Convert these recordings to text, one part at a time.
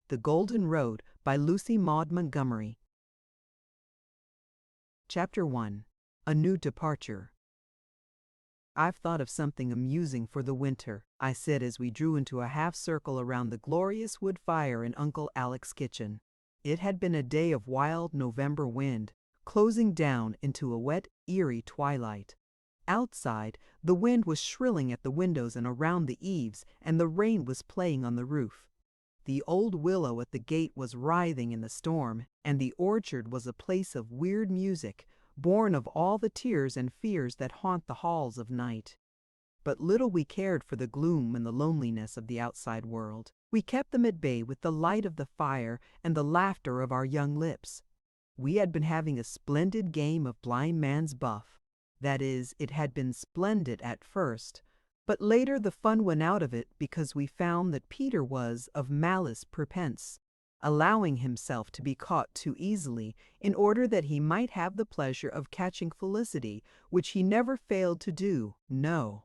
The Golden Road by Lucy Maud Montgomery. Chapter 1. A New Departure. "I've thought of something amusing for the winter," I said as we drew into a half-circle around the glorious wood fire in Uncle Alec's kitchen. It had been a day of wild November wind, closing down into a wet, eerie twilight. Outside, the wind was shrilling at the windows and around the eaves, and the rain was playing on the roof. The old willow at the gate was writhing in the storm, and the orchard was a place of weird music, born of all the tears and fears that haunt the halls of night. But little we cared for the gloom and the loneliness of the outside world. We kept them at bay with the light of the fire and the laughter of our young lips. We had been having a splendid game of blind man's buff. That is, it had been splendid at first, but later the fun went out of it because we found that Peter was of malice prepense, allowing himself to be caught too easily in order that he might have the pleasure of catching Felicity, which he never failed to do, no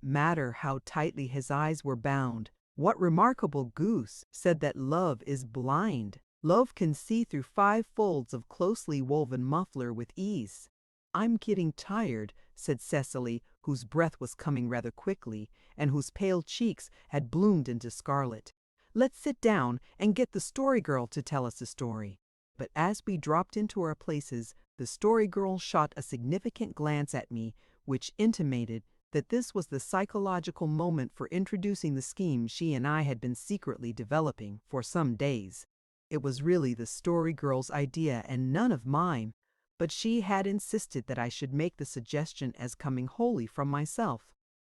matter how tightly his eyes were bound. What remarkable goose said that love is blind? Love can see through 5 folds of closely woven muffler with ease. "I'm getting tired," said Cecily, whose breath was coming rather quickly, and whose pale cheeks had bloomed into scarlet. "Let's sit down and get the Story Girl to tell us a story." But as we dropped into our places, the Story Girl shot a significant glance at me, which intimated that this was the psychological moment for introducing the scheme she and I had been secretly developing for some days. It was really the Story Girl's idea and none of mine, but she had insisted that I should make the suggestion as coming wholly from myself.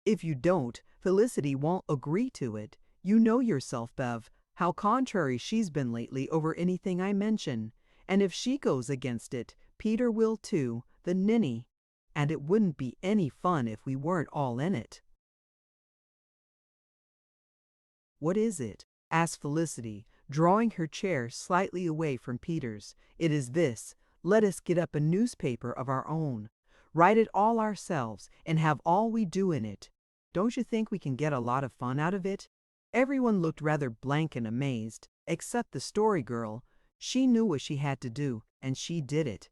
"If you don't, Felicity won't agree to it. You know yourself, Bev, how contrary she's been lately over anything I mention. And if she goes against it, Peter will too, the ninny. And it wouldn't be any fun if we weren't all in it." "What is it?" asked Felicity, drawing her chair slightly away from Peter's. "It is this. Let us get up a newspaper of our own, write it all ourselves, and have all we do in it. Don't you think we can get a lot of fun out of it?" Everyone looked rather blank and amazed, except the Story Girl. She knew what she had to do, and she did it.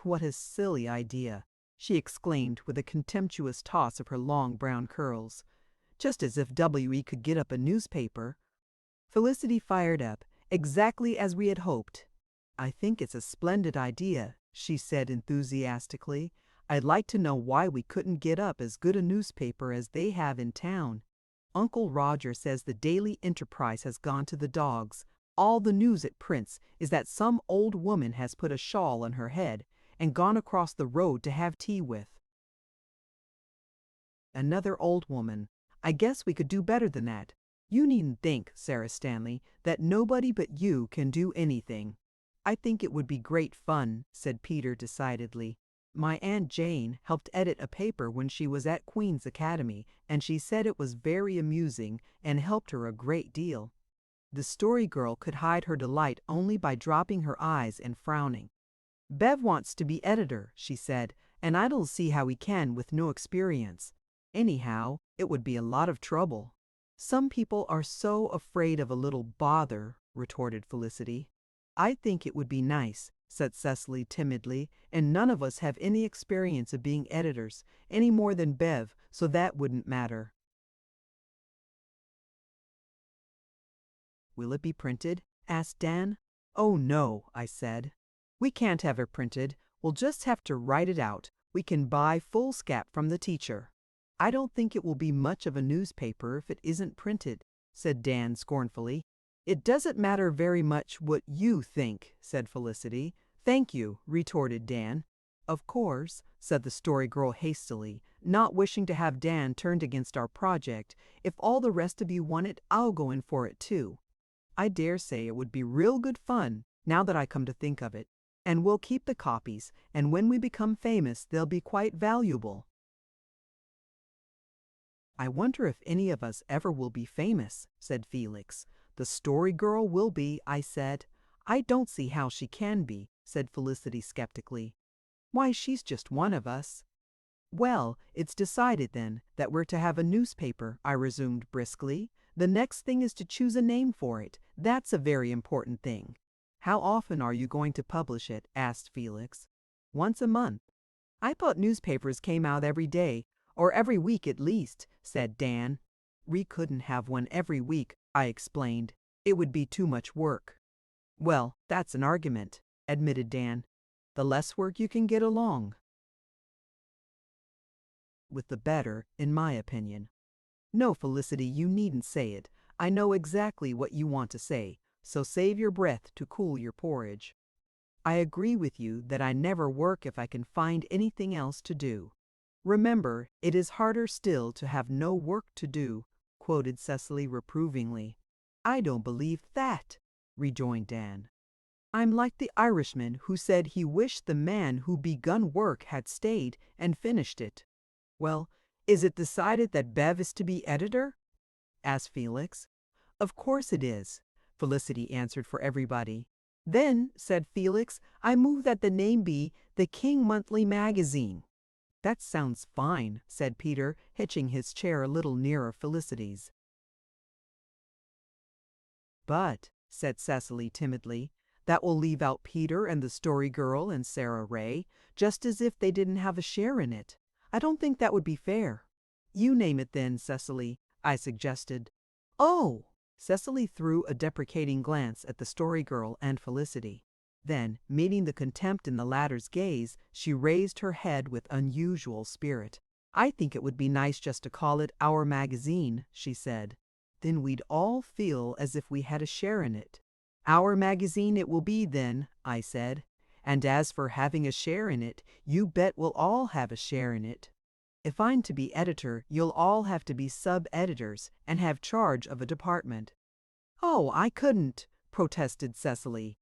"What a silly idea," she exclaimed with a contemptuous toss of her long brown curls. "Just as if W.E. could get up a newspaper." Felicity fired up, exactly as we had hoped. "I think it's a splendid idea," she said enthusiastically. "I'd like to know why we couldn't get up as good a newspaper as they have in town. Uncle Roger says the Daily Enterprise has gone to the dogs. All the news it prints is that some old woman has put a shawl on her head and gone across the road to have tea with." "Another old woman. I guess we could do better than that. You needn't think, Sarah Stanley, that nobody but you can do anything." "I think it would be great fun," said Peter decidedly. "My Aunt Jane helped edit a paper when she was at Queen's Academy, and she said it was very amusing and helped her a great deal." The Story Girl could hide her delight only by dropping her eyes and frowning. "Bev wants to be editor," she said, "and I don't see how we can with no experience. Anyhow, it would be a lot of trouble." "Some people are so afraid of a little bother," retorted Felicity. "I think it would be nice," said Cecily timidly, "and none of us have any experience of being editors, any more than Bev, so that wouldn't matter." "Will it be printed?" asked Dan. "Oh no," I said. "We can't have it printed. We'll just have to write it out. We can buy foolscap from the teacher." "I don't think it will be much of a newspaper if it isn't printed," said Dan scornfully. "It doesn't matter very much what you think," said Felicity. "Thank you," retorted Dan. "Of course," said the Story Girl hastily, not wishing to have Dan turned against our project, "if all the rest of you want it, I'll go in for it too. I dare say it would be real good fun, now that I come to think of it. And we'll keep the copies, and when we become famous they'll be quite valuable." "I wonder if any of us ever will be famous," said Felix. "The Story Girl will be," I said. "I don't see how she can be," said Felicity skeptically. "Why, she's just one of us." "Well, it's decided then that we're to have a newspaper," I resumed briskly. The next thing is to choose a name for it. That's a very important thing. How often are you going to publish it? Asked Felix. Once a month. I thought newspapers came out every day, or every week at least, said Dan. We couldn't have one every week, I explained. It would be too much work. Well, that's an argument, admitted Dan. The less work you can get along with, the better, in my opinion. No, Felicity, you needn't say it. I know exactly what you want to say, so save your breath to cool your porridge. I agree with you that I never work if I can find anything else to do. Remember, it is harder still to have no work to do, quoted Cecily reprovingly. I don't believe that, rejoined Dan. I'm like the Irishman who said he wished the man who begun work had stayed and finished it. Well, is it decided that Bev is to be editor? Asked Felix. Of course it is, Felicity answered for everybody. Then, said Felix, I move that the name be the King Monthly Magazine. That sounds fine, said Peter, hitching his chair a little nearer Felicity's. But, said Cecily timidly, that will leave out Peter and the Story Girl and Sarah Ray, just as if they didn't have a share in it. I don't think that would be fair. You name it then, Cecily, I suggested. Oh! Cecily threw a deprecating glance at the Story Girl and Felicity. Then, meeting the contempt in the latter's gaze, she raised her head with unusual spirit. I think it would be nice just to call it Our Magazine, she said. Then we'd all feel as if we had a share in it. Our Magazine it will be then, I said. And as for having a share in it, you bet we'll all have a share in it. If I'm to be editor, you'll all have to be sub-editors and have charge of a department. Oh, I couldn't, protested Cecily.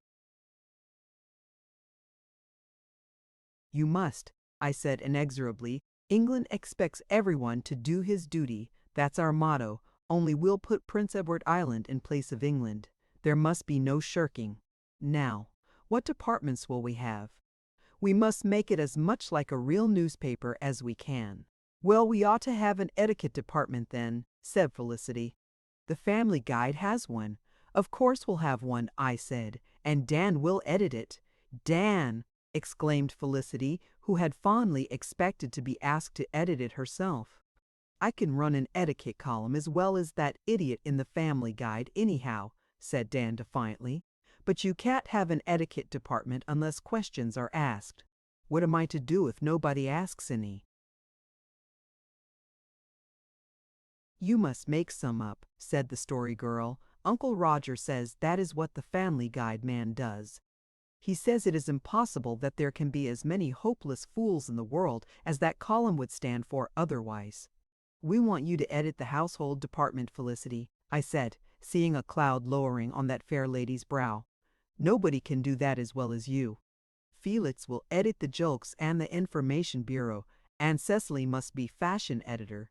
You must, I said inexorably. England expects everyone to do his duty. That's our motto, only we'll put Prince Edward Island in place of England. There must be no shirking. Now, what departments will we have? We must make it as much like a real newspaper as we can. Well, we ought to have an etiquette department then, said Felicity. The Family Guide has one. Of course we'll have one, I said, and Dan will edit it. Dan! Exclaimed Felicity, who had fondly expected to be asked to edit it herself. I can run an etiquette column as well as that idiot in the Family Guide anyhow, said Dan defiantly. But you can't have an etiquette department unless questions are asked. What am I to do if nobody asks any? You must make some up, said the Story Girl. Uncle Roger says that is what the Family Guide man does. He says it is impossible that there can be as many hopeless fools in the world as that column would stand for otherwise. We want you to edit the household department, Felicity, I said, seeing a cloud lowering on that fair lady's brow. Nobody can do that as well as you. Felix will edit the jokes and the information bureau, and Cecily must be fashion editor.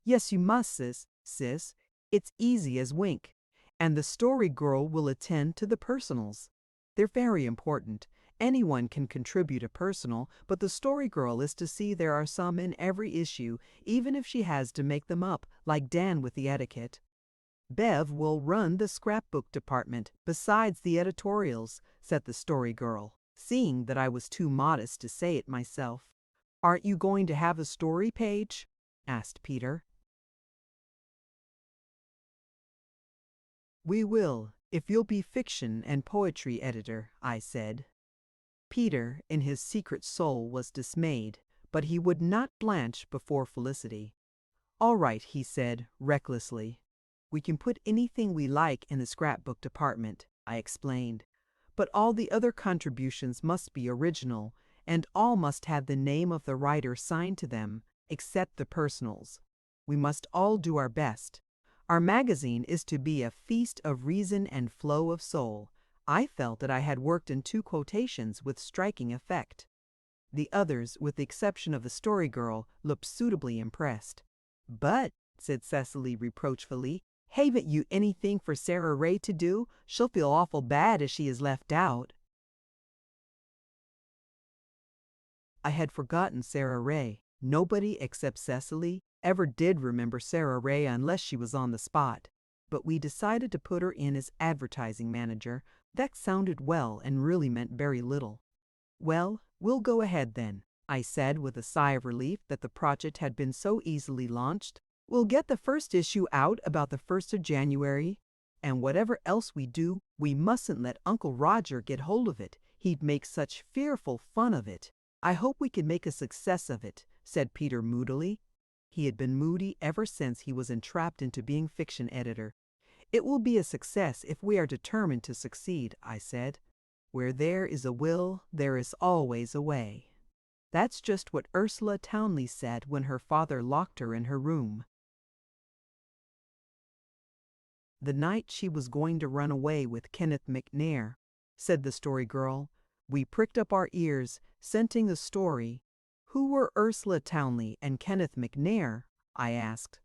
Yes, you must, sis. It's easy as wink. And the Story Girl will attend to the personals. They're very important. Anyone can contribute a personal, but the Story Girl is to see there are some in every issue, even if she has to make them up, like Dan with the etiquette. Bev will run the scrapbook department, besides the editorials, said the Story Girl, seeing that I was too modest to say it myself. Aren't you going to have a story page? Asked Peter. We will, if you'll be fiction and poetry editor, I said. Peter, in his secret soul, was dismayed, but he would not blanch before Felicity. All right, he said, recklessly. We can put anything we like in the scrapbook department, I explained. But all the other contributions must be original, and all must have the name of the writer signed to them, except the personals. We must all do our best. Our magazine is to be a feast of reason and flow of soul. I felt that I had worked in 2 quotations with striking effect. The others, with the exception of the Story Girl, looked suitably impressed. But, said Cecily reproachfully, haven't you anything for Sarah Ray to do? She'll feel awful bad if she is left out. I had forgotten Sarah Ray. Nobody except Cecily ever did remember Sarah Ray unless she was on the spot. but we decided to put her in as advertising manager. That sounded well and really meant very little. Well, we'll go ahead then, I said with a sigh of relief that the project had been so easily launched. We'll get the first issue out about the 1st of January, and whatever else we do, we mustn't let Uncle Roger get hold of it. He'd make such fearful fun of it. I hope we can make a success of it, said Peter moodily. He had been moody ever since he was entrapped into being fiction editor. It will be a success if we are determined to succeed, I said. Where there is a will, there is always a way. That's just what Ursula Townley said when her father locked her in her room. The night she was going to run away with Kenneth McNair, said the Story Girl. We pricked up our ears, scenting the story. Who were Ursula Townley and Kenneth McNair? I asked.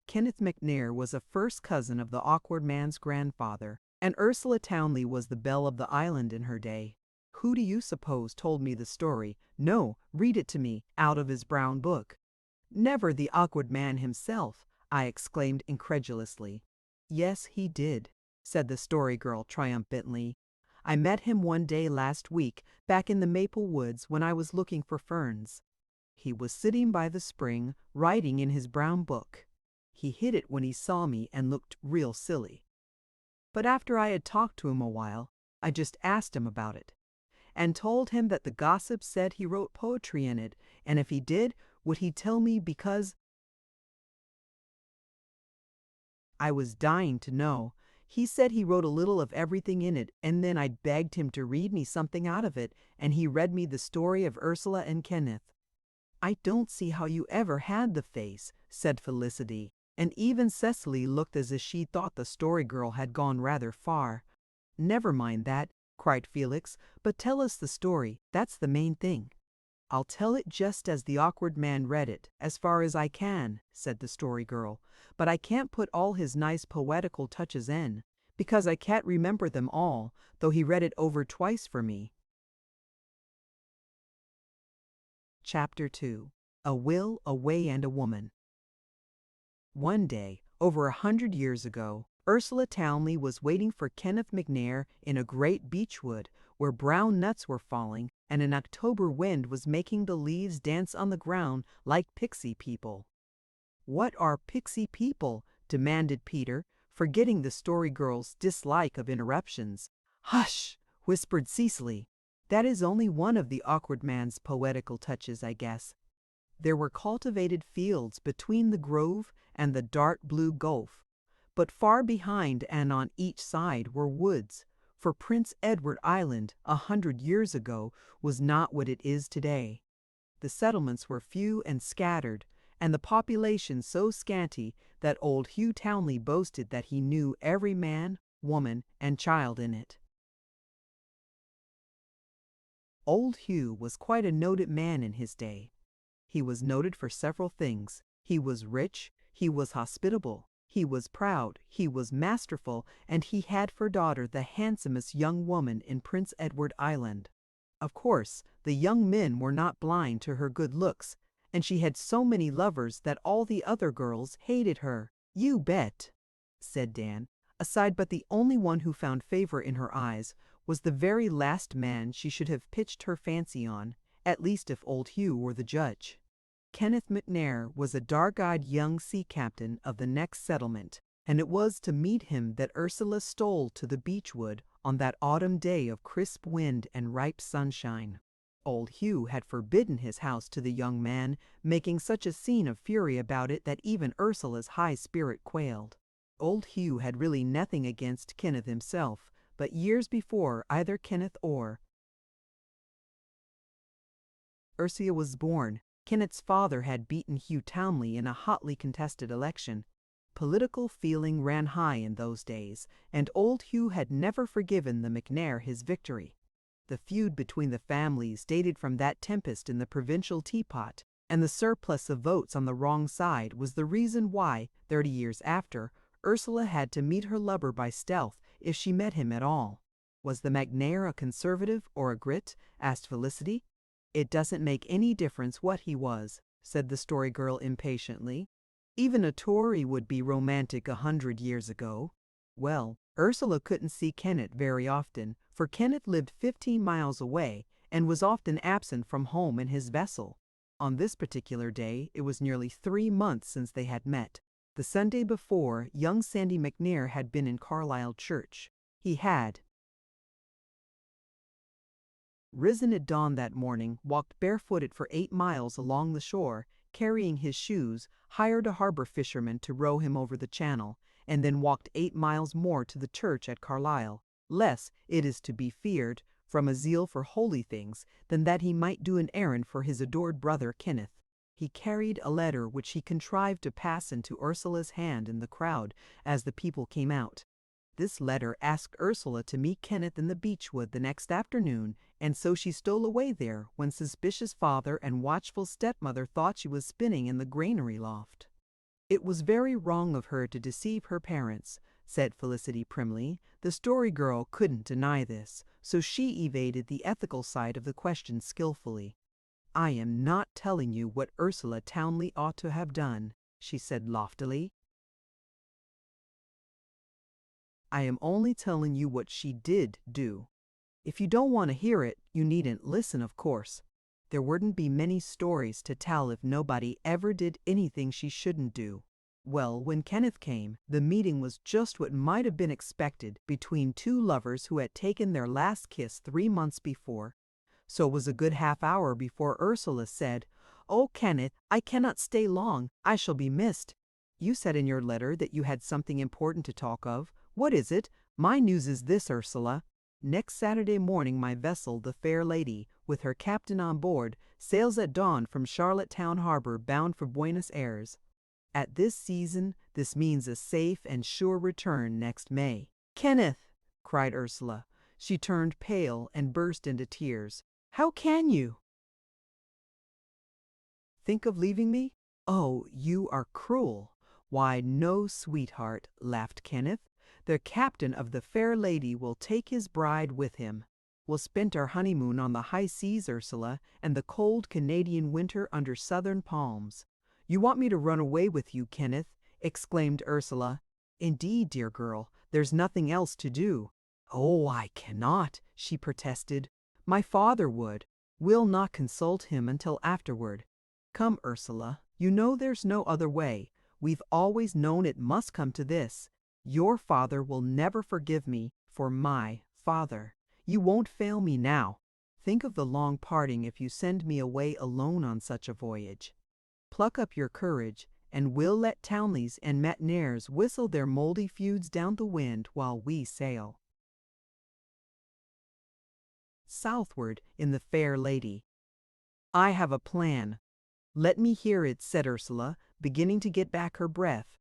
Kenneth McNair was a first cousin of the Awkward Man's grandfather, and Ursula Townley was the belle of the island in her day. Who do you suppose told me the story? No, read it to me, out of his brown book. Never the Awkward Man himself, I exclaimed incredulously. Yes, he did, said the Story Girl triumphantly. I met him one day last week, back in the maple woods when I was looking for ferns. He was sitting by the spring, writing in his brown book. He hid it when he saw me and looked real silly. But after I had talked to him a while, I just asked him about it, and told him that the gossip said he wrote poetry in it, and if he did, would he tell me because I was dying to know. He said he wrote a little of everything in it, and then I begged him to read me something out of it, and he read me the story of Ursula and Kenneth. I don't see how you ever had the face, said Felicity, and even Cecily looked as if she thought the Story Girl had gone rather far. Never mind that, cried Felix, but tell us the story, that's the main thing. I'll tell it just as the Awkward Man read it, as far as I can, said the Story Girl, but I can't put all his nice poetical touches in, because I can't remember them all, though he read it over twice for me. Chapter 2. A Will, a Way, and a Woman. One day, over 100 years ago, Ursula Townley was waiting for Kenneth McNair in a great beechwood where brown nuts were falling and an October wind was making the leaves dance on the ground like pixie people. What are pixie people? Demanded Peter, forgetting the Story Girl's dislike of interruptions. Hush, whispered Cecily. That is only one of the Awkward Man's poetical touches, I guess. There were cultivated fields between the grove and the dark blue gulf, but far behind and on each side were woods, for Prince Edward Island 100 years ago was not what it is today. The settlements were few and scattered, and the population so scanty that old Hugh Townley boasted that he knew every man, woman, and child in it. Old Hugh was quite a noted man in his day. He was noted for several things. He was rich, he was hospitable, he was proud, he was masterful, and he had for daughter the handsomest young woman in Prince Edward Island. Of course, the young men were not blind to her good looks, and she had so many lovers that all the other girls hated her. You bet, said Dan, aside, but the only one who found favor in her eyes was the very last man she should have pitched her fancy on, at least if old Hugh were the judge. Kenneth McNair was a dark-eyed young sea captain of the next settlement, and it was to meet him that Ursula stole to the beechwood on that autumn day of crisp wind and ripe sunshine. Old Hugh had forbidden his house to the young man, making such a scene of fury about it that even Ursula's high spirit quailed. Old Hugh had really nothing against Kenneth himself, but years before either Kenneth or Ursula was born, Kenneth's father had beaten Hugh Townley in a hotly contested election. Political feeling ran high in those days, and old Hugh had never forgiven the McNair his victory. The feud between the families dated from that tempest in the provincial teapot, and the surplus of votes on the wrong side was the reason why, 30 years after, Ursula had to meet her lover by stealth if she met him at all. Was the McNair a conservative or a Grit? Asked Felicity. It doesn't make any difference what he was, said the Story Girl impatiently. Even a Tory would be romantic 100 years ago. Well, Ursula couldn't see Kenneth very often, for Kenneth lived 15 miles away and was often absent from home in his vessel. On this particular day, it was nearly 3 months since they had met. The Sunday before, young Sandy McNair had been in Carlisle church. He had risen at dawn that morning, walked barefooted for 8 miles along the shore, carrying his shoes, hired a harbor fisherman to row him over the channel, and then walked 8 miles more to the church at Carlisle, less, it is to be feared, from a zeal for holy things, than that he might do an errand for his adored brother Kenneth. He carried a letter which he contrived to pass into Ursula's hand in the crowd as the people came out. This letter asked Ursula to meet Kenneth in the beechwood the next afternoon, and so she stole away there when suspicious father and watchful stepmother thought she was spinning in the granary loft. "It was very wrong of her to deceive her parents," said Felicity primly. The Story Girl couldn't deny this, so she evaded the ethical side of the question skillfully. "I am not telling you what Ursula Townley ought to have done," she said loftily. "I am only telling you what she did do. If you don't want to hear it, you needn't listen, of course. There wouldn't be many stories to tell if nobody ever did anything she shouldn't do." Well, when Kenneth came, the meeting was just what might have been expected between two lovers who had taken their last kiss 3 months before. So it was a good half hour before Ursula said, "Oh, Kenneth, I cannot stay long. I shall be missed. You said in your letter that you had something important to talk of. What is it? My news is this, Ursula. Next Saturday morning my vessel, the Fair Lady, with her captain on board, sails at dawn from Charlottetown Harbor bound for Buenos Aires. At this season, this means a safe and sure return next May." "Kenneth!" cried Ursula. She turned pale and burst into tears. "How can you think of leaving me? Oh, you are cruel." "Why, no, sweetheart," laughed Kenneth. "The captain of the Fair Lady will take his bride with him. We'll spend our honeymoon on the high seas, Ursula, and the cold Canadian winter under southern palms." "You want me to run away with you, Kenneth?" exclaimed Ursula. "Indeed, dear girl, there's nothing else to do." "Oh, I cannot," she protested. "My father would. We'll not consult him until afterward. Come, Ursula, you know there's no other way. We've always known it must come to this. Your father will never forgive me for my father. You won't fail me now. Think of the long parting if you send me away alone on such a voyage. Pluck up your courage, and we'll let Townleys and McNairs whistle their moldy feuds down the wind while we sail southward in the Fair Lady." "I have a plan." "Let me hear it," said Ursula, beginning to get back her breath.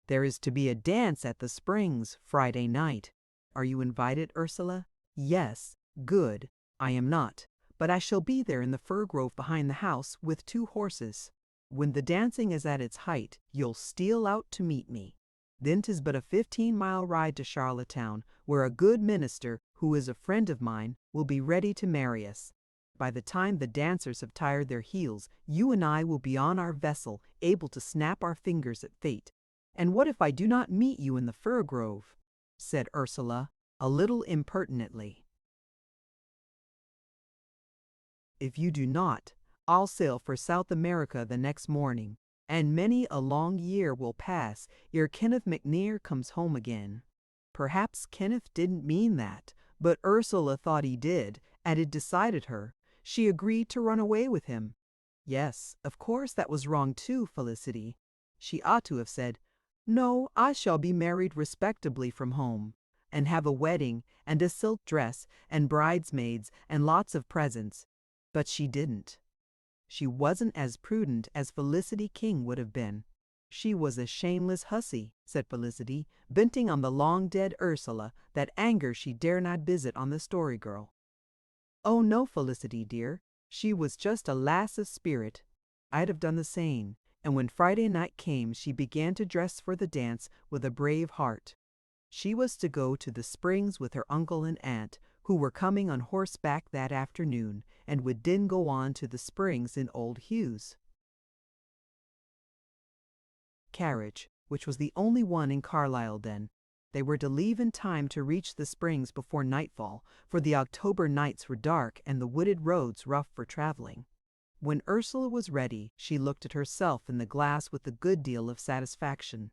"There is to be a dance at the Springs Friday night. Are you invited, Ursula?" "Yes." "Good. I am not, but I shall be there in the fir grove behind the house with 2 horses. When the dancing is at its height, you'll steal out to meet me. Then 'tis but a 15-mile ride to Charlottetown, where a good minister, who is a friend of mine, will be ready to marry us. By the time the dancers have tired their heels, you and I will be on our vessel, able to snap our fingers at fate." "And what if I do not meet you in the fir grove?" said Ursula, a little impertinently. "If you do not, I'll sail for South America the next morning, and many a long year will pass ere Kenneth McNair comes home again." Perhaps Kenneth didn't mean that, but Ursula thought he did, and it decided her. She agreed to run away with him. Yes, of course that was wrong too, Felicity. She ought to have said, "No, I shall be married respectably from home, and have a wedding, and a silk dress, and bridesmaids, and lots of presents." But she didn't. She wasn't as prudent as Felicity King would have been. "She was a shameless hussy," said Felicity, venting on the long-dead Ursula that anger she dare not visit on the Story Girl. "Oh no, Felicity dear, she was just a lass of spirit. I'd have done the same." And when Friday night came, she began to dress for the dance with a brave heart. She was to go to the Springs with her uncle and aunt, who were coming on horseback that afternoon, and would then go on to the Springs in Old Hughes. carriage, which was the only one in Carlisle then. They were to leave in time to reach the springs before nightfall, for the October nights were dark and the wooded roads rough for traveling. When Ursula was ready, she looked at herself in the glass with a good deal of satisfaction.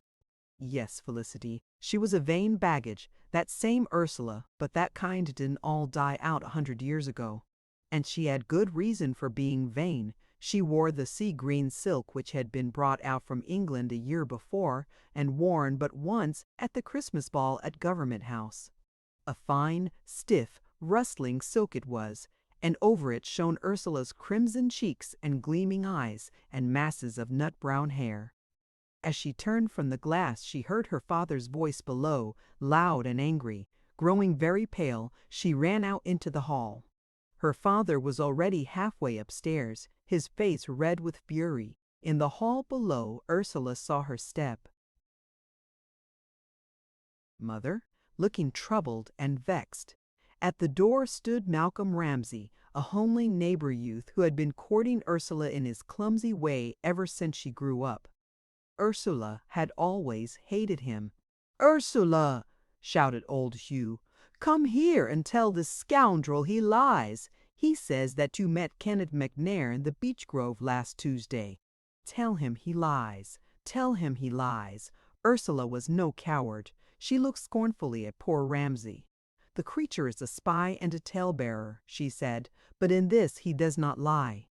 Yes, Felicity, she was a vain baggage, that same Ursula, but that kind didn't all die out 100 years ago. And she had good reason for being vain. She wore the sea-green silk which had been brought out from England a year before, and worn but once at the Christmas ball at Government House. A fine, stiff, rustling silk it was, and over it shone Ursula's crimson cheeks and gleaming eyes and masses of nut-brown hair. As she turned from the glass, she heard her father's voice below, loud and angry. Growing very pale, she ran out into the hall. Her father was already halfway upstairs, his face red with fury. In the hall below, Ursula saw her step. Mother, looking troubled and vexed. At the door stood Malcolm Ramsay, a homely neighbor youth who had been courting Ursula in his clumsy way ever since she grew up. Ursula had always hated him. "Ursula!" shouted old Hugh. "Come here and tell this scoundrel he lies. He says that you met Kenneth McNair in the beech grove last Tuesday. Tell him he lies. Tell him he lies." Ursula was no coward. She looked scornfully at poor Ramsay. "The creature is a spy and a tale-bearer," she said, "but in this he does not lie.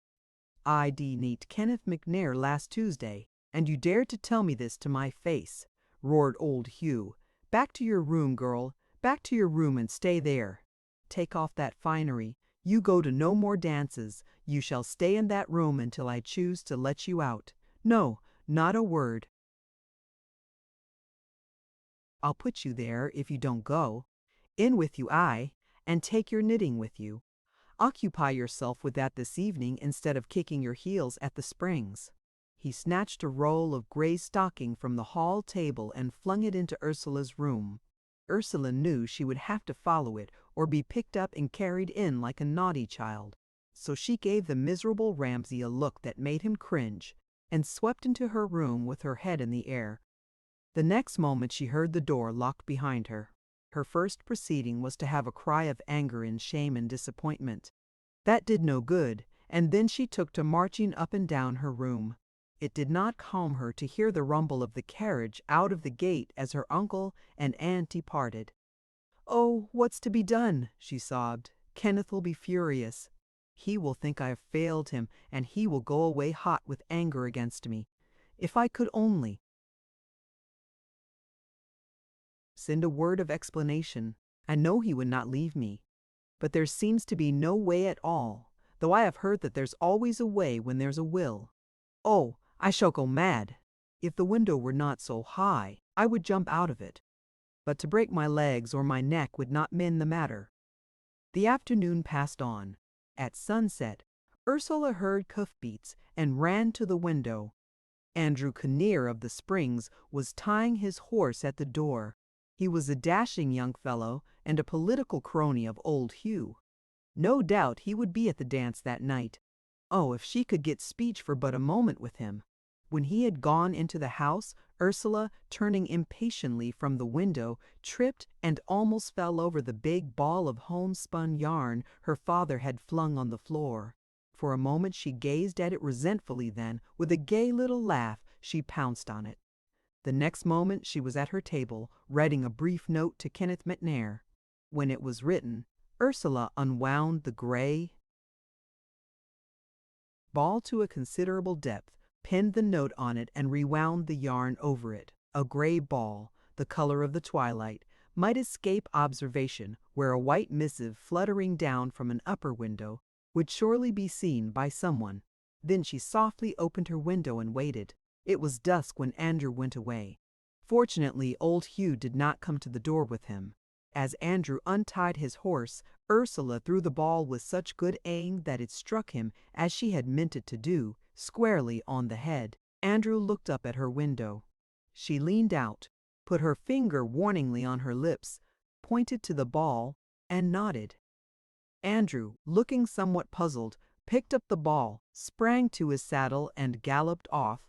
I did meet Kenneth McNair last Tuesday, and you dared to tell me this to my face," roared old Hugh. "Back to your room, girl. Back to your room and stay there. Take off that finery. You go to no more dances. You shall stay in that room until I choose to let you out. No, not a word. I'll put you there if you don't go. In with you, and take your knitting with you. Occupy yourself with that this evening instead of kicking your heels at the springs." He snatched a roll of gray stocking from the hall table and flung it into Ursula's room. Ursula knew she would have to follow it or be picked up and carried in like a naughty child. So she gave the miserable Ramsay a look that made him cringe, and swept into her room with her head in the air. The next moment she heard the door locked behind her. Her first proceeding was to have a cry of anger and shame and disappointment. That did no good, and then she took to marching up and down her room. It did not calm her to hear the rumble of the carriage out of the gate as her uncle and aunt departed. "Oh, what's to be done?" she sobbed. "Kenneth will be furious. He will think I have failed him, and he will go away hot with anger against me. If I could only send a word of explanation. I know he would not leave me. But there seems to be no way at all, though I have heard that there's always a way when there's a will. Oh, I shall go mad. If the window were not so high, I would jump out of it. But to break my legs or my neck would not mend the matter." The afternoon passed on. At sunset, Ursula heard hoof-beats and ran to the window. Andrew Kinnear of the Springs was tying his horse at the door. He was a dashing young fellow and a political crony of old Hugh. No doubt he would be at the dance that night. Oh, if she could get speech for but a moment with him! When he had gone into the house, Ursula, turning impatiently from the window, tripped and almost fell over the big ball of homespun yarn her father had flung on the floor. For a moment she gazed at it resentfully, then, with a gay little laugh, she pounced on it. The next moment she was at her table, writing a brief note to Kenneth McNair. When it was written, Ursula unwound the gray ball to a considerable depth, pinned the note on it, and rewound the yarn over it. A gray ball, the color of the twilight, might escape observation, where a white missive fluttering down from an upper window would surely be seen by someone. Then she softly opened her window and waited. It was dusk when Andrew went away. Fortunately, old Hugh did not come to the door with him. As Andrew untied his horse, Ursula threw the ball with such good aim that it struck him, as she had meant it to do, squarely on the head. Andrew looked up at her window. She leaned out, put her finger warningly on her lips, pointed to the ball, and nodded. Andrew, looking somewhat puzzled, picked up the ball, sprang to his saddle, and galloped off.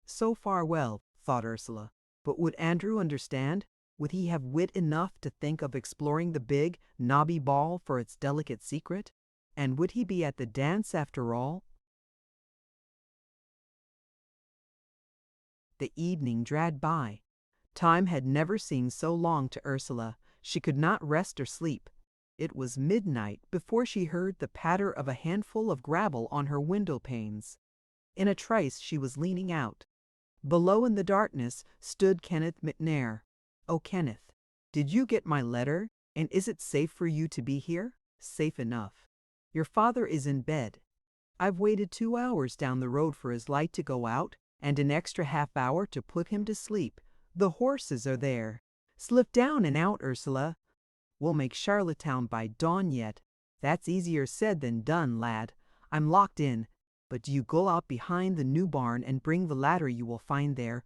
So far well, thought Ursula. But would Andrew understand? Would he have wit enough to think of exploring the big, knobby ball for its delicate secret? And would he be at the dance after all? The evening dragged by. Time had never seemed so long to Ursula. She could not rest or sleep. It was midnight before she heard the patter of a handful of gravel on her window panes. In a trice she was leaning out. Below in the darkness stood Kenneth McNair. "Oh, Kenneth, did you get my letter? And is it safe for you to be here?" "Safe enough. Your father is in bed. I've waited 2 hours down the road for his light to go out, and an extra half-hour to put him to sleep. The horses are there. Slip down and out, Ursula. We'll make Charlottetown by dawn yet." "That's easier said than done, lad. I'm locked in. But do you go out behind the new barn and bring the ladder you will find there."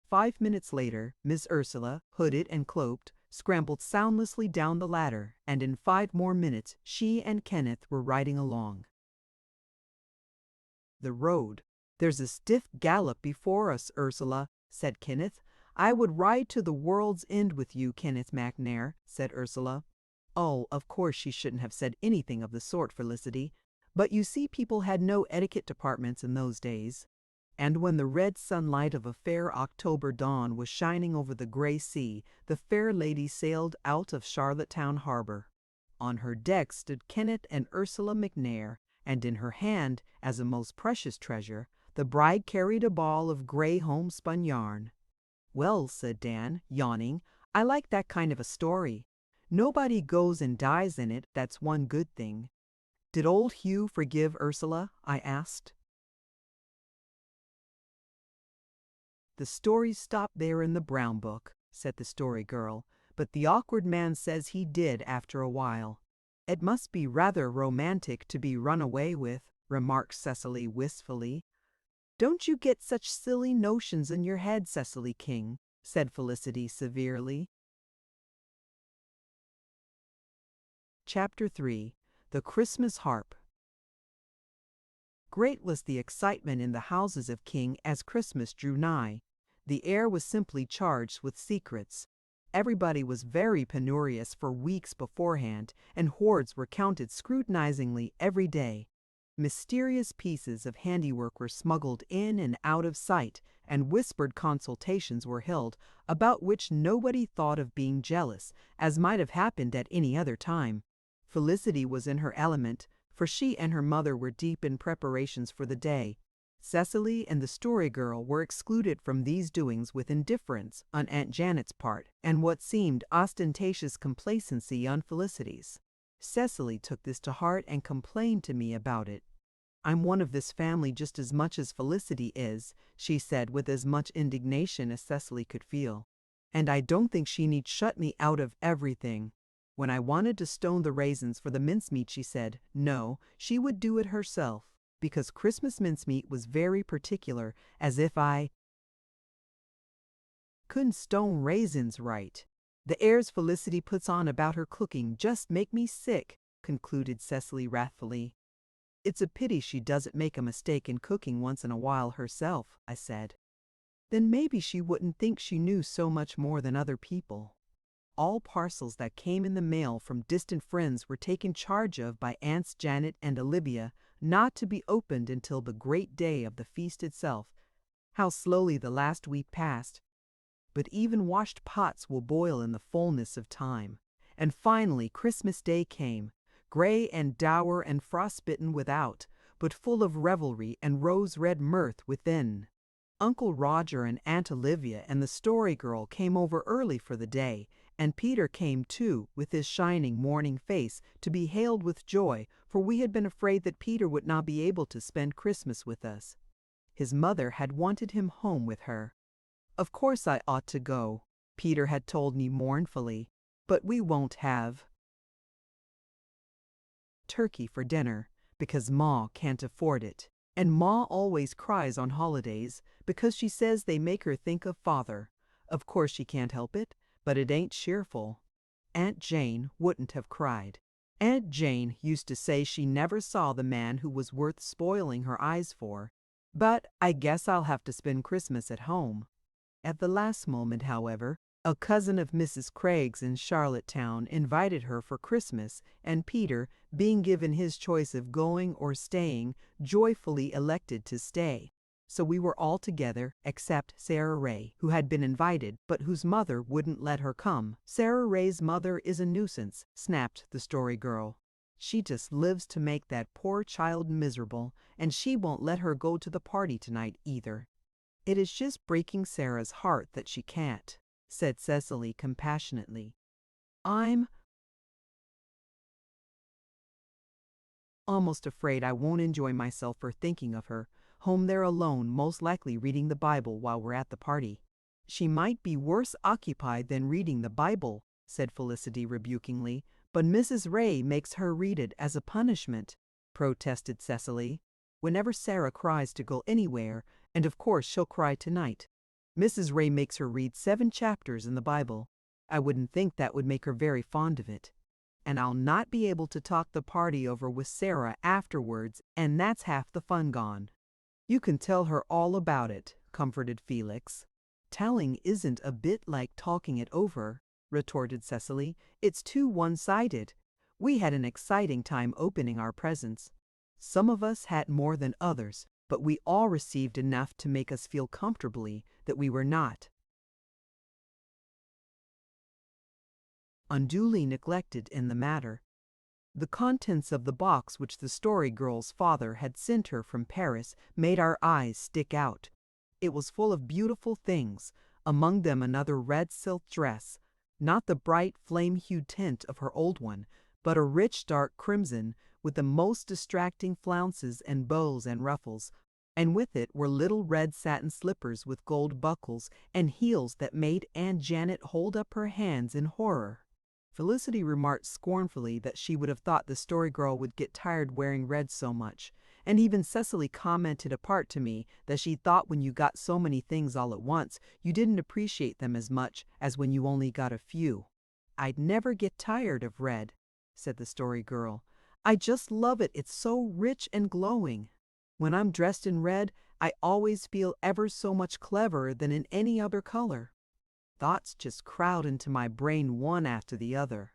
5 minutes later, Miss Ursula, hooded and cloaked, scrambled soundlessly down the ladder, and in 5 more minutes she and Kenneth were riding along. The road. "There's a stiff gallop before us, Ursula," said Kenneth. "I would ride to the world's end with you, Kenneth McNair," said Ursula. Oh, of course she shouldn't have said anything of the sort, Felicity. But you see, people had no etiquette departments in those days. And when the red sunlight of a fair October dawn was shining over the gray sea, the fair lady sailed out of Charlottetown Harbor. On her deck stood Kenneth and Ursula McNair, and in her hand, as a most precious treasure, the bride carried a ball of gray homespun yarn. "Well," said Dan, yawning, "I like that kind of a story. Nobody goes and dies in it, that's one good thing." "Did old Hugh forgive Ursula?" I asked. "The stories stop there in the Brown Book," said the Story Girl, "but the Awkward Man says he did after a while." "It must be rather romantic to be run away with," remarked Cecily wistfully. "Don't you get such silly notions in your head, Cecily King," said Felicity severely. Chapter 3. The Christmas Harp. Great was the excitement in the houses of King as Christmas drew nigh. The air was simply charged with secrets. Everybody was very penurious for weeks beforehand, and hoards were counted scrutinizingly every day. Mysterious pieces of handiwork were smuggled in and out of sight, and whispered consultations were held, about which nobody thought of being jealous, as might have happened at any other time. Felicity was in her element, for she and her mother were deep in preparations for the day. Cecily and the Story Girl were excluded from these doings with indifference on Aunt Janet's part and what seemed ostentatious complacency on Felicity's. Cecily took this to heart and complained to me about it. "I'm one of this family just as much as Felicity is," she said with as much indignation as Cecily could feel. "And I don't think she need shut me out of everything." When I wanted to stone the raisins for the mincemeat, she said, no, she would do it herself, because Christmas mincemeat was very particular, as if I couldn't stone raisins right. "The airs Felicity puts on about her cooking just make me sick," concluded Cecily wrathfully. "It's a pity she doesn't make a mistake in cooking once in a while herself," I said. "Then maybe she wouldn't think she knew so much more than other people." All parcels that came in the mail from distant friends were taken charge of by Aunts Janet and Olivia, not to be opened until the great day of the feast itself. How slowly the last week passed! But even washed pots will boil in the fullness of time. And finally Christmas Day came, gray and dour and frostbitten without, but full of revelry and rose-red mirth within. Uncle Roger and Aunt Olivia and the Story Girl came over early for the day, and Peter came too, with his shining morning face, to be hailed with joy, for we had been afraid that Peter would not be able to spend Christmas with us. His mother had wanted him home with her. "Of course I ought to go," Peter had told me mournfully, "but we won't have turkey for dinner, because Ma can't afford it. And Ma always cries on holidays, because she says they make her think of Father. Of course she can't help it, but it ain't cheerful." Aunt Jane wouldn't have cried. Aunt Jane used to say she never saw the man who was worth spoiling her eyes for. But I guess I'll have to spend Christmas at home. At the last moment, however, a cousin of Mrs. Craig's in Charlottetown invited her for Christmas, and Peter, being given his choice of going or staying, joyfully elected to stay. So we were all together, except Sarah Ray, who had been invited, but whose mother wouldn't let her come. Sarah Ray's mother is a nuisance, snapped the Story Girl. She just lives to make that poor child miserable, and she won't let her go to the party tonight either. It is just breaking Sarah's heart that she can't, said Cecily compassionately. I'm almost afraid I won't enjoy myself for thinking of her, home there alone, most likely reading the Bible while we're at the party. She might be worse occupied than reading the Bible, said Felicity rebukingly, but Mrs. Ray makes her read it as a punishment, protested Cecily. Whenever Sarah cries to go anywhere, and of course she'll cry tonight, Mrs. Ray makes her read 7 chapters in the Bible. I wouldn't think that would make her very fond of it. And I'll not be able to talk the party over with Sarah afterwards, and that's half the fun gone. You can tell her all about it, comforted Felix. Telling isn't a bit like talking it over, retorted Cecily. It's too one-sided. We had an exciting time opening our presents. Some of us had more than others, but we all received enough to make us feel comfortably that we were not unduly neglected in the matter. The contents of the box which the Story Girl's father had sent her from Paris made our eyes stick out. It was full of beautiful things, among them another red silk dress, not the bright flame-hued tint of her old one, but a rich dark crimson with the most distracting flounces and bows and ruffles, and with it were little red satin slippers with gold buckles and heels that made Aunt Janet hold up her hands in horror. Felicity remarked scornfully that she would have thought the Story Girl would get tired wearing red so much, and even Cecily commented apart to me that she thought when you got so many things all at once, you didn't appreciate them as much as when you only got a few. I'd never get tired of red, said the Story Girl. I just love it. It's so rich and glowing. When I'm dressed in red, I always feel ever so much cleverer than in any other color. Thoughts just crowd into my brain one after the other.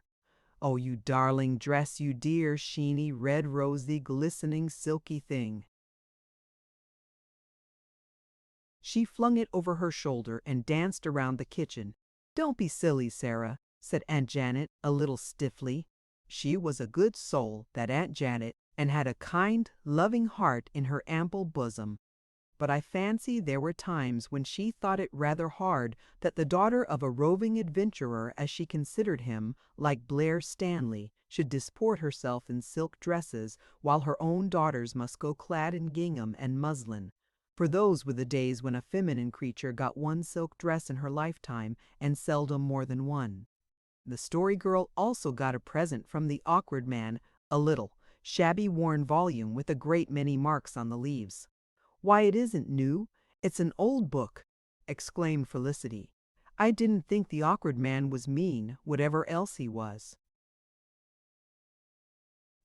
Oh, you darling dress, you dear, sheeny, red, rosy, glistening, silky thing. She flung it over her shoulder and danced around the kitchen. Don't be silly, Sarah, said Aunt Janet a little stiffly. She was a good soul, that Aunt Janet, and had a kind, loving heart in her ample bosom. But I fancy there were times when she thought it rather hard that the daughter of a roving adventurer, as she considered him, like Blair Stanley, should disport herself in silk dresses, while her own daughters must go clad in gingham and muslin. For those were the days when a feminine creature got one silk dress in her lifetime, and seldom more than one. The Story Girl also got a present from the Awkward Man, a little, shabby worn volume with a great many marks on the leaves. Why, it isn't new. It's an old book, exclaimed Felicity. I didn't think the Awkward Man was mean, whatever else he was.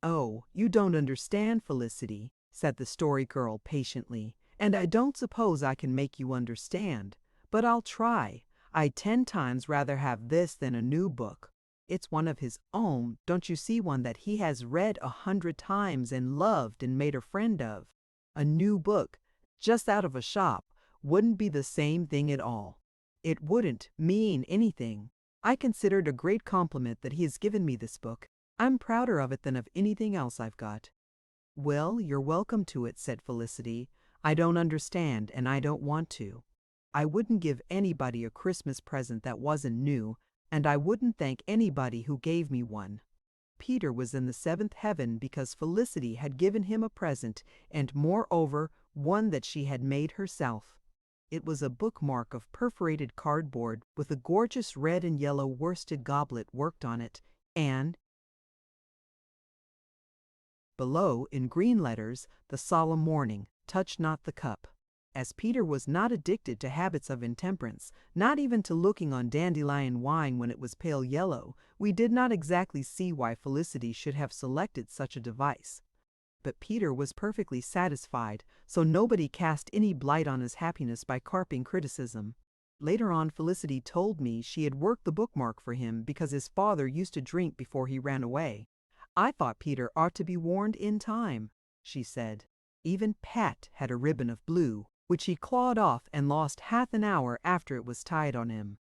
Oh, you don't understand, Felicity, said the Story Girl patiently, and I don't suppose I can make you understand, but I'll try. I'd 10 times rather have this than a new book. It's one of his own, don't you see, one that he has read 100 times and loved and made a friend of. A new book, just out of a shop, wouldn't be the same thing at all. It wouldn't mean anything. I consider it a great compliment that he has given me this book. I'm prouder of it than of anything else I've got. Well, you're welcome to it, said Felicity. I don't understand, and I don't want to. I wouldn't give anybody a Christmas present that wasn't new, and I wouldn't thank anybody who gave me one. Peter was in the 7th heaven because Felicity had given him a present, and moreover, one that she had made herself. It was a bookmark of perforated cardboard with a gorgeous red and yellow worsted goblet worked on it, and below, in green letters, the solemn warning, "Touch not the cup." As Peter was not addicted to habits of intemperance, not even to looking on dandelion wine when it was pale yellow, we did not exactly see why Felicity should have selected such a device. But Peter was perfectly satisfied, so nobody cast any blight on his happiness by carping criticism. Later on, Felicity told me she had worked the bookmark for him because his father used to drink before he ran away. I thought Peter ought to be warned in time, she said. Even Pat had a ribbon of blue, which he clawed off and lost half an hour after it was tied on him.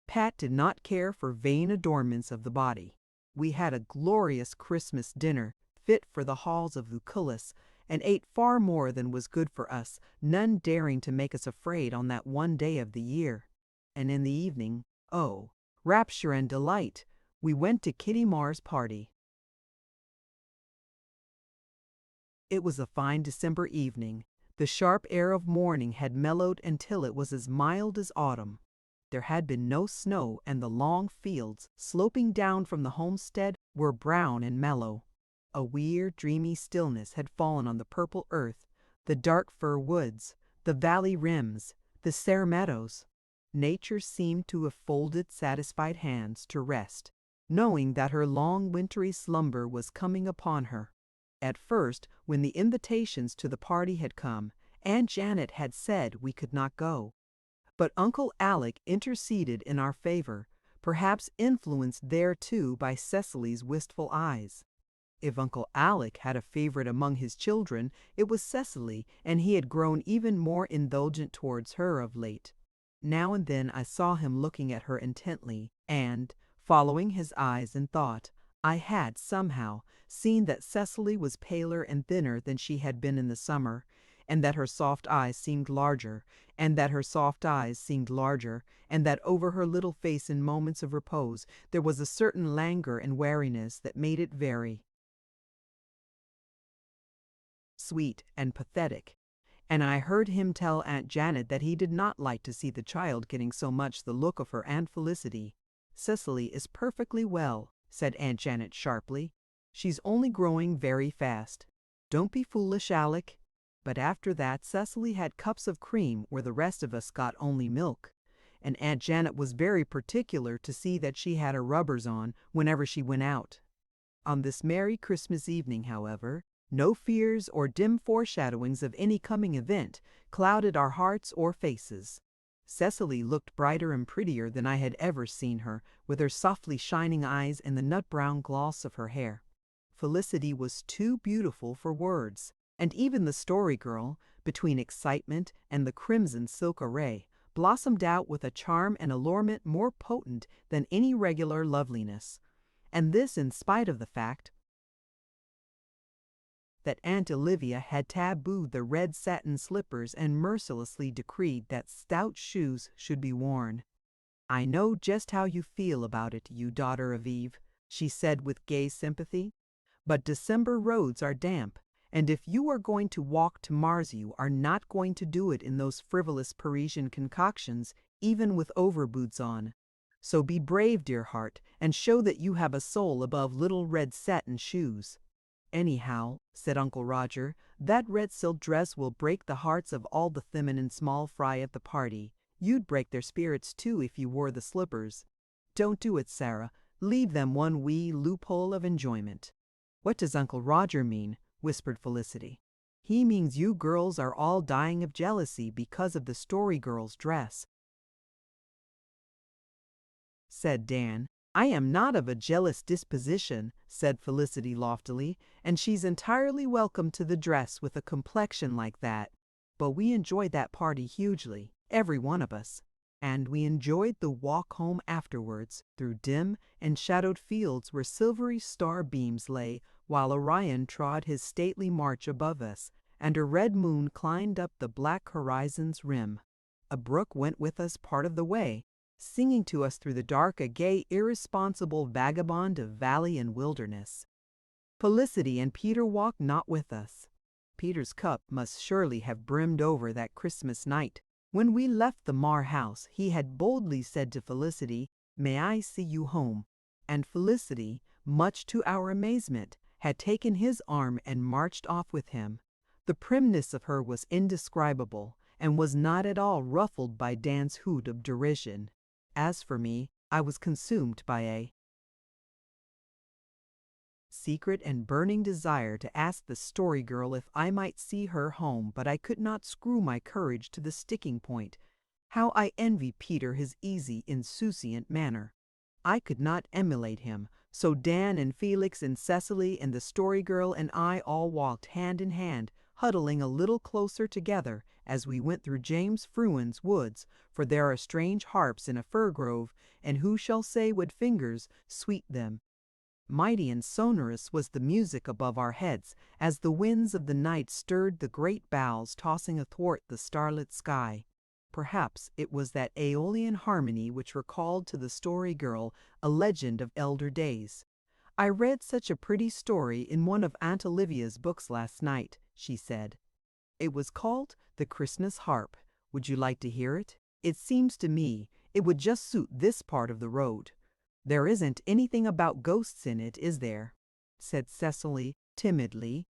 Pat did not care for vain adornments of the body. We had a glorious Christmas dinner, fit for the halls of Lucullus, and ate far more than was good for us, none daring to make us afraid on that one day of the year. And in the evening, oh, rapture and delight, we went to Kitty Marr's party. It was a fine December evening. The sharp air of morning had mellowed until it was as mild as autumn. There had been no snow, and the long fields, sloping down from the homestead, were brown and mellow. A weird, dreamy stillness had fallen on the purple earth, the dark fir woods, the valley rims, the sere meadows. Nature seemed to have folded satisfied hands to rest, knowing that her long wintry slumber was coming upon her. At first, when the invitations to the party had come, Aunt Janet had said we could not go. But Uncle Alec interceded in our favor, perhaps influenced thereto by Cecily's wistful eyes. If Uncle Alec had a favorite among his children, it was Cecily, and he had grown even more indulgent towards her of late. Now and then I saw him looking at her intently, and, following his eyes in thought, I had, somehow, seen that Cecily was paler and thinner than she had been in the summer, and that her soft eyes seemed larger, and that over her little face in moments of repose there was a certain languor and weariness that made it very sweet and pathetic. And I heard him tell Aunt Janet that he did not like to see the child getting so much the look of her Aunt Felicity. "Cecily is perfectly well," said Aunt Janet sharply. "She's only growing very fast. Don't be foolish, Alec." But after that Cecily had cups of cream where the rest of us got only milk, and Aunt Janet was very particular to see that she had her rubbers on whenever she went out. On this merry Christmas evening, however, no fears or dim foreshadowings of any coming event clouded our hearts or faces. Cecily looked brighter and prettier than I had ever seen her, with her softly shining eyes and the nut-brown gloss of her hair. Felicity was too beautiful for words, and even the Story Girl, between excitement and the crimson silk array, blossomed out with a charm and allurement more potent than any regular loveliness. And this in spite of the fact that Aunt Olivia had tabooed the red satin slippers and mercilessly decreed that stout shoes should be worn. "I know just how you feel about it, you daughter of Eve," she said with gay sympathy. "But December roads are damp, and if you are going to walk to Mars you are not going to do it in those frivolous Parisian concoctions, even with overboots on. So be brave, dear heart, and show that you have a soul above little red satin shoes." "Anyhow," said Uncle Roger, "that red silk dress will break the hearts of all the feminine small fry at the party. You'd break their spirits too if you wore the slippers. Don't do it, Sarah. Leave them one wee loophole of enjoyment." "What does Uncle Roger mean?" whispered Felicity. "He means you girls are all dying of jealousy because of the Story Girl's dress," said Dan. "I am not of a jealous disposition," said Felicity loftily, "and she's entirely welcome to the dress with a complexion like that. But we enjoyed that party hugely, every one of us. And we enjoyed the walk home afterwards, through dim and shadowed fields where silvery star beams lay, while Orion trod his stately march above us, and a red moon climbed up the black horizon's rim. A brook went with us part of the way, singing to us through the dark a gay, irresponsible vagabond of valley and wilderness. Felicity and Peter walked not with us. Peter's cup must surely have brimmed over that Christmas night. When we left the Marr house, he had boldly said to Felicity, "May I see you home?" And Felicity, much to our amazement, had taken his arm and marched off with him. The primness of her was indescribable, and was not at all ruffled by Dan's hoot of derision. As for me, I was consumed by a secret and burning desire to ask the Story Girl if I might see her home, but I could not screw my courage to the sticking point. How I envy Peter his easy, insouciant manner. I could not emulate him, so Dan and Felix and Cecily and the Story Girl and I all walked hand in hand, huddling a little closer together as we went through James Fruin's woods, for there are strange harps in a fir grove, and who shall say what fingers sweet them? Mighty and sonorous was the music above our heads, as the winds of the night stirred the great boughs tossing athwart the starlit sky. Perhaps it was that aeolian harmony which recalled to the Story Girl a legend of elder days. "I read such a pretty story in one of Aunt Olivia's books last night," she said. "It was called The Christmas Harp. Would you like to hear it? It seems to me it would just suit this part of the road." "There isn't anything about ghosts in it, is there?" said Cecily timidly.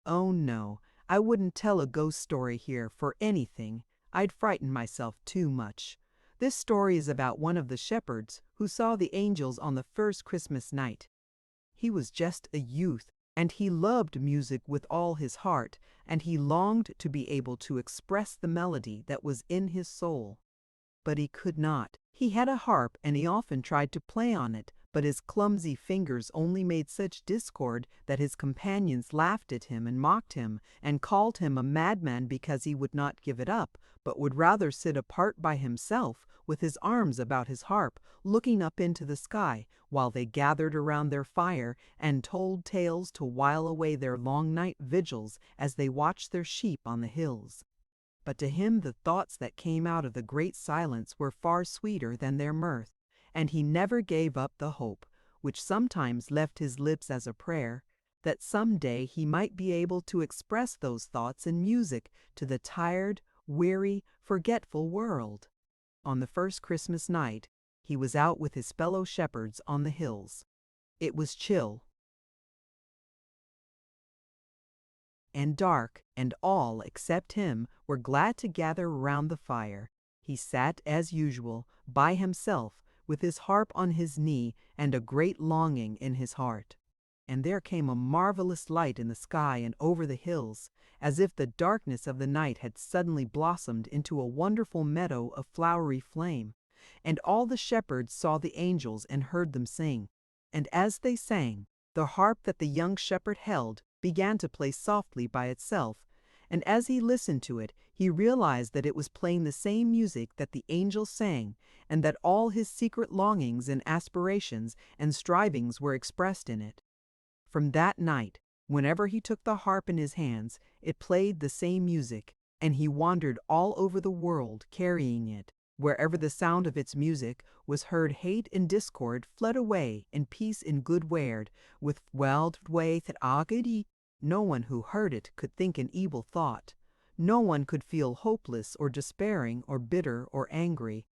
"Oh no, I wouldn't tell a ghost story here for anything. I'd frighten myself too much. This story is about one of the shepherds who saw the angels on the first Christmas night. He was just a youth, and he loved music with all his heart, and he longed to be able to express the melody that was in his soul. But he could not. He had a harp, and he often tried to play on it, but his clumsy fingers only made such discord that his companions laughed at him and mocked him, and called him a madman because he would not give it up, but would rather sit apart by himself, with his arms about his harp, looking up into the sky, while they gathered around their fire and told tales to while away their long night vigils as they watched their sheep on the hills. But to him the thoughts that came out of the great silence were far sweeter than their mirth, and he never gave up the hope, which sometimes left his lips as a prayer, that some day he might be able to express those thoughts in music to the tired, weary, forgetful world. On the first Christmas night, he was out with his fellow shepherds on the hills. It was chill and dark, and all, except him, were glad to gather around the fire. He sat, as usual, by himself, with his harp on his knee and a great longing in his heart. And there came a marvelous light in the sky and over the hills, as if the darkness of the night had suddenly blossomed into a wonderful meadow of flowery flame. And all the shepherds saw the angels and heard them sing. And as they sang, the harp that the young shepherd held began to play softly by itself, and as he listened to it, he realized that it was playing the same music that the angels sang, and that all his secret longings and aspirations and strivings were expressed in it. From that night, whenever he took the harp in his hands, it played the same music, and he wandered all over the world carrying it. Wherever the sound of its music was heard, hate and discord fled away, and peace and good ward, with weldwaith agadi. No one who heard it could think an evil thought. No one could feel hopeless or despairing or bitter or angry.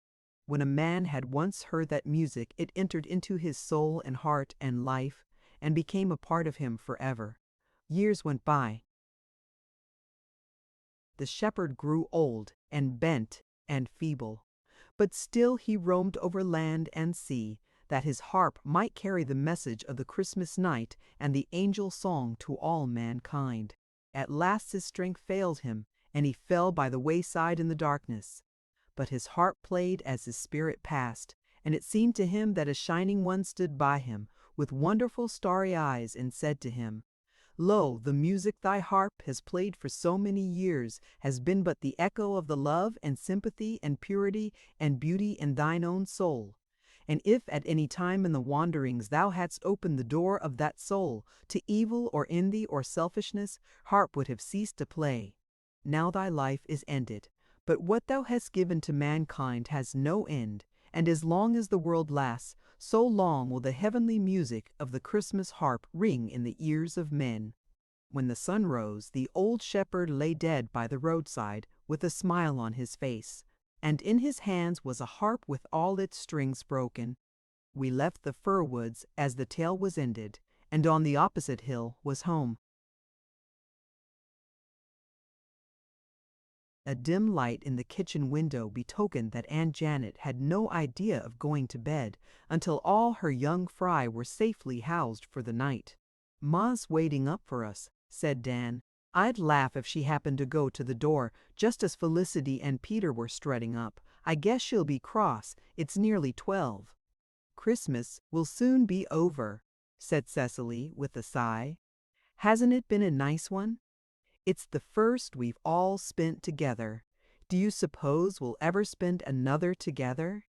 When a man had once heard that music, it entered into his soul and heart and life, and became a part of him forever. Years went by. The shepherd grew old and bent and feeble, but still he roamed over land and sea, that his harp might carry the message of the Christmas night and the angel song to all mankind. At last his strength failed him, and he fell by the wayside in the darkness. But his harp played as his spirit passed, and it seemed to him that a shining one stood by him, with wonderful starry eyes, and said to him, "Lo, the music thy harp has played for so many years has been but the echo of the love and sympathy and purity and beauty in thine own soul. And if at any time in the wanderings thou hadst opened the door of that soul to evil or envy or selfishness, harp would have ceased to play. Now thy life is ended, but what thou hast given to mankind has no end, and as long as the world lasts, so long will the heavenly music of the Christmas harp ring in the ears of men." When the sun rose, the old shepherd lay dead by the roadside, with a smile on his face, and in his hands was a harp with all its strings broken. We left the fir woods as the tale was ended, and on the opposite hill was home. A dim light in the kitchen window betokened that Aunt Janet had no idea of going to bed until all her young fry were safely housed for the night. "Ma's waiting up for us," said Dan. I'd laugh if she happened to go to the door just as Felicity and Peter were strutting up. I guess she'll be cross. It's nearly 12. Christmas will soon be over, said Cecily with a sigh. Hasn't it been a nice one? It's the first we've all spent together. Do you suppose we'll ever spend another together?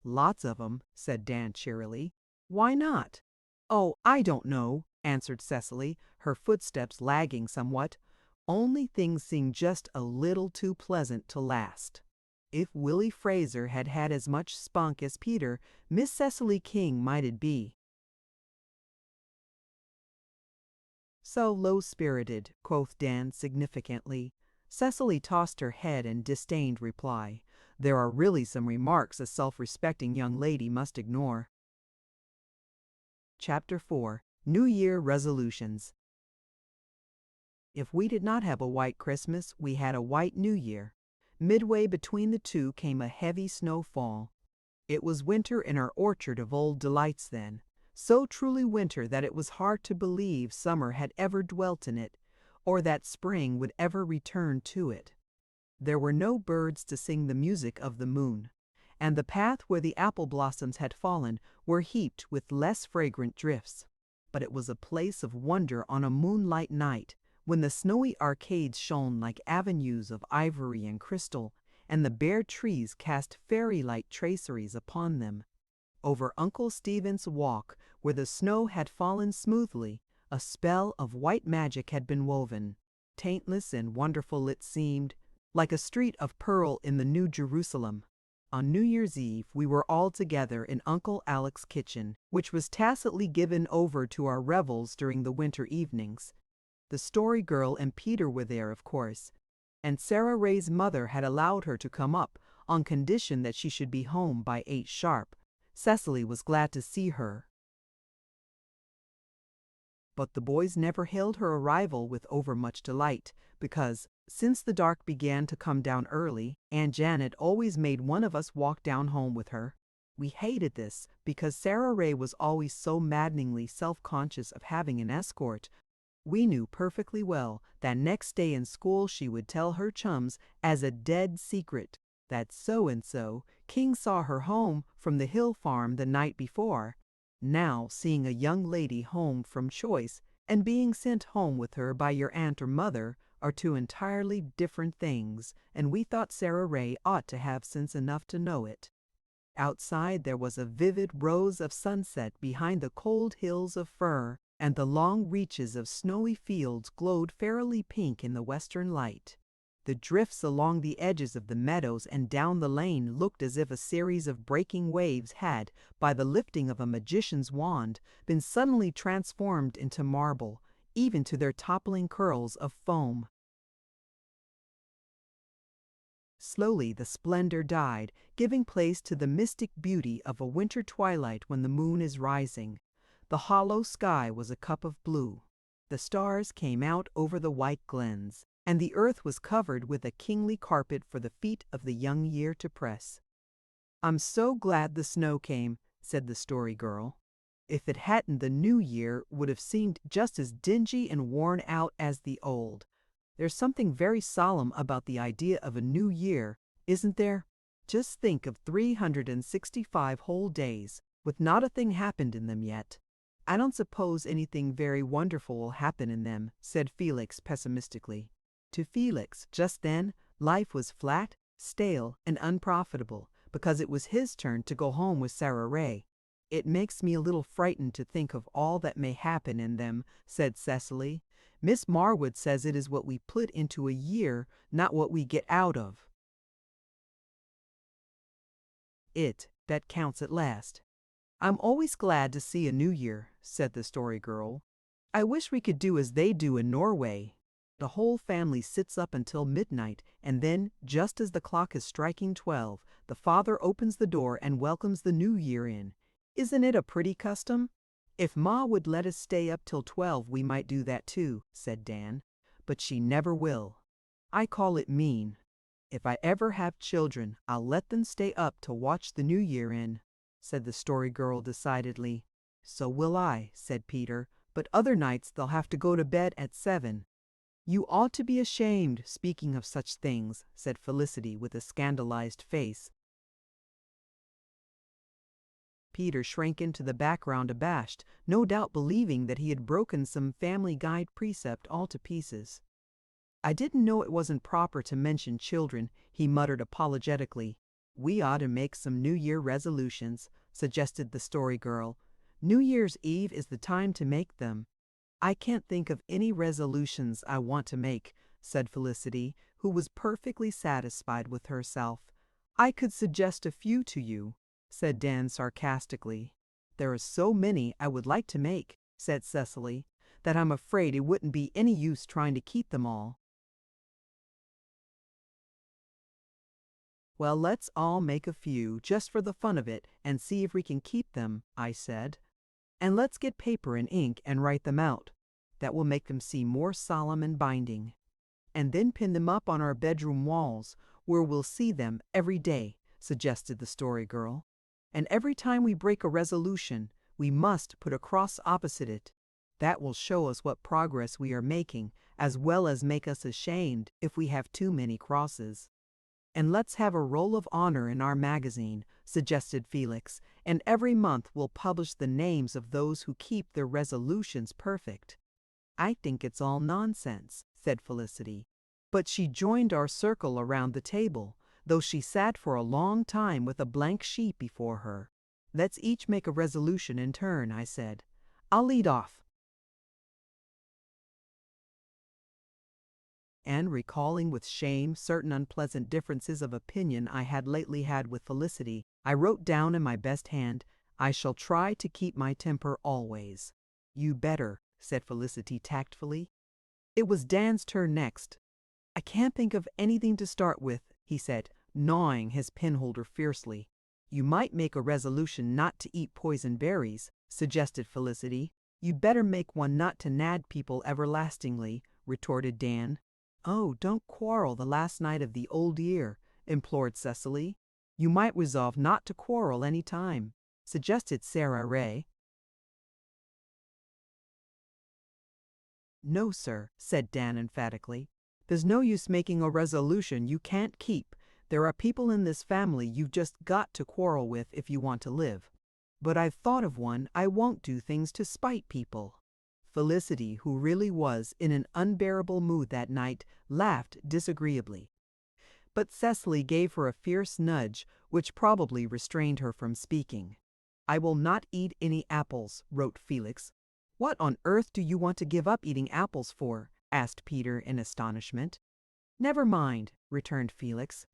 Lots of 'em, said Dan cheerily. Why not? Oh, I don't know, answered Cecily, her footsteps lagging somewhat. Only things seem just a little too pleasant to last. If Willie Fraser had had as much spunk as Peter, Miss Cecily King might'd be so low-spirited, quoth Dan significantly. Cecily tossed her head and disdained reply. There are really some remarks a self-respecting young lady must ignore. Chapter 4. New Year Resolutions. If we did not have a white Christmas, we had a white New Year. Midway between the two came a heavy snowfall. It was winter in our orchard of old delights then, so truly winter that it was hard to believe summer had ever dwelt in it, or that spring would ever return to it. There were no birds to sing the music of the moon, and the path where the apple blossoms had fallen were heaped with less fragrant drifts. But it was a place of wonder on a moonlight night, when the snowy arcades shone like avenues of ivory and crystal, and the bare trees cast fairy-like traceries upon them. Over Uncle Stephen's Walk, where the snow had fallen smoothly, a spell of white magic had been woven. Taintless and wonderful it seemed, like a street of pearl in the New Jerusalem. On New Year's Eve we were all together in Uncle Alec's kitchen, which was tacitly given over to our revels during the winter evenings. The Story Girl and Peter were there, of course, and Sarah Ray's mother had allowed her to come up on condition that she should be home by 8 sharp. Cecily was glad to see her, but the boys never hailed her arrival with overmuch delight, because, since the dark began to come down early, Aunt Janet always made one of us walk down home with her. We hated this, because Sarah Ray was always so maddeningly self-conscious of having an escort. We knew perfectly well that next day in school she would tell her chums as a dead secret that so-and-so, King saw her home from the hill farm the night before. Now, seeing a young lady home from choice and being sent home with her by your aunt or mother are two entirely different things, and we thought Sarah Ray ought to have sense enough to know it. Outside there was a vivid rose of sunset behind the cold hills of fir, and the long reaches of snowy fields glowed fairly pink in the western light. The drifts along the edges of the meadows and down the lane looked as if a series of breaking waves had, by the lifting of a magician's wand, been suddenly transformed into marble, even to their toppling curls of foam. Slowly the splendor died, giving place to the mystic beauty of a winter twilight when the moon is rising. The hollow sky was a cup of blue. The stars came out over the white glens, and the earth was covered with a kingly carpet for the feet of the young year to press. "I'm so glad the snow came," said the Story Girl. "If it hadn't, the new year would have seemed just as dingy and worn out as the old. There's something very solemn about the idea of a new year, isn't there? Just think of 365 whole days, with not a thing happened in them yet." "I don't suppose anything very wonderful will happen in them," said Felix pessimistically. To Felix, just then, life was flat, stale, and unprofitable, because it was his turn to go home with Sarah Ray. "It makes me a little frightened to think of all that may happen in them," said Cecily. "Miss Marwood says it is what we put into a year, not what we get out of it, that counts at last." "I'm always glad to see a new year," said the Story Girl. "I wish we could do as they do in Norway. The whole family sits up until midnight, and then, just as the clock is striking 12, the father opens the door and welcomes the new year in. Isn't it a pretty custom?" "If Ma would let us stay up till 12 we might do that too," said Dan. "But she never will. I call it mean. If I ever have children, I'll let them stay up to watch the new year in," said the Story Girl decidedly. "So will I," said Peter, "but other nights they'll have to go to bed at 7. You ought to be ashamed, speaking of such things, said Felicity with a scandalized face. Peter shrank into the background abashed, no doubt believing that he had broken some Family Guide precept all to pieces. I didn't know it wasn't proper to mention children, he muttered apologetically. We ought to make some New Year resolutions, suggested the Story Girl. New Year's Eve is the time to make them. I can't think of any resolutions I want to make, said Felicity, who was perfectly satisfied with herself. I could suggest a few to you, said Dan sarcastically. There are so many I would like to make, said Cecily, that I'm afraid it wouldn't be any use trying to keep them all. Well, let's all make a few, just for the fun of it, and see if we can keep them, I said. And let's get paper and ink and write them out. That will make them seem more solemn and binding. And then pin them up on our bedroom walls, where we'll see them every day, suggested the Story Girl. And every time we break a resolution, we must put a cross opposite it. That will show us what progress we are making, as well as make us ashamed if we have too many crosses. And let's have a roll of honor in our magazine, suggested Felix, and every month we'll publish the names of those who keep their resolutions perfect. I think it's all nonsense, said Felicity. But she joined our circle around the table, though she sat for a long time with a blank sheet before her. Let's each make a resolution in turn, I said. I'll lead off. And recalling with shame certain unpleasant differences of opinion I had lately had with Felicity, I wrote down in my best hand, I shall try to keep my temper always. You better, said Felicity tactfully. It was Dan's turn next. I can't think of anything to start with, he said, gnawing his penholder fiercely. You might make a resolution not to eat poison berries, suggested Felicity. You'd better make one not to nag people everlastingly, retorted Dan. Oh, don't quarrel the last night of the old year, implored Cecily. You might resolve not to quarrel any time, suggested Sarah Ray. No, sir, said Dan emphatically. There's no use making a resolution you can't keep. There are people in this family you've just got to quarrel with if you want to live. But I've thought of one. I won't do things to spite people. Felicity, who really was in an unbearable mood that night, laughed disagreeably. But Cecily gave her a fierce nudge, which probably restrained her from speaking. I will not eat any apples, wrote Felix. What on earth do you want to give up eating apples for? Asked Peter in astonishment. Never mind, returned Felix.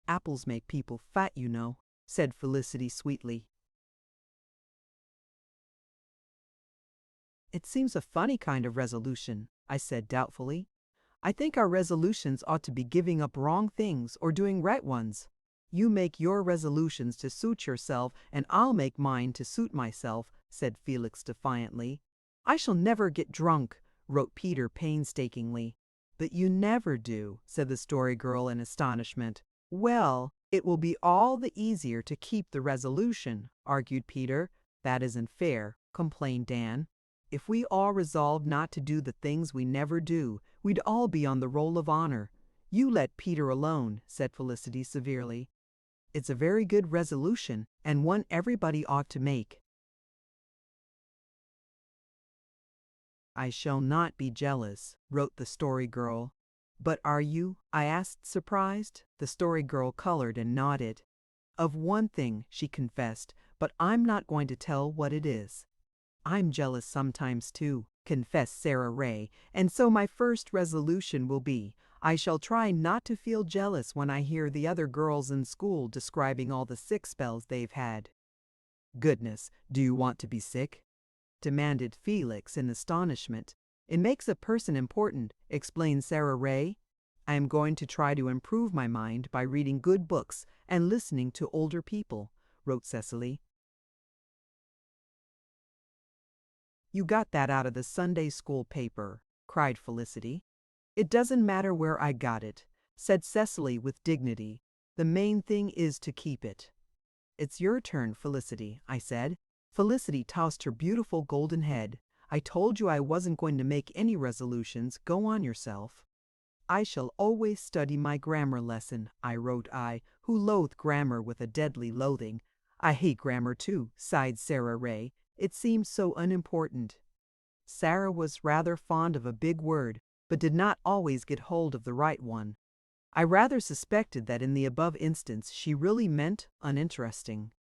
Apples make people fat, you know, said Felicity sweetly. It seems a funny kind of resolution, I said doubtfully. I think our resolutions ought to be giving up wrong things or doing right ones. You make your resolutions to suit yourself, and I'll make mine to suit myself, said Felix defiantly. I shall never get drunk, wrote Peter painstakingly. But you never do, said the Story Girl in astonishment. Well, it will be all the easier to keep the resolution, argued Peter. That isn't fair, complained Dan. If we all resolved not to do the things we never do, we'd all be on the roll of honor. You let Peter alone, said Felicity severely. It's a very good resolution, and one everybody ought to make. I shall not be jealous, wrote the Story Girl. But are you? I asked, surprised. The Story Girl colored and nodded. Of one thing, she confessed, but I'm not going to tell what it is. I'm jealous sometimes too, confessed Sarah Ray, and so my first resolution will be, I shall try not to feel jealous when I hear the other girls in school describing all the sick spells they've had. Goodness, do you want to be sick? Demanded Felix in astonishment. It makes a person important, explained Sarah Ray. I am going to try to improve my mind by reading good books and listening to older people, wrote Cecily. You got that out of the Sunday school paper, cried Felicity. It doesn't matter where I got it, said Cecily with dignity. The main thing is to keep it. It's your turn, Felicity, I said. Felicity tossed her beautiful golden head. I told you I wasn't going to make any resolutions. Go on yourself. I shall always study my grammar lesson, wrote I, who loathed grammar with a deadly loathing. I hate grammar too, sighed Sarah Ray. It seems so unimportant. Sarah was rather fond of a big word, but did not always get hold of the right one. I rather suspected that in the above instance she really meant uninteresting.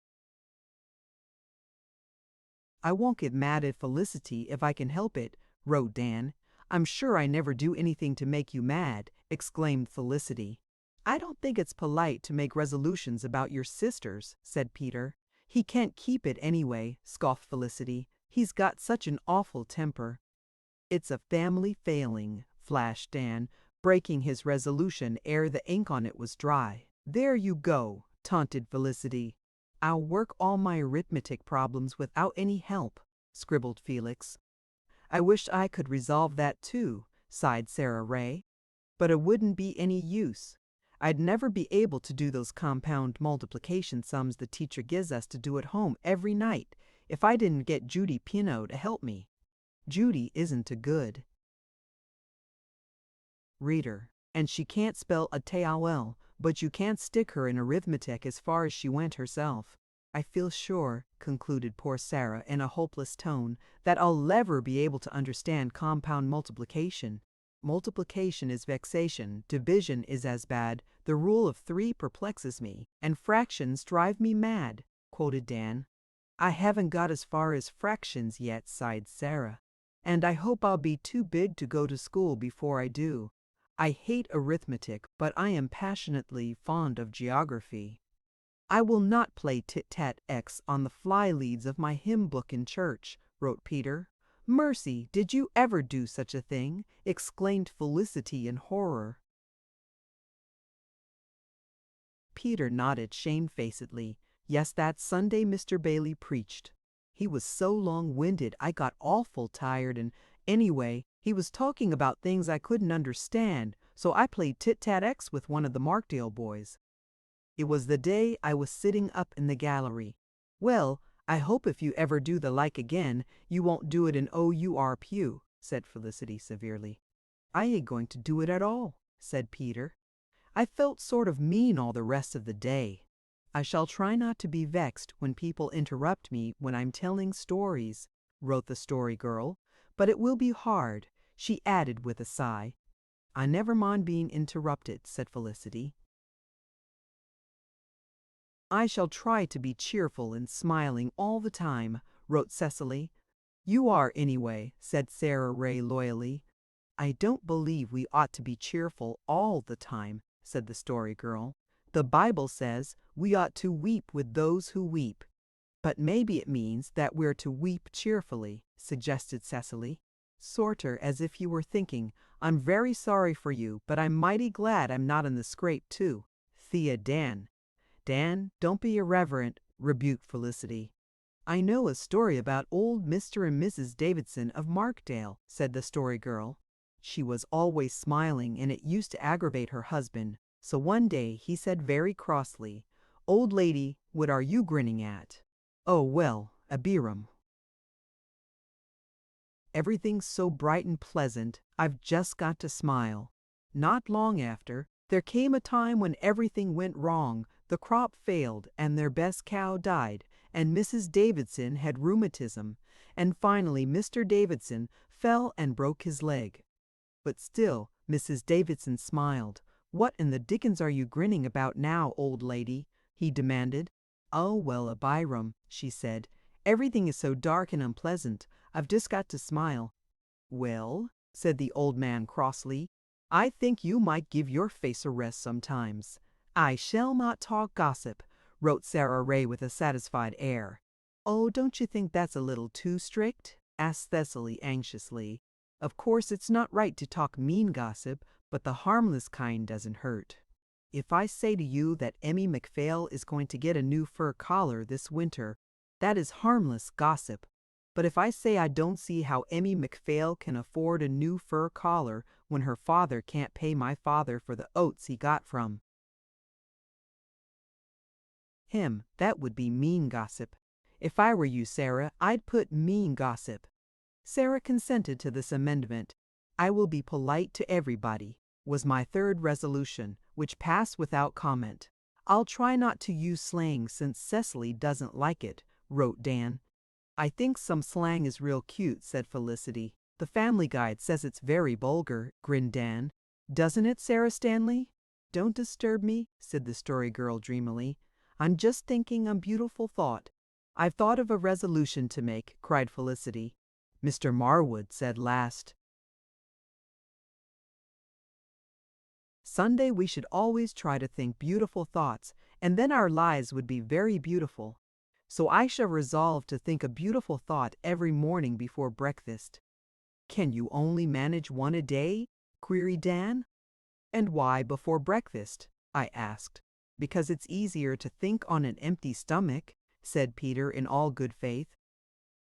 I won't get mad at Felicity if I can help it, wrote Dan. I'm sure I never do anything to make you mad, exclaimed Felicity. I don't think it's polite to make resolutions about your sisters, said Peter. He can't keep it anyway, scoffed Felicity. He's got such an awful temper. It's a family failing, flashed Dan, breaking his resolution ere the ink on it was dry. There you go, taunted Felicity. I'll work all my arithmetic problems without any help, scribbled Felix. I wish I could resolve that too, sighed Sarah Ray. But it wouldn't be any use. I'd never be able to do those compound multiplication sums the teacher gives us to do at home every night if I didn't get Judy Pino to help me. Judy isn't a good reader, and she can't spell a T-O-L, but you can't stick her in arithmetic as far as she went herself. I feel sure, concluded poor Sarah in a hopeless tone, that I'll never be able to understand compound multiplication. Multiplication is vexation, division is as bad, the rule of 3 perplexes me, and fractions drive me mad, quoted Dan. I haven't got as far as fractions yet, sighed Sarah. And I hope I'll be too big to go to school before I do. I hate arithmetic, but I am passionately fond of geography. I will not play tit-tat-x on the fly-leaves of my hymn book in church, wrote Peter. Mercy, did you ever do such a thing? Exclaimed Felicity in horror. Peter nodded shamefacedly. Yes, that Sunday Mr. Bailey preached. He was so long-winded I got awful tired, and anyway, he was talking about things I couldn't understand, so I played tit-tat-x with one of the Markdale boys. It was the day I was sitting up in the gallery. Well, I hope if you ever do the like again, you won't do it in OUR pew, said Felicity severely. I ain't going to do it at all, said Peter. I felt sort of mean all the rest of the day. I shall try not to be vexed when people interrupt me when I'm telling stories, wrote the Story Girl, but it will be hard, she added with a sigh. I never mind being interrupted, said Felicity. I shall try to be cheerful and smiling all the time, wrote Cecily. You are anyway, said Sarah Ray loyally. I don't believe we ought to be cheerful all the time, said the Story Girl. The Bible says we ought to weep with those who weep. But maybe it means that we're to weep cheerfully, suggested Cecily. Sorter as if you were thinking, I'm very sorry for you, but I'm mighty glad I'm not in the scrape too. Thea Dan. Dan, don't be irreverent, rebuked Felicity. I know a story about old Mr. and Mrs. Davidson of Markdale, said the Story Girl. She was always smiling, and it used to aggravate her husband. So one day he said very crossly, Old lady, what are you grinning at? Oh, well, Abiram. Everything's so bright and pleasant, I've just got to smile. Not long after, there came a time when everything went wrong. The crop failed, and their best cow died, and Mrs. Davidson had rheumatism, and finally Mr. Davidson fell and broke his leg. But still, Mrs. Davidson smiled. What in the dickens are you grinning about now, old lady? He demanded. Oh, well, Abiram, she said. Everything is so dark and unpleasant. I've just got to smile. Well, said the old man crossly, I think you might give your face a rest sometimes. I shall not talk gossip, wrote Sarah Ray with a satisfied air. Oh, don't you think that's a little too strict? Asked Cecily anxiously. Of course it's not right to talk mean gossip, but the harmless kind doesn't hurt. If I say to you that Emmy McPhail is going to get a new fur collar this winter, that is harmless gossip. But if I say I don't see how Emmy McPhail can afford a new fur collar when her father can't pay my father for the oats he got from him, that would be mean gossip. If I were you, Sarah, I'd put mean gossip. Sarah consented to this amendment. I will be polite to everybody, was my third resolution, which passed without comment. I'll try not to use slang since Cecily doesn't like it, wrote Dan. I think some slang is real cute, said Felicity. The Family Guide says it's very vulgar, grinned Dan. Doesn't it, Sarah Stanley? Don't disturb me, said the Story Girl dreamily. I'm just thinking a beautiful thought. I've thought of a resolution to make, cried Felicity. Mr. Marwood said last. Sunday we should always try to think beautiful thoughts, and then our lives would be very beautiful. So I shall resolve to think a beautiful thought every morning before breakfast. Can you only manage one a day? Queried Dan. And why before breakfast? I asked. Because it's easier to think on an empty stomach, said Peter in all good faith.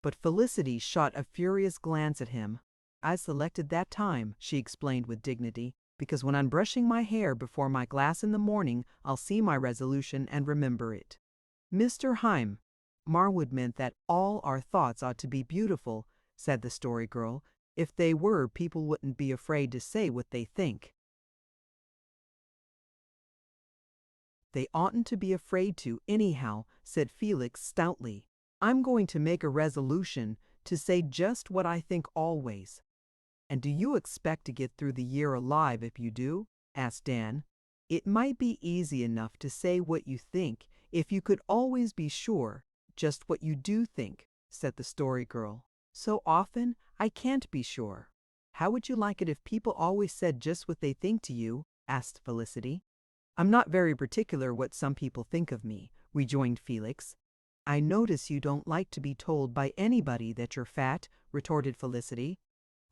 But Felicity shot a furious glance at him. I selected that time, she explained with dignity, because when I'm brushing my hair before my glass in the morning, I'll see my resolution and remember it. Mr. Heim, Marwood meant that all our thoughts ought to be beautiful, said the Story Girl. If they were, people wouldn't be afraid to say what they think. They oughtn't to be afraid to, anyhow, said Felix stoutly. I'm going to make a resolution to say just what I think always. And do you expect to get through the year alive if you do? Asked Dan. It might be easy enough to say what you think if you could always be sure just what you do think, said the Story Girl. So often, I can't be sure. How would you like it if people always said just what they think to you? Asked Felicity. I'm not very particular what some people think of me, rejoined Felix. I notice you don't like to be told by anybody that you're fat, retorted Felicity.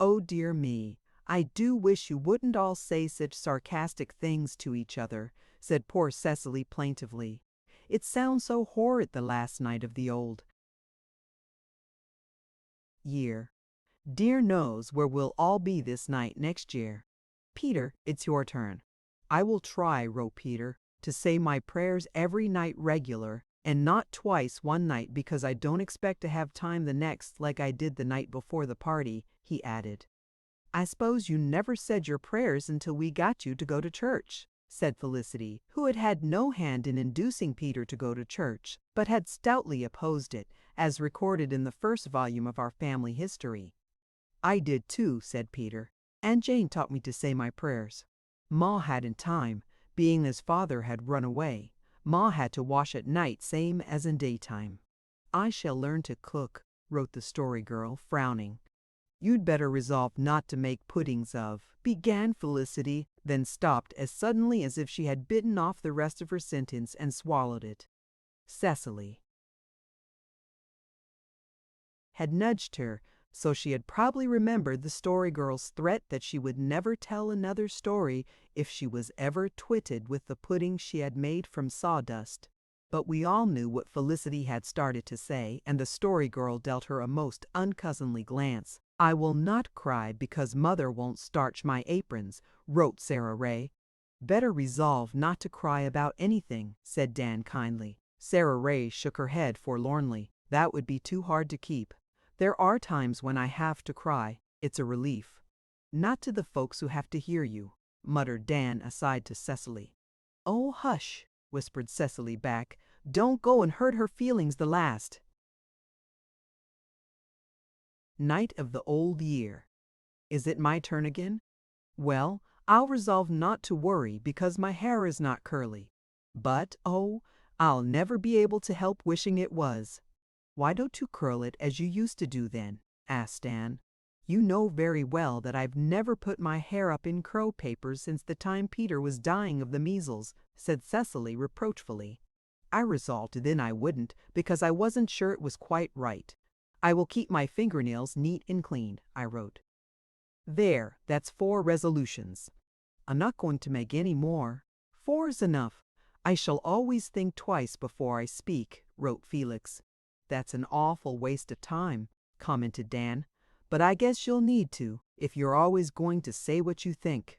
Oh dear me, I do wish you wouldn't all say such sarcastic things to each other, said poor Cecily plaintively. It sounds so horrid the last night of the old year. Dear knows where we'll all be this night next year. Peter, it's your turn. I will try, wrote Peter, to say my prayers every night regular, and not twice one night because I don't expect to have time the next like I did the night before the party, he added. I suppose you never said your prayers until we got you to go to church, said Felicity, who had had no hand in inducing Peter to go to church, but had stoutly opposed it, as recorded in the first volume of our family history. I did too, said Peter. Aunt Jane taught me to say my prayers. Ma hadn't time, being his father had run away. Ma had to wash at night same as in daytime. I shall learn to cook, wrote the Story Girl, frowning. You'd better resolve not to make puddings of, began Felicity, then stopped as suddenly as if she had bitten off the rest of her sentence and swallowed it. Cecily had nudged her, so she had probably remembered the Story Girl's threat that she would never tell another story if she was ever twitted with the pudding she had made from sawdust. But we all knew what Felicity had started to say, and the Story Girl dealt her a most uncousinly glance. I will not cry because Mother won't starch my aprons, wrote Sarah Ray. Better resolve not to cry about anything, said Dan kindly. Sarah Ray shook her head forlornly. That would be too hard to keep. There are times when I have to cry. It's a relief. Not to the folks who have to hear you, muttered Dan aside to Cecily. Oh, hush, whispered Cecily back. Don't go and hurt her feelings the last night of the old year. Is it my turn again? Well, I'll resolve not to worry because my hair is not curly. But, oh, I'll never be able to help wishing it was. Why don't you curl it as you used to do then? Asked Dan. You know very well that I've never put my hair up in curl papers since the time Peter was dying of the measles, said Cecily reproachfully. I resolved then I wouldn't because I wasn't sure it was quite right. I will keep my fingernails neat and clean, I wrote. There, that's 4 resolutions. I'm not going to make any more. 4's enough. I shall always think twice before I speak, wrote Felix. That's an awful waste of time, commented Dan. But I guess you'll need to, if you're always going to say what you think.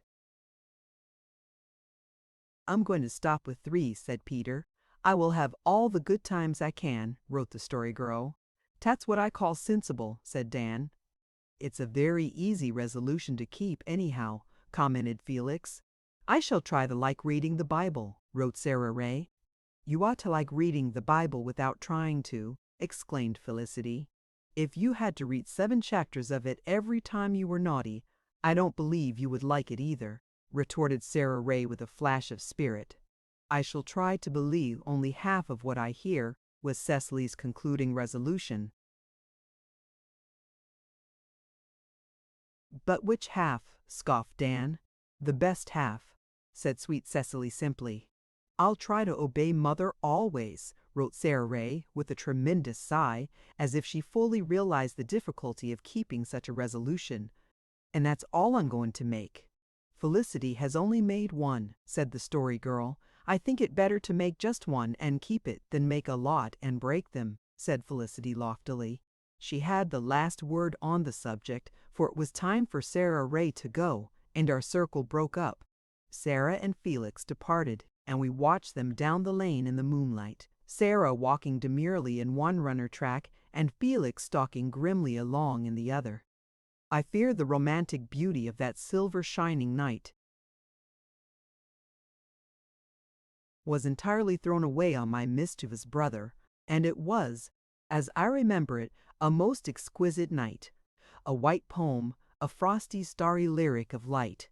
I'm going to stop with 3, said Peter. I will have all the good times I can, wrote the Story Girl. That's what I call sensible, said Dan. It's a very easy resolution to keep, anyhow, commented Felix. I shall try to like reading the Bible, wrote Sarah Ray. You ought to like reading the Bible without trying to, exclaimed Felicity. If you had to read 7 chapters of it every time you were naughty, I don't believe you would like it either, retorted Sarah Ray with a flash of spirit. I shall try to believe only half of what I hear, was Cecily's concluding resolution. But which half? Scoffed Dan. The best half, said sweet Cecily simply. I'll try to obey Mother always, wrote Sarah Ray with a tremendous sigh, as if she fully realized the difficulty of keeping such a resolution. And that's all I'm going to make. Felicity has only made one, said the Story Girl. I think it better to make just one and keep it than make a lot and break them, said Felicity loftily. She had the last word on the subject, for it was time for Sarah Ray to go, and our circle broke up. Sarah and Felix departed, and we watched them down the lane in the moonlight, Sarah walking demurely in one runner track and Felix stalking grimly along in the other. I feared the romantic beauty of that silver shining night was entirely thrown away on my mischievous brother, and it was, as I remember it, a most exquisite night, a white poem, a frosty starry lyric of light.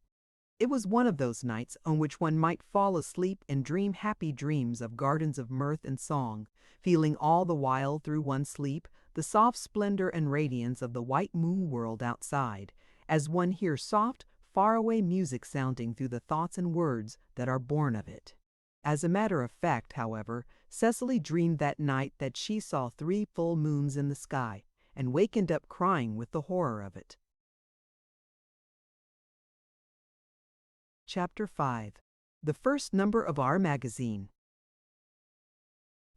It was one of those nights on which one might fall asleep and dream happy dreams of gardens of mirth and song, feeling all the while through one's sleep the soft splendor and radiance of the white moon world outside, as one hears soft, faraway music sounding through the thoughts and words that are born of it. As a matter of fact, however, Cecily dreamed that night that she saw 3 full moons in the sky, and wakened up crying with the horror of it. Chapter 5. The first number of Our Magazine.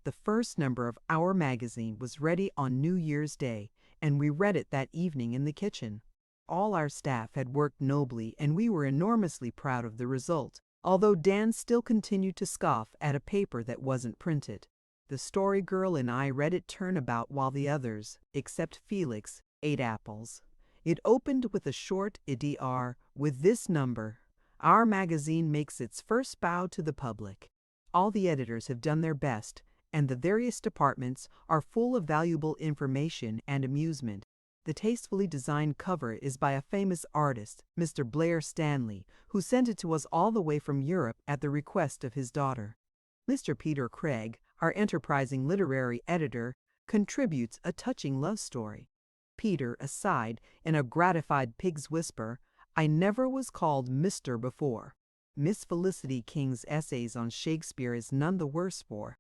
The first number of Our Magazine was ready on New Year's Day, and we read it that evening in the kitchen. All our staff had worked nobly, and we were enormously proud of the result, although Dan still continued to scoff at a paper that wasn't printed. The Story Girl and I read it turnabout while the others, except Felix, ate apples. It opened with a short EDR with this number: Our Magazine makes its first bow to the public. All the editors have done their best, and the various departments are full of valuable information and amusement. The tastefully designed cover is by a famous artist, Mr. Blair Stanley, who sent it to us all the way from Europe at the request of his daughter. Mr. Peter Craig, our enterprising literary editor, contributes a touching love story. Peter, aside, in a gratified pig's whisper, I never was called Mr. before. Miss Felicity King's essays on Shakespeare is none the worse for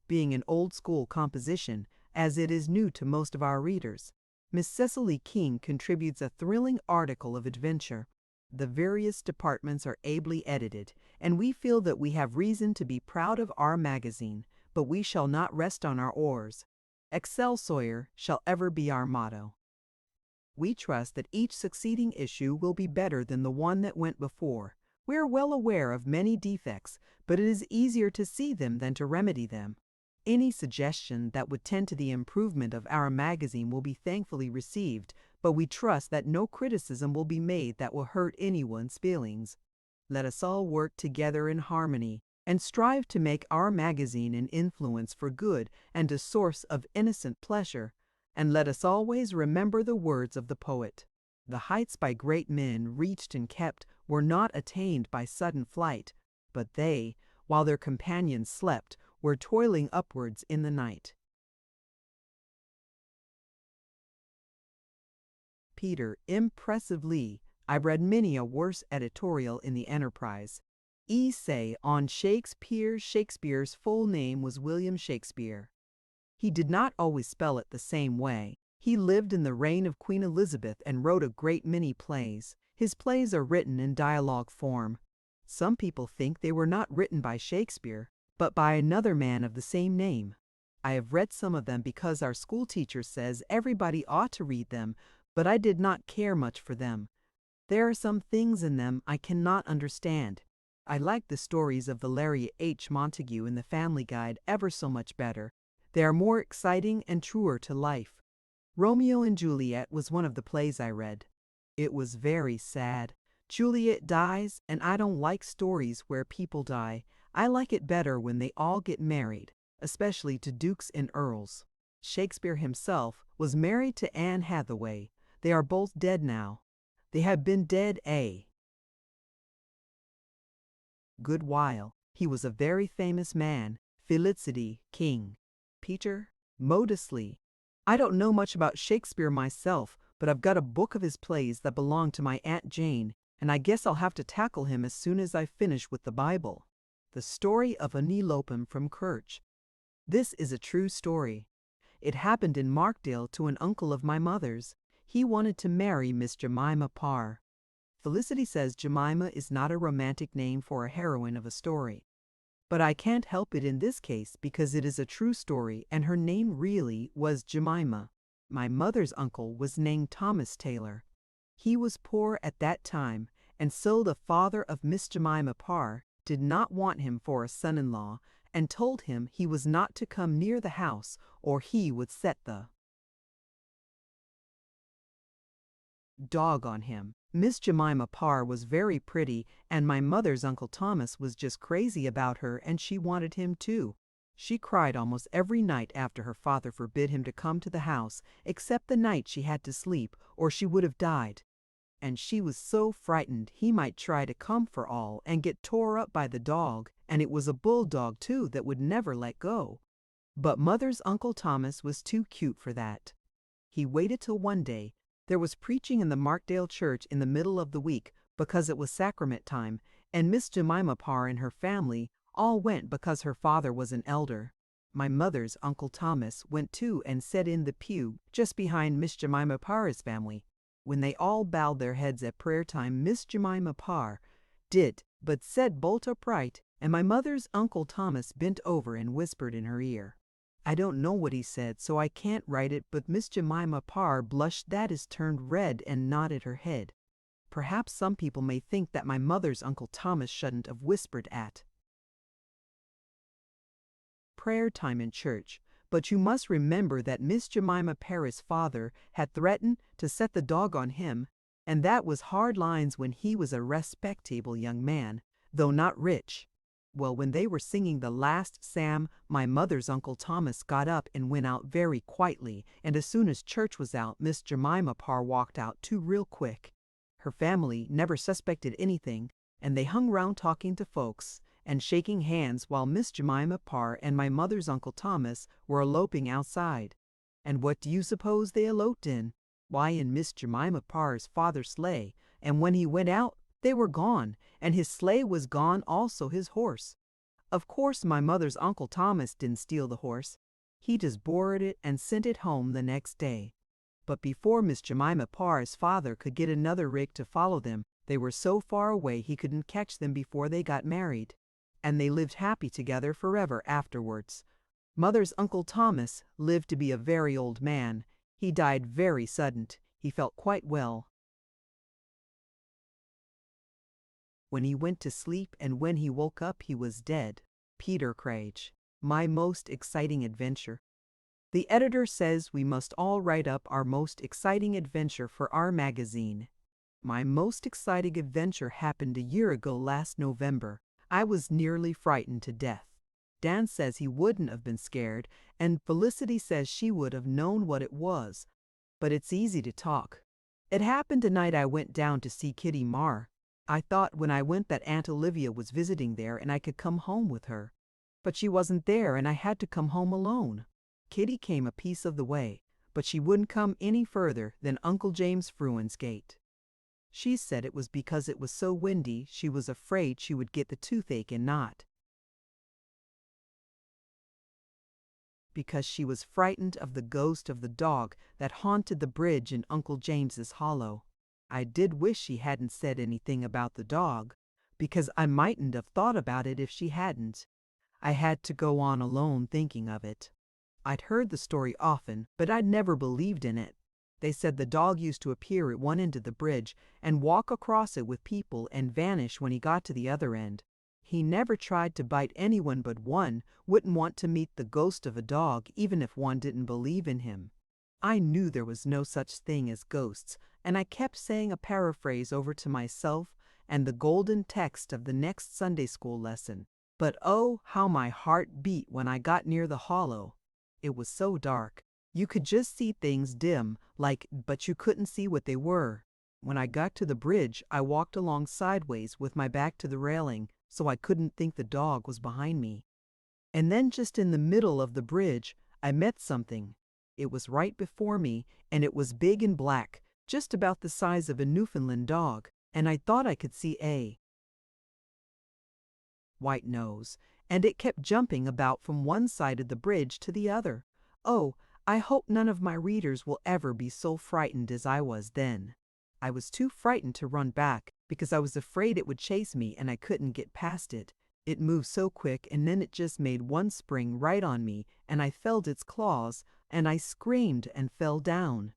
being an old-school composition, as it is new to most of our readers. Miss Cecily King contributes a thrilling article of adventure. The various departments are ably edited, and we feel that we have reason to be proud of Our Magazine, but we shall not rest on our oars. Excelsior shall ever be our motto. We trust that each succeeding issue will be better than the one that went before. We are well aware of many defects, but it is easier to see them than to remedy them. Any suggestion that would tend to the improvement of Our Magazine will be thankfully received, but we trust that no criticism will be made that will hurt anyone's feelings. Let us all work together in harmony and strive to make Our Magazine an influence for good and a source of innocent pleasure. And let us always remember the words of the poet: the heights by great men reached and kept were not attained by sudden flight, but they, while their companions slept, were toiling upwards in the night. Peter, impressively, I've read many a worse editorial in the Enterprise. Say on Shakespeare's full name was William Shakespeare. He did not always spell it the same way. He lived in the reign of Queen Elizabeth and wrote a great many plays. His plays are written in dialogue form. Some people think they were not written by Shakespeare, but by another man of the same name. I have read some of them because our school teacher says everybody ought to read them, but I did not care much for them. There are some things in them I cannot understand. I like the stories of Valeria H. Montague in the Family Guide ever so much better. They are more exciting and truer to life. Romeo and Juliet was one of the plays I read. It was very sad. Juliet dies, and I don't like stories where people die. I like it better when they all get married, especially to dukes and earls. Shakespeare himself was married to Anne Hathaway. They are both dead now. They have been dead a good while. He was a very famous man. Felicity King. Peter, modestly. I don't know much about Shakespeare myself, but I've got a book of his plays that belong to my Aunt Jane, and I guess I'll have to tackle him as soon as I finish with the Bible. The story of an elopement from Kirch. This is a true story. It happened in Markdale to an uncle of my mother's. He wanted to marry Miss Jemima Parr. Felicity says Jemima is not a romantic name for a heroine of a story. But I can't help it in this case because it is a true story and her name really was Jemima. My mother's uncle was named Thomas Taylor. He was poor at that time, and so the father of Miss Jemima Parr did not want him for a son-in-law and told him he was not to come near the house or he would set the dog on him. Miss Jemima Parr was very pretty, and my mother's Uncle Thomas was just crazy about her, and she wanted him too. She cried almost every night after her father forbid him to come to the house, except the night she had to sleep, or she would have died. And she was so frightened he might try to come for all and get tore up by the dog, and it was a bulldog too that would never let go. But mother's Uncle Thomas was too cute for that. He waited till one day. There was preaching in the Markdale church in the middle of the week because it was sacrament time, and Miss Jemima Parr and her family all went because her father was an elder. My mother's Uncle Thomas went too and sat in the pew just behind Miss Jemima Parr's family. When they all bowed their heads at prayer time, Miss Jemima Parr did but sat bolt upright, and my mother's Uncle Thomas bent over and whispered in her ear. I don't know what he said, so I can't write it, but Miss Jemima Parr blushed that is turned red and nodded her head. Perhaps some people may think that my mother's Uncle Thomas shouldn't have whispered at prayer time in church, but you must remember that Miss Jemima Parr's father had threatened to set the dog on him, and that was hard lines when he was a respectable young man, though not rich. Well, when they were singing the last psalm, my mother's Uncle Thomas got up and went out very quietly, and as soon as church was out, Miss Jemima Parr walked out too real quick. Her family never suspected anything, and they hung round talking to folks and shaking hands while Miss Jemima Parr and my mother's Uncle Thomas were eloping outside. And what do you suppose they eloped in? Why, in Miss Jemima Parr's father's sleigh, and when he went out, they were gone, and his sleigh was gone, also his horse. Of course, my mother's Uncle Thomas didn't steal the horse. He just borrowed it and sent it home the next day. But before Miss Jemima Parr's father could get another rig to follow them, they were so far away he couldn't catch them before they got married. And they lived happy together forever afterwards. Mother's Uncle Thomas lived to be a very old man. He died very sudden. He felt quite well when he went to sleep, and when he woke up he was dead. Peter Craig. My most exciting adventure. The editor says we must all write up our most exciting adventure for our magazine. My most exciting adventure happened a year ago last November. I was nearly frightened to death. Dan says he wouldn't have been scared, and Felicity says she would have known what it was. But it's easy to talk. It happened the night I went down to see Kitty Marr. I thought when I went that Aunt Olivia was visiting there and I could come home with her. But she wasn't there and I had to come home alone. Kitty came a piece of the way, but she wouldn't come any further than Uncle James Fruin's gate. She said it was because it was so windy she was afraid she would get the toothache and not because she was frightened of the ghost of the dog that haunted the bridge in Uncle James's hollow. I did wish she hadn't said anything about the dog, because I mightn't have thought about it if she hadn't. I had to go on alone thinking of it. I'd heard the story often, but I'd never believed in it. They said the dog used to appear at one end of the bridge and walk across it with people and vanish when he got to the other end. He never tried to bite anyone, but one wouldn't want to meet the ghost of a dog even if one didn't believe in him. I knew there was no such thing as ghosts, and I kept saying a paraphrase over to myself and the golden text of the next Sunday school lesson. But oh, how my heart beat when I got near the hollow. It was so dark. You could just see things dim, but you couldn't see what they were. When I got to the bridge, I walked along sideways with my back to the railing, so I couldn't think the dog was behind me. And then just in the middle of the bridge, I met something. It was right before me, and it was big and black, just about the size of a Newfoundland dog, and I thought I could see a white nose, and it kept jumping about from one side of the bridge to the other. Oh, I hope none of my readers will ever be so frightened as I was then. I was too frightened to run back, because I was afraid it would chase me and I couldn't get past it. It moved so quick, and then it just made one spring right on me, and I felt its claws, and I screamed and fell down.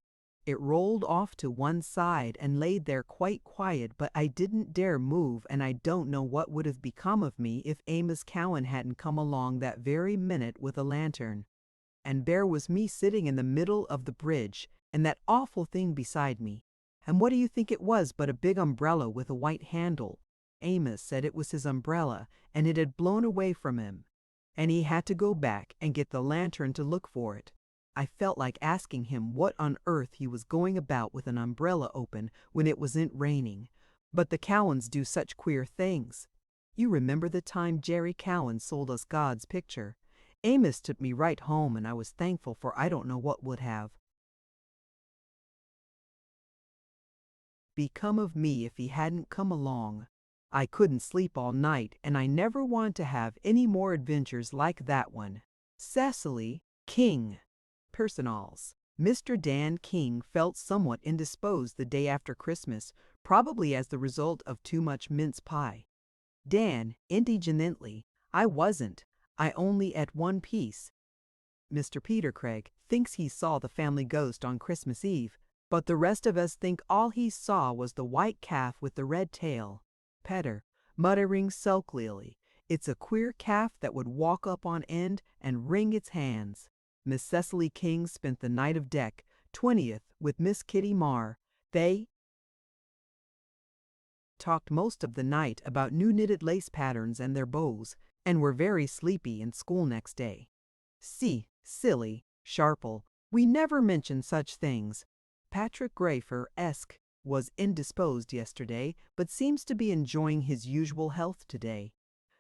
It rolled off to one side and laid there quite quiet, but I didn't dare move, and I don't know what would have become of me if Amos Cowan hadn't come along that very minute with a lantern. And there was me sitting in the middle of the bridge, and that awful thing beside me. And what do you think it was but a big umbrella with a white handle? Amos said it was his umbrella, and it had blown away from him, and he had to go back and get the lantern to look for it. I felt like asking him what on earth he was going about with an umbrella open when it wasn't raining. But the Cowans do such queer things. You remember the time Jerry Cowan sold us God's picture? Amos took me right home, and I was thankful, for I don't know what would have become of me if he hadn't come along. I couldn't sleep all night, and I never wanted to have any more adventures like that one. Cecily King. Personals. Mr. Dan King felt somewhat indisposed the day after Christmas, probably as the result of too much mince pie. Dan, indignantly, I wasn't. I only ate one piece. Mr. Peter Craig thinks he saw the family ghost on Christmas Eve, but the rest of us think all he saw was the white calf with the red tail. Petter, muttering sulkily, it's a queer calf that would walk up on end and wring its hands. Miss Cecily King spent the night of deck, 20th, with Miss Kitty Marr. They talked most of the night about new knitted lace patterns and their bows, and were very sleepy in school next day. See, silly, Sharple, we never mention such things. Patrick Grayfer-esque was indisposed yesterday, but seems to be enjoying his usual health today.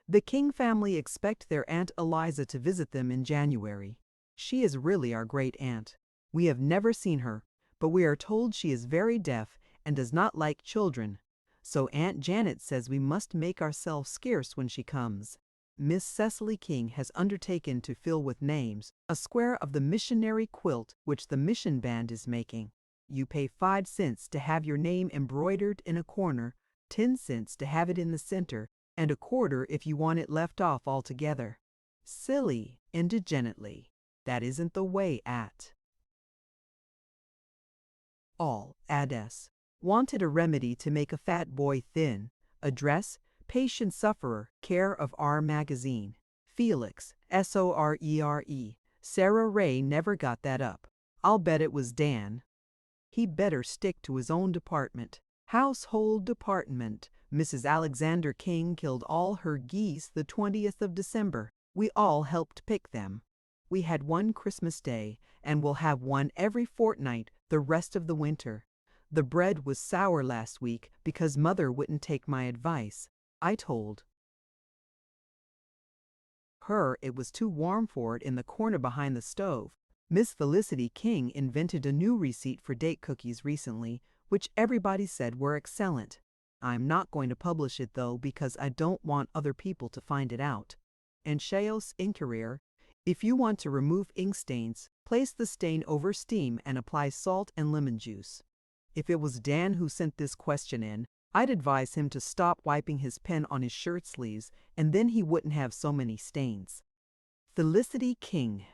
The King family expect their Aunt Eliza to visit them in January. She is really our great-aunt. We have never seen her, but we are told she is very deaf and does not like children. So Aunt Janet says we must make ourselves scarce when she comes. Miss Cecily King has undertaken to fill with names a square of the missionary quilt which the mission band is making. You pay 5 cents to have your name embroidered in a corner, 10 cents to have it in the center, and a quarter if you want it left off altogether. Silly, indignantly. That isn't the way at all. Address. Wanted a remedy to make a fat boy thin. Address, patient sufferer, care of R Magazine. Felix, Sore. Sarah Ray never got that up. I'll bet it was Dan. He'd better stick to his own department. Household department. Mrs. Alexander King killed all her geese the 20th of December. We all helped pick them. We had one Christmas Day, and we'll have one every fortnight the rest of the winter. The bread was sour last week because Mother wouldn't take my advice. I told her it was too warm for it in the corner behind the stove. Miss Felicity King invented a new receipt for date cookies recently, which everybody said were excellent. I'm not going to publish it though, because I don't want other people to find it out. And Chaos Inquirer, if you want to remove ink stains, place the stain over steam and apply salt and lemon juice. If it was Dan who sent this question in, I'd advise him to stop wiping his pen on his shirt sleeves, and then he wouldn't have so many stains. Felicity King.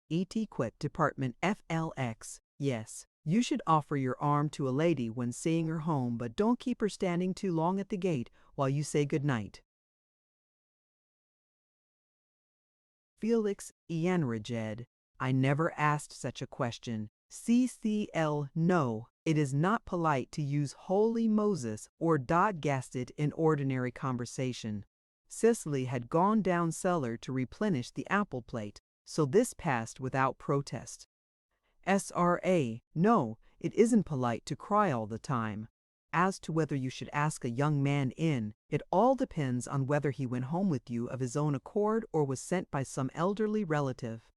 Etiquette Department FLX. Yes, you should offer your arm to a lady when seeing her home, but don't keep her standing too long at the gate while you say goodnight. Felix Ianrajed. I never asked such a question. CCL. No, it is not polite to use holy Moses or dodgasted in ordinary conversation. Cicely had gone down cellar to replenish the apple plate, so this passed without protest. SRA. No, it isn't polite to cry all the time. As to whether you should ask a young man in, it all depends on whether he went home with you of his own accord or was sent by some elderly relative.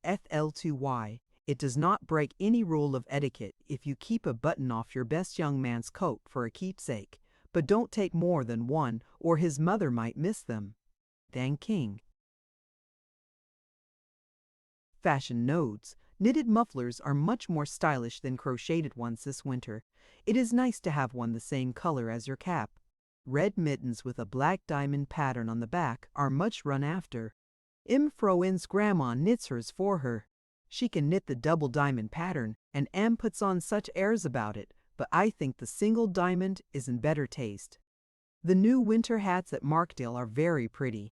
FL2Y. It does not break any rule of etiquette if you keep a button off your best young man's coat for a keepsake, but don't take more than one or his mother might miss them. Dan King. Fashion notes. Knitted mufflers are much more stylish than crocheted ones this winter. It is nice to have one the same color as your cap. Red mittens with a black diamond pattern on the back are much run after. Froen's grandma knits hers for her. She can knit the double diamond pattern, and Em puts on such airs about it, but I think the single diamond is in better taste. The new winter hats at Markdale are very pretty.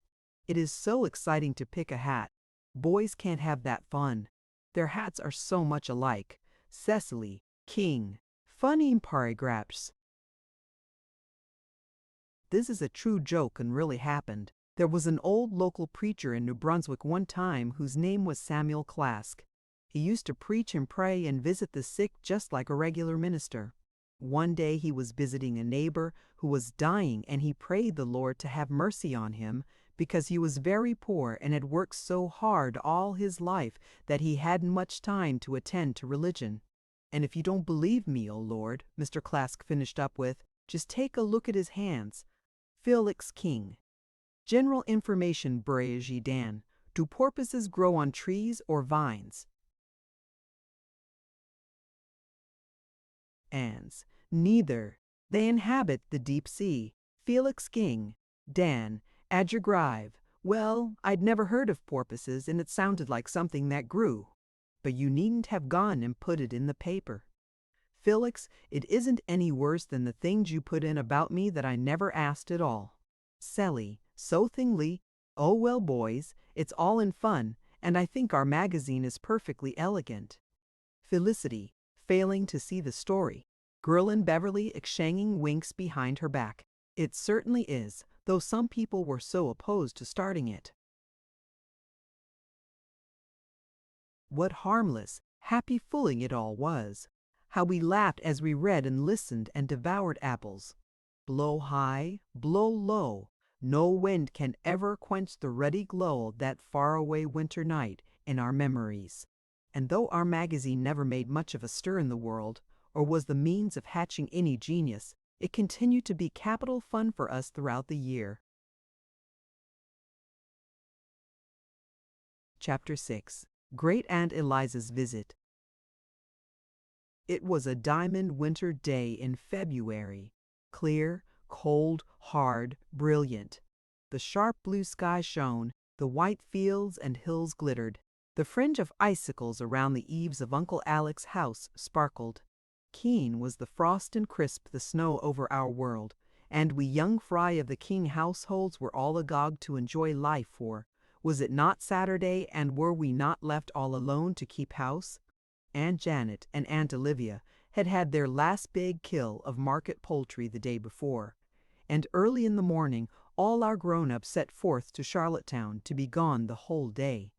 It is so exciting to pick a hat. Boys can't have that fun. Their hats are so much alike. Cecily King. Funny paragraphs. This is a true joke and really happened. There was an old local preacher in New Brunswick one time whose name was Samuel Clask. He used to preach and pray and visit the sick just like a regular minister. One day he was visiting a neighbor who was dying, and he prayed the Lord to have mercy on him because he was very poor and had worked so hard all his life that he hadn't much time to attend to religion. And if you don't believe me, O Lord, Mr. Clask finished up with, just take a look at his hands. Felix King. General information, Breji Dan. Do porpoises grow on trees or vines? Ans. Neither. They inhabit the deep sea. Felix King. Dan. Adjegrive. Well, I'd never heard of porpoises, and it sounded like something that grew. But you needn't have gone and put it in the paper. Felix, it isn't any worse than the things you put in about me that I never asked at all. Sally. So thingly. Oh well, boys, it's all in fun, and I think our magazine is perfectly elegant. Felicity. Failing to see the story. Girl in Beverly exchanging winks behind her back. It certainly is, though some people were so opposed to starting it. What harmless, happy fooling it all was. How we laughed as we read and listened and devoured apples. Blow high, blow low. No wind can ever quench the ruddy glow of that faraway winter night in our memories. And though our magazine never made much of a stir in the world, or was the means of hatching any genius, it continued to be capital fun for us throughout the year. Chapter 6. Great Aunt Eliza's Visit. It was a diamond winter day in February. Clear, cold, hard, brilliant. The sharp blue sky shone, the white fields and hills glittered. The fringe of icicles around the eaves of Uncle Alec's house sparkled. Keen was the frost and crisp the snow over our world, and we young fry of the King households were all agog to enjoy life, for was it not Saturday, and were we not left all alone to keep house? Aunt Janet and Aunt Olivia had had their last big kill of market poultry the day before, and early in the morning all our grown-ups set forth to Charlottetown to be gone the whole day.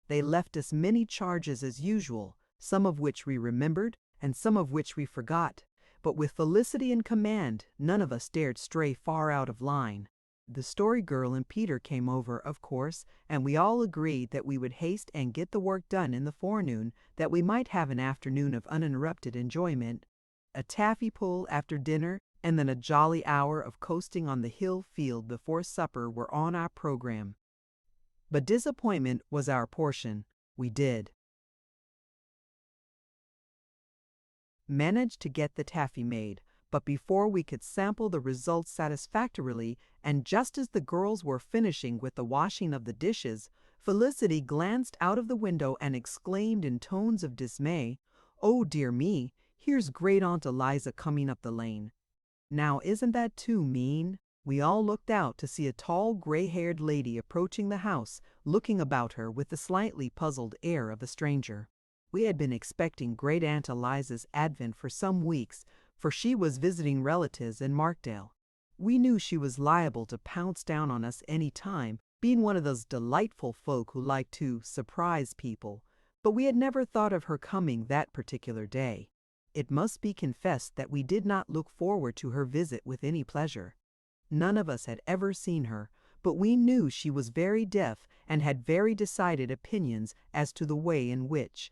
They left us many charges as usual, some of which we remembered and some of which we forgot, but with Felicity in command, none of us dared stray far out of line. The Story Girl and Peter came over, of course, and we all agreed that we would haste and get the work done in the forenoon, that we might have an afternoon of uninterrupted enjoyment. A taffy pull after dinner, and then a jolly hour of coasting on the hill field before supper were on our program. But disappointment was our portion. We did manage to get the taffy made, but before we could sample the results satisfactorily, and just as the girls were finishing with the washing of the dishes, Felicity glanced out of the window and exclaimed in tones of dismay, "Oh dear me, here's Great Aunt Eliza coming up the lane." Now isn't that too mean? We all looked out to see a tall, gray-haired lady approaching the house, looking about her with the slightly puzzled air of a stranger. We had been expecting Great Aunt Eliza's advent for some weeks, for she was visiting relatives in Markdale. We knew she was liable to pounce down on us any time, being one of those delightful folk who like to surprise people, but we had never thought of her coming that particular day. It must be confessed that we did not look forward to her visit with any pleasure. None of us had ever seen her, but we knew she was very deaf and had very decided opinions as to the way in which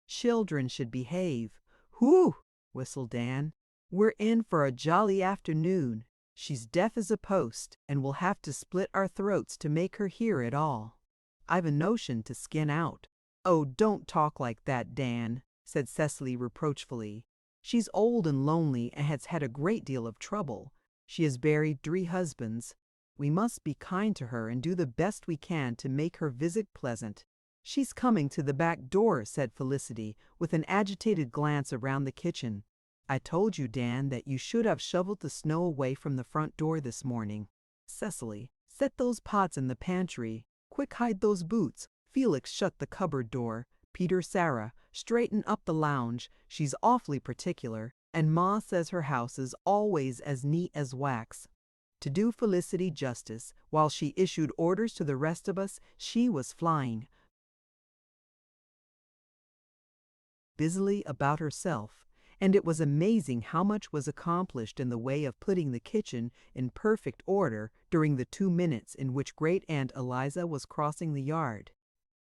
children should behave. "Whew!" whistled Dan. "We're in for a jolly afternoon. She's deaf as a post, and we'll have to split our throats to make her hear it all. I've a notion to skin out." "Oh, don't talk like that, Dan," said Cecily reproachfully. "She's old and lonely and has had a great deal of trouble. She has buried 3 husbands. We must be kind to her and do the best we can to make her visit pleasant." "She's coming to the back door," said Felicity, with an agitated glance around the kitchen. "I told you, Dan, that you should have shoveled the snow away from the front door this morning." "Cecily, set those pots in the pantry. Quick, hide those boots." Felix shut the cupboard door. "Peter, Sarah, straighten up the lounge. She's awfully particular, and Ma says her house is always as neat as wax." To do Felicity justice, while she issued orders to the rest of us, she was flying busily about herself, and it was amazing how much was accomplished in the way of putting the kitchen in perfect order during the 2 minutes in which Great Aunt Eliza was crossing the yard.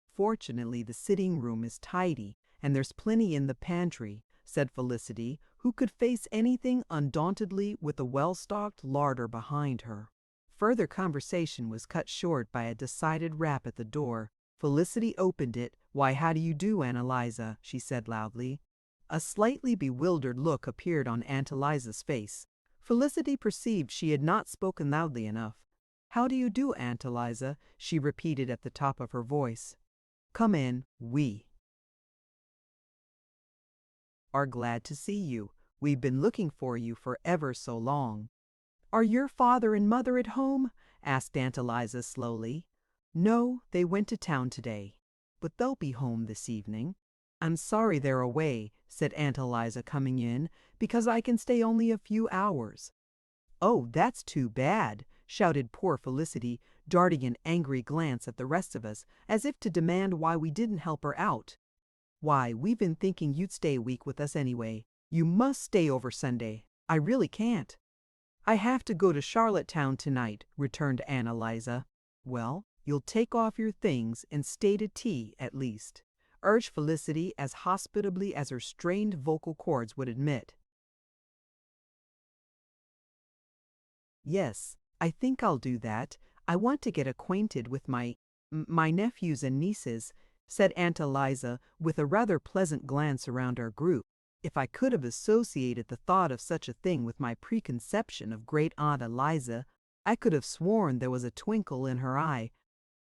"Fortunately, the sitting room is tidy, and there's plenty in the pantry," said Felicity, who could face anything undauntedly with a well-stocked larder behind her. Further conversation was cut short by a decided rap at the door. Felicity opened it. "Why, how do you do, Aunt Eliza?" she said loudly. A slightly bewildered look appeared on Aunt Eliza's face. Felicity perceived she had not spoken loudly enough. "How do you do, Aunt Eliza?" she repeated at the top of her voice. "Come in. We are glad to see you. We've been looking for you for ever so long." "Are your father and mother at home?" asked Aunt Eliza slowly. "No, they went to town today, but they'll be home this evening." "I'm sorry they're away," said Aunt Eliza, coming in, "because I can stay only a few hours." "Oh, that's too bad," shouted poor Felicity, darting an angry glance at the rest of us, as if to demand why we didn't help her out. "Why, we've been thinking you'd stay a week with us anyway. You must stay over Sunday. I really can't." "I have to go to Charlottetown tonight," returned Aunt Eliza. "Well, you'll take off your things and stay to tea, at least," urged Felicity as hospitably as her strained vocal cords would admit. "Yes, I think I'll do that. I want to get acquainted with my nephews and nieces," said Aunt Eliza, with a rather pleasant glance around our group. If I could have associated the thought of such a thing with my preconception of Great Aunt Eliza, I could have sworn there was a twinkle in her eye,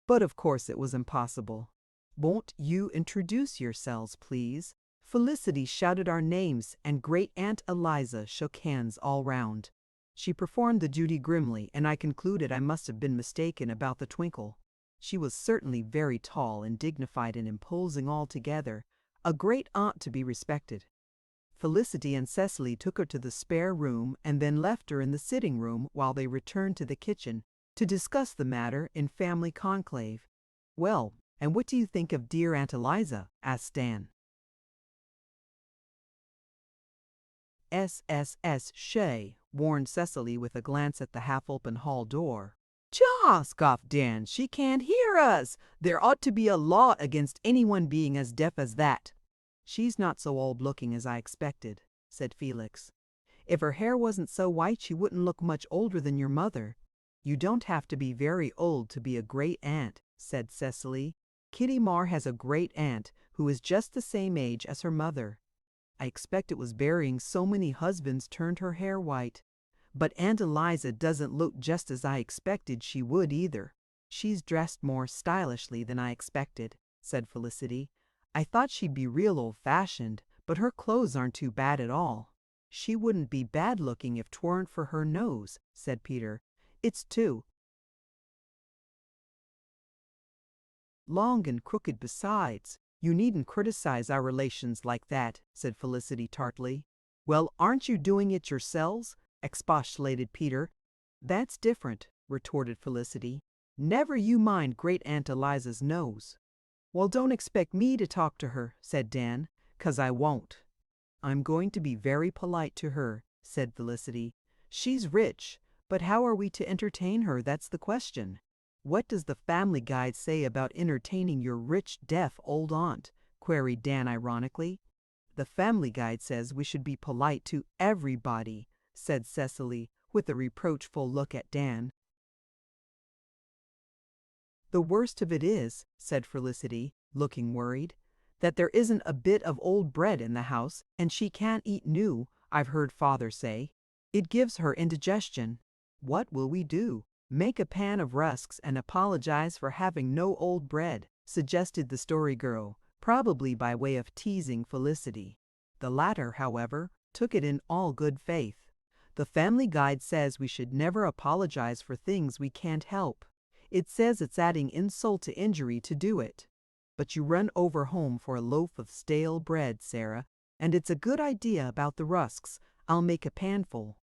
but of course it was impossible. "Won't you introduce yourselves, please?" Felicity shouted our names, and Great Aunt Eliza shook hands all round. She performed the duty grimly, and I concluded I must have been mistaken about the twinkle. She was certainly very tall and dignified and imposing altogether, a great aunt to be respected. Felicity and Cecily took her to the spare room and then left her in the sitting room while they returned to the kitchen to discuss the matter in family conclave. "Well, and what do you think of dear Aunt Eliza?" asked Dan. "SSS Shay," warned Cecily with a glance at the half-open hall door. "Chaw!" scoffed Dan. "She can't hear us. There ought to be a law against anyone being as deaf as that." "She's not so old-looking as I expected," said Felix. "If her hair wasn't so white she wouldn't look much older than your mother." "You don't have to be very old to be a great aunt," said Cecily. "Kitty Marr has a great aunt who is just the same age as her mother. I expect it was burying so many husbands turned her hair white. But Aunt Eliza doesn't look just as I expected she would either." "She's dressed more stylishly than I expected," said Felicity. "I thought she'd be real old-fashioned, but her clothes aren't too bad at all." "She wouldn't be bad-looking if 'tweren't for her nose," said Peter. "It's too Long and crooked besides. You needn't criticize our relations like that, said Felicity tartly. Well, aren't you doing it yourselves? Expostulated Peter. That's different, retorted Felicity. Never you mind Great Aunt Eliza's nose. Well, don't expect me to talk to her, said Dan, 'cause I won't. I'm going to be very polite to her, said Felicity. She's rich, but how are we to entertain her? That's the question. What does the Family Guide say about entertaining your rich, deaf old aunt? Queried Dan ironically. The Family Guide says we should be polite to everybody, said Cecily, with a reproachful look at Dan. The worst of it is, said Felicity, looking worried, that there isn't a bit of old bread in the house, and she can't eat new, I've heard Father say. It gives her indigestion. What will we do? Make a pan of rusks and apologize for having no old bread, suggested the Story Girl, probably by way of teasing Felicity. The latter, however, took it in all good faith. The Family Guide says we should never apologize for things we can't help. It says it's adding insult to injury to do it. But you run over home for a loaf of stale bread, Sarah, and it's a good idea about the rusks. I'll make a panful.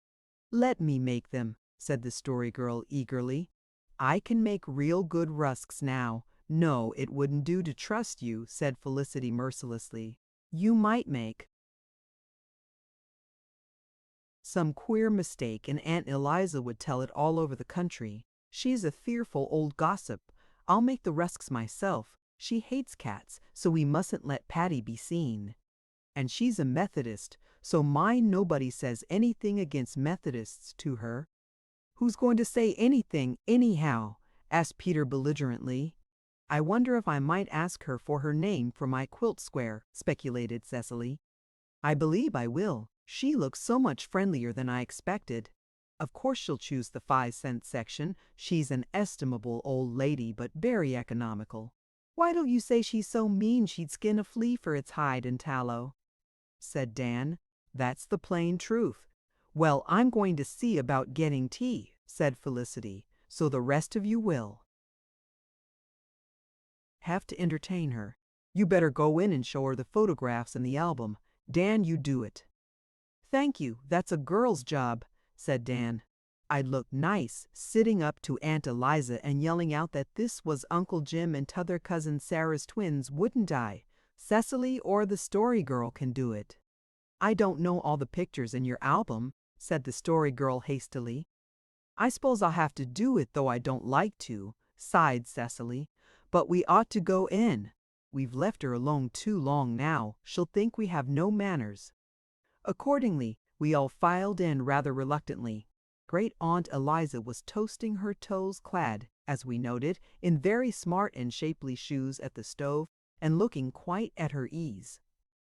Let me make them, said the Story Girl eagerly. I can make real good rusks now. No, it wouldn't do to trust you, said Felicity mercilessly. You might make some queer mistake and Aunt Eliza would tell it all over the country. She's a fearful old gossip. I'll make the rusks myself. She hates cats, so we mustn't let Patty be seen. And she's a Methodist, so mind nobody says anything against Methodists to her. Who's going to say anything anyhow? Asked Peter belligerently. I wonder if I might ask her for her name for my quilt square, speculated Cecily. I believe I will. She looks so much friendlier than I expected. Of course she'll choose the 5-cent section. She's an estimable old lady, but very economical. Why don't you say she's so mean she'd skin a flea for its hide and tallow? Said Dan. That's the plain truth. Well, I'm going to see about getting tea, said Felicity, so the rest of you will have to entertain her. You better go in and show her the photographs in the album. Dan, you do it. Thank you, that's a girl's job, said Dan. I'd look nice sitting up to Aunt Eliza and yelling out that this was Uncle Jim and t'other cousin Sarah's twins, wouldn't I? Cecily or the Story Girl can do it. I don't know all the pictures in your album, said the Story Girl hastily. I suppose I'll have to do it, though I don't like to, sighed Cecily. But we ought to go in. We've left her alone too long now. She'll think we have no manners. Accordingly, we all filed in rather reluctantly. Great Aunt Eliza was toasting her toes clad, as we noted, in very smart and shapely shoes at the stove, and looking quite at her ease.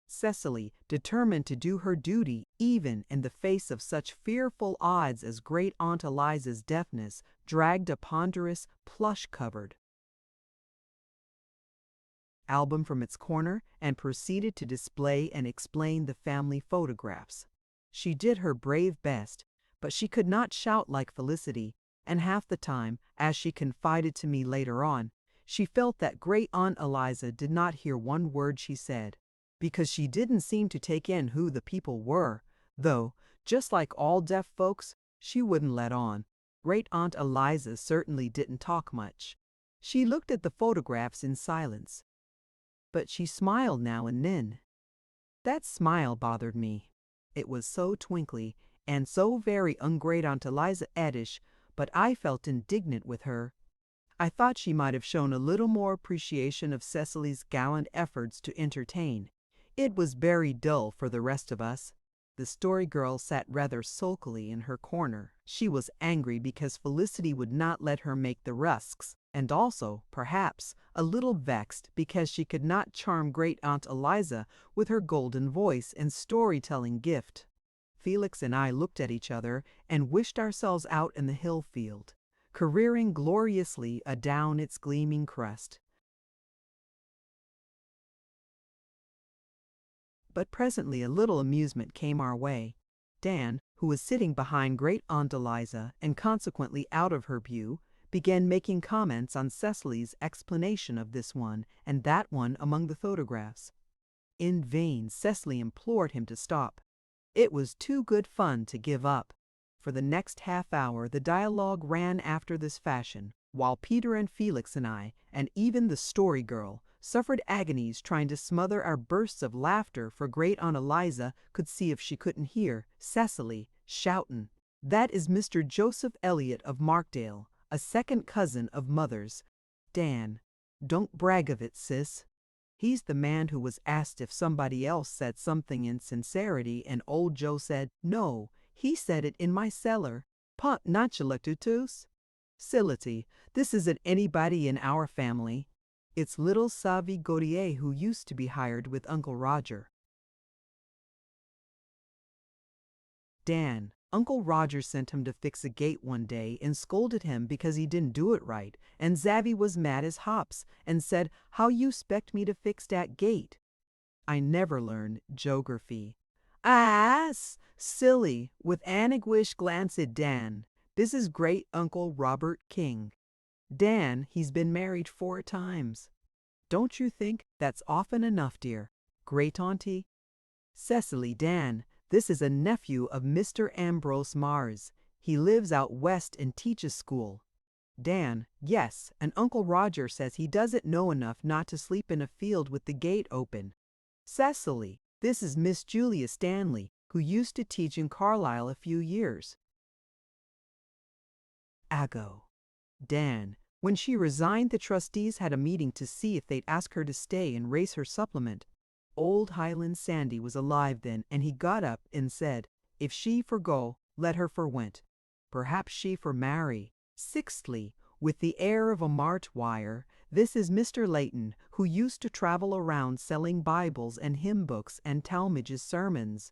Cecily, determined to do her duty even in the face of such fearful odds as Great Aunt Eliza's deafness, dragged a ponderous, plush-covered album from its corner and proceeded to display and explain the family photographs. She did her brave best, but she could not shout like Felicity, and half the time, as she confided to me later on, she felt that Great Aunt Eliza did not hear one word she said, because she didn't seem to take in who the people were, though, just like all deaf folks, she wouldn't let on. Great Aunt Eliza certainly didn't talk much. She looked at the photographs in silence, but she smiled now and then. That smile bothered me. It was so twinkly and so very un-Great Aunt Eliza-edish, but I felt indignant with her. I thought she might have shown a little more appreciation of Cecily's gallant efforts to entertain. It was very dull for the rest of us. The Story Girl sat rather sulkily in her corner. She was angry because Felicity would not let her make the rusks, and also, perhaps, a little vexed because she could not charm Great Aunt Eliza with her golden voice and storytelling gift. Felix and I looked at each other and wished ourselves out in the hill field, careering gloriously adown its gleaming crest. But presently a little amusement came our way. Dan, who was sitting behind Great Aunt Eliza and consequently out of her view, began making comments on Cecily's explanation of this one and that one among the photographs. In vain, Cecily implored him to stop. It was too good fun to give up. For the next half hour, the dialogue ran after this fashion, while Peter and Felix and I, and even the story girl, suffered agonies trying to smother our bursts of laughter, for great Aunt Eliza could see if she couldn't hear Cecily shouting, "That is Mr. Joseph Elliot of Markdale, a second cousin of Mother's. Dan, don't brag of it, sis. He's the man who was asked if somebody else said something in sincerity, and old Joe said, no, he said it in my cellar. Pot nachalactutus? Sility, this isn't anybody in our family. It's little Savy Gaudier, who used to be hired with Uncle Roger." Dan, Uncle Roger sent him to fix a gate one day and scolded him because he didn't do it right, and Zavy was mad as hops and said, "How you 'spect me to fix dat gate?" I never learned geography. "Ah, silly," with an anguish glance at Dan. "This is great Uncle Robert King. Dan, he's been married 4 times. Don't you think that's often enough, dear? Great auntie?" "Cecily, Dan, this is a nephew of Mr. Ambrose Mars. He lives out west and teaches school." Dan, "Yes, and Uncle Roger says he doesn't know enough not to sleep in a field with the gate open." "Cecily, this is Miss Julia Stanley, who used to teach in Carlisle a few years." Ago. Dan, when she resigned, the trustees had a meeting to see if they'd ask her to stay and raise her supplement. Old Highland Sandy was alive then, and he got up and said, if she for go, let her for went. Perhaps she for marry. Sixthly, with the air of a mart wire, this is Mr. Layton, who used to travel around selling Bibles and hymn books and Talmage's sermons.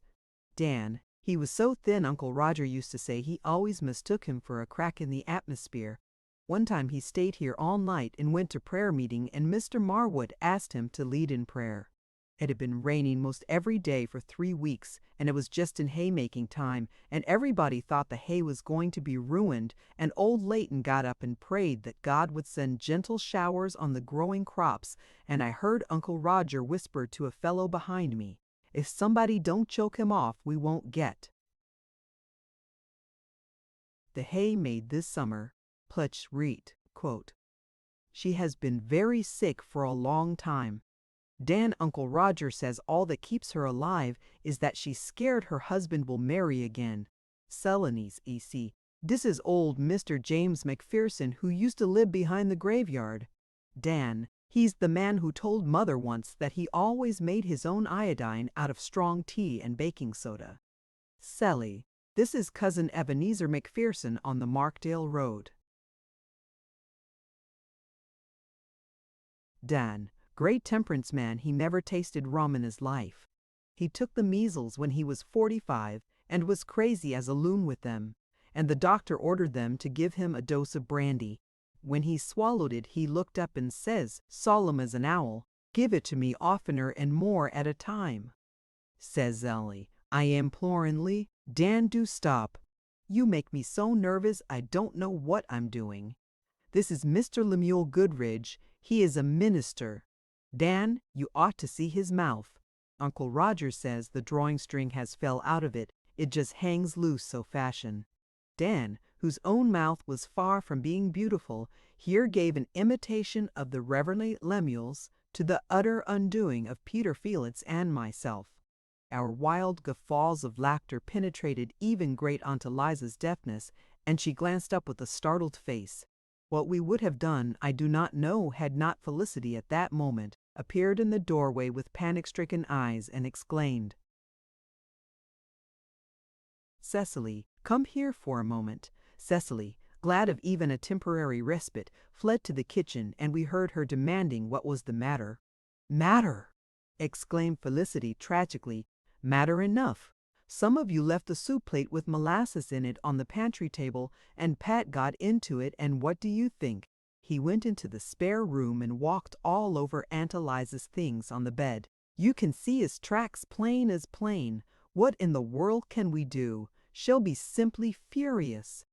Dan, he was so thin Uncle Roger used to say he always mistook him for a crack in the atmosphere. One time he stayed here all night and went to prayer meeting, and Mr. Marwood asked him to lead in prayer. It had been raining most every day for 3 weeks, and it was just in haymaking time, and everybody thought the hay was going to be ruined, and old Layton got up and prayed that God would send gentle showers on the growing crops, and I heard Uncle Roger whisper to a fellow behind me, "If somebody don't choke him off, we won't get." The hay made this summer, Putch Reet, quote, "She has been very sick for a long time. Dan, Uncle Roger says all that keeps her alive is that she's scared her husband will marry again. Celanese, E.C. This is old Mr. James McPherson, who used to live behind the graveyard. Dan, he's the man who told Mother once that he always made his own iodine out of strong tea and baking soda. Celly, this is cousin Ebenezer McPherson on the Markdale Road." Dan, great temperance man, he never tasted rum in his life. He took the measles when he was 45 and was crazy as a loon with them, and the doctor ordered them to give him a dose of brandy. When he swallowed it, he looked up and says, solemn as an owl, "Give it to me oftener and more at a time." Says Ellie, I imploringly, "Dan, do stop. You make me so nervous I don't know what I'm doing. This is Mr. Lemuel Goodridge. He is a minister. Dan, you ought to see his mouth. Uncle Roger says the drawing string has fell out of it. It just hangs loose so fashion." Dan, whose own mouth was far from being beautiful, here gave an imitation of the Reverend Lemuel's, to the utter undoing of Peter Felix and myself. Our wild guffaws of laughter penetrated even great Aunt Eliza's deafness, and she glanced up with a startled face. What we would have done I do not know, had not Felicity at that moment appeared in the doorway with panic-stricken eyes and exclaimed, "Cecily, come here for a moment." Cecily, glad of even a temporary respite, fled to the kitchen, and we heard her demanding what was the matter. "Matter!" exclaimed Felicity tragically. "Matter enough. Some of you left the soup plate with molasses in it on the pantry table, and Pat got into it, and what do you think? He went into the spare room and walked all over Aunt Eliza's things on the bed. You can see his tracks plain as plain. What in the world can we do? She'll be simply furious."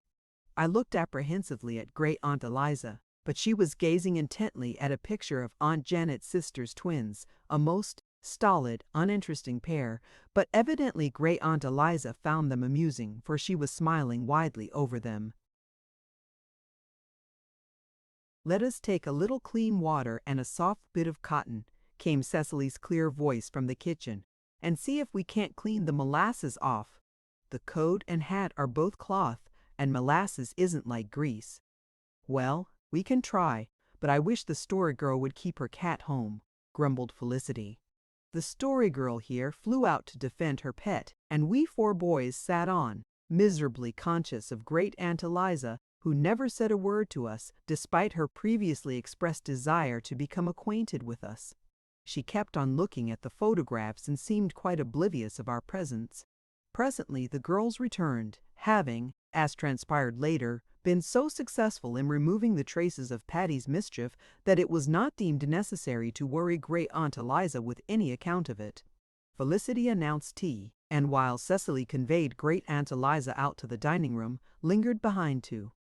I looked apprehensively at Great Aunt Eliza, but she was gazing intently at a picture of Aunt Janet's sister's twins, a most stolid, uninteresting pair, but evidently Great Aunt Eliza found them amusing, for she was smiling widely over them. "Let us take a little clean water and a soft bit of cotton," came Cecily's clear voice from the kitchen, "and see if we can't clean the molasses off. The coat and hat are both cloth, and molasses isn't like grease." "Well, we can try, but I wish the Story Girl would keep her cat home," grumbled Felicity. The Story Girl here flew out to defend her pet, and we four boys sat on, miserably conscious of Great Aunt Eliza, who never said a word to us, despite her previously expressed desire to become acquainted with us. She kept on looking at the photographs and seemed quite oblivious of our presence. Presently the girls returned, having, as transpired later, been so successful in removing the traces of Patty's mischief that it was not deemed necessary to worry Great Aunt Eliza with any account of it. Felicity announced tea, and while Cecily conveyed Great Aunt Eliza out to the dining room, lingered behind to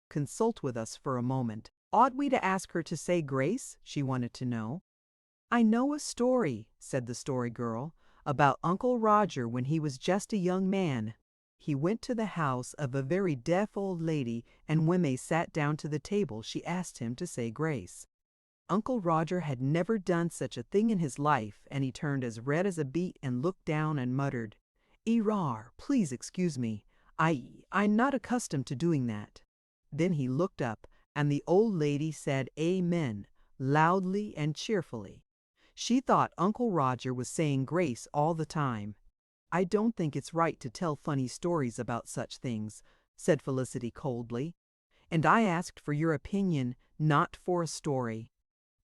consult with us for a moment. Ought we to ask her to say grace? She wanted to know. "I know a story," said the Story Girl, "about Uncle Roger when he was just a young man. He went to the house of a very deaf old lady, and when they sat down to the table she asked him to say grace. Uncle Roger had never done such a thing in his life, and he turned as red as a beet and looked down and muttered, 'Erar, please excuse me. I'm not accustomed to doing that.' Then he looked up, and the old lady said amen, loudly and cheerfully. She thought Uncle Roger was saying grace all the time. I don't think it's right to tell funny stories about such things," said Felicity coldly. "And I asked for your opinion, not for a story.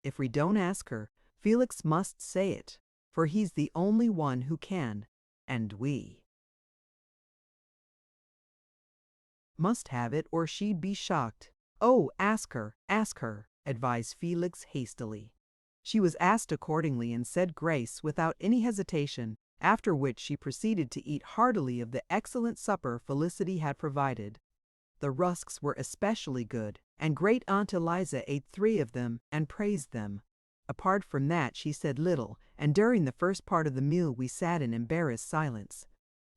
If we don't ask her, Felix must say it, for he's the only one who can, and we must have it or she'd be shocked." "Oh, ask her, advised Felix hastily. She was asked accordingly and said grace without any hesitation, after which she proceeded to eat heartily of the excellent supper Felicity had provided. The rusks were especially good, and Great Aunt Eliza ate 3 of them and praised them. Apart from that she said little, and during the first part of the meal we sat in embarrassed silence.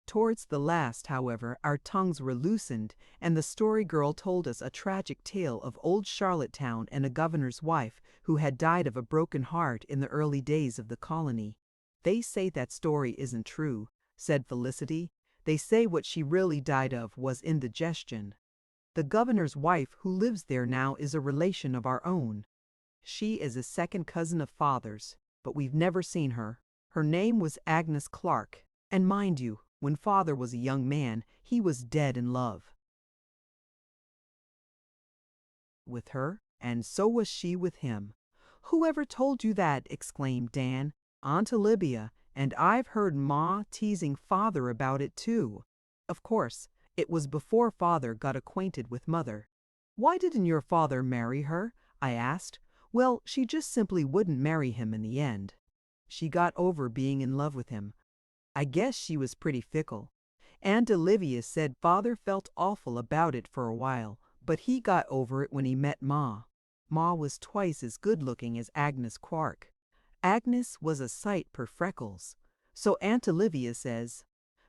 Towards the last, however, our tongues were loosened, and the Story Girl told us a tragic tale of old Charlottetown and a governor's wife who had died of a broken heart in the early days of the colony. "They say that story isn't true," said Felicity. "They say what she really died of was indigestion. The governor's wife who lives there now is a relation of our own. She is a second cousin of Father's, but we've never seen her. Her name was Agnes Clark, and mind you, when Father was a young man, he was dead in love with her, and so was she with him." "Whoever told you that?" exclaimed Dan. "Aunt Olivia, and I've heard Ma teasing Father about it too. Of course, it was before Father got acquainted with Mother." "Why didn't your father marry her?" I asked. "Well, she just simply wouldn't marry him in the end. She got over being in love with him. I guess she was pretty fickle. Aunt Olivia said Father felt awful about it for a while, but he got over it when he met Ma. Ma was twice as good-looking as Agnes Quark. Agnes was a sight per freckles. So Aunt Olivia says.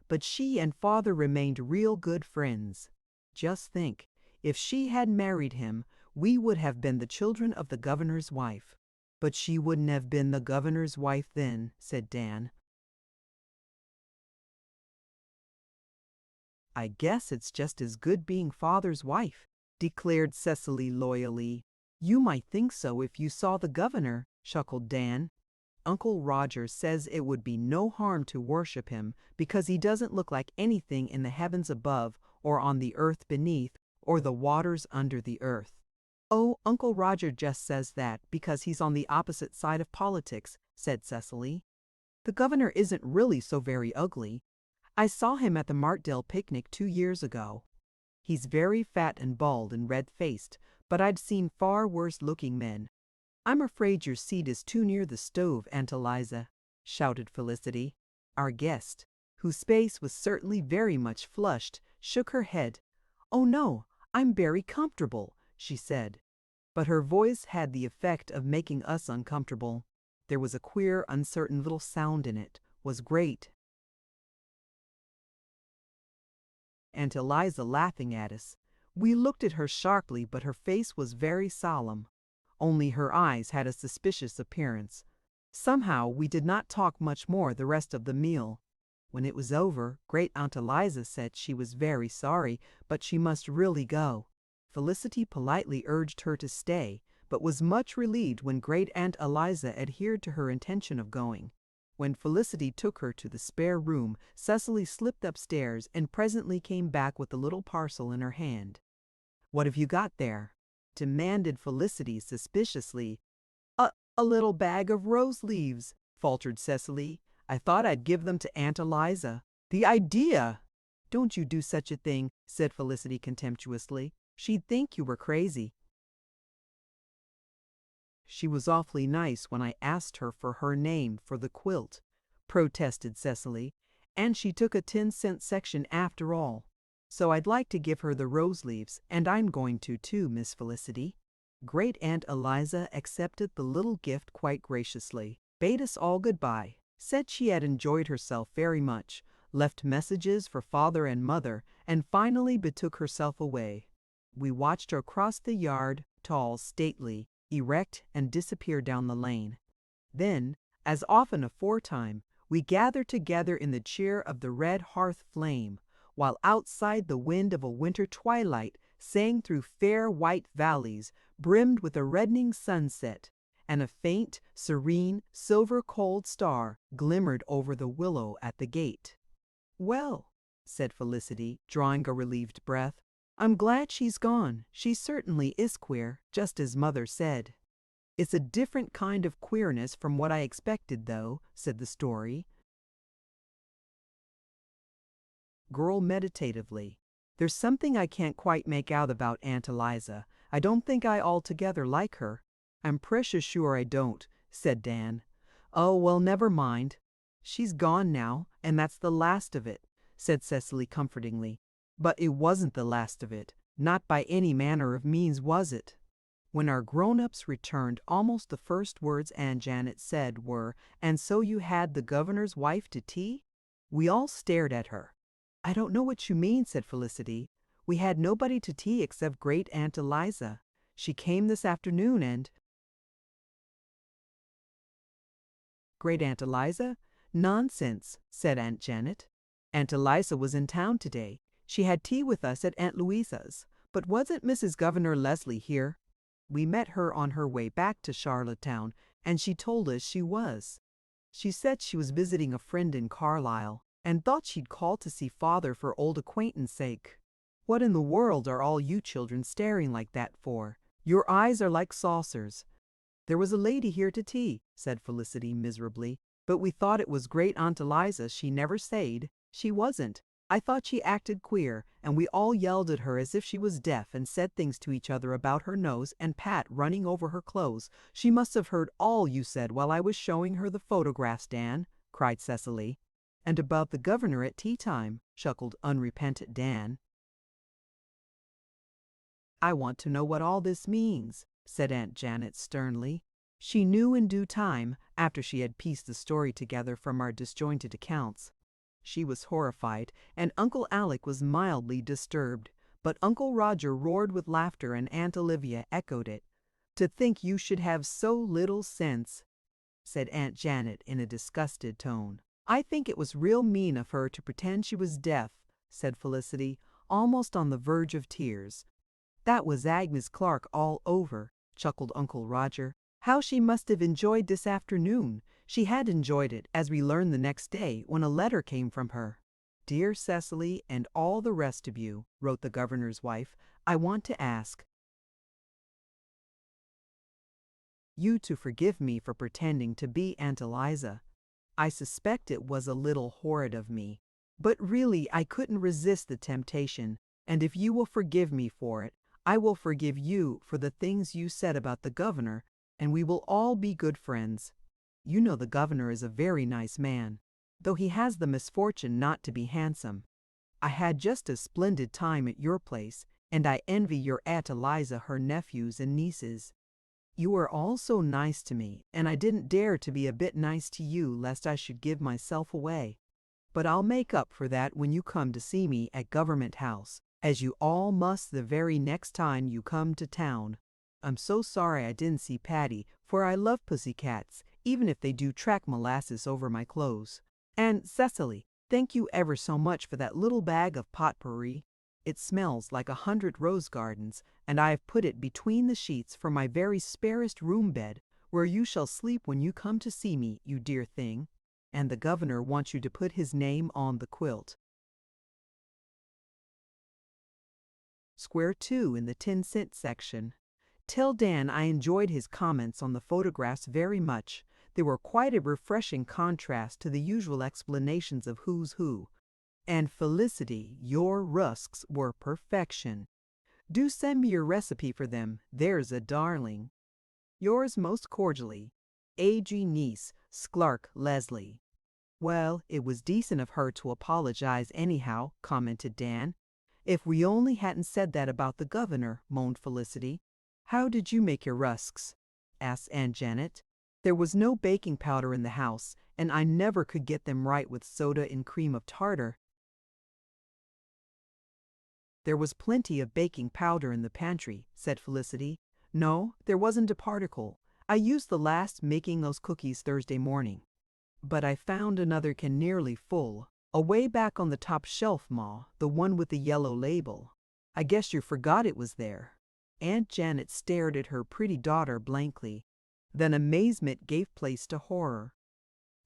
But she and Father remained real good friends. Just think, if she had married him, we would have been the children of the governor's wife." "But she wouldn't have been the governor's wife then," said Dan. "I guess it's just as good being Father's wife," declared Cecily loyally. "You might think so if you saw the governor," chuckled Dan. "Uncle Roger says it would be no harm to worship him because he doesn't look like anything in the heavens above or on the earth beneath or the waters under the earth." "Oh, Uncle Roger just says that because he's on the opposite side of politics," said Cecily. "The governor isn't really so very ugly. I saw him at the Martdale picnic 2 years ago. He's very fat and bald and red-faced, but I'd seen far worse-looking men." "I'm afraid your seat is too near the stove, Aunt Eliza," shouted Felicity. Our guest, whose face was certainly very much flushed, shook her head. "Oh no, I'm very comfortable," she said. But her voice had the effect of making us uncomfortable. There was a queer, uncertain little sound in it. Was great Aunt Eliza laughing at us. We looked at her sharply, but her face was very solemn. Only her eyes had a suspicious appearance. Somehow we did not talk much more the rest of the meal. When it was over, Great Aunt Eliza said she was very sorry, but she must really go. Felicity politely urged her to stay, but was much relieved when Great Aunt Eliza adhered to her intention of going. When Felicity took her to the spare room, Cecily slipped upstairs and presently came back with a little parcel in her hand. "What have you got there?" demanded Felicity suspiciously. A little bag of rose leaves," faltered Cecily. "I thought I'd give them to Aunt Eliza." "The idea!" "Don't you do such a thing," said Felicity contemptuously. "She'd think you were crazy." "She was awfully nice when I asked her for her name for the quilt," protested Cecily, "and she took a 10-cent section after all. So I'd like to give her the rose leaves, and I'm going to too, Miss Felicity." Great Aunt Eliza accepted the little gift quite graciously, bade us all goodbye, said she had enjoyed herself very much, left messages for father and mother, and finally betook herself away. We watched her cross the yard, tall, stately, erect, and disappear down the lane. Then, as often aforetime, we gathered together in the cheer of the red hearth flame, while outside the wind of a winter twilight sang through fair white valleys brimmed with a reddening sunset, and a faint, serene, silver-cold star glimmered over the willow at the gate. "Well," said Felicity, drawing a relieved breath, "I'm glad she's gone. She certainly is queer, just as Mother said." "It's a different kind of queerness from what I expected, though," said the Story Girl meditatively. "There's something I can't quite make out about Aunt Eliza. I don't think I altogether like her." "I'm precious sure I don't," said Dan. "Oh, well, never mind. She's gone now, and that's the last of it," said Cecily comfortingly. But it wasn't the last of it. Not by any manner of means was it. When our grown-ups returned, almost the first words Aunt Janet said were, "And so you had the governor's wife to tea?" We all stared at her. "I don't know what you mean," said Felicity. "We had nobody to tea except Great Aunt Eliza. She came this afternoon and—" "Great Aunt Eliza? Nonsense," said Aunt Janet. "Aunt Eliza was in town today. She had tea with us at Aunt Louisa's. But wasn't Mrs. Governor Leslie here? We met her on her way back to Charlottetown, and she told us she was. She said she was visiting a friend in Carlisle, and thought she'd call to see Father for old acquaintance sake." "What in the world are all you children staring like that for? Your eyes are like saucers." "There was a lady here to tea," said Felicity miserably, "but we thought it was Great Aunt Eliza. She never said. She wasn't. I thought she acted queer, and we all yelled at her as if she was deaf and said things to each other about her nose and Pat running over her clothes. She must have heard all you said while I was showing her the photographs, Dan," cried Cecily. "And about the governor at tea time," chuckled unrepentant Dan. "I want to know what all this means," said Aunt Janet sternly. She knew in due time, after she had pieced the story together from our disjointed accounts. She was horrified, and Uncle Alec was mildly disturbed, but Uncle Roger roared with laughter and Aunt Olivia echoed it. "To think you should have so little sense," said Aunt Janet in a disgusted tone. "I think it was real mean of her to pretend she was deaf," said Felicity, almost on the verge of tears. "That was Agnes Clark all over," chuckled Uncle Roger. "How she must have enjoyed this afternoon. She had enjoyed it, as we learned the next day when a letter came from her. 'Dear Cecily and all the rest of you,' wrote the governor's wife, 'I want to ask you to forgive me for pretending to be Aunt Eliza. I suspect it was a little horrid of me, but really I couldn't resist the temptation, and if you will forgive me for it, I will forgive you for the things you said about the governor, and we will all be good friends. You know the governor is a very nice man.' though he has the misfortune not to be handsome. I had just a splendid time at your place, and I envy your Aunt Eliza her nephews and nieces. You were all so nice to me, and I didn't dare to be a bit nice to you lest I should give myself away. But I'll make up for that when you come to see me at Government House, as you all must the very next time you come to town. I'm so sorry I didn't see Patty, for I love pussycats, even if they do track molasses over my clothes. And Cecily, thank you ever so much for that little bag of potpourri. It smells like 100 rose gardens, and I have put it between the sheets for my very sparest room bed, where you shall sleep when you come to see me, you dear thing. And the governor wants you to put his name on the quilt. Square 2 in the 10-cent section. Tell Dan I enjoyed his comments on the photographs very much. They were quite a refreshing contrast to the usual explanations of who's who. And Felicity, your rusks were perfection. Do send me your recipe for them, there's a darling. Yours most cordially, A.G. Niece, Sklark Leslie. Well, it was decent of her to apologize anyhow, commented Dan. If we only hadn't said that about the governor, moaned Felicity. How did you make your rusks? Asked Aunt Janet. There was no baking powder in the house, and I never could get them right with soda and cream of tartar. There was plenty of baking powder in the pantry, said Felicity. No, there wasn't a particle. I used the last making those cookies Thursday morning. But I found another can nearly full, away back on the top shelf, Ma, the one with the yellow label. I guess you forgot it was there. Aunt Janet stared at her pretty daughter blankly. Then amazement gave place to horror.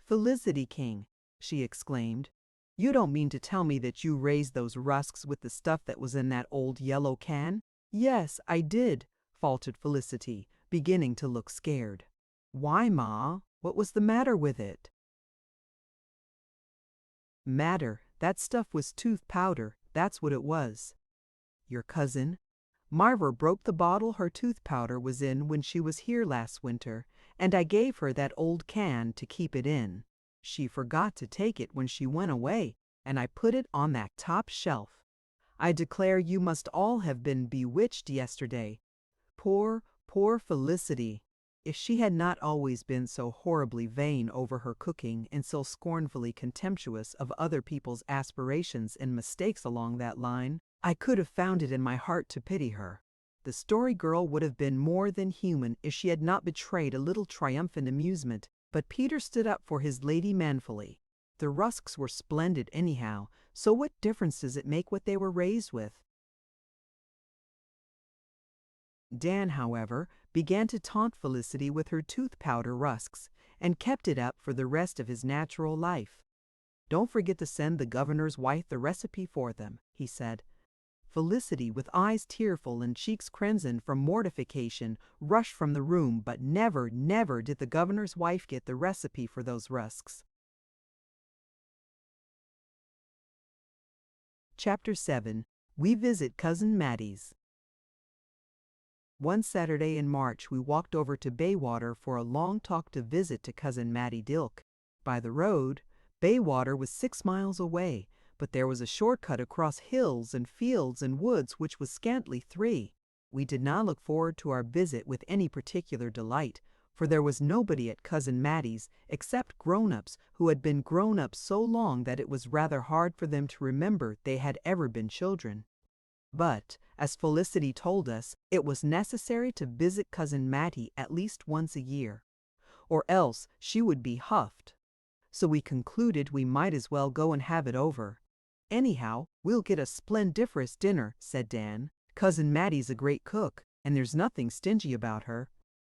Felicity King, she exclaimed. You don't mean to tell me that you raised those rusks with the stuff that was in that old yellow can? Yes, I did, faltered Felicity, beginning to look scared. Why, Ma? What was the matter with it? Matter, that stuff was tooth powder, that's what it was. Your cousin? Marva broke the bottle her tooth powder was in when she was here last winter, and I gave her that old can to keep it in. She forgot to take it when she went away, and I put it on that top shelf. I declare you must all have been bewitched yesterday. Poor, poor Felicity. If she had not always been so horribly vain over her cooking and so scornfully contemptuous of other people's aspirations and mistakes along that line, I could have found it in my heart to pity her. The Story Girl would have been more than human if she had not betrayed a little triumphant amusement, but Peter stood up for his lady manfully. The rusks were splendid anyhow, so what difference does it make what they were raised with? Dan, however, began to taunt Felicity with her tooth powder rusks, and kept it up for the rest of his natural life. Don't forget to send the governor's wife the recipe for them, he said. Felicity, with eyes tearful and cheeks crimson from mortification, rushed from the room, but never, never did the governor's wife get the recipe for those rusks. Chapter 7. We Visit Cousin Mattie's. One Saturday in March we walked over to Baywater for a long-talked visit to Cousin Mattie Dilke. By the road, Baywater was 6 miles away, but there was a shortcut across hills and fields and woods which was scantly 3. We did not look forward to our visit with any particular delight, for there was nobody at Cousin Mattie's except grown-ups who had been grown-up so long that it was rather hard for them to remember they had ever been children. But, as Felicity told us, it was necessary to visit Cousin Mattie at least once a year, or else she would be huffed. So we concluded we might as well go and have it over. Anyhow, we'll get a splendiferous dinner, said Dan. Cousin Mattie's a great cook, and there's nothing stingy about her.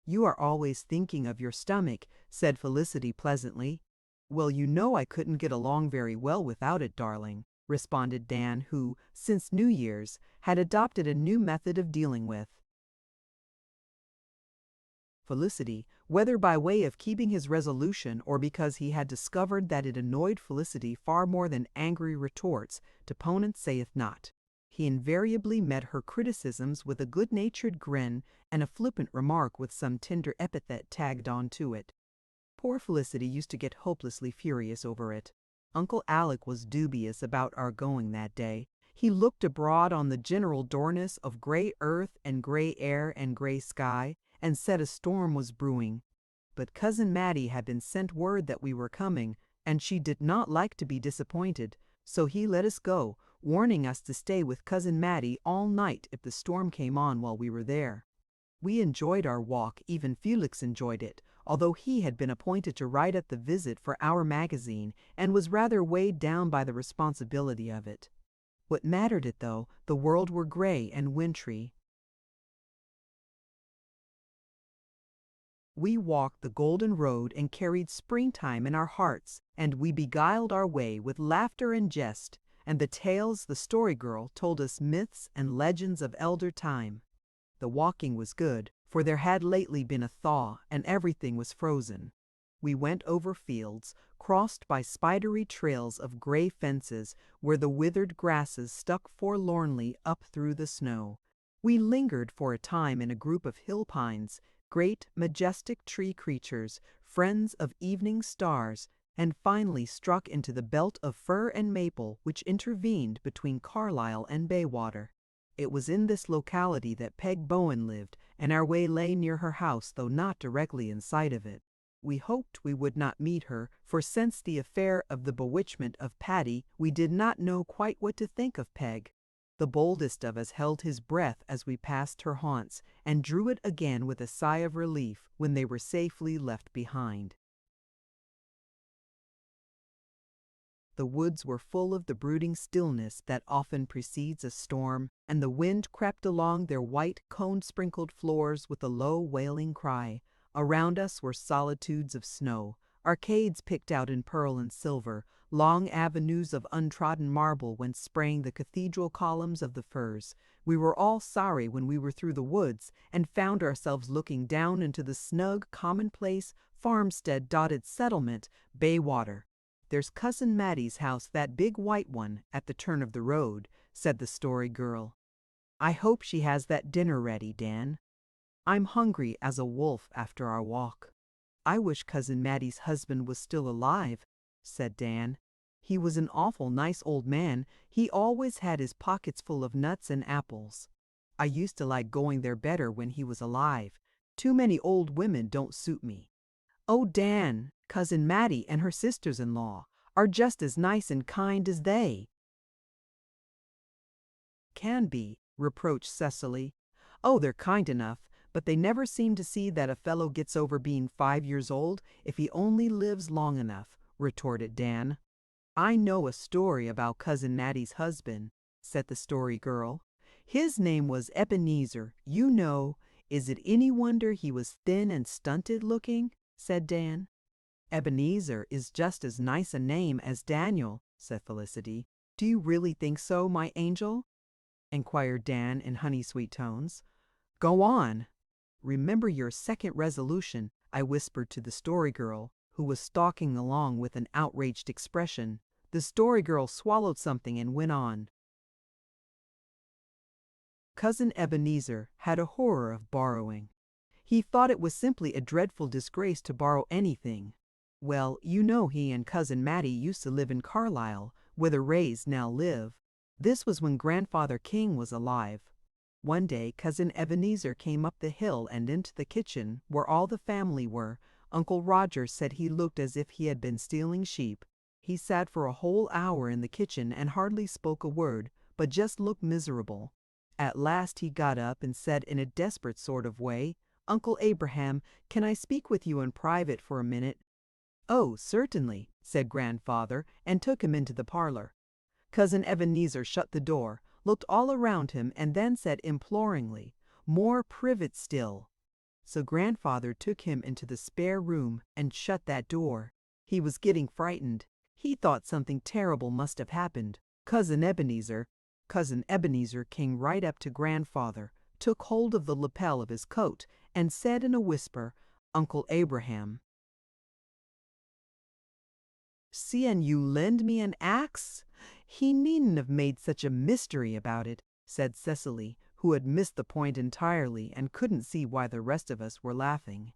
You are always thinking of your stomach, said Felicity pleasantly. Well, you know I couldn't get along very well without it, darling, responded Dan, who, since New Year's, had adopted a new method of dealing with Felicity, whether by way of keeping his resolution or because he had discovered that it annoyed Felicity far more than angry retorts, deponent saith not. He invariably met her criticisms with a good-natured grin and a flippant remark with some tender epithet tagged on to it. Poor Felicity used to get hopelessly furious over it. Uncle Alec was dubious about our going that day. He looked abroad on the general dourness of gray earth and gray air and gray sky, and said a storm was brewing. But Cousin Mattie had been sent word that we were coming, and she did not like to be disappointed, so he let us go, warning us to stay with Cousin Mattie all night if the storm came on while we were there. We enjoyed our walk, even Felix enjoyed it, although he had been appointed to write up the visit for our magazine and was rather weighed down by the responsibility of it. What mattered it though, the world were gray and wintry. We walked the golden road and carried springtime in our hearts, and we beguiled our way with laughter and jest, and the tales the story girl told us myths and legends of elder time. The walking was good, for there had lately been a thaw, and everything was frozen. We went over fields, crossed by spidery trails of gray fences, where the withered grasses stuck forlornly up through the snow. We lingered for a time in a group of hill pines, great, majestic tree creatures, friends of evening stars, and finally struck into the belt of fir and maple which intervened between Carlisle and Baywater. It was in this locality that Peg Bowen lived, and our way lay near her house, though not directly in sight of it. We hoped we would not meet her, for since the affair of the bewitchment of Paddy, we did not know quite what to think of Peg. The boldest of us held his breath as we passed her haunts, and drew it again with a sigh of relief when they were safely left behind. The woods were full of the brooding stillness that often precedes a storm, and the wind crept along their white, cone-sprinkled floors with a low, wailing cry. Around us were solitudes of snow, arcades picked out in pearl and silver, long avenues of untrodden marble whence sprang the cathedral columns of the firs. We were all sorry when we were through the woods and found ourselves looking down into the snug, commonplace, farmstead-dotted settlement, Baywater. "There's Cousin Mattie's house, that big white one, at the turn of the road," said the story girl. "I hope she has that dinner ready, Dan. I'm hungry as a wolf after our walk." "I wish Cousin Mattie's husband was still alive," said Dan. "He was an awful nice old man. He always had his pockets full of nuts and apples. I used to like going there better when he was alive. Too many old women don't suit me." "Oh, Dan, Cousin Mattie and her sisters-in-law are just as nice and kind as they can be," reproached Cecily. "Oh, they're kind enough, but they never seem to see that a fellow gets over being 5 years old if he only lives long enough," retorted Dan. "I know a story about Cousin Mattie's husband," said the story girl. "His name was Ebenezer, you know. Is it any wonder he was thin and stunted looking?" said Dan. "Ebenezer is just as nice a name as Daniel," said Felicity. "Do you really think so, my angel?" inquired Dan in honey-sweet tones. "Go on. Remember your second resolution," I whispered to the story girl, who was stalking along with an outraged expression. The story girl swallowed something and went on. "Cousin Ebenezer had a horror of borrowing. He thought it was simply a dreadful disgrace to borrow anything. Well, you know he and Cousin Mattie used to live in Carlisle, where the Rays now live. This was when Grandfather King was alive. One day Cousin Ebenezer came up the hill and into the kitchen, where all the family were. Uncle Roger said he looked as if he had been stealing sheep. He sat for a whole hour in the kitchen and hardly spoke a word, but just looked miserable. At last he got up and said in a desperate sort of way, 'Uncle Abraham, can I speak with you in private for a minute?' 'Oh, certainly,' said Grandfather, and took him into the parlor. Cousin Ebenezer shut the door, looked all around him, and then said imploringly, 'More privet still.' So Grandfather took him into the spare room and shut that door. He was getting frightened. He thought something terrible must have happened. Cousin Ebenezer came right up to Grandfather, took hold of the lapel of his coat, and said in a whisper, 'Uncle Abraham, seein' you lend me an axe?' He needn't have made such a mystery about it," said Cecily, who had missed the point entirely and couldn't see why the rest of us were laughing.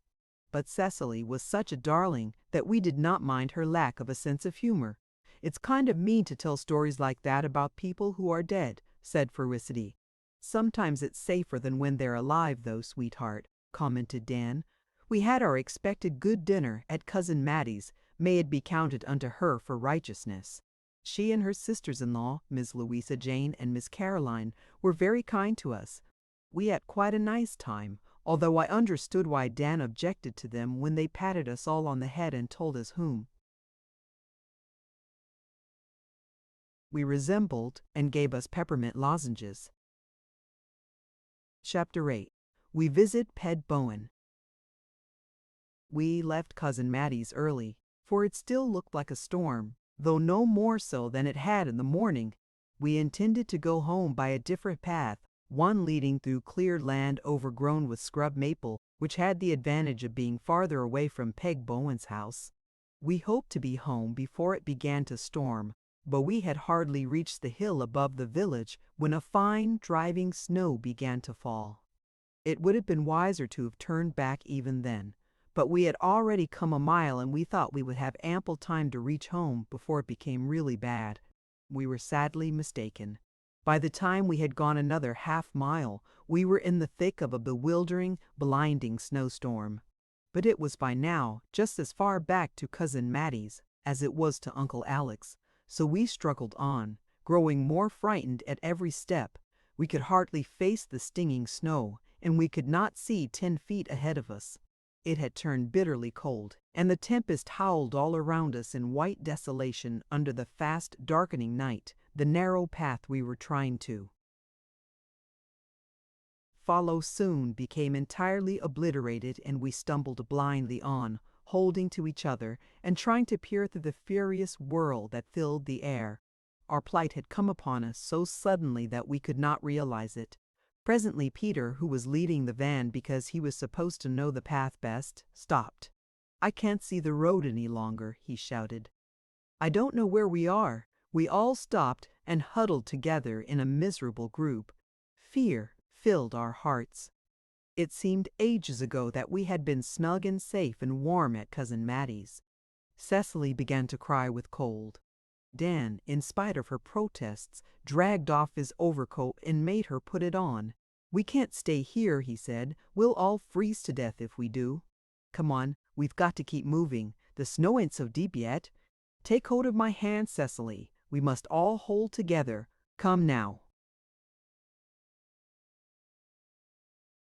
But Cecily was such a darling that we did not mind her lack of a sense of humor. It's kind of mean to tell stories like that about people who are dead, said Felicity. Sometimes it's safer than when they're alive, though, sweetheart, commented Dan. We had our expected good dinner at Cousin Mattie's. May it be counted unto her for righteousness. She and her sisters-in-law, Miss Louisa Jane and Miss Caroline, were very kind to us. We had quite a nice time, although I understood why Dan objected to them when they patted us all on the head and told us whom we resembled and gave us peppermint lozenges. Chapter 8. We visit Ped Bowen. We left Cousin Mattie's early, for it still looked like a storm, though no more so than it had in the morning. We intended to go home by a different path, one leading through cleared land overgrown with scrub maple, which had the advantage of being farther away from Peg Bowen's house. We hoped to be home before it began to storm, but we had hardly reached the hill above the village when a fine, driving snow began to fall. It would have been wiser to have turned back even then, but we had already come a mile and we thought we would have ample time to reach home before it became really bad. We were sadly mistaken. By the time we had gone another half-mile, we were in the thick of a bewildering, blinding snowstorm. But it was by now just as far back to Cousin Mattie's as it was to Uncle Alec's, so we struggled on, growing more frightened at every step. We could hardly face the stinging snow, and we could not see 10 feet ahead of us. It had turned bitterly cold, and the tempest howled all around us in white desolation under the fast darkening night. The narrow path we were trying to follow soon became entirely obliterated, and we stumbled blindly on, holding to each other and trying to peer through the furious whirl that filled the air. Our plight had come upon us so suddenly that we could not realize it. Presently Peter, who was leading the van because he was supposed to know the path best, stopped. "I can't see the road any longer," he shouted. "I don't know where we are." We all stopped and huddled together in a miserable group. Fear filled our hearts. It seemed ages ago that we had been snug and safe and warm at Cousin Mattie's. Cecily began to cry with cold. Dan, in spite of her protests, dragged off his overcoat and made her put it on. "We can't stay here," he said. "We'll all freeze to death if we do." "Come on, we've got to keep moving. The snow ain't so deep yet. Take hold of my hand, Cecily. We must all hold together. Come now."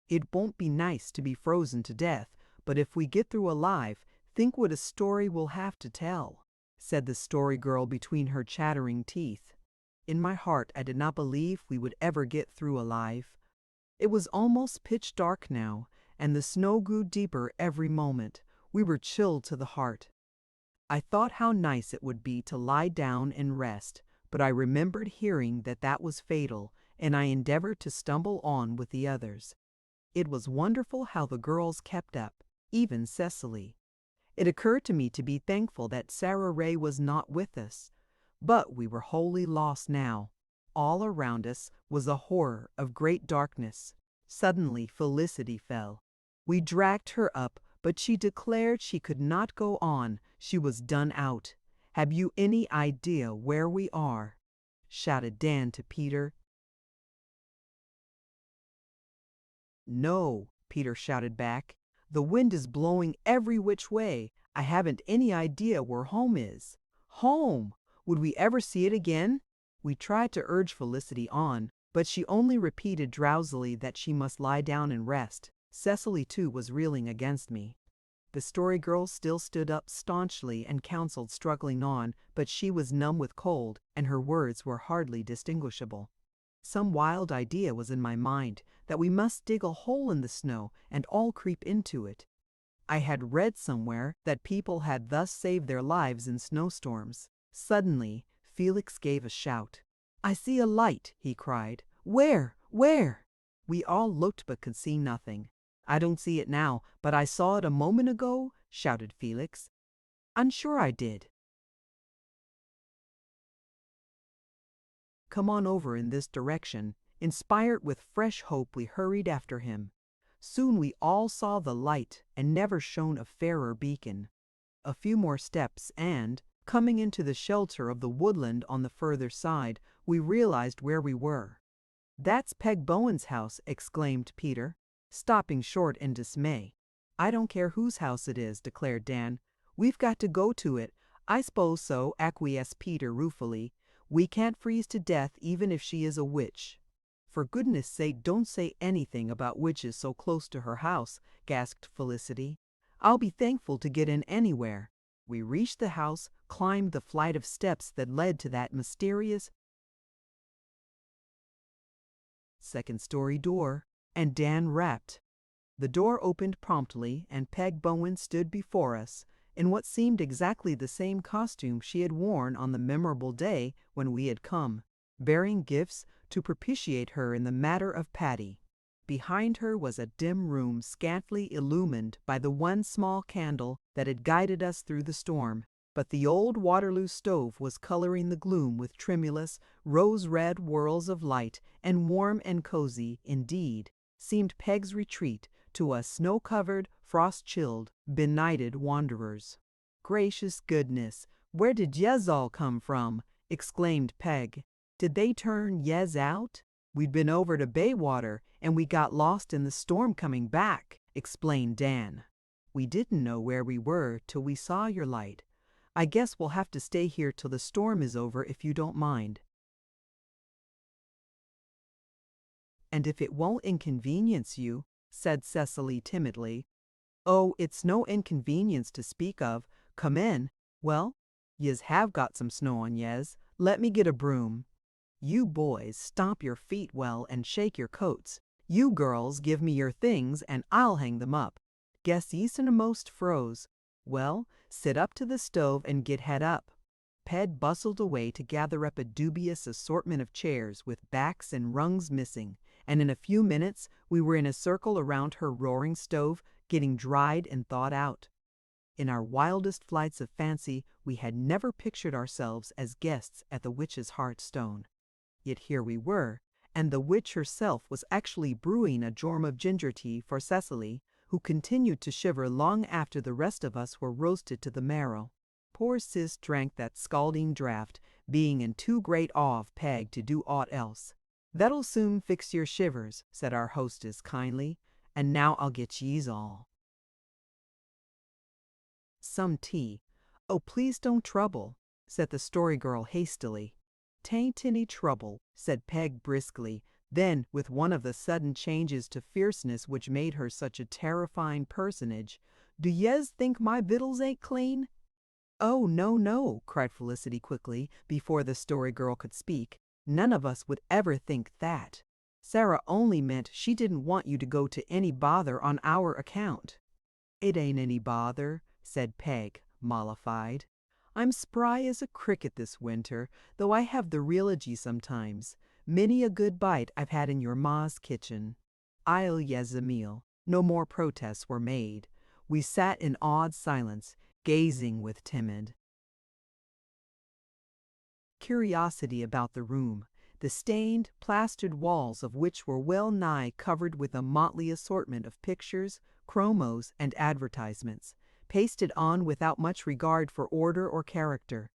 "It won't be nice to be frozen to death, but if we get through alive, think what a story we'll have to tell," said the Story Girl between her chattering teeth. In my heart I did not believe we would ever get through alive. It was almost pitch dark now, and the snow grew deeper every moment. We were chilled to the heart. I thought how nice it would be to lie down and rest, but I remembered hearing that that was fatal, and I endeavored to stumble on with the others. It was wonderful how the girls kept up, even Cecily. It occurred to me to be thankful that Sarah Ray was not with us, but we were wholly lost now. All around us was a horror of great darkness. Suddenly Felicity fell. We dragged her up, but she declared she could not go on. She was done out. "Have you any idea where we are?" shouted Dan to Peter. "No," Peter shouted back. "The wind is blowing every which way. I haven't any idea where home is." Home! Would we ever see it again? We tried to urge Felicity on, but she only repeated drowsily that she must lie down and rest. Cecily, too, was reeling against me. The Story Girl still stood up staunchly and counseled struggling on, but she was numb with cold, and her words were hardly distinguishable. Some wild idea was in my mind that we must dig a hole in the snow and all creep into it. I had read somewhere that people had thus saved their lives in snowstorms. Suddenly, Felix gave a shout. "I see a light," he cried. "Where? Where?" We all looked but could see nothing. "I don't see it now, but I saw it a moment ago," shouted Felix. "I'm sure I did." "Come on over in this direction." Inspired with fresh hope, we hurried after him. Soon we all saw the light, and never shone a fairer beacon. A few more steps and, Coming into the shelter of the woodland on the further side, we realized where we were. "That's Peg Bowen's house," exclaimed Peter, stopping short in dismay. "I don't care whose house it is," declared Dan. "We've got to go to it." "I suppose so," acquiesced Peter ruefully. "We can't freeze to death even if she is a witch." "For goodness sake, don't say anything about witches so close to her house," gasped Felicity. "I'll be thankful to get in anywhere." We reached the house, climbed the flight of steps that led to that mysterious second-story door, and Dan rapped. The door opened promptly, and Peg Bowen stood before us, in what seemed exactly the same costume she had worn on the memorable day when we had come, bearing gifts to propitiate her in the matter of Patty. Behind her was a dim room scantily illumined by the one small candle that had guided us through the storm, but the old Waterloo stove was coloring the gloom with tremulous, rose-red whirls of light, and warm and cozy, indeed, seemed Peg's retreat to us snow-covered, frost-chilled, benighted wanderers. "Gracious goodness, where did yez all come from?" exclaimed Peg. "Did they turn yez out?" "We'd been over to Baywater, and we got lost in the storm coming back," explained Dan. "We didn't know where we were till we saw your light. I guess we'll have to stay here till the storm is over if you don't mind." "And if it won't inconvenience you," said Cecily timidly. "Oh, it's no inconvenience to speak of. Come in. Well, yez have got some snow on yez. Let me get a broom. You boys stomp your feet well and shake your coats. You girls give me your things and I'll hang them up. Guess ye's most froze. Well, sit up to the stove and get het up." Peg bustled away to gather up a dubious assortment of chairs with backs and rungs missing, and in a few minutes we were in a circle around her roaring stove, getting dried and thawed out. In our wildest flights of fancy, we had never pictured ourselves as guests at the witch's hearthstone. Yet here we were, and the witch herself was actually brewing a jorm of ginger tea for Cecily, who continued to shiver long after the rest of us were roasted to the marrow. Poor Sis drank that scalding draught, being in too great awe of Peg to do aught else. "That'll soon fix your shivers," said our hostess kindly, "and now I'll get ye's all some tea." "Oh, please don't trouble," said the Story Girl hastily. "'Tain't any trouble," said Peg briskly, then, with one of the sudden changes to fierceness which made her such a terrifying personage, "Do yez think my victuals ain't clean?" "Oh, no, no," cried Felicity quickly, before the Story Girl could speak. "None of us would ever think that. Sarah only meant she didn't want you to go to any bother on our account." "It ain't any bother," said Peg, mollified. "I'm spry as a cricket this winter, though I have the realogy sometimes. Many a good bite I've had in your ma's kitchen." "I'll yez a meal." No more protests were made. We sat in awed silence, gazing with timid curiosity about the room, the stained, plastered walls of which were well nigh covered with a motley assortment of pictures, chromos, and advertisements, pasted on without much regard for order or character.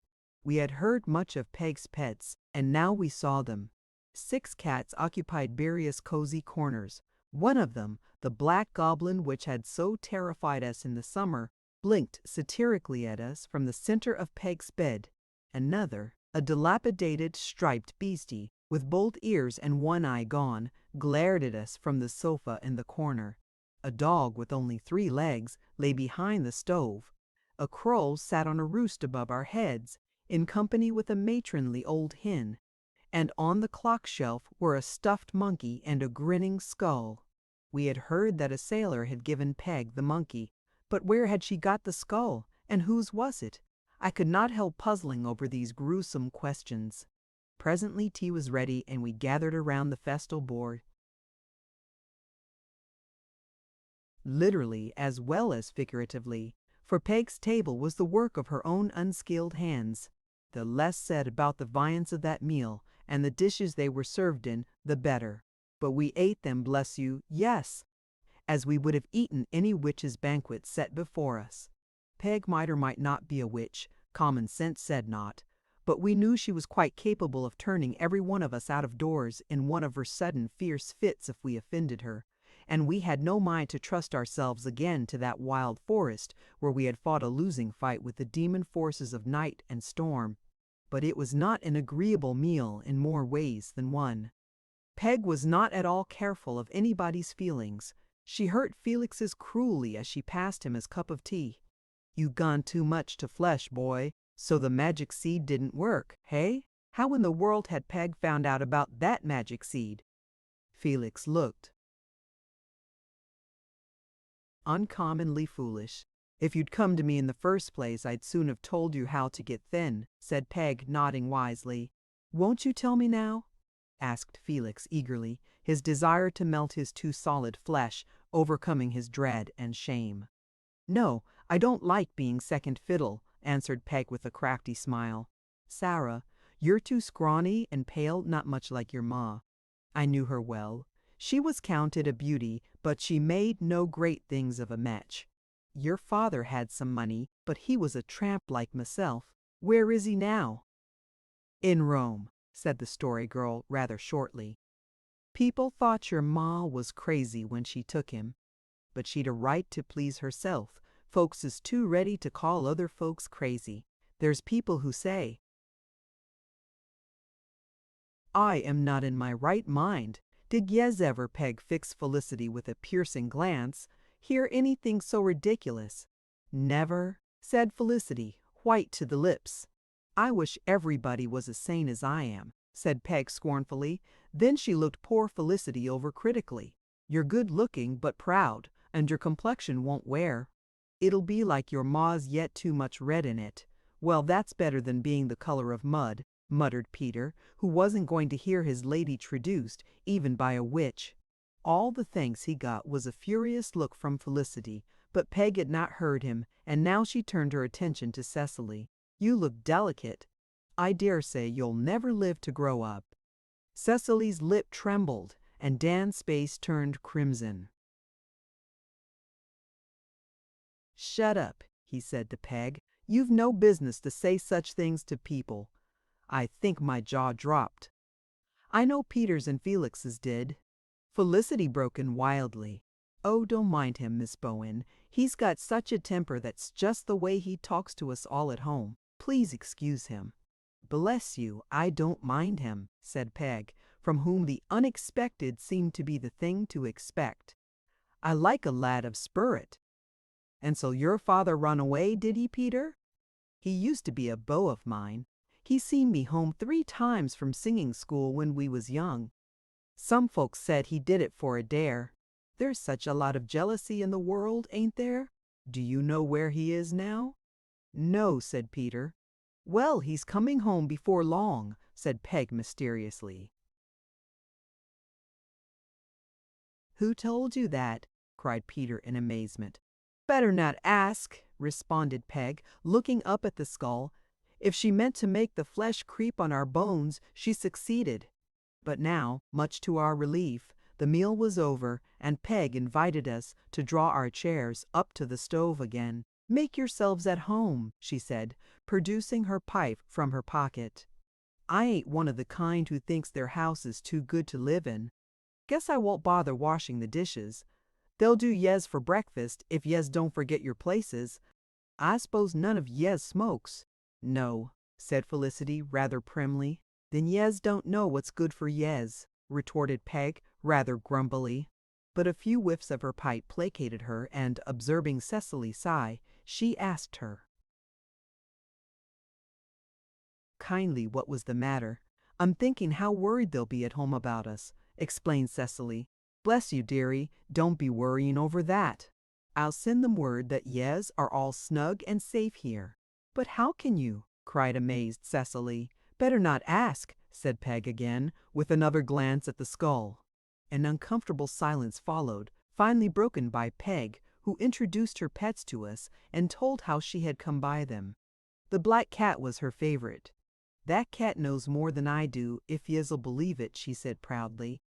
We had heard much of Peg's pets, and now we saw them. 6 cats occupied various cozy corners. One of them, the black goblin which had so terrified us in the summer, blinked satirically at us from the center of Peg's bed. Another, a dilapidated, striped beastie, with both ears and one eye gone, glared at us from the sofa in the corner. A dog with only 3 legs lay behind the stove. A crow sat on a roost above our heads, in company with a matronly old hen. And on the clock shelf were a stuffed monkey and a grinning skull. We had heard that a sailor had given Peg the monkey, but where had she got the skull, and whose was it? I could not help puzzling over these gruesome questions. Presently tea was ready, and we gathered around the festal board. Literally as well as figuratively, for Peg's table was the work of her own unskilled hands. The less said about the viands of that meal, and the dishes they were served in, the better. But we ate them, bless you, yes, as we would have eaten any witch's banquet set before us. Peg might or might not be a witch. Common sense said not, but we knew she was quite capable of turning every one of us out of doors in one of her sudden fierce fits if we offended her, and we had no mind to trust ourselves again to that wild forest where we had fought a losing fight with the demon forces of night and storm. But it was not an agreeable meal in more ways than one. Peg was not at all careful of anybody's feelings. She hurt Felix's cruelly as she passed him his cup of tea. "You gone too much to flesh, boy, so the magic seed didn't work, hey?" How in the world had Peg found out about that magic seed? Felix looked uncommonly foolish. "If you'd come to me in the first place, I'd soon have told you how to get thin," said Peg, nodding wisely. "Won't you tell me now?" asked Felix eagerly, his desire to melt his too solid flesh overcoming his dread and shame. "No, I don't like being second fiddle," answered Peg with a crafty smile. "Sarah, you're too scrawny and pale, not much like your ma." I knew her well. She was counted a beauty, but she made no great things of a match. Your father had some money, but he was a tramp like myself. Where is he now?" "In Rome," said the Story Girl rather shortly. "People thought your ma was crazy when she took him, but she'd a right to please herself. Folks is too ready to call other folks crazy. There's people who say, 'I am not in my right mind.' Did yez ever," Peg fixed Felicity with a piercing glance, "hear anything so ridiculous?" "Never," said Felicity, white to the lips. "I wish everybody was as sane as I am," said Peg scornfully. Then she looked poor Felicity over critically. "You're good looking but proud, and your complexion won't wear. It'll be like your ma's yet too much red in it." "Well, that's better than being the color of mud," muttered Peter, who wasn't going to hear his lady traduced, even by a witch. All the thanks he got was a furious look from Felicity, but Peg had not heard him, and now she turned her attention to Cecily. "You look delicate. I dare say you'll never live to grow up." Cecily's lip trembled, and Dan's face turned crimson. "Shut up," he said to Peg. "You've no business to say such things to people." I think my jaw dropped. "I know Peter's and Felix's did." Felicity broke in wildly. "Oh, don't mind him, Miss Bowen. He's got such a temper that's just the way he talks to us all at home. Please excuse him." "Bless you, I don't mind him," said Peg, from whom the unexpected seemed to be the thing to expect. "I like a lad of sperrit." "And so your father run away, did he, Peter?" "He used to be a beau of mine. He seen me home 3 times from singing school when we was young. Some folks said he did it for a dare. There's such a lot of jealousy in the world, ain't there? Do you know where he is now?" "No," said Peter. "Well, he's coming home before long," said Peg mysteriously. "Who told you that?" cried Peter in amazement. "Better not ask," responded Peg, looking up at the skull. "If she meant to make the flesh creep on our bones, she succeeded." But now, much to our relief, the meal was over, and Peg invited us to draw our chairs up to the stove again. "Make yourselves at home," she said, producing her pipe from her pocket. "I ain't one of the kind who thinks their house is too good to live in. Guess I won't bother washing the dishes. They'll do yez for breakfast if yez don't forget your places. I s'pose none of yez smokes." "No," said Felicity rather primly. "Then yez don't know what's good for yez," retorted Peg rather grumpily. But a few whiffs of her pipe placated her, and observing Cecily sigh, she asked her kindly what was the matter. "I'm thinking how worried they'll be at home about us," explained Cecily. "Bless you, dearie, don't be worrying over that. I'll send them word that yez are all snug and safe here." "But how can you?" cried amazed Cecily. "Better not ask," said Peg again, with another glance at the skull. An uncomfortable silence followed, finally broken by Peg, who introduced her pets to us and told how she had come by them. The black cat was her favorite. "That cat knows more than I do, if yez'll believe it," she said proudly.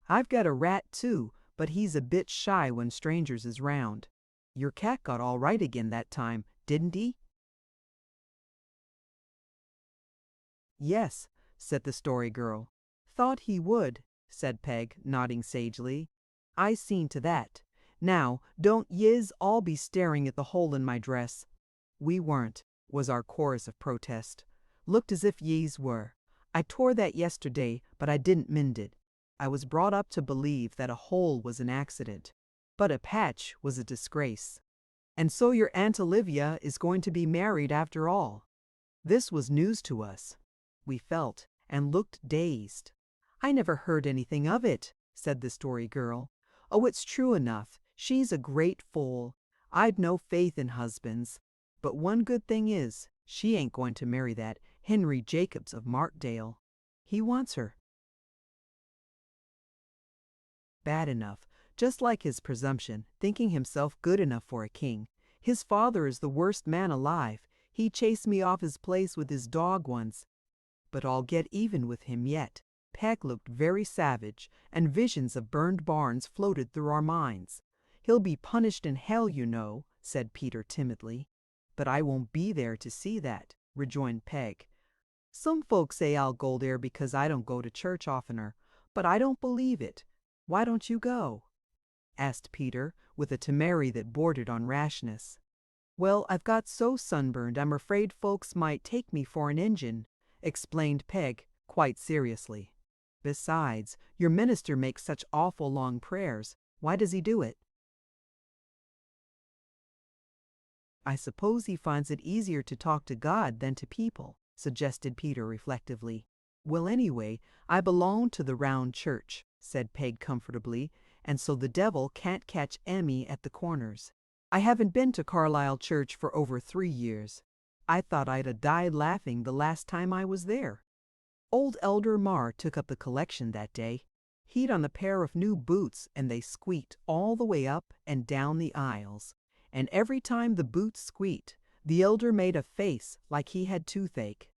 "I've got a rat too, but he's a bit shy when strangers is round. Your cat got all right again that time, didn't he?" Yes, said the Story Girl. Thought he would, said Peg, nodding sagely. I seen to that. Now, don't yez all be staring at the hole in my dress. We weren't, was our chorus of protest. Looked as if yez were. I tore that yesterday, but I didn't mend it. I was brought up to believe that a hole was an accident, but a patch was a disgrace. And so your Aunt Olivia is going to be married after all. This was news to us. We felt and looked dazed. I never heard anything of it, said the Story Girl. Oh, it's true enough. She's a great fool. I'd no faith in husbands. But one good thing is, she ain't going to marry that Henry Jacobs of Markdale. He wants her. Bad enough, just like his presumption, thinking himself good enough for a king. His father is the worst man alive. He chased me off his place with his dog once. But I'll get even with him yet. Peg looked very savage, and visions of burned barns floated through our minds. He'll be punished in hell, you know, said Peter timidly. But I won't be there to see that, rejoined Peg. Some folks say I'll go there because I don't go to church oftener, but I don't believe it. Why don't you go? Asked Peter, with a temerity that bordered on rashness. Well, I've got so sunburned I'm afraid folks might take me for an Injun, explained Peg, quite seriously. Besides, your minister makes such awful long prayers. Why does he do it? I suppose he finds it easier to talk to God than to people, suggested Peter reflectively. Well, anyway, I belong to the round church, said Peg comfortably, and so the devil can't catch Emmy at the corners. I haven't been to Carlisle Church for over 3 years. I thought I'd a died laughing the last time I was there. Old Elder Marr took up the collection that day. He'd on a pair of new boots, and they squeaked all the way up and down the aisles. And every time the boots squeaked, the elder made a face like he had toothache.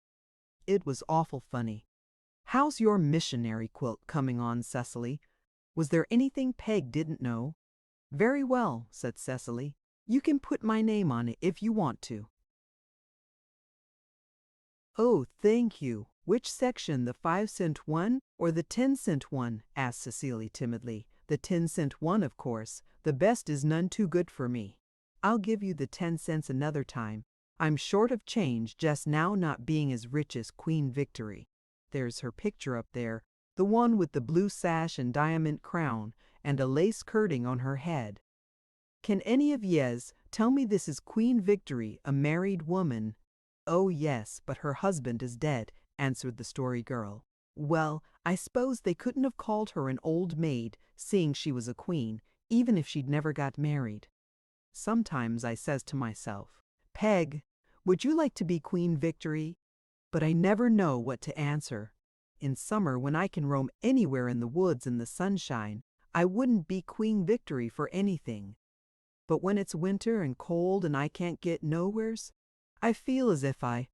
It was awful funny. How's your missionary quilt coming on, Cecily? Was there anything Peg didn't know? Very well, said Cecily. You can put my name on it if you want to. Oh, thank you. Which section, the 5-cent one or the 10-cent one? Asked Cecily timidly. The 10-cent one, of course. The best is none too good for me. I'll give you the 10 cents another time. I'm short of change just now, not being as rich as Queen Victory. There's her picture up there, the one with the blue sash and diamond crown and a lace curtain on her head. Can any of yez tell me this is Queen Victory, a married woman? Oh yes, but her husband is dead, answered the Story Girl. Well, I suppose they couldn't have called her an old maid, seeing she was a queen, even if she'd never got married. Sometimes I says to myself, Peg, would you like to be Queen Victory? But I never know what to answer. In summer, when I can roam anywhere in the woods in the sunshine, I wouldn't be Queen Victory for anything. But when it's winter and cold and I can't get nowheres, I feel as if I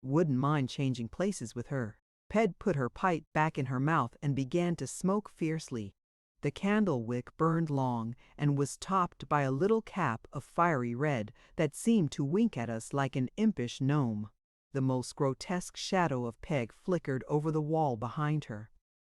wouldn't mind changing places with her. Peg put her pipe back in her mouth and began to smoke fiercely. The candle wick burned long and was topped by a little cap of fiery red that seemed to wink at us like an impish gnome. The most grotesque shadow of Peg flickered over the wall behind her.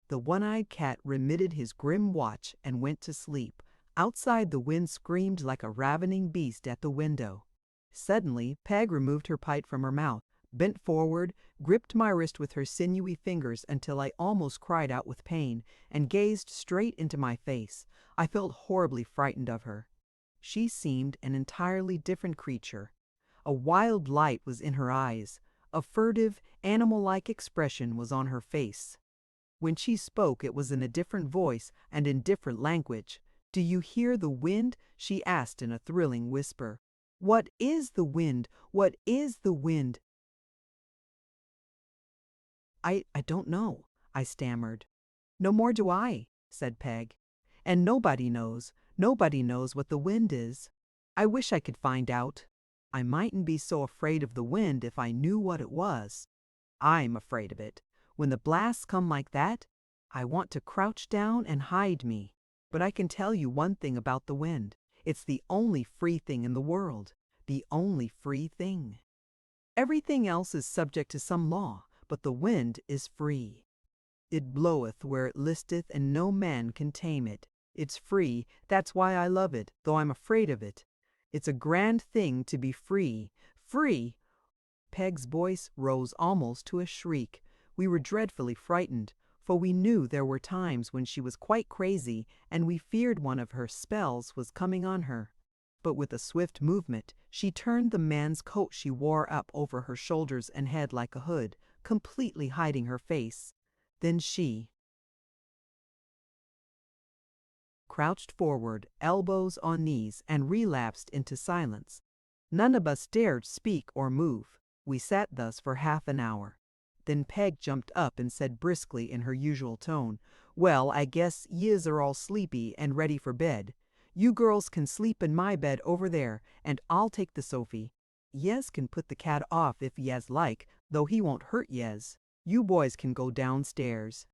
The one-eyed cat remitted his grim watch and went to sleep. Outside, the wind screamed like a ravening beast at the window. Suddenly, Peg removed her pipe from her mouth, bent forward, gripped my wrist with her sinewy fingers until I almost cried out with pain, and gazed straight into my face. I felt horribly frightened of her. She seemed an entirely different creature. A wild light was in her eyes. A furtive, animal-like expression was on her face. When she spoke, it was in a different voice and in different language. Do you hear the wind? She asked in a thrilling whisper. What is the wind? What is the wind? I don't know, I stammered. No more do I, said Peg. And nobody knows what the wind is. I wish I could find out. I mightn't be so afraid of the wind if I knew what it was. I'm afraid of it. When the blasts come like that, I want to crouch down and hide me. But I can tell you one thing about the wind. It's the only free thing in the world. The only free thing. Everything else is subject to some law, but the wind is free. It bloweth where it listeth, and no man can tame it. It's free, that's why I love it, though I'm afraid of it. It's a grand thing to be free. Free! Peg's voice rose almost to a shriek. We were dreadfully frightened, for we knew there were times when she was quite crazy, and we feared one of her spells was coming on her. But with a swift movement, she turned the man's coat she wore up over her shoulders and head like a hood, completely hiding her face. Then she crouched forward, elbows on knees, and relapsed into silence. None of us dared speak or move. We sat thus for half an hour. Then Peg jumped up and said briskly in her usual tone, "Well, I guess yez are all sleepy and ready for bed. You girls can sleep in my bed over there, and I'll take the Sophie. Yez can put the cat off if yez like, though he won't hurt yez. You boys can go downstairs.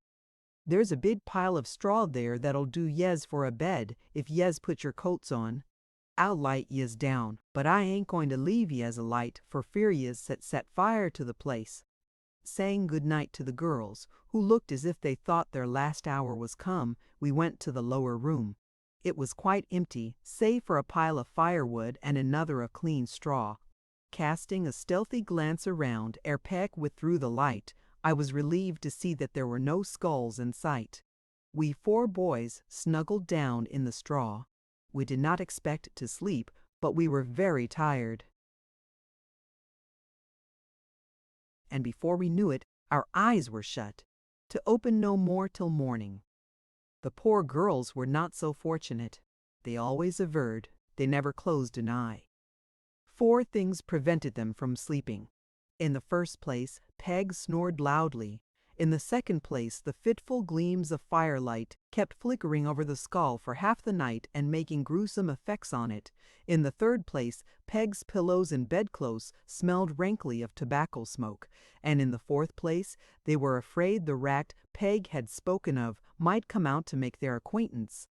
There's a big pile of straw there that'll do yez for a bed if yez put your coats on. I'll light yez down, but I ain't going to leave yez a light for fear yez set fire to the place." Saying good night to the girls, who looked as if they thought their last hour was come, we went to the lower room. It was quite empty, save for a pile of firewood and another of clean straw. Casting a stealthy glance around ere Peg withdrew the light, I was relieved to see that there were no skulls in sight. We 4 boys snuggled down in the straw. We did not expect to sleep, but we were very tired. And before we knew it, our eyes were shut, to open no more till morning. The poor girls were not so fortunate. They always averred, they never closed an eye. 4 things prevented them from sleeping. In the first place, Peg snored loudly. In the second place, the fitful gleams of firelight kept flickering over the skull for half the night and making gruesome effects on it. In the third place, Peg's pillows and bedclothes smelled rankly of tobacco smoke. And in the fourth place, they were afraid the rat Peg had spoken of might come out to make their acquaintance.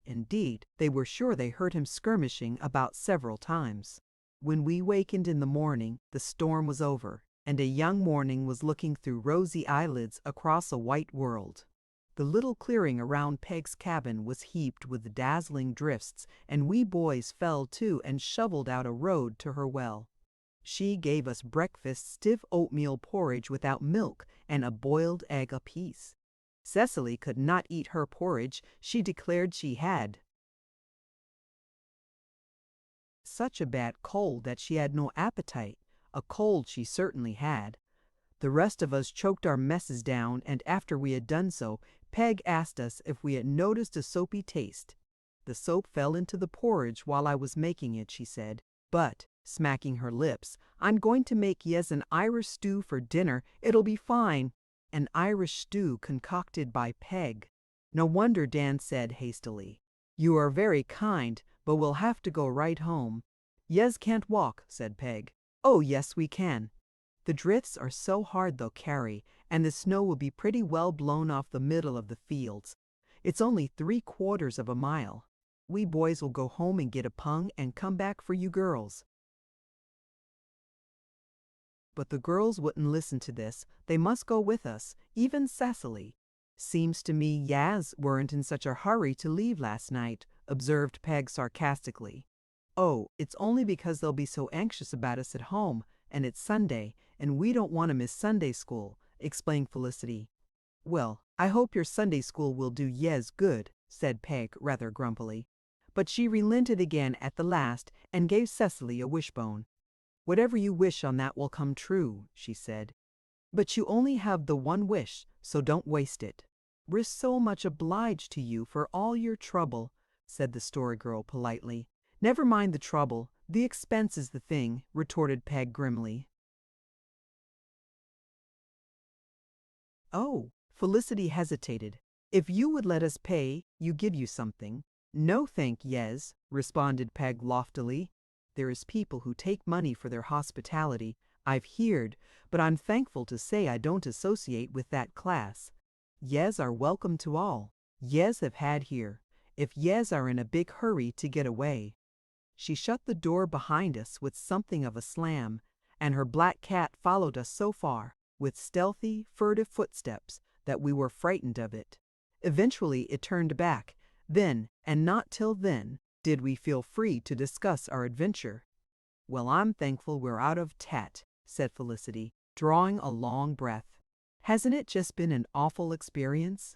Indeed, they were sure they heard him skirmishing about several times. When we wakened in the morning, the storm was over, and a young morning was looking through rosy eyelids across a white world. The little clearing around Peg's cabin was heaped with dazzling drifts, and we boys fell to and shoveled out a road to her well. She gave us breakfast stiff oatmeal porridge without milk and a boiled egg apiece. Cecily could not eat her porridge. She declared she had such a bad cold that she had no appetite. A cold she certainly had. The rest of us choked our messes down, and after we had done so, Peg asked us if we had noticed a soapy taste. The soap fell into the porridge while I was making it, she said. But, smacking her lips, I'm going to make yez an Irish stew for dinner. It'll be fine. An Irish stew concocted by Peg. No wonder, Dan said hastily. You are very kind, but we'll have to go right home. Yez can't walk, said Peg. Oh, yes, we can. The drifts are so hard they'll carry, and the snow will be pretty well blown off the middle of the fields. It's only 3/4 of a mile. We boys will go home and get a pung and come back for you girls. But the girls wouldn't listen to this. They must go with us, even Cecily. Seems to me Yaz weren't in such a hurry to leave last night, observed Peg sarcastically. Oh, it's only because they'll be so anxious about us at home, and it's Sunday, and we don't want to miss Sunday school, explained Felicity. Well, I hope your Sunday school will do yez good, said Peg rather grumpily. But she relented again at the last and gave Cecily a wishbone. Whatever you wish on that will come true, she said. But you only have the one wish, so don't waste it. We're so much obliged to you for all your trouble, said the Story Girl politely. Never mind the trouble, the expense is the thing, retorted Peg grimly. Oh, Felicity hesitated. If you would let us pay, you give you something. No thank yez, responded Peg loftily. There is people who take money for their hospitality, I've heard, but I'm thankful to say I don't associate with that class. Yez are welcome to all. Yez have had here, if yez are in a big hurry to get away. She shut the door behind us with something of a slam. and her black cat followed us so far, with stealthy, furtive footsteps, that we were frightened of it. Eventually it turned back. Then, and not till then, did we feel free to discuss our adventure. "Well, I'm thankful we're out of Tat," said Felicity, drawing a long breath. "Hasn't it just been an awful experience?"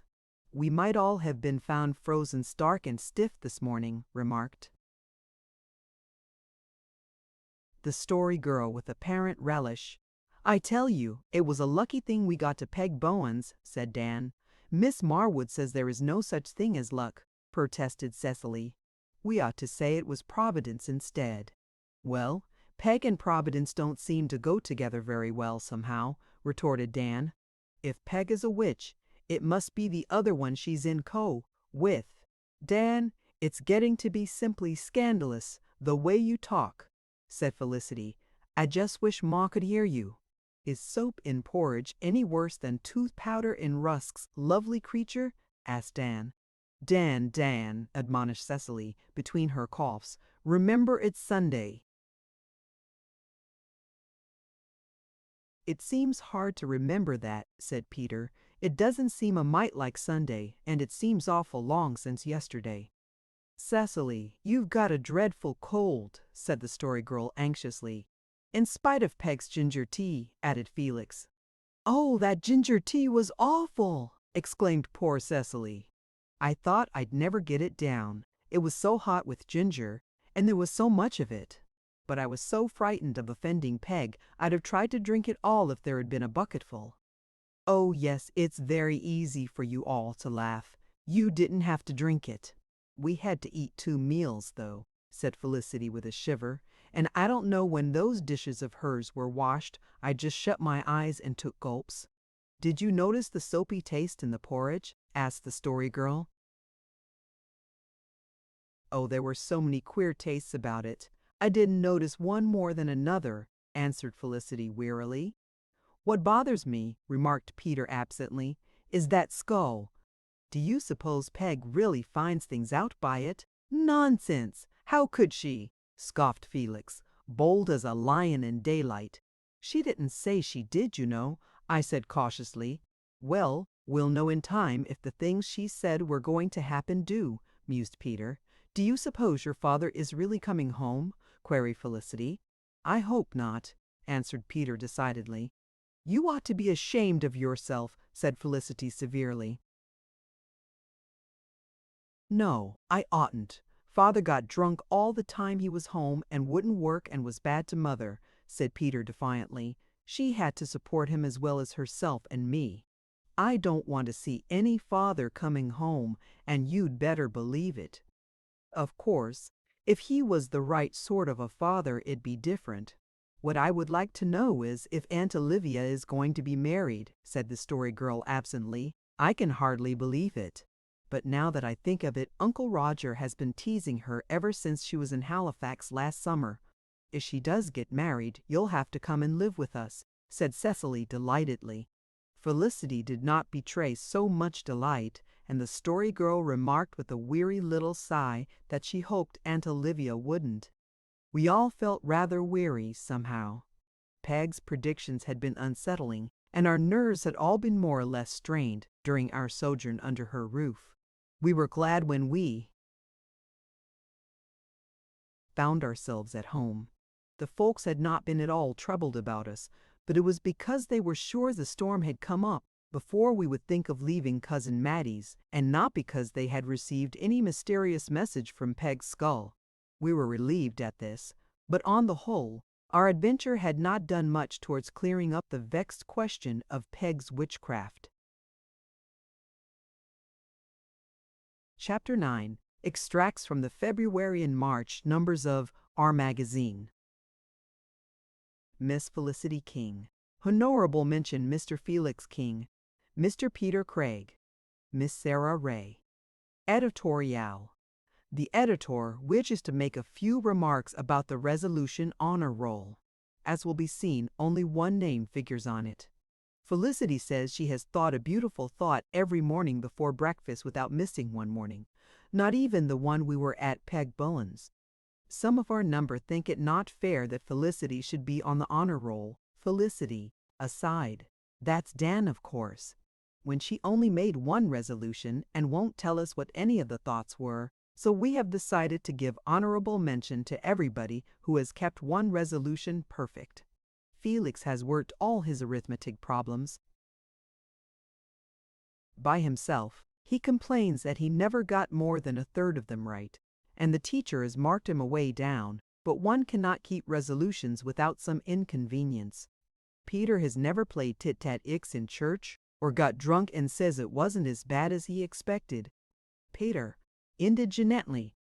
"We might all have been found frozen stark and stiff this morning," remarked the Story Girl with apparent relish. "I tell you, it was a lucky thing we got to Peg Bowen's," said Dan. "Miss Marwood says there is no such thing as luck," protested Cecily. "We ought to say it was Providence instead." "Well, Peg and Providence don't seem to go together very well somehow," retorted Dan. "If Peg is a witch, it must be the other one she's in with. Dan, it's getting to be simply scandalous, the way you talk," said Felicity. "I just wish Ma could hear you." "Is soap in porridge any worse than tooth powder in rusks, lovely creature?" asked Dan. Dan, admonished Cecily between her coughs. "Remember it's Sunday." "It seems hard to remember that," said Peter. "It doesn't seem a mite like Sunday, and it seems awful long since yesterday." "Cecily, you've got a dreadful cold," said the Story Girl anxiously. "In spite of Peg's ginger tea," added Felix. "Oh, that ginger tea was awful!" exclaimed poor Cecily. "I thought I'd never get it down. It was so hot with ginger, and there was so much of it. But I was so frightened of offending Peg, I'd have tried to drink it all if there had been a bucketful." "Oh, yes, it's very easy for you all to laugh. You didn't have to drink it." "We had to eat 2 meals, though," said Felicity with a shiver. "And I don't know when those dishes of hers were washed. I just shut my eyes and took gulps." "Did you notice the soapy taste in the porridge?" asked the Story Girl. "Oh, there were so many queer tastes about it. I didn't notice one more than another," answered Felicity wearily. "What bothers me," remarked Peter absently, "is that skull. Do you suppose Peg really finds things out by it?" "Nonsense! How could she?" scoffed Felix, bold as a lion in daylight. "She didn't say she did, you know," I said cautiously. "Well, we'll know in time if the things she said were going to happen do," mused Peter. "Do you suppose your father is really coming home?" queried Felicity. "I hope not," answered Peter decidedly. "You ought to be ashamed of yourself," said Felicity severely. "No, I oughtn't. Father got drunk all the time he was home and wouldn't work and was bad to Mother," said Peter defiantly. "She had to support him as well as herself and me. I don't want to see any father coming home, and you'd better believe it. Of course, if he was the right sort of a father, it'd be different." "What I would like to know is if Aunt Olivia is going to be married," said the Story Girl absently. "I can hardly believe it. But now that I think of it, Uncle Roger has been teasing her ever since she was in Halifax last summer. If she does get married, you'll have to come and live with us," said Cecily delightedly. Felicity did not betray so much delight, and the Story Girl remarked with a weary little sigh that she hoped Aunt Olivia wouldn't. We all felt rather weary, somehow. Peg's predictions had been unsettling, and our nerves had all been more or less strained during our sojourn under her roof. We were glad when we found ourselves at home. The folks had not been at all troubled about us, but it was because they were sure the storm had come up before we would think of leaving Cousin Mattie's, and not because they had received any mysterious message from Peg's skull. We were relieved at this, but on the whole, our adventure had not done much towards clearing up the vexed question of Peg's witchcraft. Chapter 9 extracts from the February and March numbers of Our Magazine. Miss Felicity King. Honorable mention Mr. Felix King. Mr. Peter Craig. Miss Sarah Ray. Editorial. The editor wishes to make a few remarks about the Resolution Honor Roll. As will be seen, only one name figures on it. Felicity says she has thought a beautiful thought every morning before breakfast without missing one morning, not even the one we were at Peg Bowen's. Some of our number think it not fair that Felicity should be on the honor roll. Felicity, aside. That's Dan, of course. When she only made one resolution and won't tell us what any of the thoughts were, so we have decided to give honorable mention to everybody who has kept one resolution perfect. Felix has worked all his arithmetic problems by himself. He complains that he never got more than a third of them right, and the teacher has marked him away down, but one cannot keep resolutions without some inconvenience. Peter has never played tit-tat-ix in church, or got drunk and says it wasn't as bad as he expected. Peter, indignantly,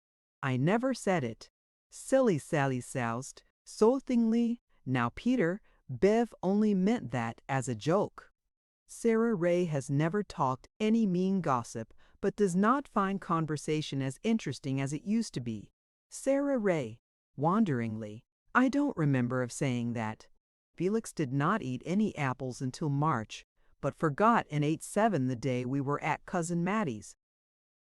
I never said it. Silly Sally soused, soothingly, now Peter, Bev only meant that as a joke. Sarah Ray has never talked any mean gossip, but does not find conversation as interesting as it used to be. Sarah Ray, wonderingly, I don't remember of saying that. Felix did not eat any apples until March, but forgot and ate 7 the day we were at Cousin Mattie's.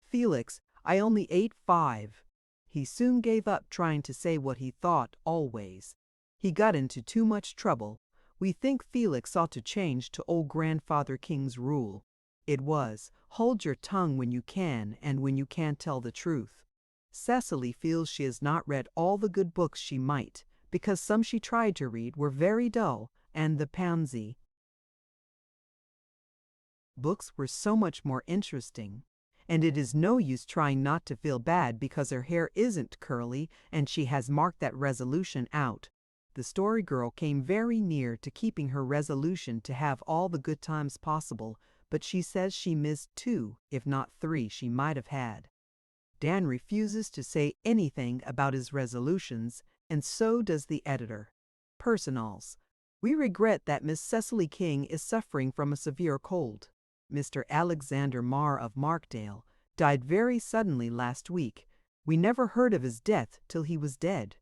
Felix, I only ate 5. He soon gave up trying to say what he thought always. He got into too much trouble. We think Felix ought to change to old Grandfather King's rule. It was, hold your tongue when you can and when you can't tell the truth. Cecily feels she has not read all the good books she might, because some she tried to read were very dull, and the Pansy books were so much more interesting. And it is no use trying not to feel bad because her hair isn't curly and she has marked that resolution out. The story girl came very near to keeping her resolution to have all the good times possible, but she says she missed 2, if not 3 she might have had. Dan refuses to say anything about his resolutions, and so does the editor. Personals. We regret that Miss Cecily King is suffering from a severe cold. Mr. Alexander Marr of Markdale died very suddenly last week. We never heard of his death till he was dead.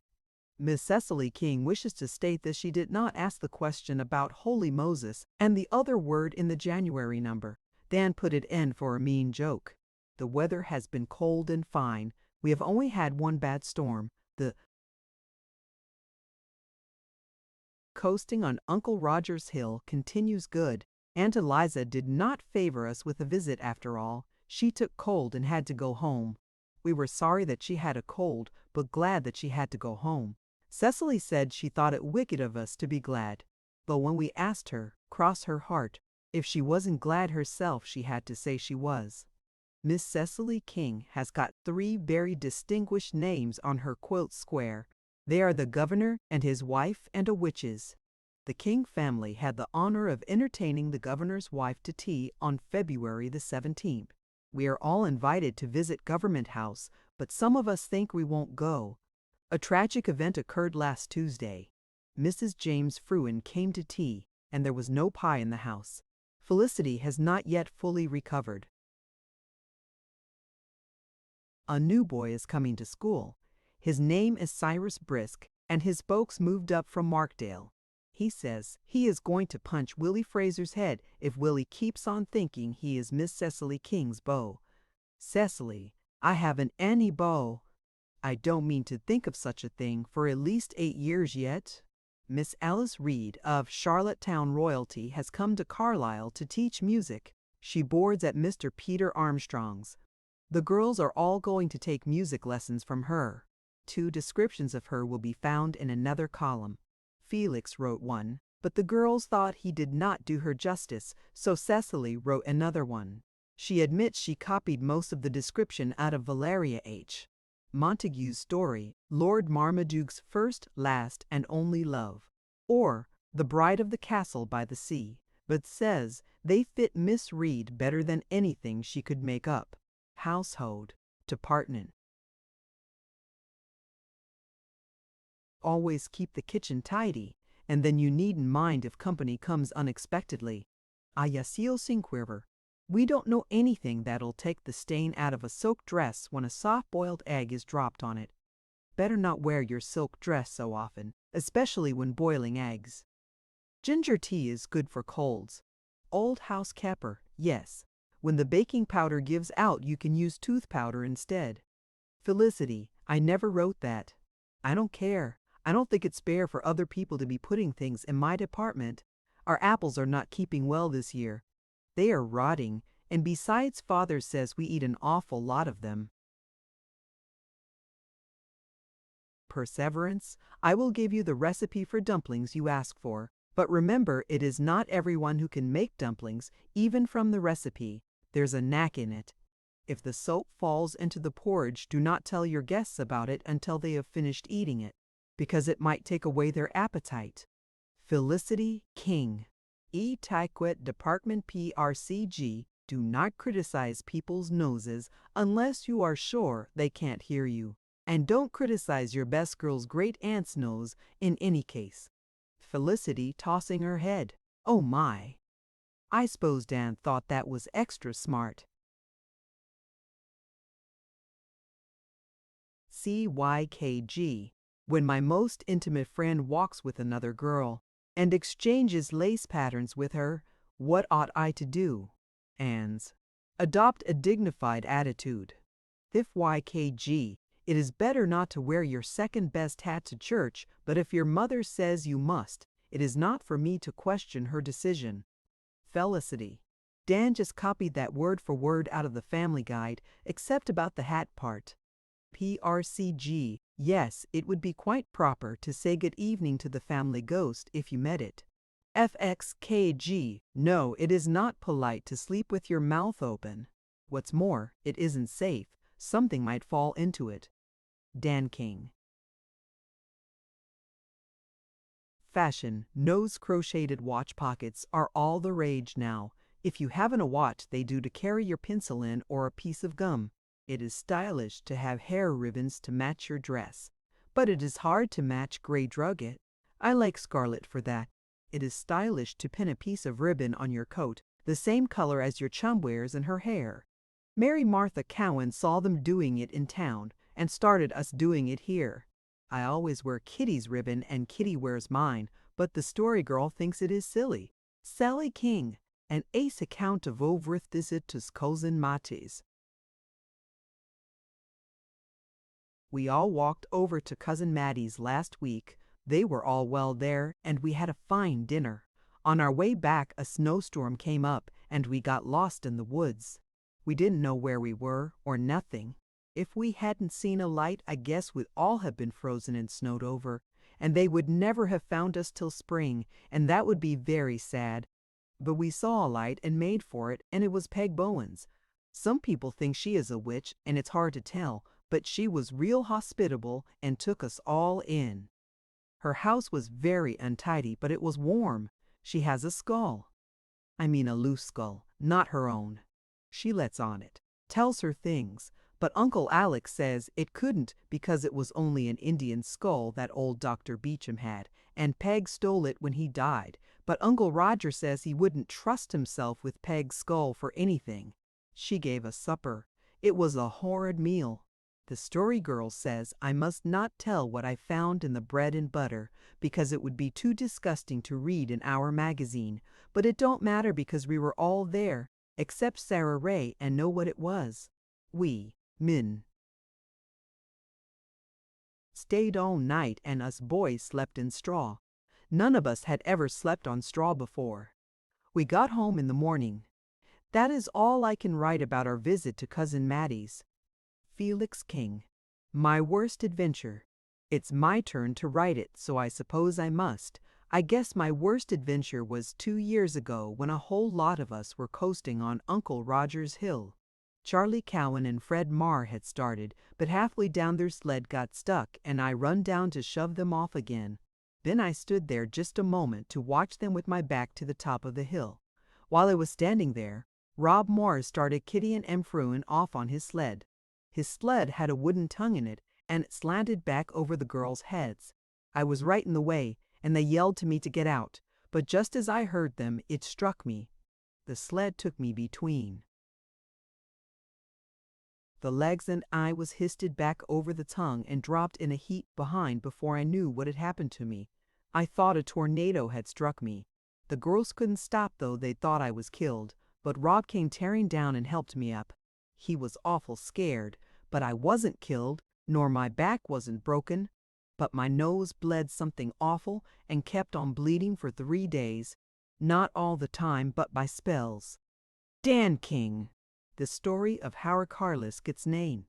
Miss Cecily King wishes to state that she did not ask the question about Holy Moses and the other word in the January number. Dan put it in for a mean joke. The weather has been cold and fine. We have only had one bad storm. The coasting on Uncle Roger's Hill continues good. Aunt Eliza did not favor us with a visit after all. She took cold and had to go home. We were sorry that she had a cold, but glad that she had to go home. Cecily said she thought it wicked of us to be glad. But when we asked her, cross her heart, if she wasn't glad herself, she had to say she was. Miss Cecily King has got 3 very distinguished names on her quilt square. They are the governor and his wife and a witches. The King family had the honor of entertaining the governor's wife to tea on February the 17th. We are all invited to visit Government House, but some of us think we won't go. A tragic event occurred last Tuesday. Mrs. James Fruin came to tea, and there was no pie in the house. Felicity has not yet fully recovered. A new boy is coming to school. His name is Cyrus Brisk, and his folks moved up from Markdale. He says he is going to punch Willie Fraser's head if Willie keeps on thinking he is Miss Cecily King's beau. Cecily, I haven't any beau. I don't mean to think of such a thing for at least 8 years yet. Miss Alice Reed of Charlottetown royalty has come to Carlisle to teach music. She boards at Mr. Peter Armstrong's. The girls are all going to take music lessons from her. 2 descriptions of her will be found in another column. Felix wrote one, but the girls thought he did not do her justice, so Cecily wrote another one. She admits she copied most of the description out of Valeria H. Montague's story, Lord Marmaduke's First, Last, and Only Love, or The Bride of the Castle by the Sea, but says they fit Miss Reed better than anything she could make up. Household, department. Always keep the kitchen tidy, and then you needn't mind if company comes unexpectedly. Ayacil Sinquiver. We don't know anything that'll take the stain out of a silk dress when a soft-boiled egg is dropped on it. Better not wear your silk dress so often, especially when boiling eggs. Ginger tea is good for colds. Old house capper, yes. When the baking powder gives out, you can use tooth powder instead. Felicity, I never wrote that. I don't care. I don't think it's fair for other people to be putting things in my department. Our apples are not keeping well this year. They are rotting, and besides, Father says we eat an awful lot of them. Perseverance, I will give you the recipe for dumplings you ask for. But remember, it is not everyone who can make dumplings, even from the recipe. There's a knack in it. If the soap falls into the porridge, do not tell your guests about it until they have finished eating it, because it might take away their appetite. Felicity King. E-Tyquet Department PRCG. Do not criticize people's noses unless you are sure they can't hear you. And don't criticize your best girl's great aunt's nose in any case. Felicity tossing her head. Oh my. I suppose Dan thought that was extra smart. CYKG. When my most intimate friend walks with another girl and exchanges lace patterns with her, what ought I to do? Ans. Adopt a dignified attitude. If YKG, it is better not to wear your second best hat to church, but if your mother says you must, it is not for me to question her decision. Felicity. Dan just copied that word for word out of the Family Guide, except about the hat part. PRCG. Yes, it would be quite proper to say good evening to the family ghost if you met it. FXKG. No, it is not polite to sleep with your mouth open. What's more, it isn't safe. Something might fall into it. Dan King. Fashion. Nose crocheted watch pockets are all the rage now. If you haven't a watch, they do to carry your pencil in or a piece of gum. It is stylish to have hair ribbons to match your dress, but it is hard to match gray drugget. I like scarlet for that. It is stylish to pin a piece of ribbon on your coat, the same color as your chum wears in her hair. Mary Martha Cowan saw them doing it in town and started us doing it here. I always wear Kitty's ribbon and Kitty wears mine, but the story girl thinks it is silly. Sally King, an ace account of overthisitus tus cousin Mates. We all walked over to Cousin Maddie's last week. They were all well there, and we had a fine dinner. On our way back, a snowstorm came up, and we got lost in the woods. We didn't know where we were, or nothing. If we hadn't seen a light, I guess we'd all have been frozen and snowed over, and they would never have found us till spring, and that would be very sad. But we saw a light and made for it, and it was Peg Bowen's. Some people think she is a witch, and it's hard to tell, but she was real hospitable and took us all in. Her house was very untidy, but it was warm. She has a skull. I mean a loose skull, not her own. She lets on it, tells her things, but Uncle Alex says it couldn't because it was only an Indian skull that old Dr. Beecham had, and Peg stole it when he died, but Uncle Roger says he wouldn't trust himself with Peg's skull for anything. She gave us supper. It was a horrid meal. The story girl says I must not tell what I found in the bread and butter because it would be too disgusting to read in our magazine, but it don't matter because we were all there, except Sarah Ray, and know what it was. We, men, stayed all night and us boys slept in straw. None of us had ever slept on straw before. We got home in the morning. That is all I can write about our visit to Cousin Maddie's. Felix King. My worst adventure. It's my turn to write it, so I suppose I must. I guess my worst adventure was 2 years ago when a whole lot of us were coasting on Uncle Roger's hill. Charlie Cowan and Fred Marr had started, but halfway down their sled got stuck and I run down to shove them off again. Then I stood there just a moment to watch them with my back to the top of the hill. While I was standing there, Rob Morris started Kitty and Emfruin off on his sled. His sled had a wooden tongue in it, and it slanted back over the girls' heads. I was right in the way, and they yelled to me to get out, but just as I heard them, it struck me. The sled took me between the legs, and I was histed back over the tongue and dropped in a heap behind before I knew what had happened to me. I thought a tornado had struck me. The girls couldn't stop, though they thought I was killed, but Rob came tearing down and helped me up. He was awful scared, but I wasn't killed, nor my back wasn't broken. but my nose bled something awful and kept on bleeding for 3 days. Not all the time, but by spells. Dan King. The story of how Carlos gets name.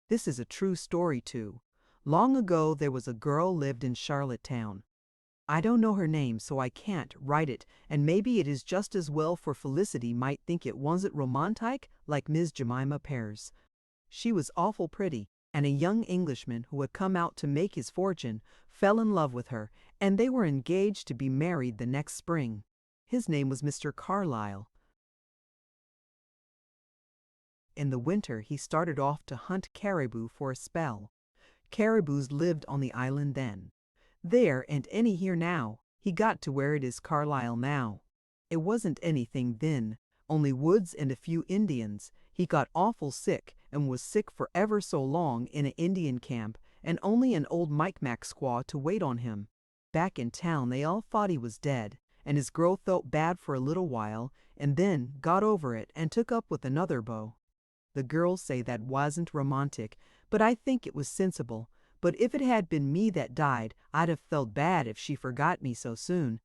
This is a true story too. Long ago there was a girl lived in Charlottetown. I don't know her name, so I can't write it, and maybe it is just as well, for Felicity might think it wasn't romantic like Miss Jemima Pears. She was awful pretty, and a young Englishman who had come out to make his fortune fell in love with her, and they were engaged to be married the next spring. His name was Mr. Carlyle. In the winter he started off to hunt caribou for a spell. Caribous lived on the island then. There, and any here now, he got to where it is Carlisle now. It wasn't anything then, only woods and a few Indians. He got awful sick and was sick for ever so long in an Indian camp, and only an old Micmac squaw to wait on him. Back in town they all thought he was dead, and his girl felt bad for a little while, and then got over it and took up with another beau. The girls say that wasn't romantic, but I think it was sensible. But if it had been me that died, I'd have felt bad if she forgot me so soon.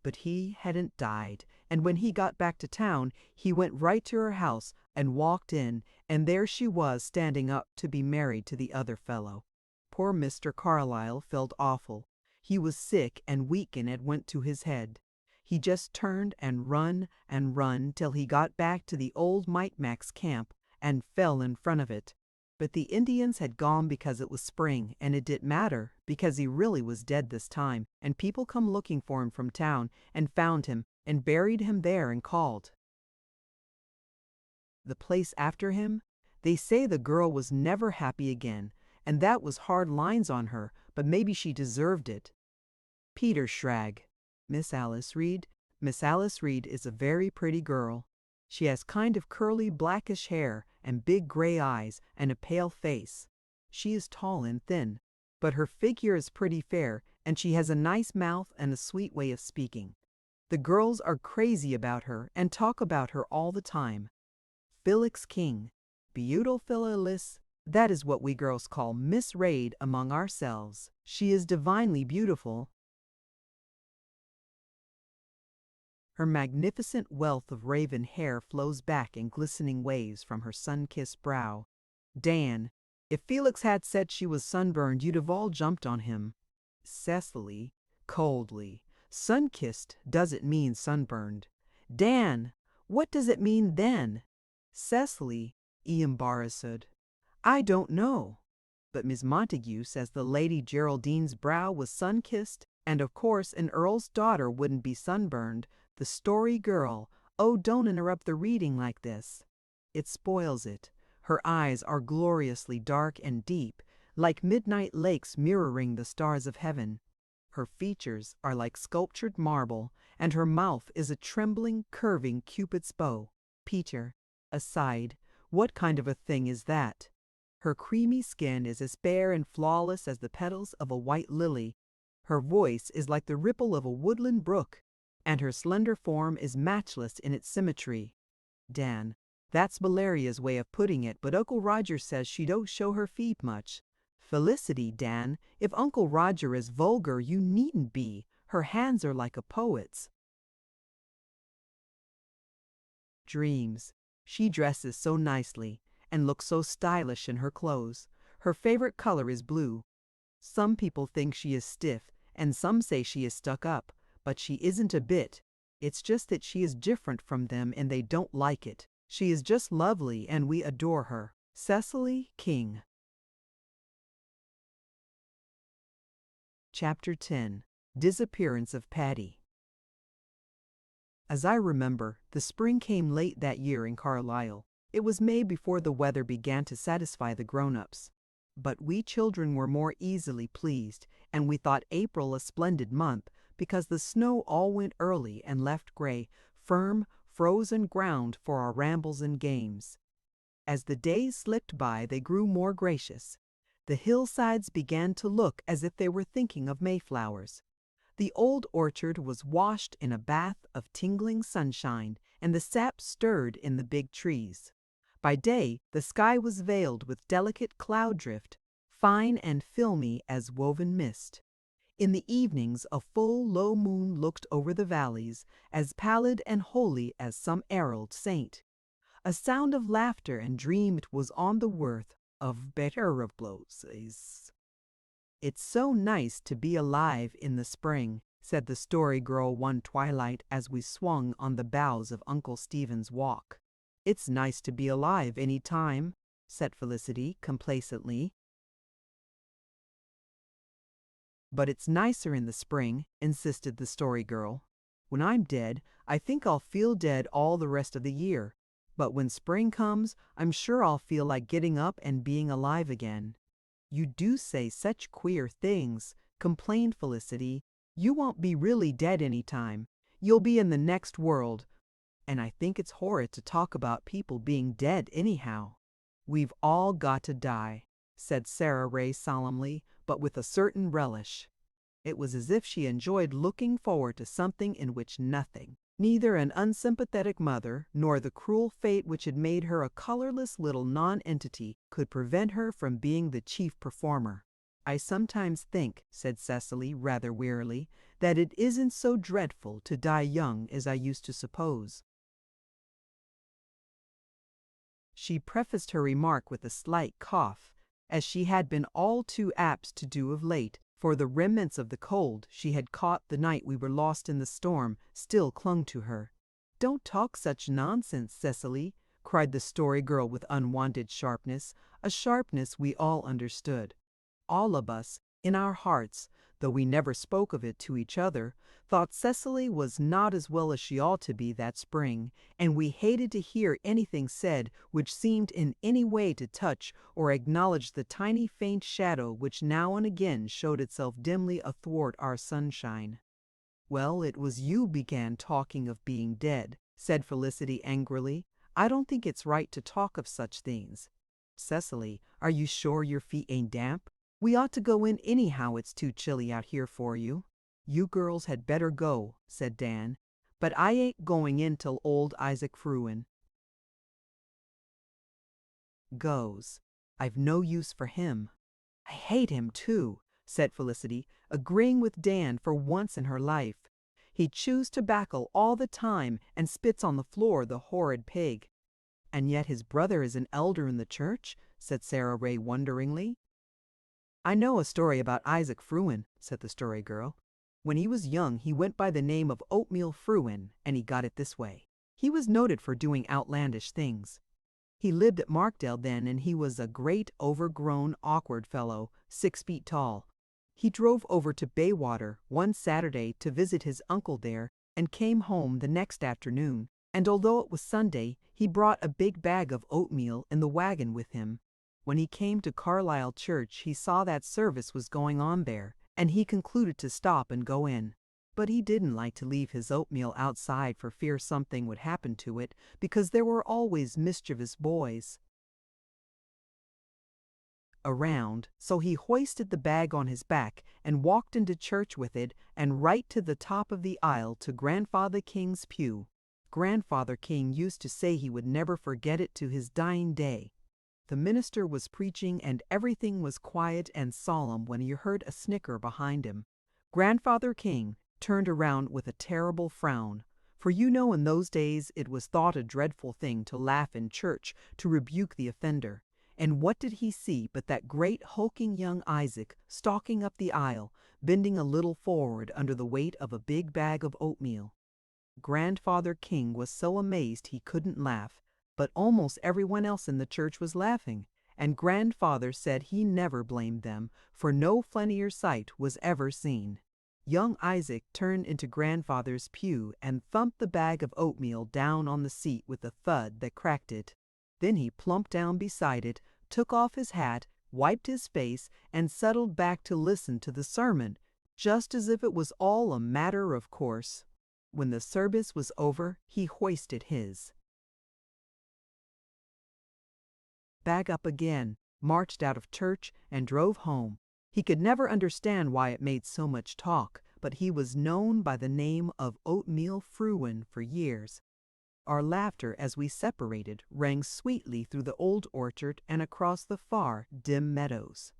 But he hadn't died, and when he got back to town, he went right to her house and walked in, and there she was standing up to be married to the other fellow. Poor Mr. Carlyle felt awful. He was sick and weak, and it went to his head. He just turned and run till he got back to the old Micmac's camp and fell in front of it. But the Indians had gone because it was spring, and it didn't matter because he really was dead this time, and people come looking for him from town and found him and buried him there and called the place after him. They say the girl was never happy again, and that was hard lines on her, but maybe she deserved it. Peter Schrag. Miss Alice Reed. Miss Alice Reed is a very pretty girl. She has kind of curly blackish hair and big gray eyes and a pale face. She is tall and thin, but her figure is pretty fair, and she has a nice mouth and a sweet way of speaking. The girls are crazy about her and talk about her all the time. Felix King. Beautiful Phyllis. That is what we girls call Miss Raid among ourselves. She is divinely beautiful. Her magnificent wealth of raven hair flows back in glistening waves from her sun-kissed brow. Dan, if Felix had said she was sunburned, you'd have all jumped on him. Cecily, coldly, sun-kissed doesn't mean sunburned. Dan, what does it mean then? Cecily, embarrassed. I don't know. But Miss Montague says the Lady Geraldine's brow was sun-kissed, and of course an earl's daughter wouldn't be sunburned. The story girl. Oh, don't interrupt the reading like this. It spoils it. Her eyes are gloriously dark and deep, like midnight lakes mirroring the stars of heaven. Her features are like sculptured marble, and her mouth is a trembling, curving Cupid's bow. Peter, aside, what kind of a thing is that? Her creamy skin is as bare and flawless as the petals of a white lily. Her voice is like the ripple of a woodland brook, and her slender form is matchless in its symmetry. Dan, that's Valeria's way of putting it, but Uncle Roger says she don't show her feet much. Felicity, Dan, if Uncle Roger is vulgar, you needn't be. Her hands are like a poet's. Dreams. She dresses so nicely and looks so stylish in her clothes. Her favorite color is blue. Some people think she is stiff, and some say she is stuck up. But she isn't a bit. It's just that she is different from them and they don't like it. She is just lovely and we adore her. Cecily King. Chapter 10. Disappearance of Patty. As I remember, the spring came late that year in Carlisle. It was May before the weather began to satisfy the grown-ups. But we children were more easily pleased, and we thought April a splendid month, because the snow all went early and left gray, firm, frozen ground for our rambles and games. As the days slipped by, they grew more gracious. The hillsides began to look as if they were thinking of Mayflowers. The old orchard was washed in a bath of tingling sunshine, and the sap stirred in the big trees. By day, the sky was veiled with delicate cloud drift. fine and filmy as woven mist. In the evenings a full low moon looked over the valleys, as pallid and holy as some herald saint. A sound of laughter and dreamed was on the worth of better of blows. It's so nice to be alive in the spring, said the Story Girl one twilight as we swung on the boughs of Uncle Stephen's Walk. It's nice to be alive any time, said Felicity complacently. But it's nicer in the spring, insisted the Story Girl. When I'm dead, I think I'll feel dead all the rest of the year. But when spring comes, I'm sure I'll feel like getting up and being alive again. You do say such queer things, complained Felicity. You won't be really dead any time. You'll be in the next world. And I think it's horrid to talk about people being dead anyhow. We've all got to die, said Sarah Ray solemnly, but with a certain relish. It was as if she enjoyed looking forward to something in which nothing, neither an unsympathetic mother nor the cruel fate which had made her a colorless little non-entity, could prevent her from being the chief performer. I sometimes think, said Cecily rather wearily, that it isn't so dreadful to die young as I used to suppose. She prefaced her remark with a slight cough, as she had been all too apt to do of late, for the remnants of the cold she had caught the night we were lost in the storm still clung to her. "Don't talk such nonsense, Cecily," cried the Story Girl with unwonted sharpness, a sharpness we all understood. All of us, in our hearts, though we never spoke of it to each other, thought Cecily was not as well as she ought to be that spring, and we hated to hear anything said which seemed in any way to touch or acknowledge the tiny faint shadow which now and again showed itself dimly athwart our sunshine. "Well, it was you began talking of being dead," said Felicity angrily. "I don't think it's right to talk of such things. Cecily, are you sure your feet ain't damp? We ought to go in anyhow, it's too chilly out here for you." "You girls had better go," said Dan, "but I ain't going in till old Isaac Fruin goes. I've no use for him." "I hate him too," said Felicity, agreeing with Dan for once in her life. "He chews tobacco all the time and spits on the floor, the horrid pig." "And yet his brother is an elder in the church?" said Sarah Ray wonderingly. "I know a story about Isaac Fruin," said the Story Girl. "When he was young he went by the name of Oatmeal Fruin, and he got it this way. He was noted for doing outlandish things. He lived at Markdale then, and he was a great overgrown, awkward fellow, 6 feet tall. He drove over to Baywater one Saturday to visit his uncle there, and came home the next afternoon, and although it was Sunday, he brought a big bag of oatmeal in the wagon with him. When he came to Carlisle Church he saw that service was going on there, and he concluded to stop and go in. But he didn't like to leave his oatmeal outside for fear something would happen to it, because there were always mischievous boys around, so he hoisted the bag on his back and walked into church with it and right to the top of the aisle to Grandfather King's pew. Grandfather King used to say he would never forget it to his dying day. The minister was preaching and everything was quiet and solemn when he heard a snicker behind him. Grandfather King turned around with a terrible frown, for you know in those days it was thought a dreadful thing to laugh in church to rebuke the offender. And what did he see but that great hulking young Isaac stalking up the aisle, bending a little forward under the weight of a big bag of oatmeal. Grandfather King was so amazed he couldn't laugh, but almost everyone else in the church was laughing, and Grandfather said he never blamed them, for no funnier sight was ever seen. Young Isaac turned into Grandfather's pew and thumped the bag of oatmeal down on the seat with a thud that cracked it. Then he plumped down beside it, took off his hat, wiped his face, and settled back to listen to the sermon, just as if it was all a matter of course. When the service was over, he hoisted his bag up again, marched out of church, and drove home. He could never understand why it made so much talk, but he was known by the name of Oatmeal Fruin for years. Our laughter as we separated rang sweetly through the old orchard and across the far, dim meadows.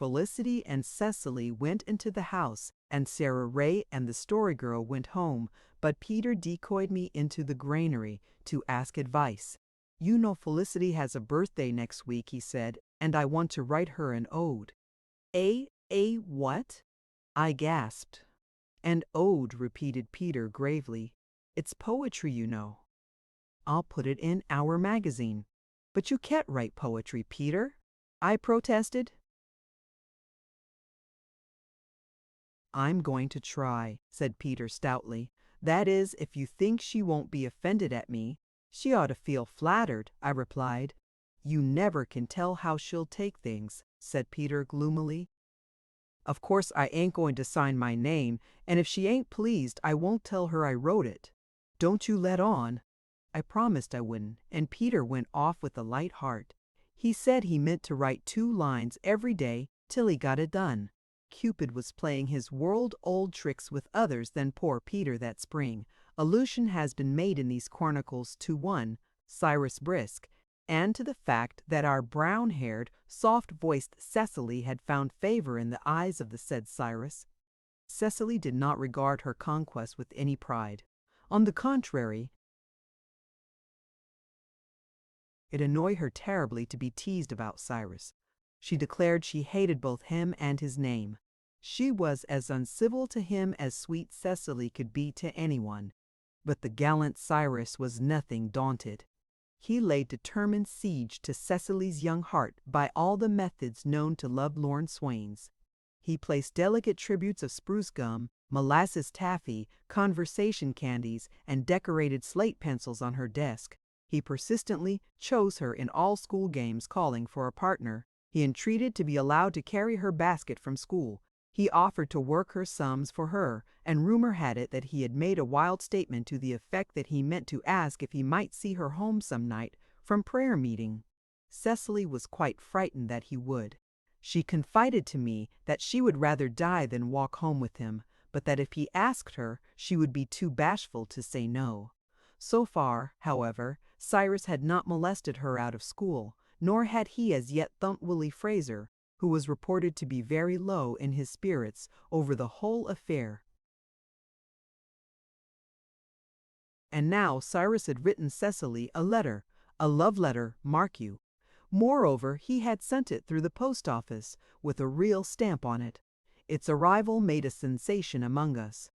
Felicity and Cecily went into the house, and Sarah Ray and the story girl went home, but Peter decoyed me into the granary to ask advice. You know Felicity has a birthday next week, he said, and I want to write her an ode. A what? I gasped. An ode, repeated Peter gravely. It's poetry, you know. I'll put it in our magazine. But you can't write poetry, Peter, I protested. I'm going to try, said Peter stoutly. That is, if you think she won't be offended at me. She ought to feel flattered, I replied. You never can tell how she'll take things, said Peter gloomily. Of course I ain't going to sign my name, and if she ain't pleased, I won't tell her I wrote it. Don't you let on. I promised I wouldn't, and Peter went off with a light heart. He said he meant to write 2 lines every day till he got it done. Cupid was playing his world-old tricks with others than poor Peter that spring. Allusion has been made in these chronicles to one, Cyrus Brisk, and to the fact that our brown-haired, soft-voiced Cecily had found favor in the eyes of the said Cyrus. Cecily did not regard her conquest with any pride. On the contrary, it annoyed her terribly to be teased about Cyrus. She declared she hated both him and his name. She was as uncivil to him as sweet Cecily could be to anyone. But the gallant Cyrus was nothing daunted. He laid determined siege to Cecily's young heart by all the methods known to lovelorn swains. He placed delicate tributes of spruce gum, molasses taffy, conversation candies, and decorated slate pencils on her desk. He persistently chose her in all school games, calling for a partner. He entreated to be allowed to carry her basket from school. He offered to work her sums for her, and rumor had it that he had made a wild statement to the effect that he meant to ask if he might see her home some night from prayer meeting. Cecily was quite frightened that he would. She confided to me that she would rather die than walk home with him, but that if he asked her, she would be too bashful to say no. So far, however, Cyrus had not molested her out of school, nor had he as yet thumped Willie Fraser, who was reported to be very low in his spirits over the whole affair. And now Cyrus had written Cecily a love letter, mark you. Moreover, he had sent it through the post office, with a real stamp on it. Its arrival made a sensation among us.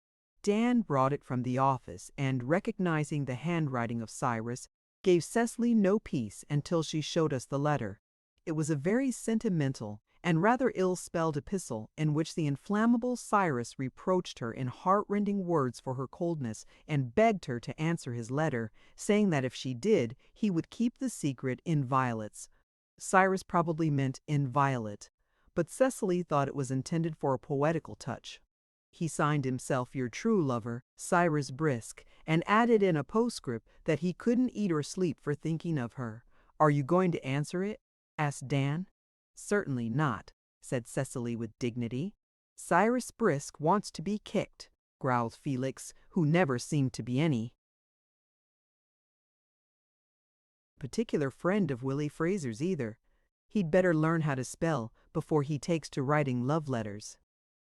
Dan brought it from the office, and recognizing the handwriting of Cyrus, gave Cecily no peace until she showed us the letter. It was a very sentimental and rather ill-spelled epistle in which the inflammable Cyrus reproached her in heart-rending words for her coldness and begged her to answer his letter, saying that if she did, he would keep the secret inviolate. Cyrus probably meant inviolate, but Cecily thought it was intended for a poetical touch. He signed himself your true lover, Cyrus Brisk, and added in a postscript that he couldn't eat or sleep for thinking of her. Are you going to answer it? Asked Dan. Certainly not, said Cecily with dignity. Cyrus Brisk wants to be kicked, growled Felix, who never seemed to be any particular friend of Willie Fraser's either. He'd better learn how to spell before he takes to writing love letters.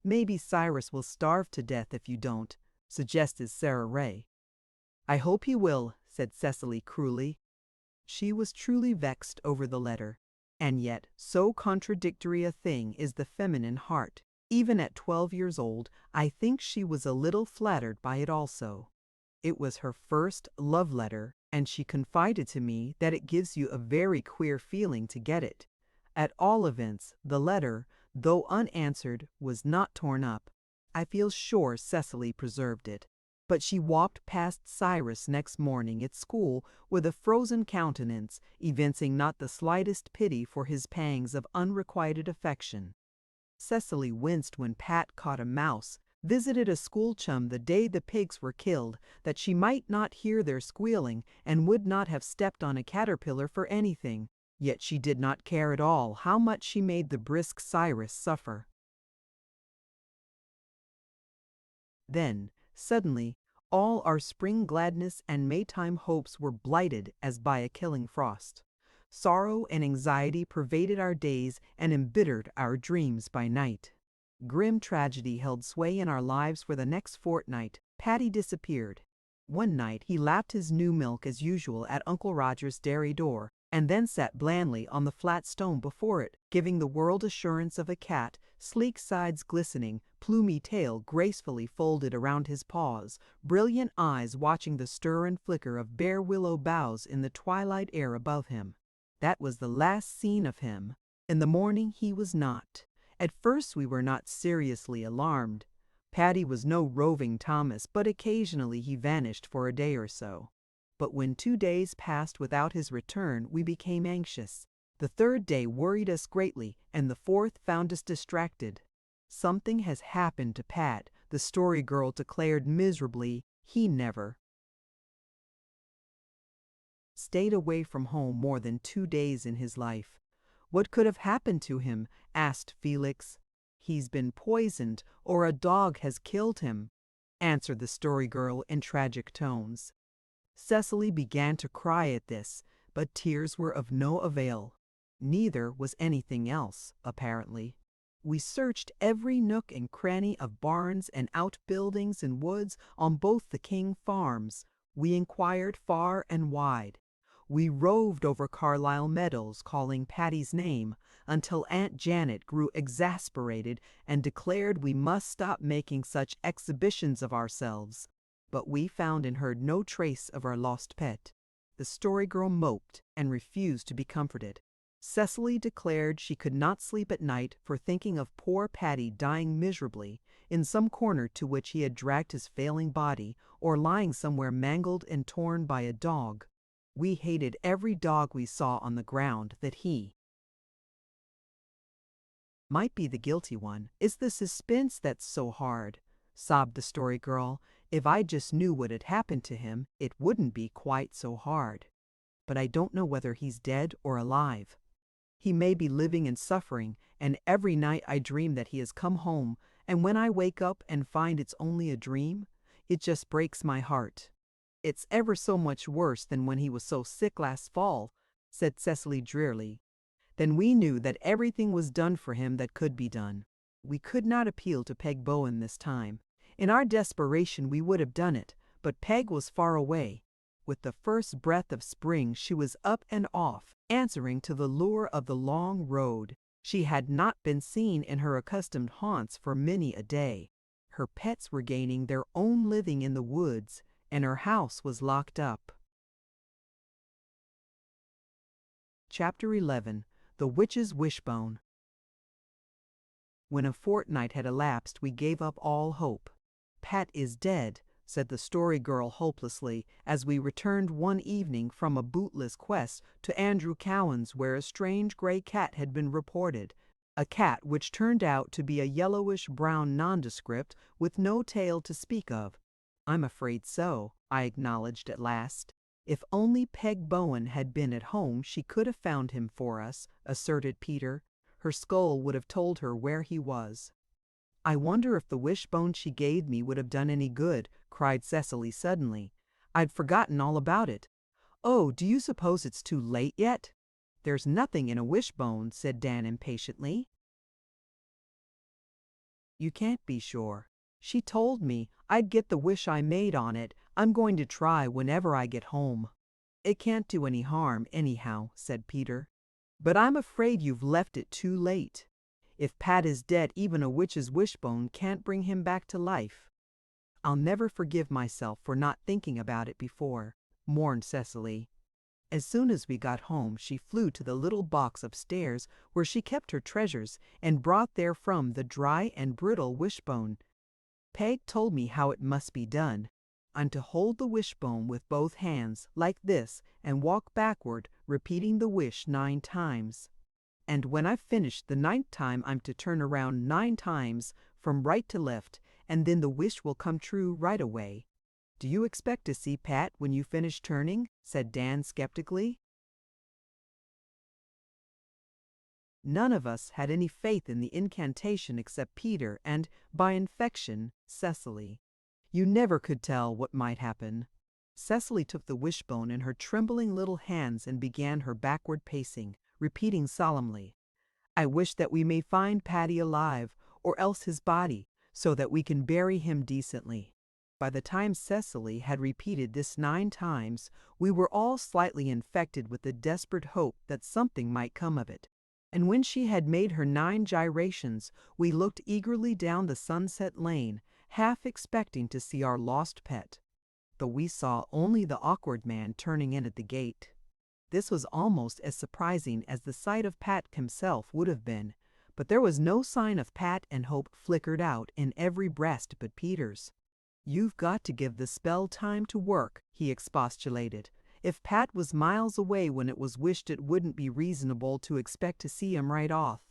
Maybe Cyrus will starve to death if you don't, suggested Sarah Ray. I hope he will, said Cecily cruelly. She was truly vexed over the letter, and yet so contradictory a thing is the feminine heart. Even at 12 years old, I think she was a little flattered by it also. It was her first love letter, and she confided to me that it gives you a very queer feeling to get it. At all events, the letter, though unanswered, was not torn up. I feel sure Cecily preserved it. But she walked past Cyrus next morning at school with a frozen countenance, evincing not the slightest pity for his pangs of unrequited affection. Cecily winced when Pat caught a mouse, visited a school chum the day the pigs were killed, that she might not hear their squealing, and would not have stepped on a caterpillar for anything. Yet she did not care at all how much she made the brisk Cyrus suffer. Then, suddenly, all our spring gladness and Maytime hopes were blighted as by a killing frost. Sorrow and anxiety pervaded our days and embittered our dreams by night. Grim tragedy held sway in our lives for the next fortnight. Paddy disappeared. One night he lapped his new milk as usual at Uncle Roger's dairy door, and then sat blandly on the flat stone before it, giving the world assurance of a cat, sleek sides glistening, plumy tail gracefully folded around his paws, brilliant eyes watching the stir and flicker of bare willow boughs in the twilight air above him. That was the last seen of him. In the morning he was not. At first we were not seriously alarmed. Paddy was no roving Thomas, but occasionally he vanished for a day or so. But when 2 days passed without his return, we became anxious. The third day worried us greatly, and the fourth found us distracted. "Something has happened to Pat," the Story Girl declared miserably. "He never stayed away from home more than 2 days in his life." "What could have happened to him?" asked Felix. "He's been poisoned, or a dog has killed him," answered the Story Girl in tragic tones. Cecily began to cry at this, but tears were of no avail. Neither was anything else, apparently. We searched every nook and cranny of barns and outbuildings and woods on both the King farms. We inquired far and wide. We roved over Carlisle meadows, calling Patty's name, until Aunt Janet grew exasperated and declared we must stop making such exhibitions of ourselves. But we found and heard no trace of our lost pet. The Story Girl moped and refused to be comforted. Cecily declared she could not sleep at night for thinking of poor Paddy dying miserably in some corner to which he had dragged his failing body, or lying somewhere mangled and torn by a dog. We hated every dog we saw on the ground that he might be the guilty one. "It's the suspense that's so hard," sobbed the Story Girl. "If I just knew what had happened to him, it wouldn't be quite so hard. But I don't know whether he's dead or alive. He may be living and suffering, and every night I dream that he has come home, and when I wake up and find it's only a dream, it just breaks my heart." "It's ever so much worse than when he was so sick last fall," said Cecily drearily. Then we knew that everything was done for him that could be done. We could not appeal to Peg Bowen this time. In our desperation we would have done it, but Peg was far away. With the first breath of spring she was up and off, answering to the lure of the long road. She had not been seen in her accustomed haunts for many a day. Her pets were gaining their own living in the woods, and her house was locked up. Chapter 11. The Witch's Wishbone. When a fortnight had elapsed, we gave up all hope. "Pat is dead," said the Story Girl hopelessly, as we returned one evening from a bootless quest to Andrew Cowan's, where a strange gray cat had been reported, a cat which turned out to be a yellowish-brown nondescript with no tail to speak of. "I'm afraid so," I acknowledged at last. "If only Peg Bowen had been at home she could have found him for us," asserted Peter. "Her skull would have told her where he was." "I wonder if the wishbone she gave me would have done any good," cried Cecily suddenly. "I'd forgotten all about it." "Oh, do you suppose it's too late yet?" "There's nothing in a wishbone," said Dan impatiently. "You can't be sure. She told me I'd get the wish I made on it. I'm going to try whenever I get home." "It can't do any harm, anyhow," said Peter. "But I'm afraid you've left it too late. If Pat is dead, even a witch's wishbone can't bring him back to life." "I'll never forgive myself for not thinking about it before," mourned Cecily. As soon as we got home, she flew to the little box upstairs where she kept her treasures and brought therefrom the dry and brittle wishbone. "Peg told me how it must be done. I'm to hold the wishbone with both hands, like this, and walk backward, repeating the wish 9 times. And when I've finished the 9th time, I'm to turn around 9 times from right to left, and then the wish will come true right away." "Do you expect to see Pat when you finish turning?" said Dan skeptically. None of us had any faith in the incantation except Peter and, by infection, Cecily. You never could tell what might happen. Cecily took the wishbone in her trembling little hands and began her backward pacing, repeating solemnly, "I wish that we may find Paddy alive, or else his body, so that we can bury him decently." By the time Cecily had repeated this 9 times, we were all slightly infected with the desperate hope that something might come of it. And when she had made her 9 gyrations, we looked eagerly down the sunset lane, half expecting to see our lost pet. But we saw only the awkward man turning in at the gate. This was almost as surprising as the sight of Pat himself would have been, but there was no sign of Pat, and hope flickered out in every breast but Peter's. "You've got to give the spell time to work," he expostulated. "If Pat was miles away when it was wished, it wouldn't be reasonable to expect to see him right off."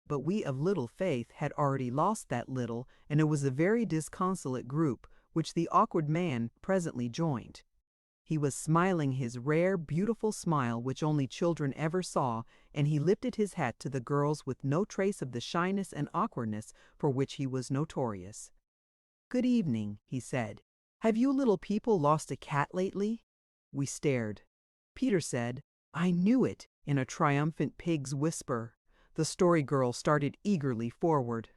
But we of little faith had already lost that little, and it was a very disconsolate group, which the awkward man presently joined. He was smiling his rare, beautiful smile which only children ever saw, and he lifted his hat to the girls with no trace of the shyness and awkwardness for which he was notorious. "Good evening," he said. "Have you little people lost a cat lately?" We stared. Peter said, "I knew it," in a triumphant pig's whisper. The Story Girl started eagerly forward.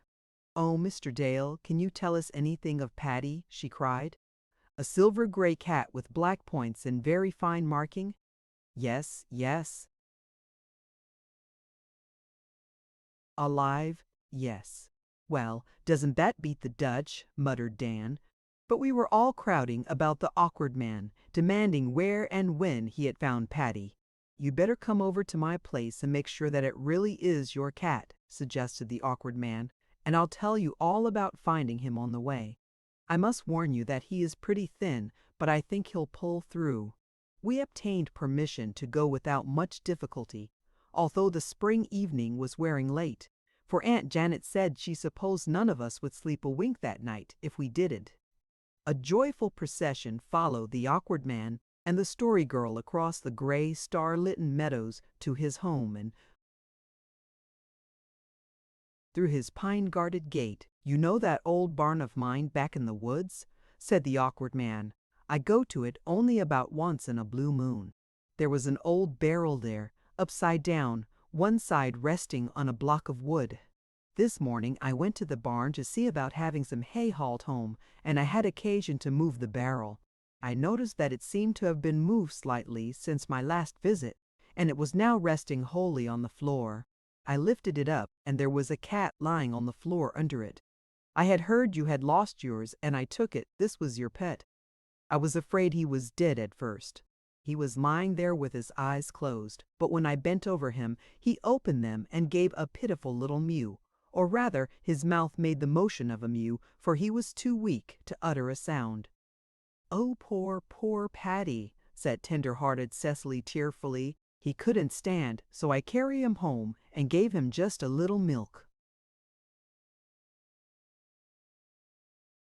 "Oh, Mr. Dale, can you tell us anything of Paddy?" she cried. "A silver-gray cat with black points and very fine marking?" "Yes, yes." "Alive?" "Yes." "Well, doesn't that beat the Dutch?" muttered Dan. But we were all crowding about the awkward man, demanding where and when he had found Paddy. "You'd better come over to my place and make sure that it really is your cat," suggested the awkward man, "and I'll tell you all about finding him on the way. I must warn you that he is pretty thin, but I think he'll pull through." We obtained permission to go without much difficulty, although the spring evening was wearing late, for Aunt Janet said she supposed none of us would sleep a wink that night if we didn't. A joyful procession followed the awkward man and the Story Girl across the gray, star-litten meadows to his home and through his pine-guarded gate. "You know that old barn of mine back in the woods?" said the awkward man. "I go to it only about once in a blue moon. There was an old barrel there, upside down, one side resting on a block of wood. This morning I went to the barn to see about having some hay hauled home, and I had occasion to move the barrel. I noticed that it seemed to have been moved slightly since my last visit, and it was now resting wholly on the floor. I lifted it up, and there was a cat lying on the floor under it. I had heard you had lost yours, and I took it this was your pet. I was afraid he was dead at first. He was lying there with his eyes closed, but when I bent over him, he opened them and gave a pitiful little mew, or rather his mouth made the motion of a mew, for he was too weak to utter a sound." "Oh, poor, poor Paddy," said tender-hearted Cecily tearfully. "He couldn't stand, so I carried him home and gave him just a little milk."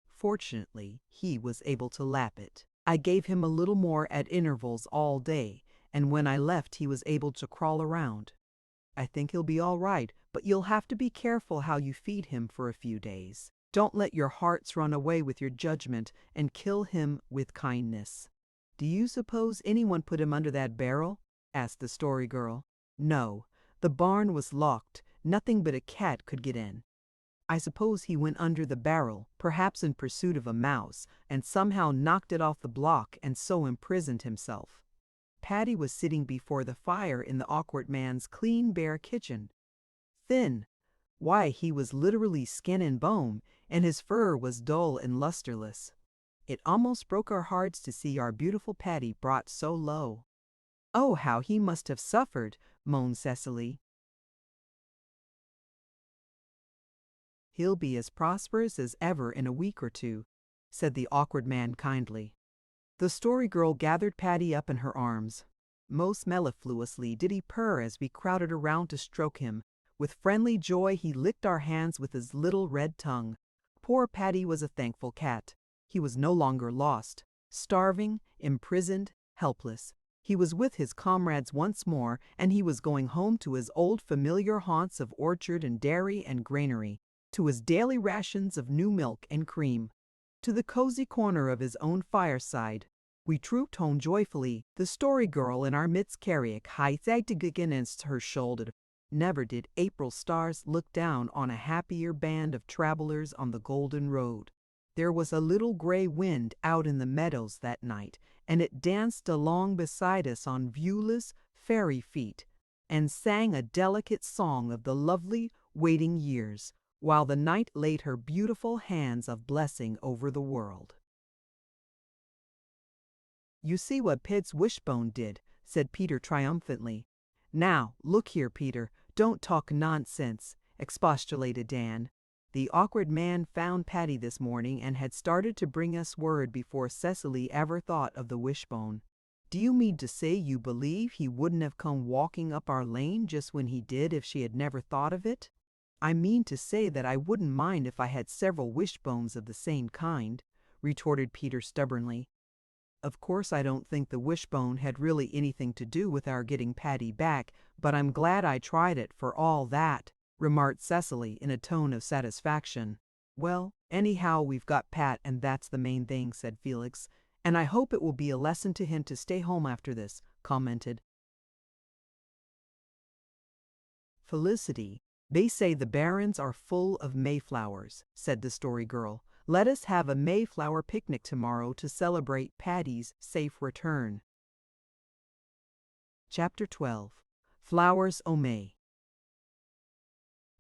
Fortunately, he was able to lap it. I gave him a little more at intervals all day, and when I left he was able to crawl around. "I think he'll be all right, but you'll have to be careful how you feed him for a few days. Don't let your hearts run away with your judgment, and kill him with kindness." "Do you suppose anyone put him under that barrel?" asked the Story Girl. "No, the barn was locked. Nothing but a cat could get in. I suppose he went under the barrel, perhaps in pursuit of a mouse, and somehow knocked it off the block and so imprisoned himself." Paddy was sitting before the fire in the awkward man's clean, bare kitchen. Thin. Why, he was literally skin and bone, and his fur was dull and lusterless. It almost broke our hearts to see our beautiful Paddy brought so low. "Oh, how he must have suffered," moaned Cecily. "He'll be as prosperous as ever in a week or two," said the awkward man kindly. The Story Girl gathered Paddy up in her arms. Most mellifluously did he purr as we crowded around to stroke him. With friendly joy he licked our hands with his little red tongue. Poor Paddy was a thankful cat. He was no longer lost, starving, imprisoned, helpless. He was with his comrades once more, and he was going home to his old familiar haunts of orchard and dairy and granary, to his daily rations of new milk and cream, to the cozy corner of his own fireside. We trooped home joyfully, the story girl in our midst carrying high-sided against her shoulder. Never did April stars look down on a happier band of travelers on the golden road. There was a little gray wind out in the meadows that night, and it danced along beside us on viewless, fairy feet, and sang a delicate song of the lovely, waiting years, while the night laid her beautiful hands of blessing over the world. "You see what Pitt's wishbone did," said Peter triumphantly. "Now, look here, Peter, don't talk nonsense," expostulated Dan. The awkward man found Patty this morning and had started to bring us word before Cecily ever thought of the wishbone. "Do you mean to say you believe he wouldn't have come walking up our lane just when he did if she had never thought of it?" "I mean to say that I wouldn't mind if I had several wishbones of the same kind," retorted Peter stubbornly. "Of course I don't think the wishbone had really anything to do with our getting Patty back, but I'm glad I tried it for all that," remarked Cecily in a tone of satisfaction. "Well, anyhow we've got Pat and that's the main thing," said Felix. "And I hope it will be a lesson to him to stay home after this," commented Felicity. "They say the barrens are full of Mayflowers," said the story girl. "Let us have a Mayflower picnic tomorrow to celebrate Patty's safe return." Chapter 12. Flowers o' May.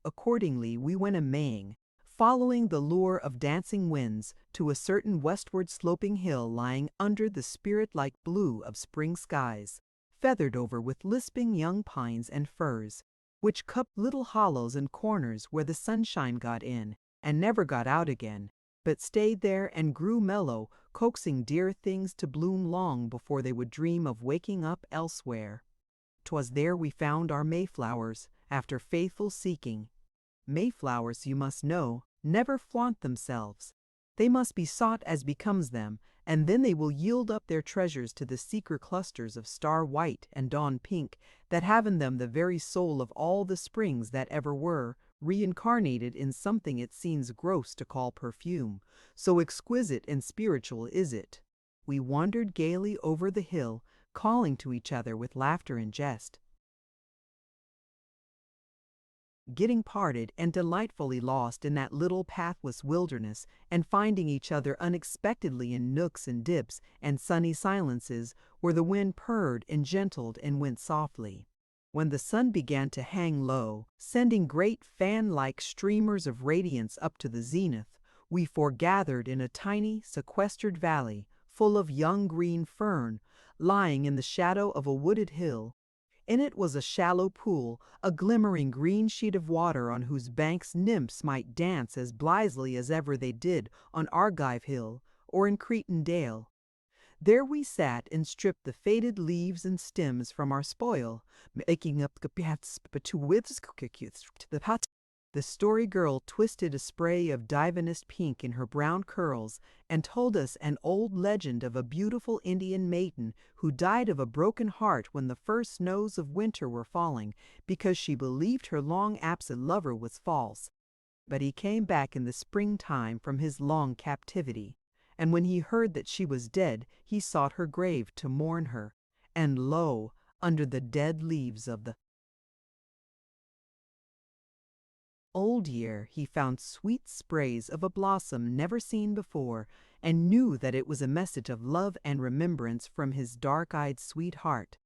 Accordingly, we went a-maying, following the lure of dancing winds, to a certain westward sloping hill lying under the spirit-like blue of spring skies, feathered over with lisping young pines and firs, which cupped little hollows and corners where the sunshine got in and never got out again, but stayed there and grew mellow, coaxing dear things to bloom long before they would dream of waking up elsewhere. 'Twas there we found our Mayflowers, after faithful seeking. Mayflowers, you must know, never flaunt themselves. They must be sought as becomes them, and then they will yield up their treasures to the seeker clusters of star white and dawn pink that have in them the very soul of all the springs that ever were, reincarnated in something it seems gross to call perfume, so exquisite and spiritual is it. We wandered gaily over the hill, calling to each other with laughter and jest, getting parted and delightfully lost in that little pathless wilderness, and finding each other unexpectedly in nooks and dips and sunny silences where the wind purred and gentled and went softly. When the sun began to hang low, sending great fan-like streamers of radiance up to the zenith, we foregathered in a tiny, sequestered valley, full of young green fern, lying in the shadow of a wooded hill. In it was a shallow pool, a glimmering green sheet of water on whose banks nymphs might dance as blithely as ever they did on Argive Hill or in Cretan Dale. There we sat and stripped the faded leaves and stems from our spoil, making up the paths to the pot. The story girl twisted a spray of divinest pink in her brown curls and told us an old legend of a beautiful Indian maiden who died of a broken heart when the first snows of winter were falling, because she believed her long-absent lover was false. But he came back in the springtime from his long captivity, and when he heard that she was dead, he sought her grave to mourn her. And lo, under the dead leaves of the old year he found sweet sprays of a blossom never seen before, and knew that it was a message of love and remembrance from his dark-eyed sweetheart.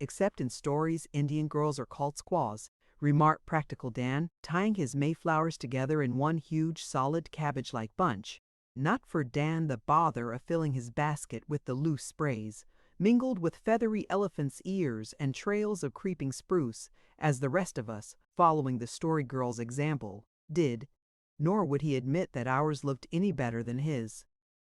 "Except in stories, Indian girls are called squaws," remarked practical Dan, tying his Mayflowers together in one huge, solid, cabbage-like bunch. Not for Dan the bother of filling his basket with the loose sprays, mingled with feathery elephant's ears and trails of creeping spruce, as the rest of us, following the story girl's example, did, nor would he admit that ours looked any better than his.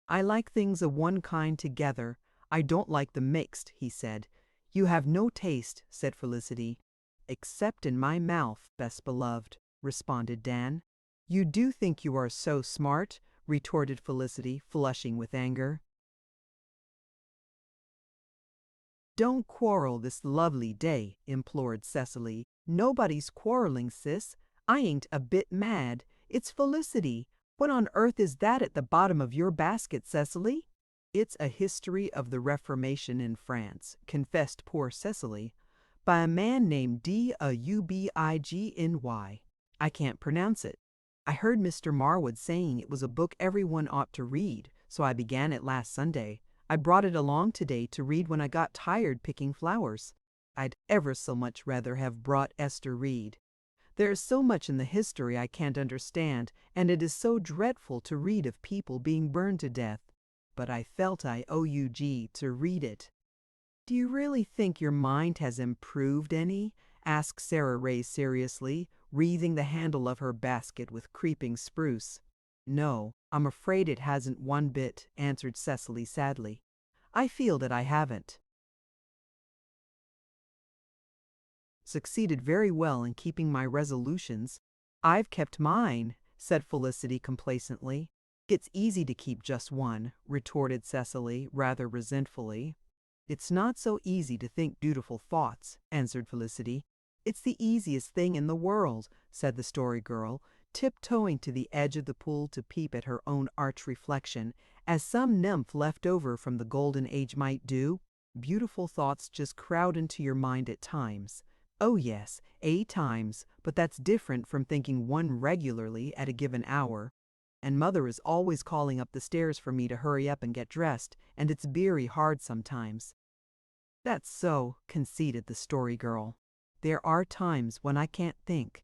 "I like things of one kind together. I don't like them mixed," he said. "You have no taste," said Felicity. "Except in my mouth, best beloved," responded Dan. "You do think you are so smart," retorted Felicity, flushing with anger. "Don't quarrel this lovely day," implored Cecily. "Nobody's quarreling, sis. I ain't a bit mad. It's Felicity. What on earth is that at the bottom of your basket, Cecily? It's a history of the Reformation in France, confessed poor Cecily, by a man named Dubigny. I can't pronounce it. I heard Mr. Marwood saying it was a book everyone ought to read, so I began it last Sunday. I brought it along today to read when I got tired picking flowers. I'd ever so much rather have brought Esther Reed. There is so much in the history I can't understand, and it is so dreadful to read of people being burned to death. But I felt I owe you to read it. Do you really think your mind has improved any? Asked Sarah Ray seriously, wreathing the handle of her basket with creeping spruce. No, I'm afraid it hasn't one bit, answered Cecily sadly. I feel that I haven't succeeded very well in keeping my resolutions. I've kept mine, said Felicity complacently. It's easy to keep just one, retorted Cecily, rather resentfully. It's not so easy to think beautiful thoughts, answered Felicity. It's the easiest thing in the world, said the Story Girl, tiptoeing to the edge of the pool to peep at her own arch reflection, as some nymph left over from the Golden Age might do. Beautiful thoughts just crowd into your mind at times. Oh yes, times, but that's different from thinking one regularly at a given hour. And Mother is always calling up the stairs for me to hurry up and get dressed, and it's very hard sometimes. That's so, conceded the Story Girl. There are times when I can't think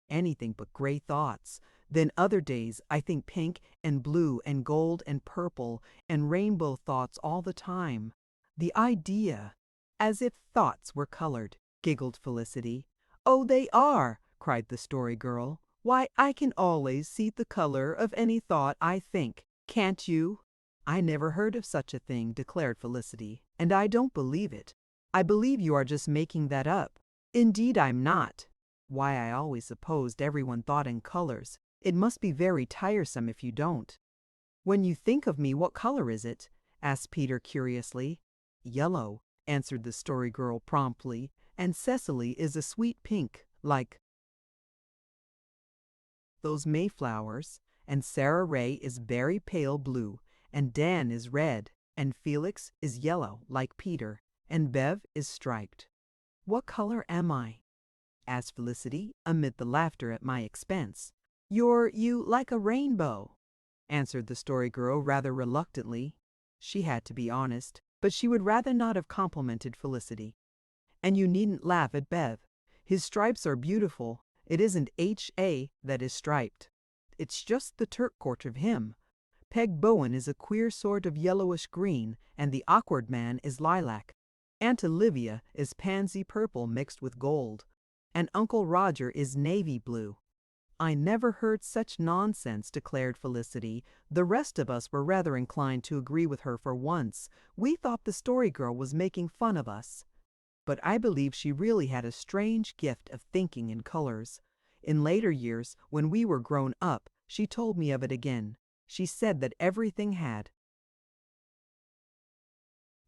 anything but gray thoughts. Then other days I think pink and blue and gold and purple and rainbow thoughts all the time. The idea! As if thoughts were colored, giggled Felicity. Oh, they are, cried the Story Girl. Why, I can always see the color of any thought I think. Can't you? I never heard of such a thing, declared Felicity, and I don't believe it. I believe you are just making that up. Indeed, I'm not. Why, I always supposed everyone thought in colors. It must be very tiresome if you don't. When you think of me, what color is it? Asked Peter curiously. Yellow, answered the Story Girl promptly, and Cecily is a sweet pink, like those Mayflowers, and Sarah Ray is very pale blue, and Dan is red, and Felix is yellow, like Peter, and Bev is striped. What color am I? Asked Felicity, amid the laughter at my expense. You like a rainbow, answered the Story Girl rather reluctantly. She had to be honest, but she would rather not have complimented Felicity. And you needn't laugh at Bev. His stripes are beautiful. It isn't H.A. that is striped. It's just the turquoise of him. Peg Bowen is a queer sort of yellowish green, and the awkward man is lilac. Aunt Olivia is pansy purple mixed with gold, and Uncle Roger is navy blue. I never heard such nonsense, declared Felicity. The rest of us were rather inclined to agree with her for once. We thought the Story Girl was making fun of us. But I believe she really had a strange gift of thinking in colors. In later years, when we were grown up, she told me of it again. She said that everything had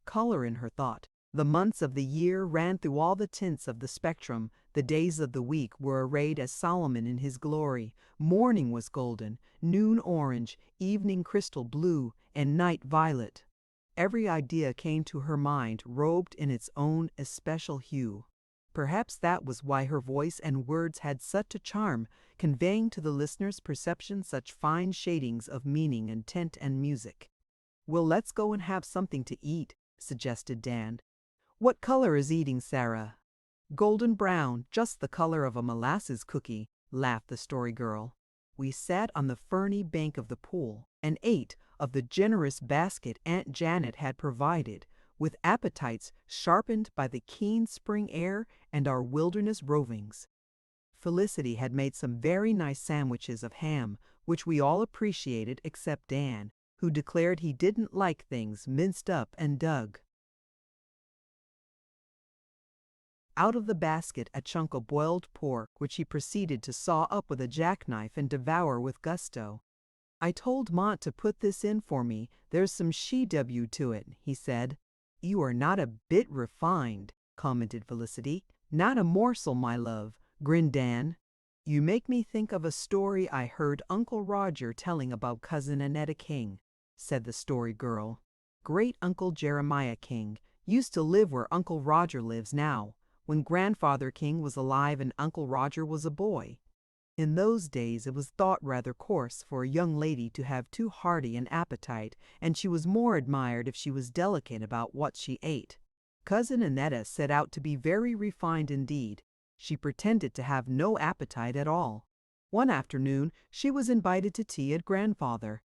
color in her thought. The months of the year ran through all the tints of the spectrum. The days of the week were arrayed as Solomon in his glory. Morning was golden, noon orange, evening crystal blue, and night violet. Every idea came to her mind robed in its own especial hue. Perhaps that was why her voice and words had such a charm, conveying to the listener's perception such fine shadings of meaning and tint and music. Well, let's go and have something to eat, suggested Dan. What color is eating, Sarah? Golden brown, just the color of a molasses cookie, laughed the Story Girl. We sat on the ferny bank of the pool and ate of the generous basket Aunt Janet had provided, with appetites sharpened by the keen spring air and our wilderness rovings. Felicity had made some very nice sandwiches of ham, which we all appreciated except Dan, who declared he didn't like things minced up and dug out of the basket a chunk of boiled pork, which he proceeded to saw up with a jackknife and devour with gusto. I told Mont to put this in for me. There's some she-w to it, he said. You are not a bit refined, commented Felicity. Not a morsel, my love, grinned Dan. You make me think of a story I heard Uncle Roger telling about Cousin Annetta King, said the Story Girl. Great Uncle Jeremiah King used to live where Uncle Roger lives now, when Grandfather King was alive and Uncle Roger was a boy. In those days it was thought rather coarse for a young lady to have too hearty an appetite, and she was more admired if she was delicate about what she ate. Cousin Annetta set out to be very refined indeed. She pretended to have no appetite at all. One afternoon she was invited to tea at Grandfather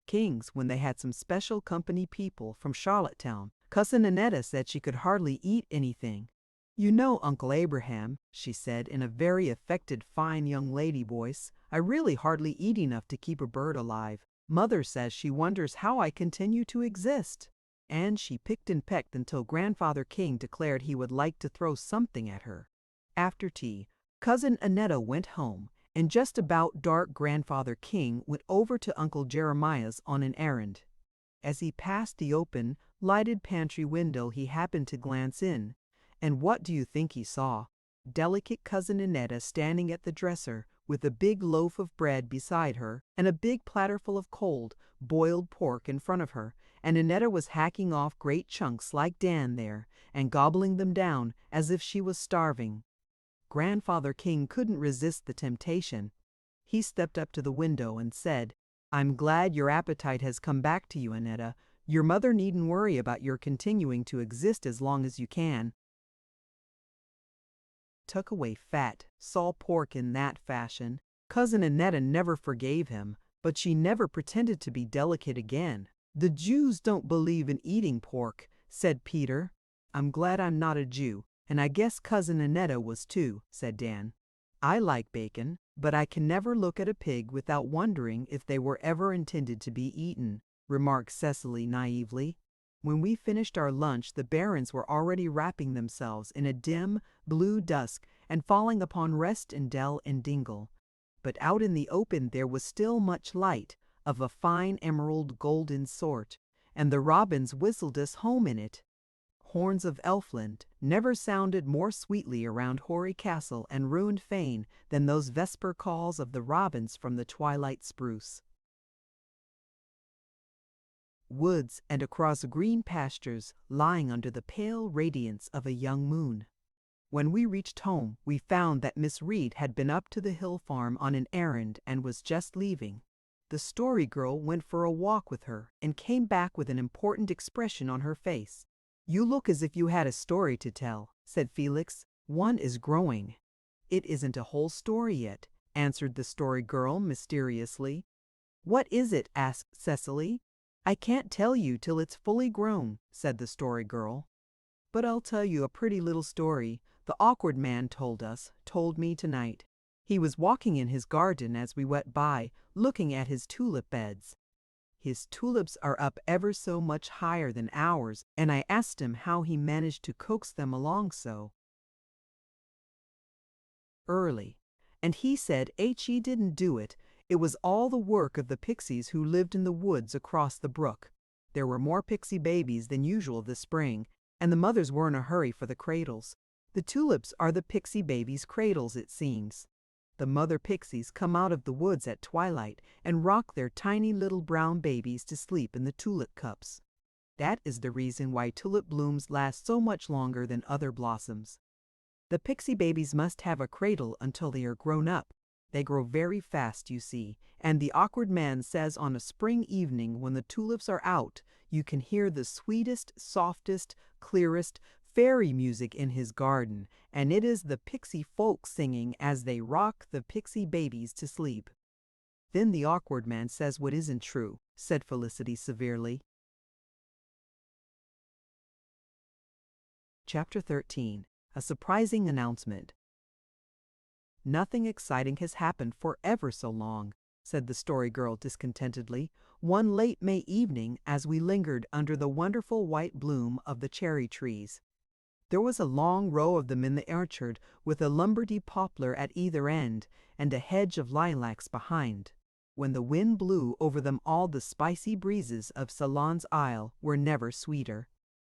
King's when they had some special company people from Charlottetown. Cousin Annetta said she could hardly eat anything. "You know, Uncle Abraham," she said in a very affected fine young lady voice, "I really hardly eat enough to keep a bird alive. Mother says she wonders how I continue to exist." And she picked and pecked until Grandfather King declared he would like to throw something at her. After tea, Cousin Annetta went home, and just about dark Grandfather King went over to Uncle Jeremiah's on an errand. As he passed the open, lighted pantry window he happened to glance in, and what do you think he saw? Delicate Cousin Annetta standing at the dresser, with a big loaf of bread beside her, and a big platterful of cold, boiled pork in front of her, and Annetta was hacking off great chunks like Dan there, and gobbling them down as if she was starving. Grandfather King couldn't resist the temptation. He stepped up to the window and said, "I'm glad your appetite has come back to you, Annetta. Your mother needn't worry about your continuing to exist as long as you can." Tuck away fat, salt pork in that fashion. Cousin Annetta never forgave him, but she never pretended to be delicate again. "The Jews don't believe in eating pork," said Peter. "I'm glad I'm not a Jew, and I guess Cousin Annetta was too," said Dan. "I like bacon, but I can never look at a pig without wondering if they were ever intended to be eaten," remarked Cecily naively. When we finished our lunch, the Barons were already wrapping themselves in a dim, blue dusk and falling upon rest in dell and dingle. But out in the open there was still much light, of a fine emerald golden sort, and the robins whistled us home in it. Horns of Elfland never sounded more sweetly around hoary castle and ruined fane than those vesper calls of the robins from the twilight spruce. Woods and across green pastures lying under the pale radiance of a young moon. When we reached home, we found that Miss Reed had been up to the hill farm on an errand and was just leaving. The Story Girl went for a walk with her and came back with an important expression on her face. "You look as if you had a story to tell," said Felix. "One is growing." "It isn't a whole story yet," answered the Story Girl mysteriously. "What is it?" asked Cecily. "I can't tell you till it's fully grown," said the Story Girl. "But I'll tell you a pretty little story the awkward man told me tonight. He was walking in his garden as we went by, looking at his tulip beds. His tulips are up ever so much higher than ours, and I asked him how he managed to coax them along so early. And he said he didn't do it. It was all the work of the pixies who lived in the woods across the brook. There were more pixie babies than usual this spring, and the mothers were in a hurry for the cradles. The tulips are the pixie babies' cradles, it seems. The mother pixies come out of the woods at twilight and rock their tiny little brown babies to sleep in the tulip cups. That is the reason why tulip blooms last so much longer than other blossoms. The pixie babies must have a cradle until they are grown up. They grow very fast, you see, and the awkward man says on a spring evening when the tulips are out, you can hear the sweetest, softest, clearest fairy music in his garden, and it is the pixie folk singing as they rock the pixie babies to sleep. Then the awkward man says what isn't true, said Felicity severely. Chapter 13. A surprising announcement. "Nothing exciting has happened for ever so long," said the Story Girl discontentedly, one late May evening as we lingered under the wonderful white bloom of the cherry trees. There was a long row of them in the orchard, with a Lombardy poplar at either end, and a hedge of lilacs behind. When the wind blew over them all, the spicy breezes of Salon's Isle were never sweeter.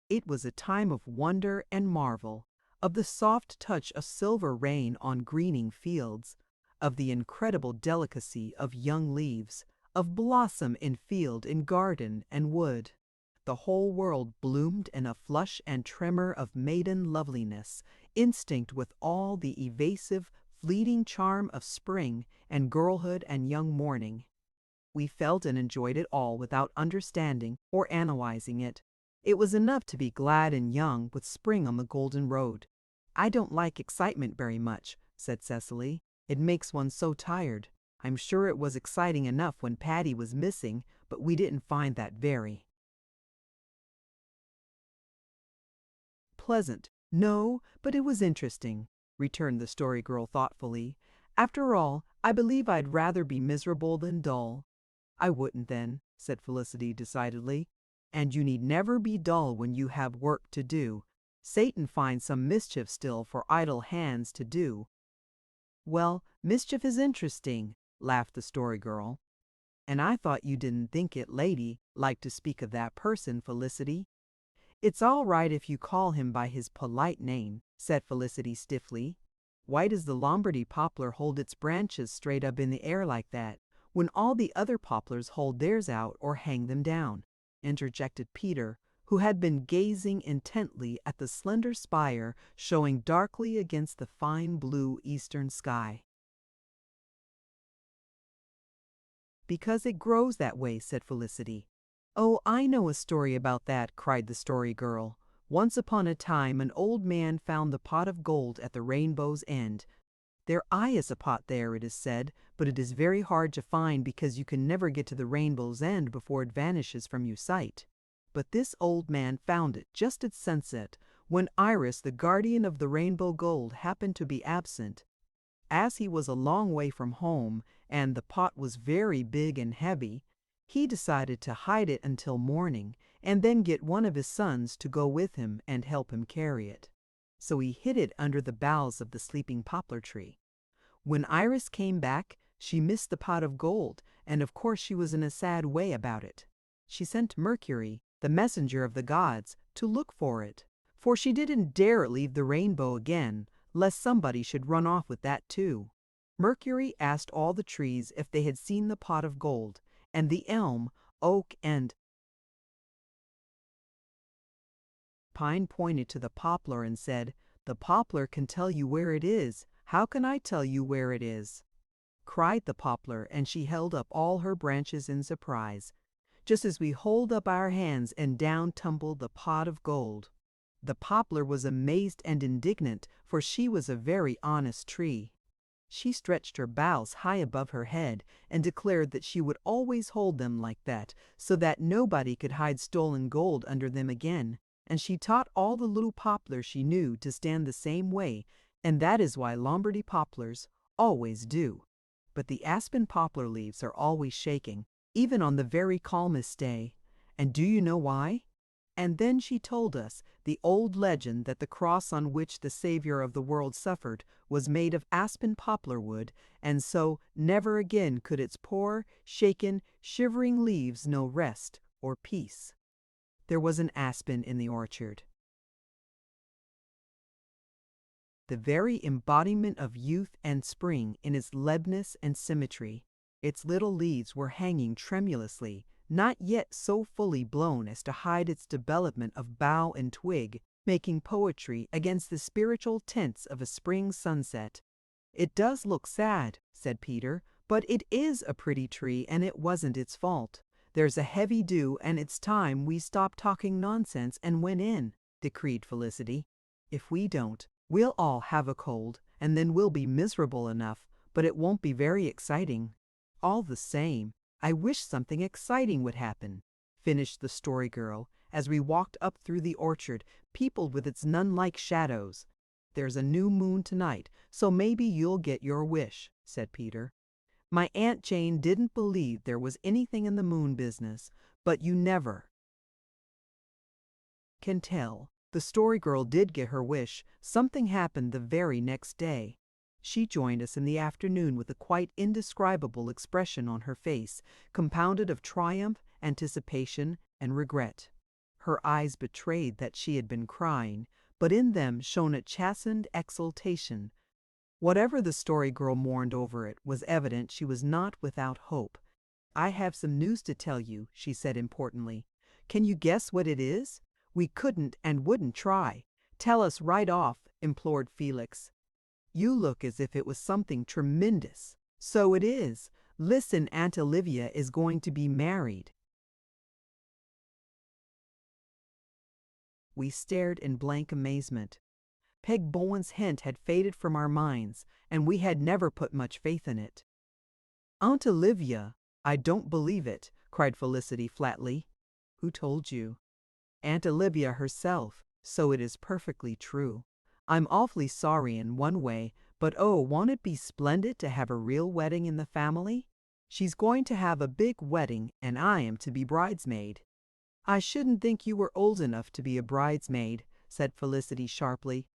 It was a time of wonder and marvel, of the soft touch of silver rain on greening fields, of the incredible delicacy of young leaves, of blossom in field and garden and wood. The whole world bloomed in a flush and tremor of maiden loveliness, instinct with all the evasive, fleeting charm of spring and girlhood and young morning. We felt and enjoyed it all without understanding or analyzing it. It was enough to be glad and young with spring on the golden road. "I don't like excitement very much," said Cecily. "It makes one so tired. I'm sure it was exciting enough when Patty was missing, but we didn't find that very pleasant." "No, but it was interesting," returned the Story Girl thoughtfully. "After all, I believe I'd rather be miserable than dull." "I wouldn't then," said Felicity decidedly. "And you need never be dull when you have work to do. Satan finds some mischief still for idle hands to do." "Well, mischief is interesting," laughed the Story Girl. "And I thought you didn't think it lady like to speak of that person, Felicity." "It's all right if you call him by his polite name," said Felicity stiffly. "Why does the Lombardy poplar hold its branches straight up in the air like that, when all the other poplars hold theirs out or hang them down?" interjected Peter, who had been gazing intently at the slender spire showing darkly against the fine blue eastern sky. "Because it grows that way," said Felicity. "Oh, I know a story about that," cried the Story Girl. "Once upon a time an old man found the pot of gold at the rainbow's end. There is a pot there, it is said, but it is very hard to find because you can never get to the rainbow's end before it vanishes from your sight. But this old man found it just at sunset, when Iris, the guardian of the rainbow gold, happened to be absent. As he was a long way from home, and the pot was very big and heavy, he decided to hide it until morning, and then get one of his sons to go with him and help him carry it. So he hid it under the boughs of the sleeping poplar tree. When Iris came back, she missed the pot of gold, and of course she was in a sad way about it. She sent Mercury, the messenger of the gods, to look for it, for she didn't dare leave the rainbow again, lest somebody should run off with that too. Mercury asked all the trees if they had seen the pot of gold, and the elm, oak, and pine pointed to the poplar and said, "The poplar can tell you where it is. How can I tell you where it is?" Cried the poplar, and she held up all her branches in surprise, just as we hold up our hands, and down tumbled the pot of gold. The poplar was amazed and indignant, for she was a very honest tree. She stretched her boughs high above her head and declared that she would always hold them like that, so that nobody could hide stolen gold under them again. And she taught all the little poplars she knew to stand the same way, and that is why Lombardy poplars always do. But the aspen poplar leaves are always shaking, even on the very calmest day. And do you know why? And then she told us the old legend that the cross on which the Savior of the world suffered was made of aspen poplar wood, and so never again could its poor, shaken, shivering leaves know rest or peace. There was an aspen in the orchard, the very embodiment of youth and spring in its leanness and symmetry. Its little leaves were hanging tremulously, not yet so fully blown as to hide its development of bough and twig, making poetry against the spiritual tints of a spring sunset. "It does look sad," said Peter, "but it is a pretty tree, and it wasn't its fault. There's a heavy dew, and it's time we stopped talking nonsense and went in," decreed Felicity. "If we don't, we'll all have a cold, and then we'll be miserable enough, but it won't be very exciting." "All the same, I wish something exciting would happen," finished the Story Girl, as we walked up through the orchard, peopled with its nun-like shadows. "There's a new moon tonight, so maybe you'll get your wish," said Peter. "My Aunt Jane didn't believe there was anything in the moon business, but you never can tell." The Story Girl did get her wish. Something happened the very next day. She joined us in the afternoon with a quite indescribable expression on her face, compounded of triumph, anticipation, and regret. Her eyes betrayed that she had been crying, but in them shone a chastened exultation. Whatever the story girl mourned over, it was evident she was not without hope. "I have some news to tell you," she said importantly. "Can you guess what it is?" "We couldn't and wouldn't try. Tell us right off," implored Felix. "You look as if it was something tremendous." "So it is. Listen, Aunt Olivia is going to be married." We stared in blank amazement. Peg Bowen's hint had faded from our minds, and we had never put much faith in it. "Aunt Olivia, I don't believe it," cried Felicity flatly. "Who told you?" "Aunt Olivia herself, so it is perfectly true. I'm awfully sorry in one way, but oh, won't it be splendid to have a real wedding in the family? She's going to have a big wedding, and I am to be bridesmaid." "I shouldn't think you were old enough to be a bridesmaid," said Felicity sharply.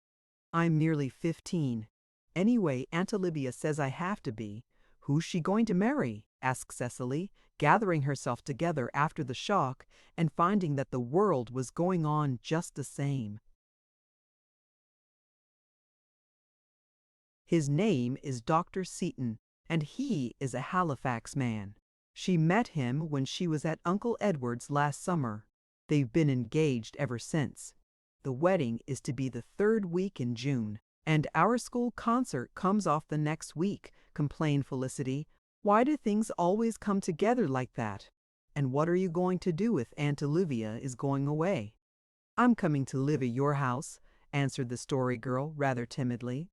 "I'm nearly 15. Anyway, Aunt Olivia says I have to be." "Who's she going to marry?" asked Cecily, gathering herself together after the shock and finding that the world was going on just the same. "His name is Dr. Seton, and he is a Halifax man. She met him when she was at Uncle Edward's last summer. They've been engaged ever since. The wedding is to be the 3rd week in June, and our school concert comes off the next week," complained Felicity. "Why do things always come together like that? And what are you going to do if Aunt Olivia is going away?" "I'm coming to live at your house," answered the Story Girl rather timidly.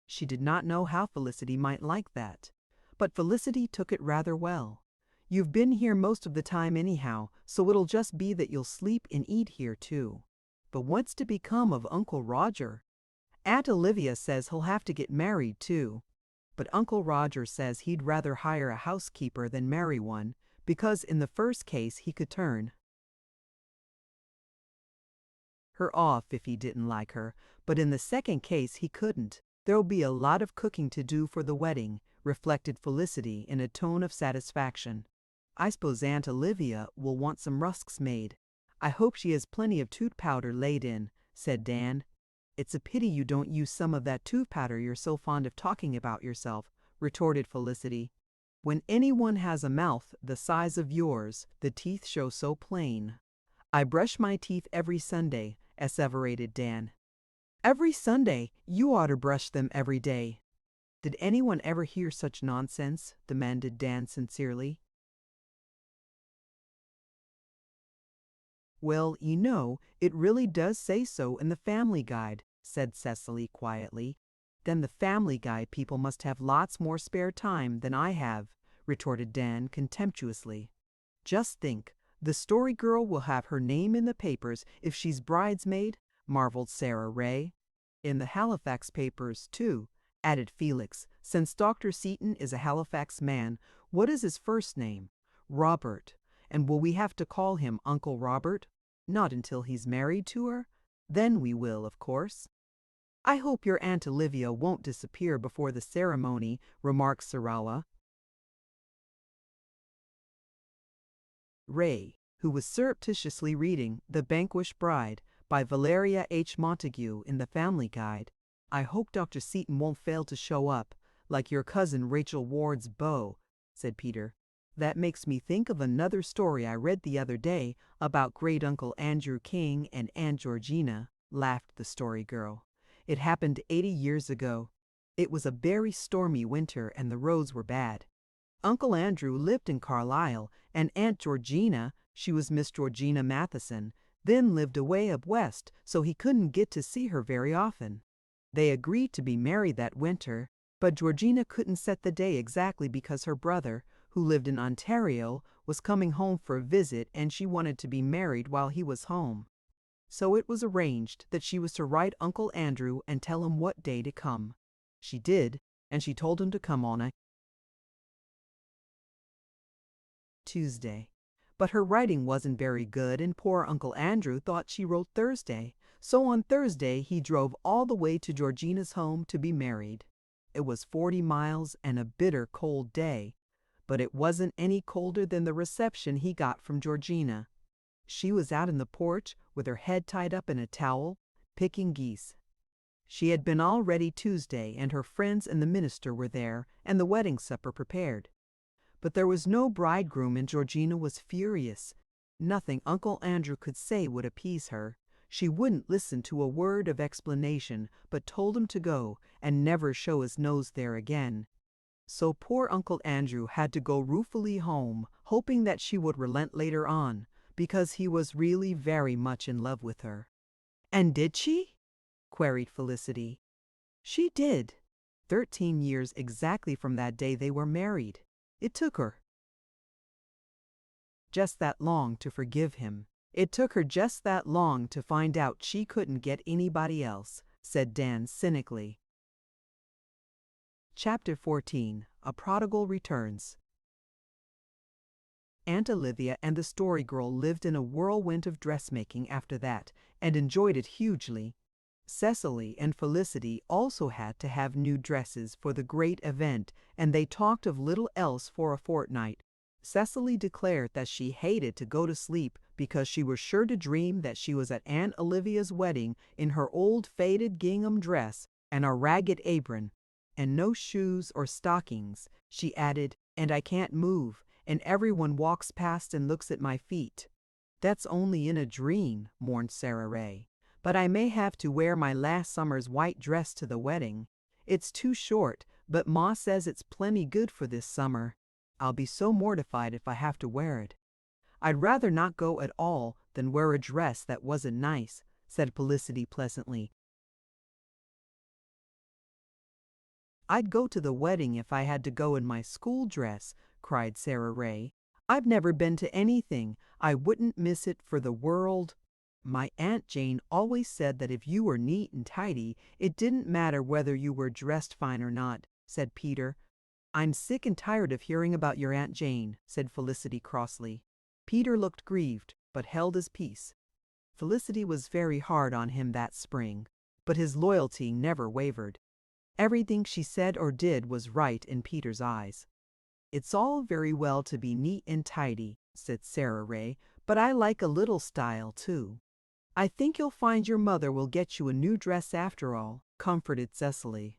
She did not know how Felicity might like that, but Felicity took it rather well. "You've been here most of the time anyhow, so it'll just be that you'll sleep and eat here too." "But what's to become of Uncle Roger?" "Aunt Olivia says he'll have to get married too. But Uncle Roger says he'd rather hire a housekeeper than marry one, because in the first case he could turn her off if he didn't like her, but in the second case he couldn't. There'll be a lot of cooking to do for the wedding," reflected Felicity in a tone of satisfaction. "I suppose Aunt Olivia will want some rusks made. I hope she has plenty of tooth powder laid in," said Dan. "It's a pity you don't use some of that tooth powder you're so fond of talking about yourself," retorted Felicity. "When anyone has a mouth the size of yours, the teeth show so plain." "I brush my teeth every Sunday," asseverated Dan. "Every Sunday? You ought to brush them every day." "Did anyone ever hear such nonsense?" demanded Dan sincerely. "Well, you know, it really does say so in the Family Guide," said Cecily quietly. "Then the Family Guide people must have lots more spare time than I have," retorted Dan contemptuously. "Just think, the Story Girl will have her name in the papers if she's bridesmaid," marveled Sarah Ray. "In the Halifax papers, too," added Felix. "Since Dr. Seton is a Halifax man, what is his first name?" "Robert. And will we have to call him Uncle Robert?" "Not until he's married to her. Then we will, of course." "I hope your Aunt Olivia won't disappear before the ceremony," remarked Sarala Ray, who was surreptitiously reading The Vanquished Bride by Valeria H. Montague in the Family Guide. "I hope Dr. Seton won't fail to show up, like your cousin Rachel Ward's beau," said Peter. "That makes me think of another story I read the other day about Great Uncle Andrew King and Aunt Georgina," laughed the Story Girl. "It happened 80 years ago. It was a very stormy winter and the roads were bad. Uncle Andrew lived in Carlisle, and Aunt Georgina, she was Miss Georgina Matheson, then lived away up west, so he couldn't get to see her very often. They agreed to be married that winter, but Georgina couldn't set the day exactly because her brother, who lived in Ontario, was coming home for a visit and she wanted to be married while he was home. So it was arranged that she was to write Uncle Andrew and tell him what day to come. She did, and she told him to come on a Tuesday. But her writing wasn't very good, and poor Uncle Andrew thought she wrote Thursday. So on Thursday he drove all the way to Georgina's home to be married. It was 40 miles and a bitter cold day, but it wasn't any colder than the reception he got from Georgina. She was out in the porch with her head tied up in a towel, picking geese. She had been all ready Tuesday, and her friends and the minister were there, and the wedding supper prepared. But there was no bridegroom, and Georgina was furious. Nothing Uncle Andrew could say would appease her. She wouldn't listen to a word of explanation, but told him to go and never show his nose there again. So poor Uncle Andrew had to go ruefully home, hoping that she would relent later on, because he was really very much in love with her. "And did she?" queried Felicity. "She did. 13 years exactly from that day they were married. It took her just that long to forgive him. It took her just that long to find out she couldn't get anybody else," said Dan cynically. Chapter 14. A Prodigal Returns. Aunt Olivia and the Story Girl lived in a whirlwind of dressmaking after that, and enjoyed it hugely. Cecily and Felicity also had to have new dresses for the great event, and they talked of little else for a fortnight. Cecily declared that she hated to go to sleep because she was sure to dream that she was at Aunt Olivia's wedding in her old faded gingham dress and a ragged apron, and no shoes or stockings. She added, "And I can't move, and everyone walks past and looks at my feet." "That's only in a dream," mourned Sarah Ray. "But I may have to wear my last summer's white dress to the wedding. It's too short, but Ma says it's plenty good for this summer. I'll be so mortified if I have to wear it." "I'd rather not go at all than wear a dress that wasn't nice," said Felicity pleasantly. "I'd go to the wedding if I had to go in my school dress," cried Sarah Ray. "I've never been to anything. I wouldn't miss it for the world." "My Aunt Jane always said that if you were neat and tidy, it didn't matter whether you were dressed fine or not," said Peter. "I'm sick and tired of hearing about your Aunt Jane," said Felicity crossly. Peter looked grieved, but held his peace. Felicity was very hard on him that spring, but his loyalty never wavered. Everything she said or did was right in Peter's eyes. "It's all very well to be neat and tidy," said Sarah Ray, "but I like a little style, too." "I think you'll find your mother will get you a new dress after all," comforted Cecily.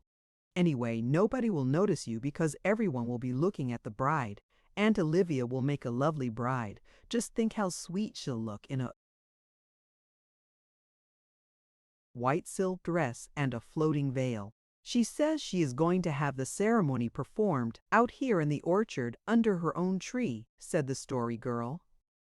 "Anyway, nobody will notice you because everyone will be looking at the bride. Aunt Olivia will make a lovely bride. Just think how sweet she'll look in a white silk dress and a floating veil. She says she is going to have the ceremony performed out here in the orchard under her own tree," said the Story Girl.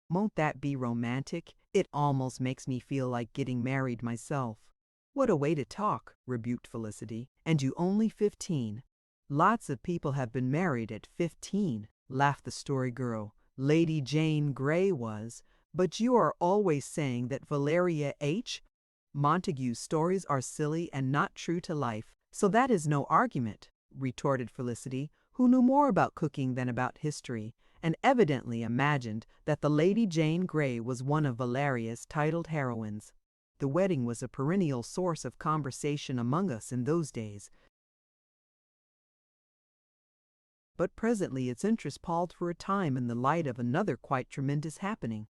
"Won't that be romantic? It almost makes me feel like getting married myself." "What a way to talk," rebuked Felicity. "And you only 15. "Lots of people have been married at 15, laughed the Story Girl. "Lady Jane Grey was. But you are always saying that Valeria H. Montague's stories are silly and not true to life, so that is no argument," retorted Felicity, who knew more about cooking than about history, and evidently imagined that the Lady Jane Grey was one of Valeria's titled heroines. The wedding was a perennial source of conversation among us in those days, but presently its interest palled for a time in the light of another quite tremendous happening.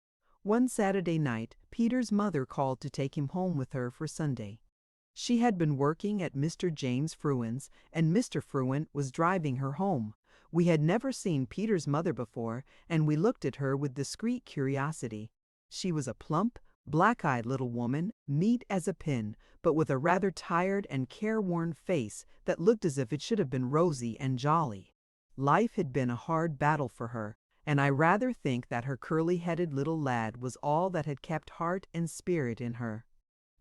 One Saturday night, Peter's mother called to take him home with her for Sunday. She had been working at Mr. James Fruin's, and Mr. Fruin was driving her home. We had never seen Peter's mother before, and we looked at her with discreet curiosity. She was a plump, black-eyed little woman, neat as a pin, but with a rather tired and careworn face that looked as if it should have been rosy and jolly. Life had been a hard battle for her, and I rather think that her curly-headed little lad was all that had kept heart and spirit in her.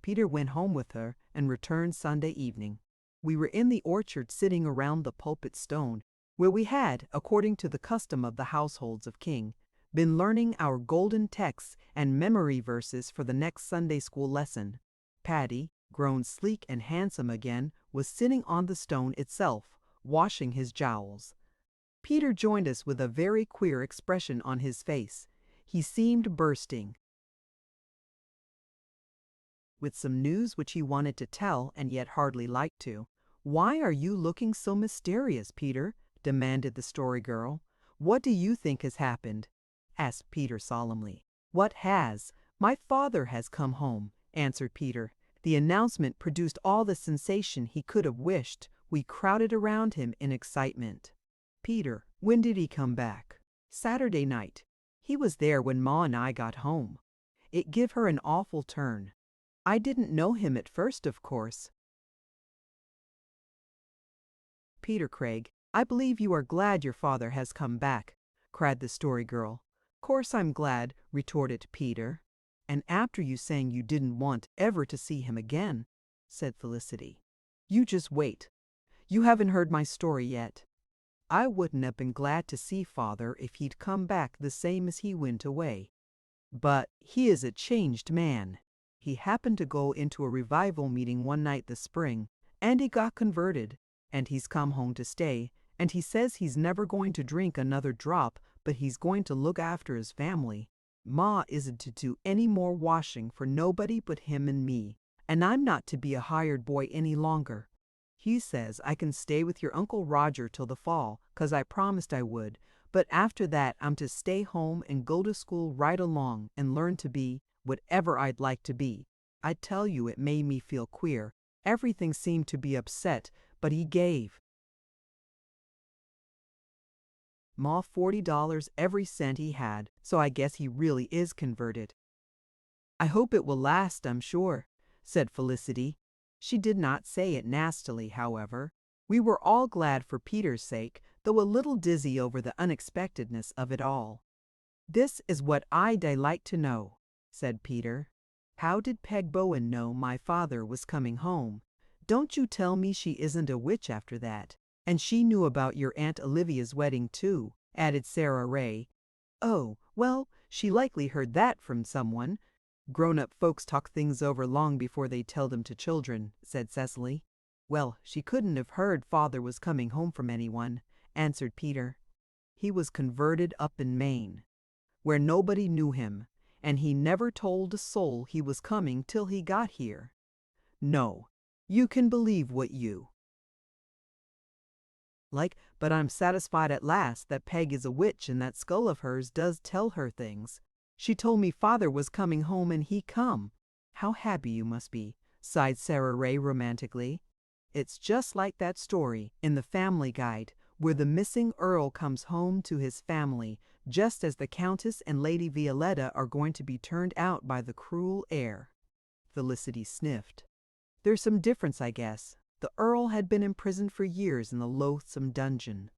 Peter went home with her and returned Sunday evening. We were in the orchard sitting around the pulpit stone, where we had, according to the custom of the households of King, been learning our golden texts and memory verses for the next Sunday school lesson. Paddy, grown sleek and handsome again, was sitting on the stone itself, washing his jowls. Peter joined us with a very queer expression on his face. He seemed bursting with some news which he wanted to tell and yet hardly liked to. "Why are you looking so mysterious, Peter?" demanded the Story Girl. "What do you think has happened?" asked Peter solemnly. "What has? My father has come home," answered Peter. The announcement produced all the sensation he could have wished. We crowded around him in excitement. Peter, when did he come back? Saturday night. He was there when Ma and I got home. It give her an awful turn. I didn't know him at first, of course. Peter Craig, I believe you are glad your father has come back, cried the Story Girl. Course I'm glad, retorted Peter. And after you saying you didn't want ever to see him again, said Felicity. You just wait. You haven't heard my story yet. I wouldn't have been glad to see father if he'd come back the same as he went away. But he is a changed man. He happened to go into a revival meeting one night this spring, and he got converted, and he's come home to stay, and he says he's never going to drink another drop, but he's going to look after his family. Ma isn't to do any more washing for nobody but him and me, and I'm not to be a hired boy any longer. He says I can stay with your Uncle Roger till the fall, 'cause I promised I would, but after that I'm to stay home and go to school right along and learn to be whatever I'd like to be. I tell you it made me feel queer. Everything seemed to be upset, but he gave Ma $40 every cent he had, so I guess he really is converted. I hope it will last, I'm sure, said Felicity. She did not say it nastily, however. We were all glad for Peter's sake, though a little dizzy over the unexpectedness of it all. This is what I'd like to know, said Peter. How did Peg Bowen know my father was coming home? Don't you tell me she isn't a witch after that. And she knew about your Aunt Olivia's wedding too, added Sarah Ray. Oh, well, she likely heard that from someone. Grown-up folks talk things over long before they tell them to children, said Cecily. Well, she couldn't have heard father was coming home from anyone, answered Peter. He was converted up in Maine, where nobody knew him, and he never told a soul he was coming till he got here. No, you can believe what you like, but I'm satisfied at last that Peg is a witch and that skull of hers does tell her things. She told me father was coming home and he come. How happy you must be, sighed Sarah Ray romantically. It's just like that story in the Family Guide, where the missing Earl comes home to his family, just as the Countess and Lady Violetta are going to be turned out by the cruel heir. Felicity sniffed. There's some difference, I guess. The Earl had been imprisoned for years in the loathsome dungeon.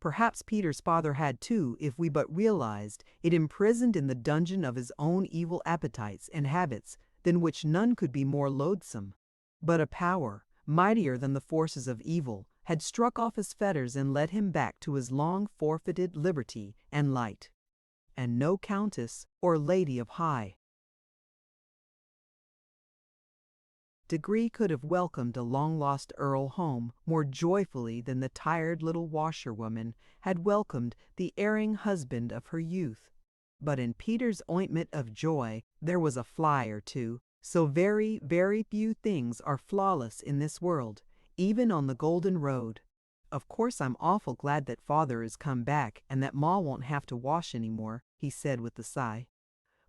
Perhaps Peter's father had too, if we but realized it, imprisoned in the dungeon of his own evil appetites and habits, than which none could be more loathsome. But a power, mightier than the forces of evil, had struck off his fetters and led him back to his long forfeited liberty and light. And no countess or lady of high degree could have welcomed a long-lost Earl home more joyfully than the tired little washerwoman had welcomed the erring husband of her youth. But in Peter's ointment of joy there was a fly or two, so very, very few things are flawless in this world, even on the golden road. Of course I'm awful glad that father has come back and that Ma won't have to wash any more, he said with a sigh.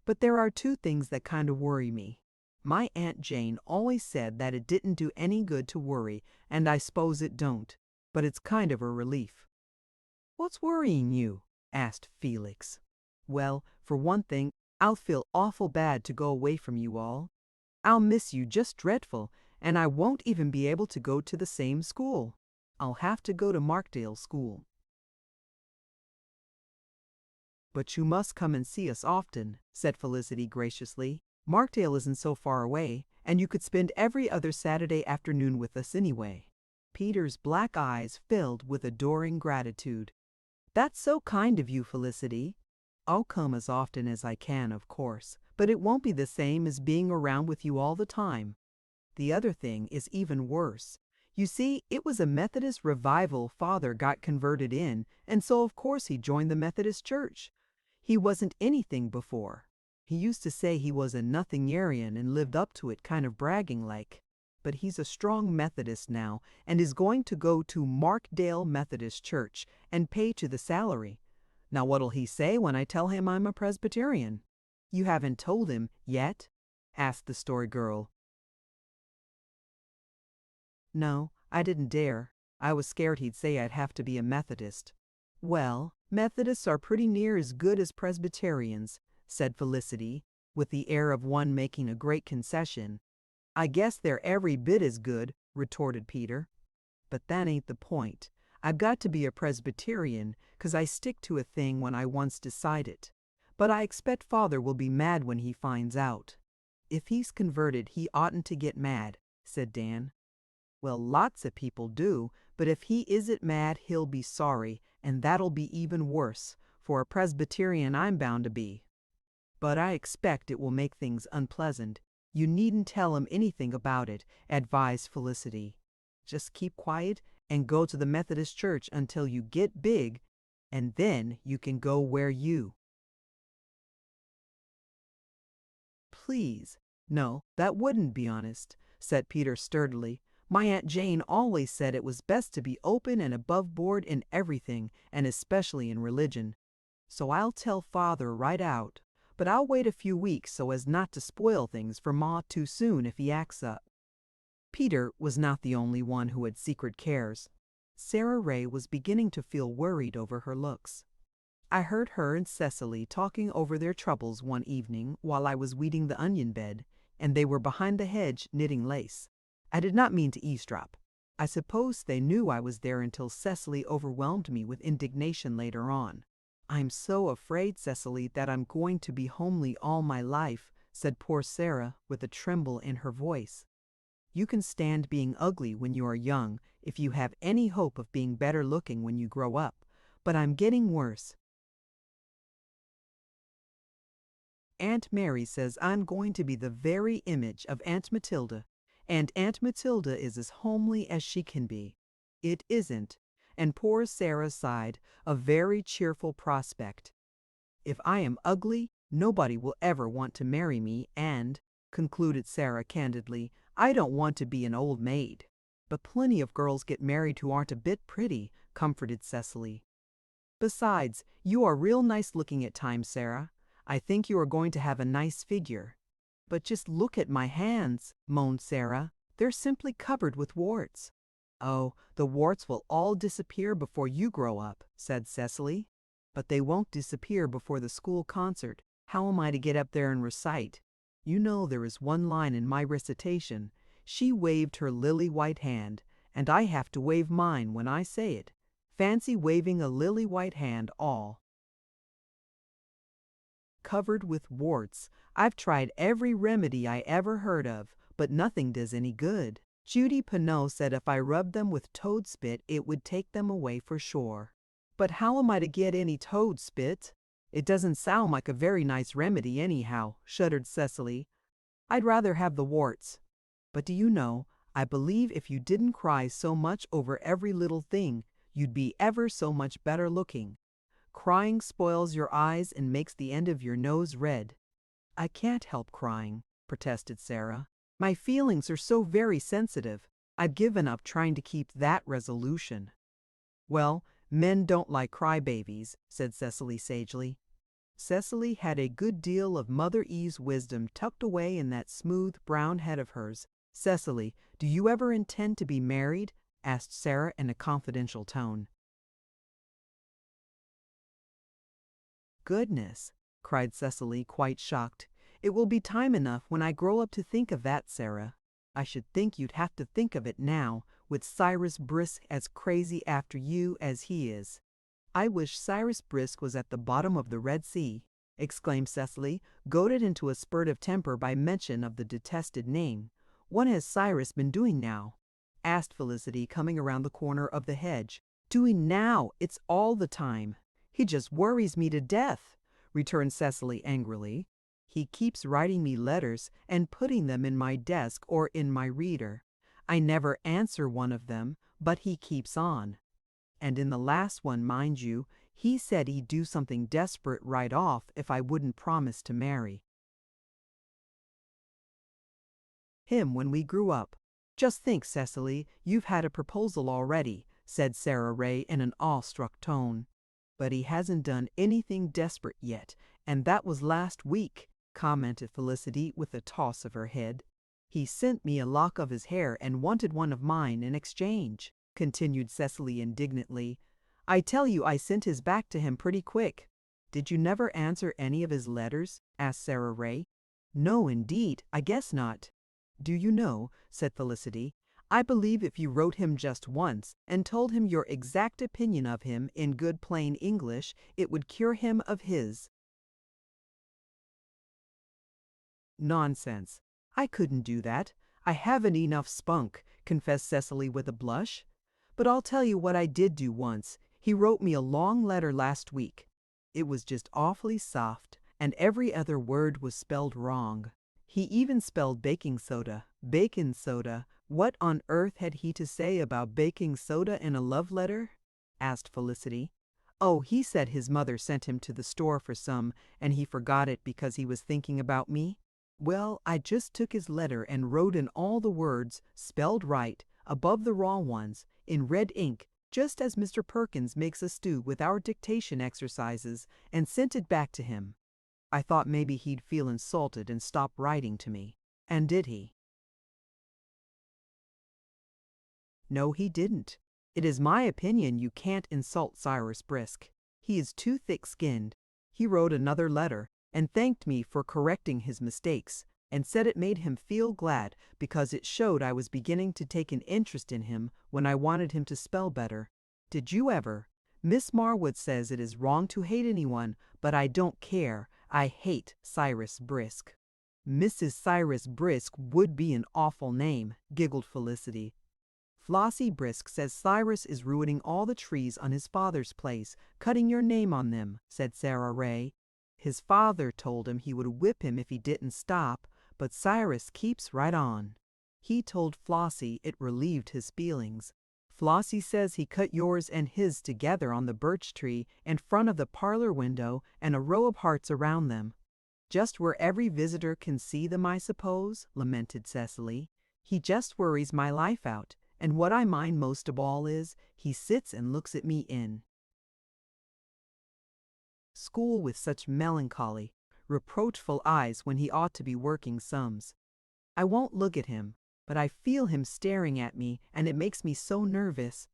But there are two things that kind of worry me. My Aunt Jane always said that it didn't do any good to worry, and I suppose it don't, but it's kind of a relief. What's worrying you? Asked Felix. Well, for one thing, I'll feel awful bad to go away from you all. I'll miss you just dreadful, and I won't even be able to go to the same school. I'll have to go to Markdale School. But you must come and see us often, said Felicity graciously. Markdale isn't so far away, and you could spend every other Saturday afternoon with us anyway. Peter's black eyes filled with adoring gratitude. That's so kind of you, Felicity. I'll come as often as I can, of course, but it won't be the same as being around with you all the time. The other thing is even worse. You see, it was a Methodist revival father got converted in, and so of course he joined the Methodist Church. He wasn't anything before. He used to say he was a nothingarian and lived up to it, kind of bragging like. But he's a strong Methodist now and is going to go to Markdale Methodist Church and pay to the salary. Now what'll he say when I tell him I'm a Presbyterian? You haven't told him yet? Asked the Story Girl. No, I didn't dare. I was scared he'd say I'd have to be a Methodist. Well, Methodists are pretty near as good as Presbyterians, said Felicity, with the air of one making a great concession. I guess they're every bit as good, retorted Peter. But that ain't the point. I've got to be a Presbyterian 'cause I stick to a thing when I once decide it. But I expect Father will be mad when he finds out. If he's converted, he oughtn't to get mad, said Dan. Well, lots of people do, but if he isn't mad, he'll be sorry, and that'll be even worse. For a Presbyterian, I'm bound to be. But I expect it will make things unpleasant. You needn't tell him anything about it, advised Felicity. Just keep quiet and go to the Methodist church until you get big, and then you can go where you. Please. No, that wouldn't be honest, said Peter sturdily. My Aunt Jane always said it was best to be open and above board in everything, and especially in religion. So I'll tell Father right out, but I'll wait a few weeks so as not to spoil things for Ma too soon if he acts up. Peter was not the only one who had secret cares. Sarah Ray was beginning to feel worried over her looks. I heard her and Cecily talking over their troubles one evening while I was weeding the onion bed, and they were behind the hedge knitting lace. I did not mean to eavesdrop. I suppose they knew I was there until Cecily overwhelmed me with indignation later on. I'm so afraid, Cecily, that I'm going to be homely all my life, said poor Sarah with a tremble in her voice. You can stand being ugly when you are young if you have any hope of being better looking when you grow up, but I'm getting worse. Aunt Mary says I'm going to be the very image of Aunt Matilda, and Aunt Matilda is as homely as she can be. It isn't, and poor Sarah sighed, a very cheerful prospect. If I am ugly, nobody will ever want to marry me, and, concluded Sarah candidly, I don't want to be an old maid. But plenty of girls get married who aren't a bit pretty, comforted Cecily. Besides, you are real nice looking at times, Sarah. I think you are going to have a nice figure. But just look at my hands, moaned Sarah. They're simply covered with warts. Oh, the warts will all disappear before you grow up, said Cecily. But they won't disappear before the school concert. How am I to get up there and recite? You know there is one line in my recitation. She waved her lily-white hand, and I have to wave mine when I say it. Fancy waving a lily-white hand all covered with warts. I've tried every remedy I ever heard of, but nothing does any good. Judy Pineau said if I rubbed them with toad spit, it would take them away for sure. But how am I to get any toad spit? It doesn't sound like a very nice remedy anyhow, shuddered Cecily. I'd rather have the warts. But do you know, I believe if you didn't cry so much over every little thing, you'd be ever so much better looking. Crying spoils your eyes and makes the end of your nose red. I can't help crying, protested Sarah. My feelings are so very sensitive. I've given up trying to keep that resolution. Well, men don't like crybabies, said Cecily sagely. Cecily had a good deal of Mother Eve's wisdom tucked away in that smooth brown head of hers. Cecily, do you ever intend to be married? Asked Sarah in a confidential tone. Goodness, cried Cecily, quite shocked. It will be time enough when I grow up to think of that, Sarah. I should think you'd have to think of it now, with Cyrus Brisk as crazy after you as he is. I wish Cyrus Brisk was at the bottom of the Red Sea, exclaimed Cecily, goaded into a spurt of temper by mention of the detested name. What has Cyrus been doing now? Asked Felicity, coming around the corner of the hedge. Doing now? It's all the time. He just worries me to death, returned Cecily angrily. He keeps writing me letters and putting them in my desk or in my reader. I never answer one of them, but he keeps on. And in the last one, mind you, he said he'd do something desperate right off if I wouldn't promise to marry him when we grew up. Just think, Cecily, you've had a proposal already, said Sarah Ray in an awestruck tone. But he hasn't done anything desperate yet, and that was last week, commented Felicity with a toss of her head. He sent me a lock of his hair and wanted one of mine in exchange," continued Cecily indignantly. "I tell you I sent his back to him pretty quick." "Did you never answer any of his letters?" asked Sarah Ray. "No, indeed, I guess not." "Do you know," said Felicity, "I believe if you wrote him just once and told him your exact opinion of him in good plain English, it would cure him of his." "Nonsense. I couldn't do that. I haven't enough spunk," confessed Cecily with a blush. "But I'll tell you what I did do once. He wrote me a long letter last week. It was just awfully soft, and every other word was spelled wrong. He even spelled baking soda, bacon soda. What on earth had he to say about baking soda in a love letter?" asked Felicity. "Oh, he said his mother sent him to the store for some, and he forgot it because he was thinking about me. Well, I just took his letter and wrote in all the words, spelled right, above the wrong ones, in red ink, just as Mr. Perkins makes us do with our dictation exercises, and sent it back to him. I thought maybe he'd feel insulted and stop writing to me. And did he?" "No, he didn't. It is my opinion you can't insult Cyrus Brisk. He is too thick-skinned. He wrote another letter and thanked me for correcting his mistakes, and said it made him feel glad because it showed I was beginning to take an interest in him when I wanted him to spell better. Did you ever? Miss Marwood says it is wrong to hate anyone, but I don't care. I hate Cyrus Brisk." "Mrs. Cyrus Brisk would be an awful name," giggled Felicity. "Flossie Brisk says Cyrus is ruining all the trees on his father's place, cutting your name on them," said Sarah Ray. "His father told him he would whip him if he didn't stop, but Cyrus keeps right on. He told Flossie it relieved his feelings. Flossie says he cut yours and his together on the birch tree in front of the parlor window and a row of hearts around them." "Just where every visitor can see them, I suppose," lamented Cecily. "He just worries my life out, and what I mind most of all is, he sits and looks at me in school with such melancholy, reproachful eyes when he ought to be working sums. I won't look at him, but I feel him staring at me, and it makes me so nervous."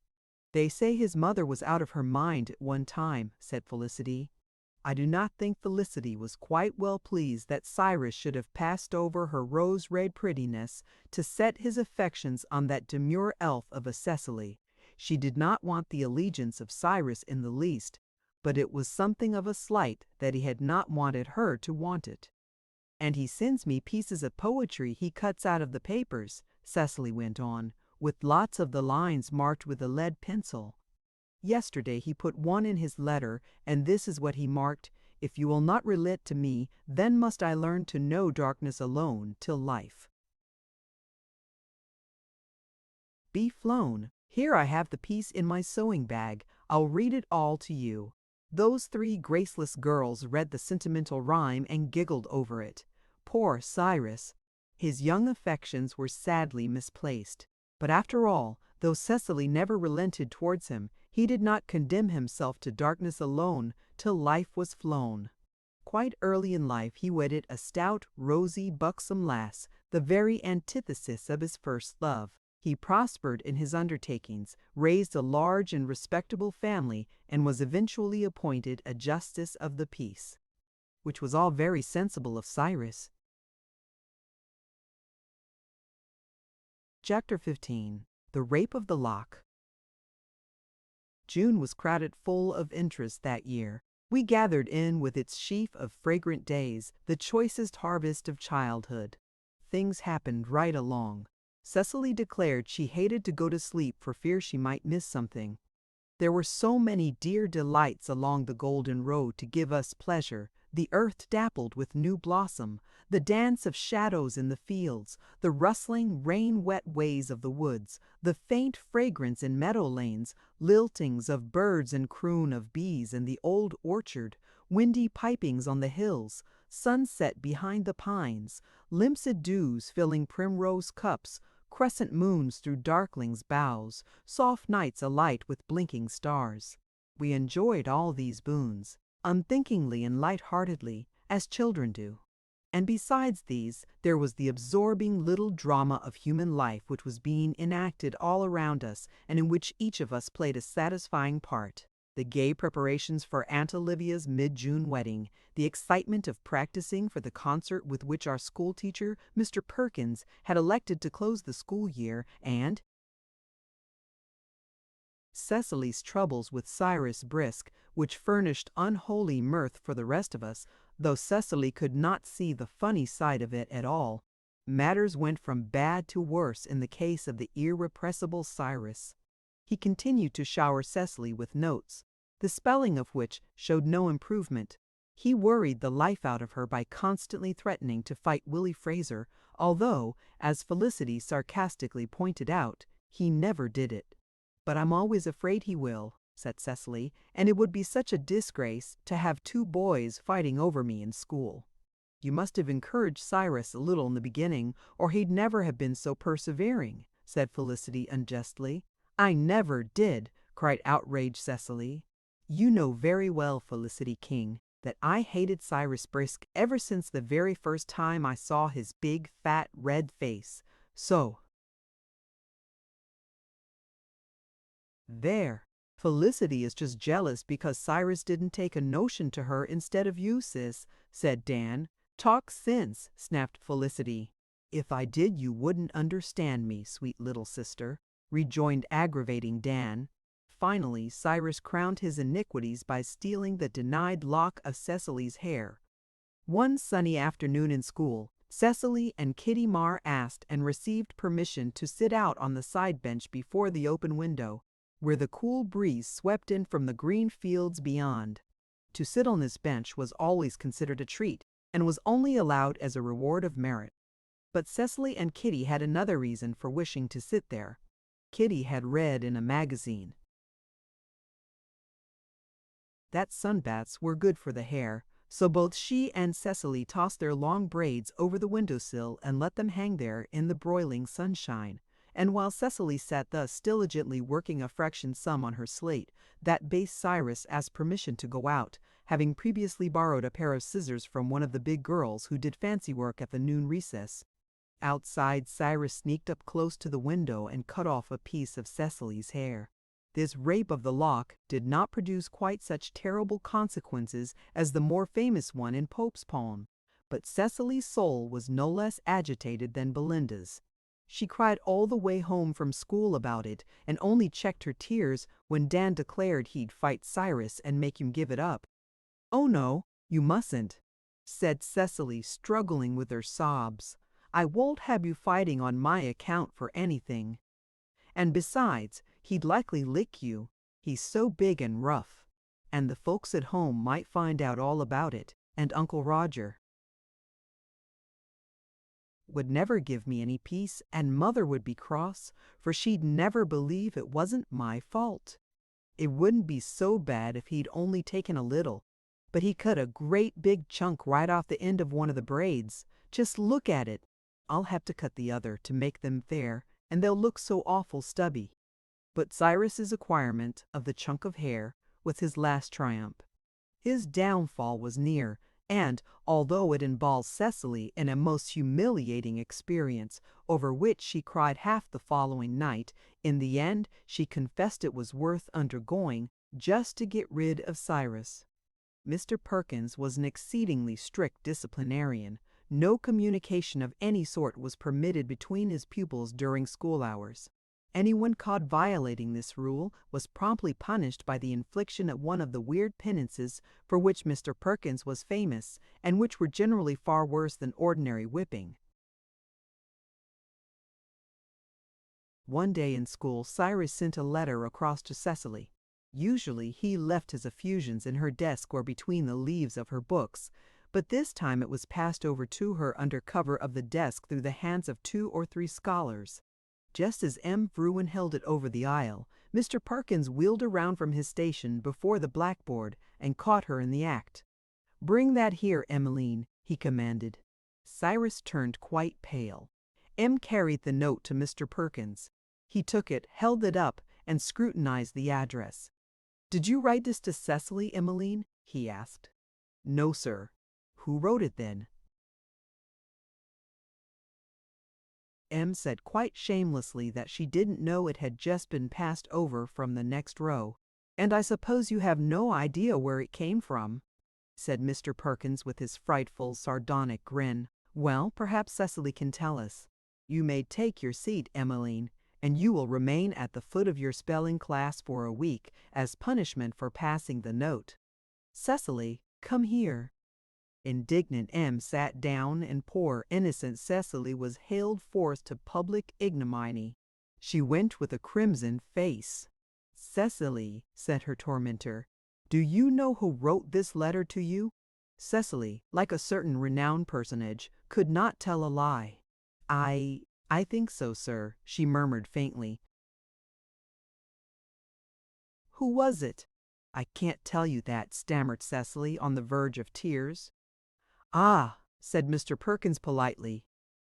"They say his mother was out of her mind at one time," said Felicity. I do not think Felicity was quite well pleased that Cyrus should have passed over her rose-red prettiness to set his affections on that demure elf of a Cecily. She did not want the allegiance of Cyrus in the least, but it was something of a slight that he had not wanted her to want it. "And he sends me pieces of poetry he cuts out of the papers," Cecily went on, "with lots of the lines marked with a lead pencil. Yesterday he put one in his letter, and this is what he marked: 'If you will not relent to me, then must I learn to know darkness alone till life.' Be flown. Here I have the piece in my sewing bag. I'll read it all to you." Those three graceless girls read the sentimental rhyme and giggled over it. Poor Cyrus! His young affections were sadly misplaced. But after all, though Cecily never relented towards him, he did not condemn himself to darkness alone till life was flown. Quite early in life he wedded a stout, rosy, buxom lass, the very antithesis of his first love. He prospered in his undertakings, raised a large and respectable family, and was eventually appointed a justice of the peace, which was all very sensible of Cyrus. Chapter 15. The Rape of the Lock. June was crowded full of interest that year. We gathered in with its sheaf of fragrant days, the choicest harvest of childhood. Things happened right along. Cecily declared she hated to go to sleep for fear she might miss something. There were so many dear delights along the golden road to give us pleasure: the earth dappled with new blossom, the dance of shadows in the fields, the rustling, rain-wet ways of the woods, the faint fragrance in meadow lanes, liltings of birds and croon of bees in the old orchard, windy pipings on the hills, sunset behind the pines, limpid dews filling primrose cups, crescent moons through darkling's boughs, soft nights alight with blinking stars. We enjoyed all these boons, unthinkingly and light-heartedly, as children do. And besides these, there was the absorbing little drama of human life which was being enacted all around us and in which each of us played a satisfying part. The gay preparations for Aunt Olivia's mid-June wedding, the excitement of practicing for the concert with which our school teacher, Mr. Perkins, had elected to close the school year, and Cecily's troubles with Cyrus Brisk, which furnished unholy mirth for the rest of us, though Cecily could not see the funny side of it at all. Matters went from bad to worse in the case of the irrepressible Cyrus. He continued to shower Cecily with notes, the spelling of which showed no improvement. He worried the life out of her by constantly threatening to fight Willie Fraser, although, as Felicity sarcastically pointed out, he never did it. "But I'm always afraid he will," said Cecily, "and it would be such a disgrace to have two boys fighting over me in school." "You must have encouraged Cyrus a little in the beginning, or he'd never have been so persevering," said Felicity unjustly. "I never did," cried outraged Cecily. "You know very well, Felicity King, that I hated Cyrus Brisk ever since the very first time I saw his big, fat, red face. So there. Felicity is just jealous because Cyrus didn't take a notion to her instead of you, sis," said Dan. "Talk sense," snapped Felicity. "If I did, you wouldn't understand me, sweet little sister," rejoined aggravating Dan. Finally, Cyrus crowned his iniquities by stealing the denied lock of Cecily's hair. One sunny afternoon in school, Cecily and Kitty Marr asked and received permission to sit out on the side bench before the open window, where the cool breeze swept in from the green fields beyond. To sit on this bench was always considered a treat, and was only allowed as a reward of merit. But Cecily and Kitty had another reason for wishing to sit there. Kitty had read in a magazine that sunbaths were good for the hair, so both she and Cecily tossed their long braids over the windowsill and let them hang there in the broiling sunshine. And while Cecily sat thus diligently working a fraction sum on her slate, that base Cyrus asked permission to go out, having previously borrowed a pair of scissors from one of the big girls who did fancy work at the noon recess. Outside, Cyrus sneaked up close to the window and cut off a piece of Cecily's hair. This rape of the lock did not produce quite such terrible consequences as the more famous one in Pope's poem, but Cecily's soul was no less agitated than Belinda's. She cried all the way home from school about it, and only checked her tears when Dan declared he'd fight Cyrus and make him give it up. "Oh no, you mustn't," said Cecily, struggling with her sobs. "I won't have you fighting on my account for anything. And besides, he'd likely lick you. He's so big and rough. And the folks at home might find out all about it, and Uncle Roger would never give me any peace, and Mother would be cross, for she'd never believe it wasn't my fault. It wouldn't be so bad if he'd only taken a little, but he cut a great big chunk right off the end of one of the braids. Just look at it. I'll have to cut the other to make them fair, and they'll look so awful stubby." But Cyrus's acquirement of the chunk of hair was his last triumph. His downfall was near, and, although it involved Cecily in a most humiliating experience, over which she cried half the following night, in the end she confessed it was worth undergoing just to get rid of Cyrus. Mr. Perkins was an exceedingly strict disciplinarian. No communication of any sort was permitted between his pupils during school hours. Anyone caught violating this rule was promptly punished by the infliction of one of the weird penances for which Mr. Perkins was famous, and which were generally far worse than ordinary whipping. One day in school, Cyrus sent a letter across to Cecily. Usually he left his effusions in her desk or between the leaves of her books, but this time it was passed over to her under cover of the desk through the hands of 2 or 3 scholars. Just as M. Bruin held it over the aisle, Mr. Perkins wheeled around from his station before the blackboard and caught her in the act. "Bring that here, Emmeline," he commanded. Cyrus turned quite pale. M. carried the note to Mr. Perkins. He took it, held it up, and scrutinized the address. "Did you write this to Cecily, Emmeline?" he asked. "No, sir." "Who wrote it then?" Em said quite shamelessly that she didn't know it had just been passed over from the next row. "And I suppose you have no idea where it came from," said Mr. Perkins with his frightful, sardonic grin. "Well, perhaps Cecily can tell us. You may take your seat, Emmeline, and you will remain at the foot of your spelling class for a week as punishment for passing the note. Cecily, come here." Indignant Em sat down, and poor innocent Cecily was haled forth to public ignominy. She went with a crimson face. "Cecily," said her tormentor, "do you know who wrote this letter to you?" Cecily, like a certain renowned personage, could not tell a lie. I think so, sir," she murmured faintly. "Who was it?" "I can't tell you that," stammered Cecily, on the verge of tears. "Ah," said Mr. Perkins politely.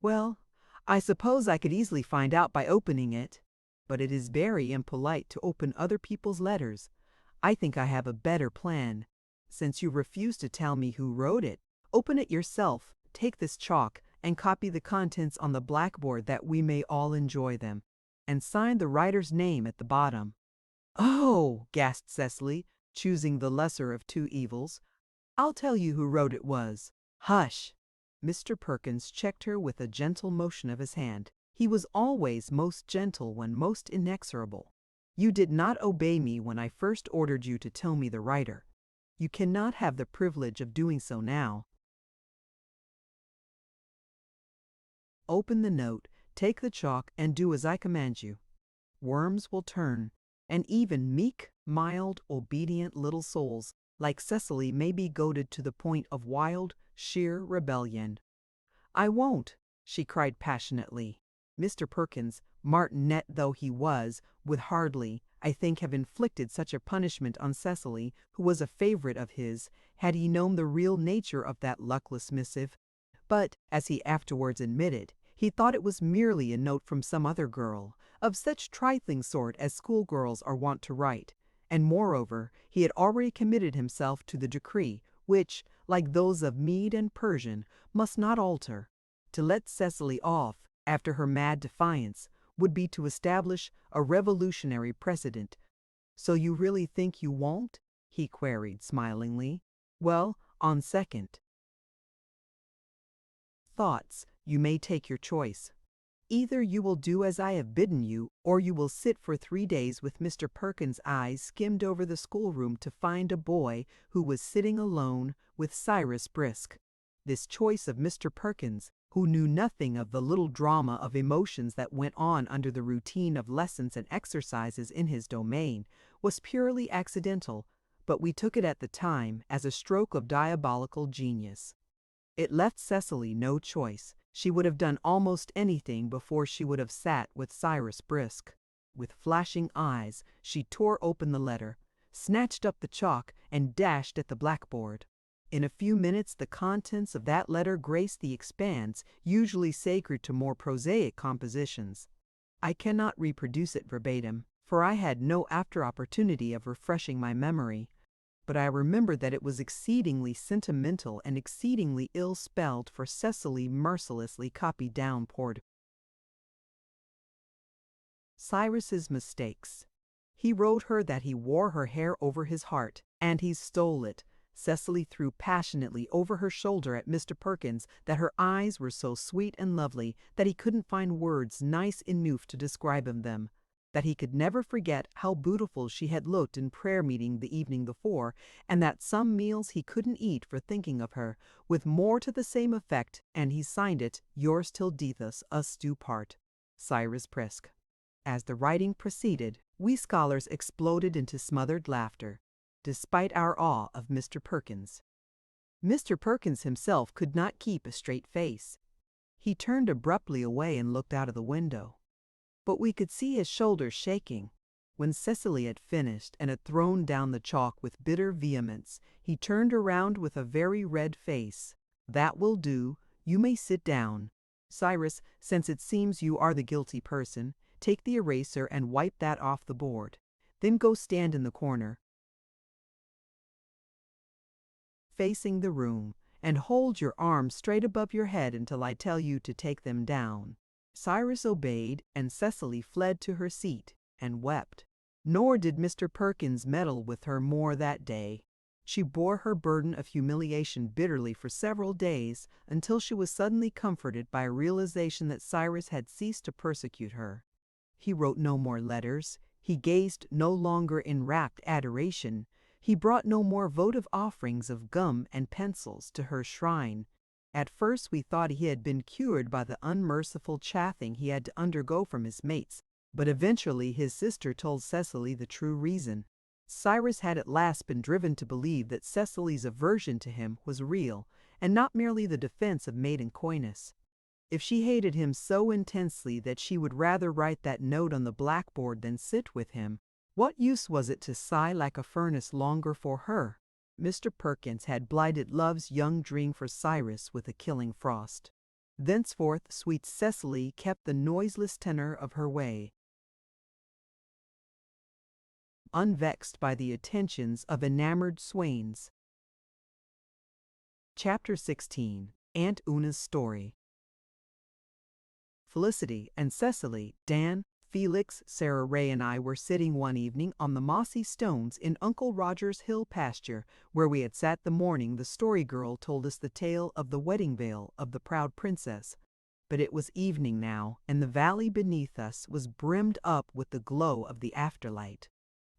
"Well, I suppose I could easily find out by opening it, but it is very impolite to open other people's letters. I think I have a better plan. Since you refuse to tell me who wrote it, open it yourself, take this chalk, and copy the contents on the blackboard that we may all enjoy them, and sign the writer's name at the bottom." "Oh," gasped Cecily, choosing the lesser of two evils. "I'll tell you who wrote it was." "Hush!" Mr. Perkins checked her with a gentle motion of his hand. He was always most gentle when most inexorable. "You did not obey me when I first ordered you to tell me the writer. You cannot have the privilege of doing so now. Open the note, take the chalk, and do as I command you. Worms will turn, and even meek, mild, obedient little souls like Cecily may be goaded to the point of wild, sheer rebellion." "I won't," she cried passionately. Mr. Perkins, martinet though he was, would hardly, I think, have inflicted such a punishment on Cecily, who was a favorite of his, had he known the real nature of that luckless missive. But, as he afterwards admitted, he thought it was merely a note from some other girl, of such trifling sort as schoolgirls are wont to write, and moreover he had already committed himself to the decree, which, like those of Mede and Persian, must not alter. To let Cecily off, after her mad defiance, would be to establish a revolutionary precedent. "So you really think you won't?" he queried smilingly. "Well, on second thoughts, you may take your choice. Either you will do as I have bidden you, or you will sit for 3 days with Mr. Perkins' eyes skimmed over the schoolroom to find a boy who was sitting alone with Cyrus Brisk." This choice of Mr. Perkins, who knew nothing of the little drama of emotions that went on under the routine of lessons and exercises in his domain, was purely accidental, but we took it at the time as a stroke of diabolical genius. It left Cecily no choice. She would have done almost anything before she would have sat with Cyrus Brisk. With flashing eyes, she tore open the letter, snatched up the chalk, and dashed at the blackboard. In a few minutes the contents of that letter graced the expanse usually sacred to more prosaic compositions. I cannot reproduce it verbatim, for I had no after opportunity of refreshing my memory, but I remember that it was exceedingly sentimental and exceedingly ill spelled, for Cecily mercilessly copied down poured Cyrus's mistakes. He wrote her that he wore her hair over his heart, and he stole it. Cecily threw passionately over her shoulder at Mr. Perkins that her eyes were so sweet and lovely that he couldn't find words nice enough to describe them, that he could never forget how beautiful she had looked in prayer meeting the evening before, and that some meals he couldn't eat for thinking of her, with more to the same effect, and he signed it, "Yours till death us do part, Cyrus Brisk." As the writing proceeded, we scholars exploded into smothered laughter, despite our awe of Mr. Perkins. Mr. Perkins himself could not keep a straight face. He turned abruptly away and looked out of the window, but we could see his shoulders shaking. When Cecily had finished and had thrown down the chalk with bitter vehemence, he turned around with a very red face. "That will do. You may sit down. Cyrus, since it seems you are the guilty person, take the eraser and wipe that off the board. Then go stand in the corner, facing the room, and hold your arms straight above your head until I tell you to take them down." Cyrus obeyed, and Cecily fled to her seat and wept. Nor did Mr. Perkins meddle with her more that day. She bore her burden of humiliation bitterly for several days until she was suddenly comforted by a realization that Cyrus had ceased to persecute her. He wrote no more letters. He gazed no longer in rapt adoration. He brought no more votive offerings of gum and pencils to her shrine. At first we thought he had been cured by the unmerciful chaffing he had to undergo from his mates, but eventually his sister told Cecily the true reason. Cyrus had at last been driven to believe that Cecily's aversion to him was real, and not merely the defense of maiden coyness. If she hated him so intensely that she would rather write that note on the blackboard than sit with him, what use was it to sigh like a furnace longer for her? Mr. Perkins had blighted love's young dream for Cyrus with a killing frost. Thenceforth sweet Cecily kept the noiseless tenor of her way, unvexed by the attentions of enamored swains. Chapter 16. Aunt Una's Story. Felicity and Cecily, Dan, Felix, Sarah Ray, and I were sitting one evening on the mossy stones in Uncle Roger's hill pasture, where we had sat the morning the Story Girl told us the tale of the wedding veil of the proud princess. But it was evening now, and the valley beneath us was brimmed up with the glow of the afterlight.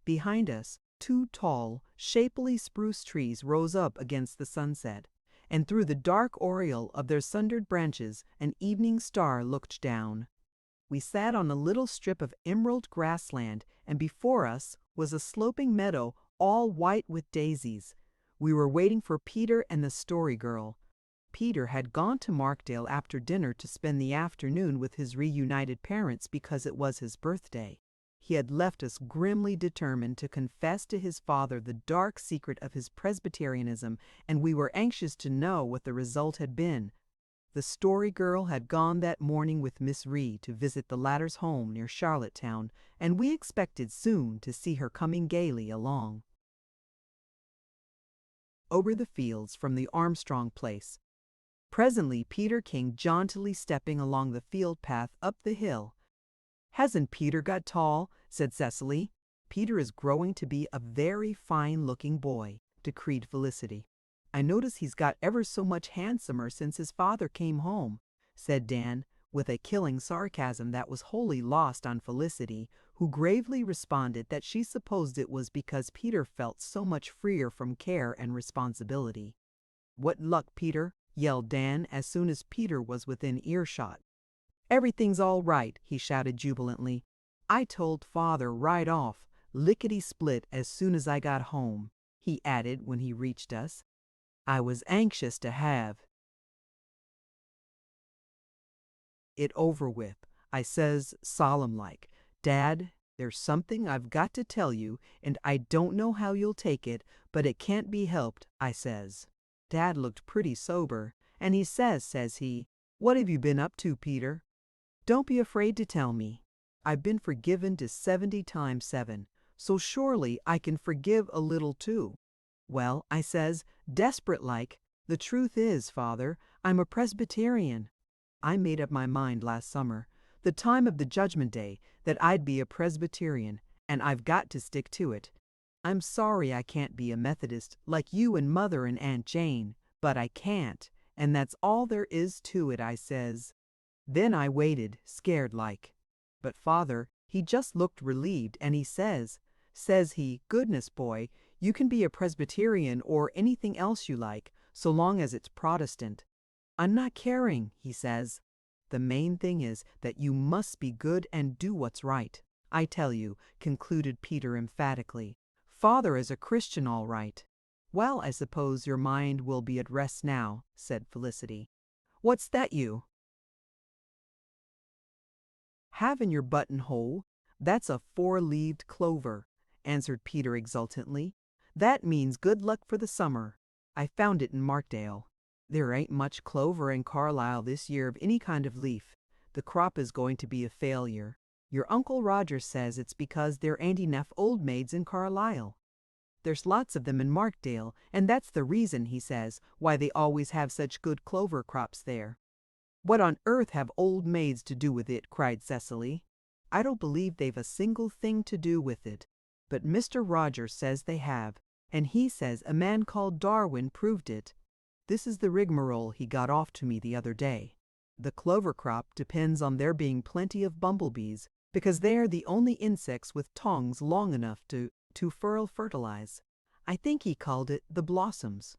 Behind us, two tall, shapely spruce trees rose up against the sunset, and through the dark aureole of their sundered branches an evening star looked down. We sat on a little strip of emerald grassland, and before us was a sloping meadow all white with daisies. We were waiting for Peter and the Story Girl. Peter had gone to Markdale after dinner to spend the afternoon with his reunited parents because it was his birthday. He had left us grimly determined to confess to his father the dark secret of his Presbyterianism, and we were anxious to know what the result had been. The Story Girl had gone that morning with Miss Reed to visit the latter's home near Charlottetown, and we expected soon to see her coming gaily along. Over the fields from the Armstrong place. Presently Peter came jauntily stepping along the field path up the hill. "Hasn't Peter got tall?" said Cecily. "Peter is growing to be a very fine-looking boy," decreed Felicity. "I notice he's got ever so much handsomer since his father came home," said Dan, with a killing sarcasm that was wholly lost on Felicity, who gravely responded that she supposed it was because Peter felt so much freer from care and responsibility. "What luck, Peter?" yelled Dan as soon as Peter was within earshot. "Everything's all right," he shouted jubilantly. "I told Father right off, lickety-split as soon as I got home," he added when he reached us. "I was anxious to have it over with." I says, solemn-like, "Dad, there's something I've got to tell you, and I don't know how you'll take it, but it can't be helped," I says. Dad looked pretty sober, and he says he, "What have you been up to, Peter?" "Don't be afraid to tell me. I've been forgiven to 70 times 7, so surely I can forgive a little too." "Well," I says, desperate-like, "the truth is, Father, I'm a Presbyterian. I made up my mind last summer, the time of the Judgment Day, that I'd be a Presbyterian, and I've got to stick to it. I'm sorry I can't be a Methodist like you and Mother and Aunt Jane, but I can't, and that's all there is to it," I says. Then I waited, scared like. But Father, he just looked relieved, and he says he, "Goodness, boy, you can be a Presbyterian or anything else you like, so long as it's Protestant. I'm not caring," he says. "The main thing is that you must be good and do what's right. I tell you," concluded Peter emphatically, "Father is a Christian all right." "Well, I suppose your mind will be at rest now," said Felicity. "What's that you have in your buttonhole?" "That's a 4-leaved clover," answered Peter exultantly. "That means good luck for the summer. I found it in Markdale. There ain't much clover in Carlisle this year of any kind of leaf. The crop is going to be a failure. Your Uncle Roger says it's because there ain't enough old maids in Carlisle. There's lots of them in Markdale, and that's the reason, he says, why they always have such good clover crops there." "What on earth have old maids to do with it?" cried Cecily. "I don't believe they've a single thing to do with it. But Mr. Rogers says they have, and he says a man called Darwin proved it. This is the rigmarole he got off to me the other day. The clover crop depends on there being plenty of bumblebees, because they are the only insects with tongues long enough to fertilize. I think he called it the blossoms.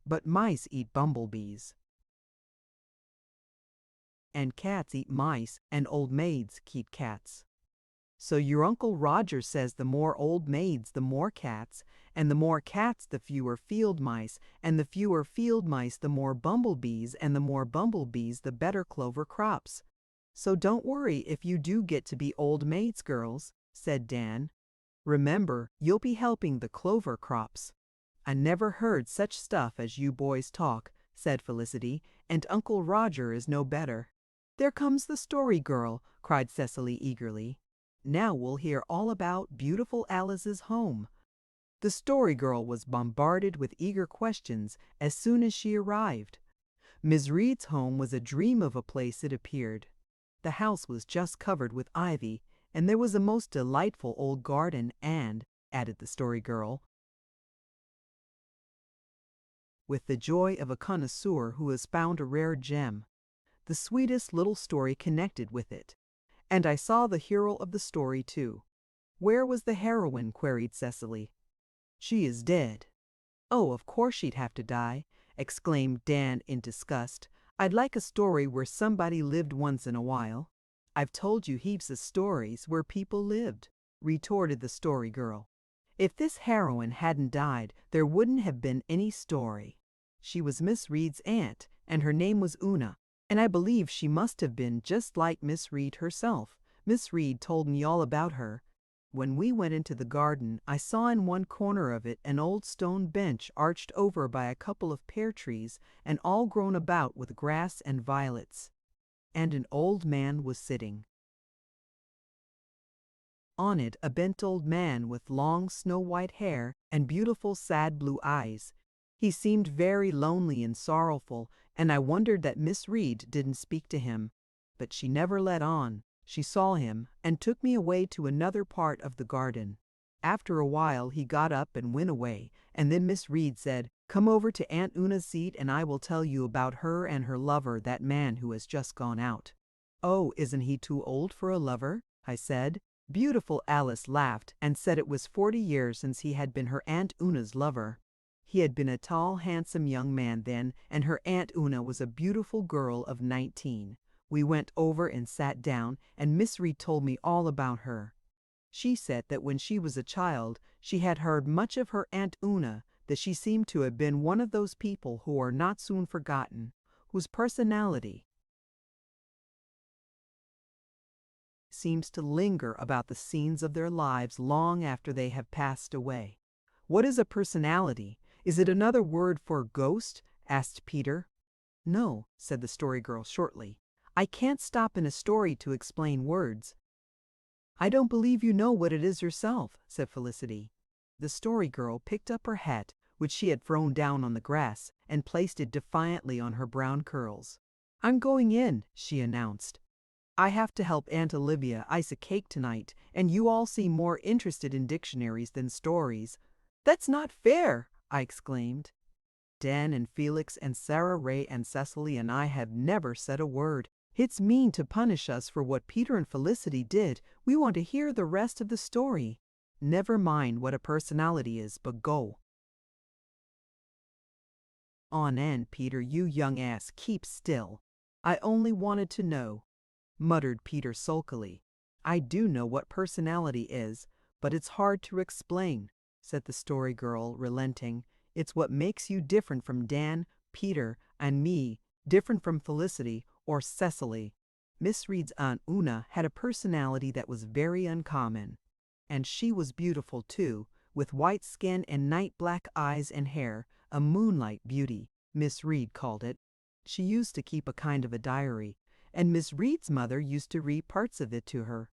But mice eat bumblebees. And cats eat mice, and old maids keep cats. So your Uncle Roger says the more old maids, the more cats, and the more cats, the fewer field mice, and the fewer field mice, the more bumblebees, and the more bumblebees, the better clover crops. So don't worry if you do get to be old maids, girls," said Dan. "Remember, you'll be helping the clover crops." "I never heard such stuff as you boys talk," said Felicity, "and Uncle Roger is no better." "There comes the Story Girl," cried Cecily eagerly. "Now we'll hear all about beautiful Alice's home." The Story Girl was bombarded with eager questions as soon as she arrived. Miss Reed's home was a dream of a place, it appeared. The house was just covered with ivy, and there was a most delightful old garden and, added the Story Girl, with the joy of a connoisseur who has found a rare gem, the sweetest little story connected with it. "And I saw the hero of the story, too." "Where was the heroine?" queried Cecily. "She is dead." "Oh, of course she'd have to die," exclaimed Dan in disgust. "I'd like a story where somebody lived once in a while." "I've told you heaps of stories where people lived," retorted the Story Girl. "If this heroine hadn't died, there wouldn't have been any story. She was Miss Reed's aunt, and her name was Una. And I believe she must have been just like Miss Reed herself. Miss Reed told me all about her. When we went into the garden, I saw in one corner of it an old stone bench arched over by a couple of pear trees and all grown about with grass and violets. And an old man was sitting. On it a bent old man with long snow-white hair and beautiful sad blue eyes. He seemed very lonely and sorrowful, and I wondered that Miss Reed didn't speak to him. But she never let on. She saw him and took me away to another part of the garden. After a while he got up and went away, and then Miss Reed said, 'Come over to Aunt Una's seat and I will tell you about her and her lover, that man who has just gone out.'" "Oh, isn't he too old for a lover?" I said. Beautiful Alice laughed and said it was 40 years since he had been her Aunt Una's lover. He had been a tall, handsome young man then, and her Aunt Una was a beautiful girl of 19. We went over and sat down, and Miss Reed told me all about her. She said that when she was a child, she had heard much of her Aunt Una, that she seemed to have been one of those people who are not soon forgotten, whose personality seems to linger about the scenes of their lives long after they have passed away. "What is a personality? Is it another word for ghost?" asked Peter. "No," said the Story Girl shortly. "I can't stop in a story to explain words." "I don't believe you know what it is yourself," said Felicity. The Story Girl picked up her hat, which she had thrown down on the grass, and placed it defiantly on her brown curls. "I'm going in," she announced. "I have to help Aunt Olivia ice a cake tonight, and you all seem more interested in dictionaries than stories." "That's not fair," I exclaimed. "Dan and Felix and Sarah Ray and Cecily and I have never said a word. It's mean to punish us for what Peter and Felicity did. We want to hear the rest of the story." "Never mind what a personality is, but go." "On end, Peter, you young ass, keep still." "I only wanted to know," muttered Peter sulkily. "I do know what personality is, but it's hard to explain," said the Story Girl, relenting. "It's what makes you different from Dan, Peter, and me, different from Felicity or Cecily." Miss Reed's Aunt Una had a personality that was very uncommon. And she was beautiful, too, with white skin and night black eyes and hair, a moonlight beauty, Miss Reed called it. She used to keep a kind of a diary, and Miss Reed's mother used to read parts of it to her.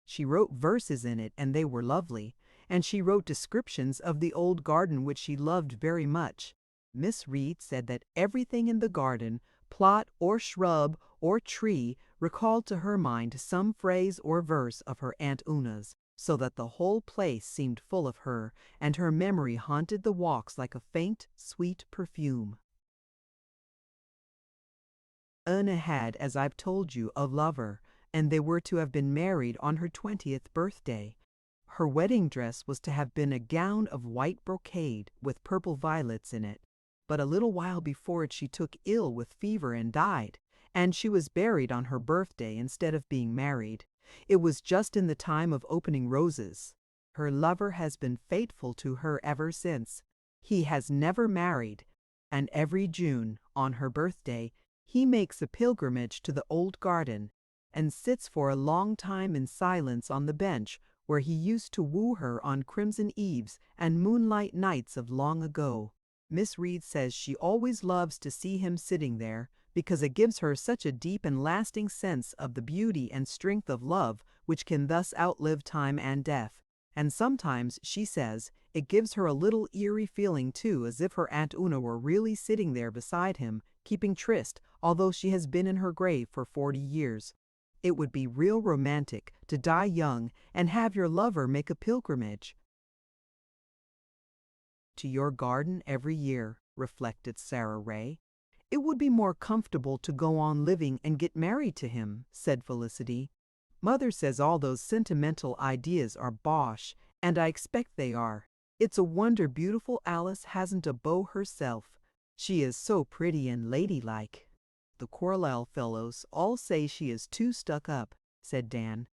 She wrote verses in it, and they were lovely, and she wrote descriptions of the old garden which she loved very much. Miss Reed said that everything in the garden, plot or shrub or tree recalled to her mind some phrase or verse of her Aunt Una's, so that the whole place seemed full of her, and her memory haunted the walks like a faint, sweet perfume. Una had, as I've told you, a lover, and they were to have been married on her 20th birthday. Her wedding dress was to have been a gown of white brocade with purple violets in it, but a little while before it she took ill with fever and died, and she was buried on her birthday instead of being married. It was just in the time of opening roses. Her lover has been faithful to her ever since. He has never married, and every June, on her birthday, he makes a pilgrimage to the old garden, and sits for a long time in silence on the bench where he used to woo her on crimson eves and moonlight nights of long ago. Miss Reed says she always loves to see him sitting there, because it gives her such a deep and lasting sense of the beauty and strength of love which can thus outlive time and death. And sometimes, she says, it gives her a little eerie feeling too, as if her Aunt Una were really sitting there beside him, keeping tryst, although she has been in her grave for 40 years. It would be real romantic to die young and have your lover make a pilgrimage to your garden every year, reflected Sarah Ray. It would be more comfortable to go on living and get married to him, said Felicity. Mother says all those sentimental ideas are bosh, and I expect they are. It's a wonder beautiful Alice hasn't a beau herself. She is so pretty and ladylike. The Carlyle fellows all say she is too stuck up, said Dan.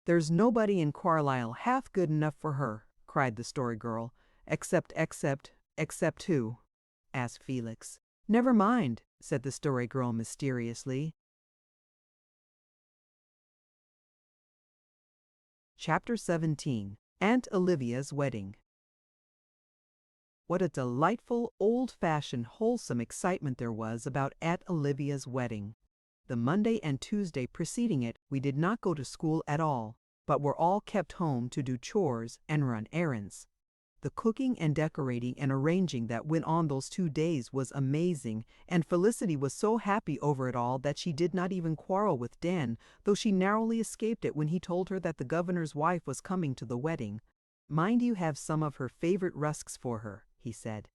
There's nobody in Carlisle half good enough for her, cried the Story Girl. Except who? Asked Felix. Never mind, said the Story Girl mysteriously. Chapter 17. Aunt Olivia's Wedding. What a delightful, old-fashioned, wholesome excitement there was about Aunt Olivia's wedding. The Monday and Tuesday preceding it, we did not go to school at all, but were all kept home to do chores and run errands. The cooking and decorating and arranging that went on those 2 days was amazing, and Felicity was so happy over it all that she did not even quarrel with Dan, though she narrowly escaped it when he told her that the governor's wife was coming to the wedding. Mind you have some of her favorite rusks for her, he said.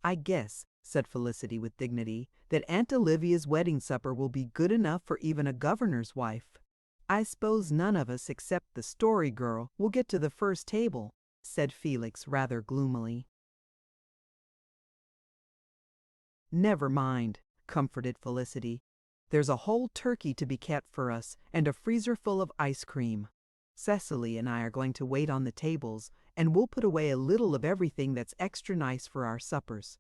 I guess, said Felicity with dignity, that Aunt Olivia's wedding supper will be good enough for even a governor's wife. I suppose none of us except the Story Girl will get to the first table, said Felix rather gloomily. Never mind, comforted Felicity. There's a whole turkey to be kept for us and a freezer full of ice cream. Cecily and I are going to wait on the tables, and we'll put away a little of everything that's extra nice for our suppers.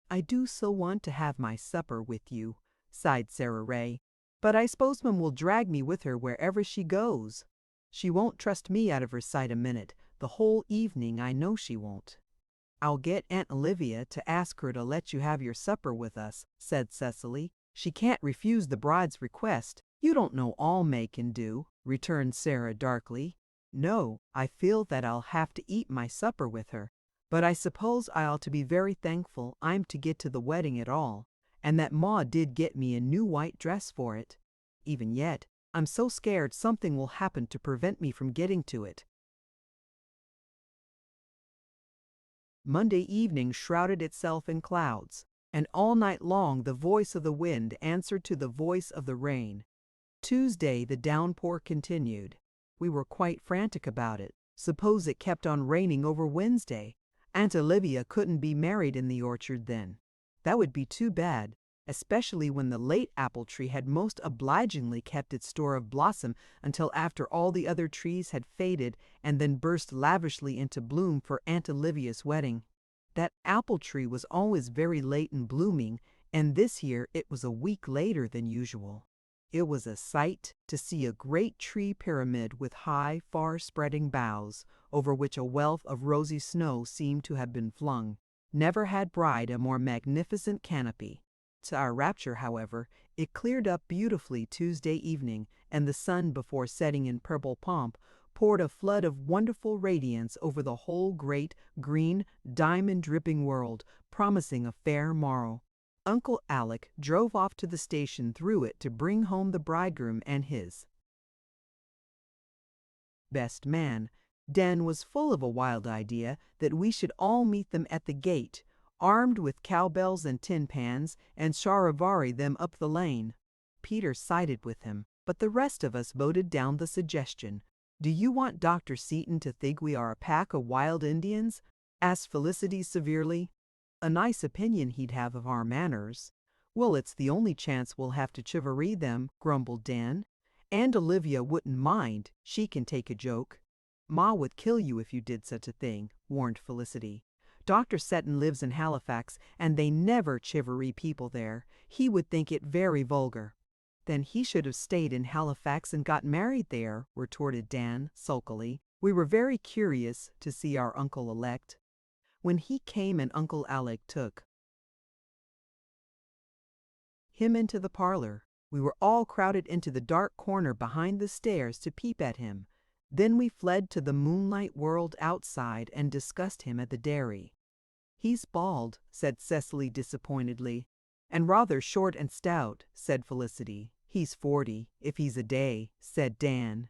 I do so want to have my supper with you, sighed Sarah Ray, but I suppose Mum will drag me with her wherever she goes. She won't trust me out of her sight a minute. The whole evening I know she won't. I'll get Aunt Olivia to ask her to let you have your supper with us, said Cecily. She can't refuse the bride's request. You don't know all May can do, returned Sarah darkly. No, I feel that I'll have to eat my supper with her, but I suppose I ought to be very thankful I'm to get to the wedding at all, and that Ma did get me a new white dress for it. Even yet, I'm so scared something will happen to prevent me from getting to it. Monday evening shrouded itself in clouds, and all night long the voice of the wind answered to the voice of the rain. Tuesday the downpour continued. We were quite frantic about it. Suppose it kept on raining over Wednesday? Aunt Olivia couldn't be married in the orchard then. That would be too bad, especially when the late apple tree had most obligingly kept its store of blossom until after all the other trees had faded and then burst lavishly into bloom for Aunt Olivia's wedding. That apple tree was always very late in blooming, and this year it was a week later than usual. It was a sight to see a great tree pyramid with high, far-spreading boughs, over which a wealth of rosy snow seemed to have been flung. Never had bride a more magnificent canopy. To our rapture, however, it cleared up beautifully Tuesday evening, and the sun, before setting in purple pomp, poured a flood of wonderful radiance over the whole great, green, diamond-dripping world, promising a fair morrow. Uncle Alec drove off to the station through it to bring home the bridegroom and his best man. Dan was full of a wild idea that we should all meet them at the gate, armed with cowbells and tin pans, and charivari them up the lane. Peter sided with him, but the rest of us voted down the suggestion. "Do you want Dr. Seton to think we are a pack of wild Indians?" asked Felicity severely. "A nice opinion he'd have of our manners." "Well, it's the only chance we'll have to chivalry them," grumbled Dan. "And Olivia wouldn't mind. She can take a joke." "Ma would kill you if you did such a thing," warned Felicity. "Dr. Seton lives in Halifax, and they never chivalry people there. He would think it very vulgar." "Then he should have stayed in Halifax and got married there," retorted Dan sulkily. We were very curious to see our uncle-elect. When he came and Uncle Alec took him into the parlor, we were all crowded into the dark corner behind the stairs to peep at him. Then we fled to the moonlight world outside and discussed him at the dairy. "He's bald," said Cecily disappointedly. "And rather short and stout," said Felicity. "He's 40, if he's a day," said Dan.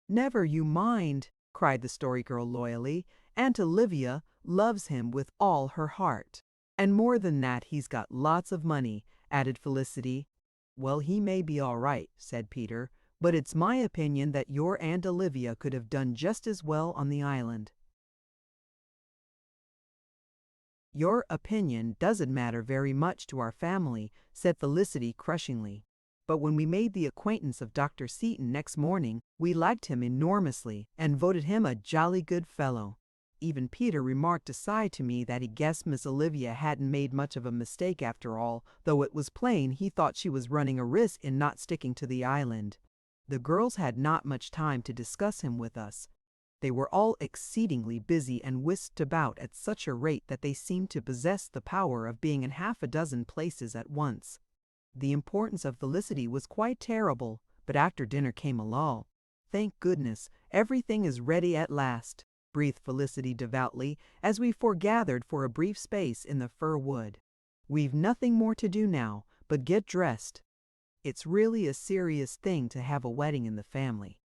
"Never you mind," cried the Story Girl loyally. "Aunt Olivia loves him with all her heart. And more than that, he's got lots of money," added Felicity. "Well, he may be all right," said Peter, "but it's my opinion that your Aunt Olivia could have done just as well on the island." "Your opinion doesn't matter very much to our family," said Felicity crushingly. "But when we made the acquaintance of Dr. Seton next morning, we liked him enormously and voted him a jolly good fellow. Even Peter remarked aside to me that he guessed Miss Olivia hadn't made much of a mistake after all, though it was plain he thought she was running a risk in not sticking to the island." The girls had not much time to discuss him with us. They were all exceedingly busy and whisked about at such a rate that they seemed to possess the power of being in half a dozen places at once. The importance of Felicity was quite terrible, but after dinner came a lull. "Thank goodness, everything is ready at last," breathed Felicity devoutly as we foregathered for a brief space in the fir wood. "We've nothing more to do now but get dressed. It's really a serious thing to have a wedding in the family."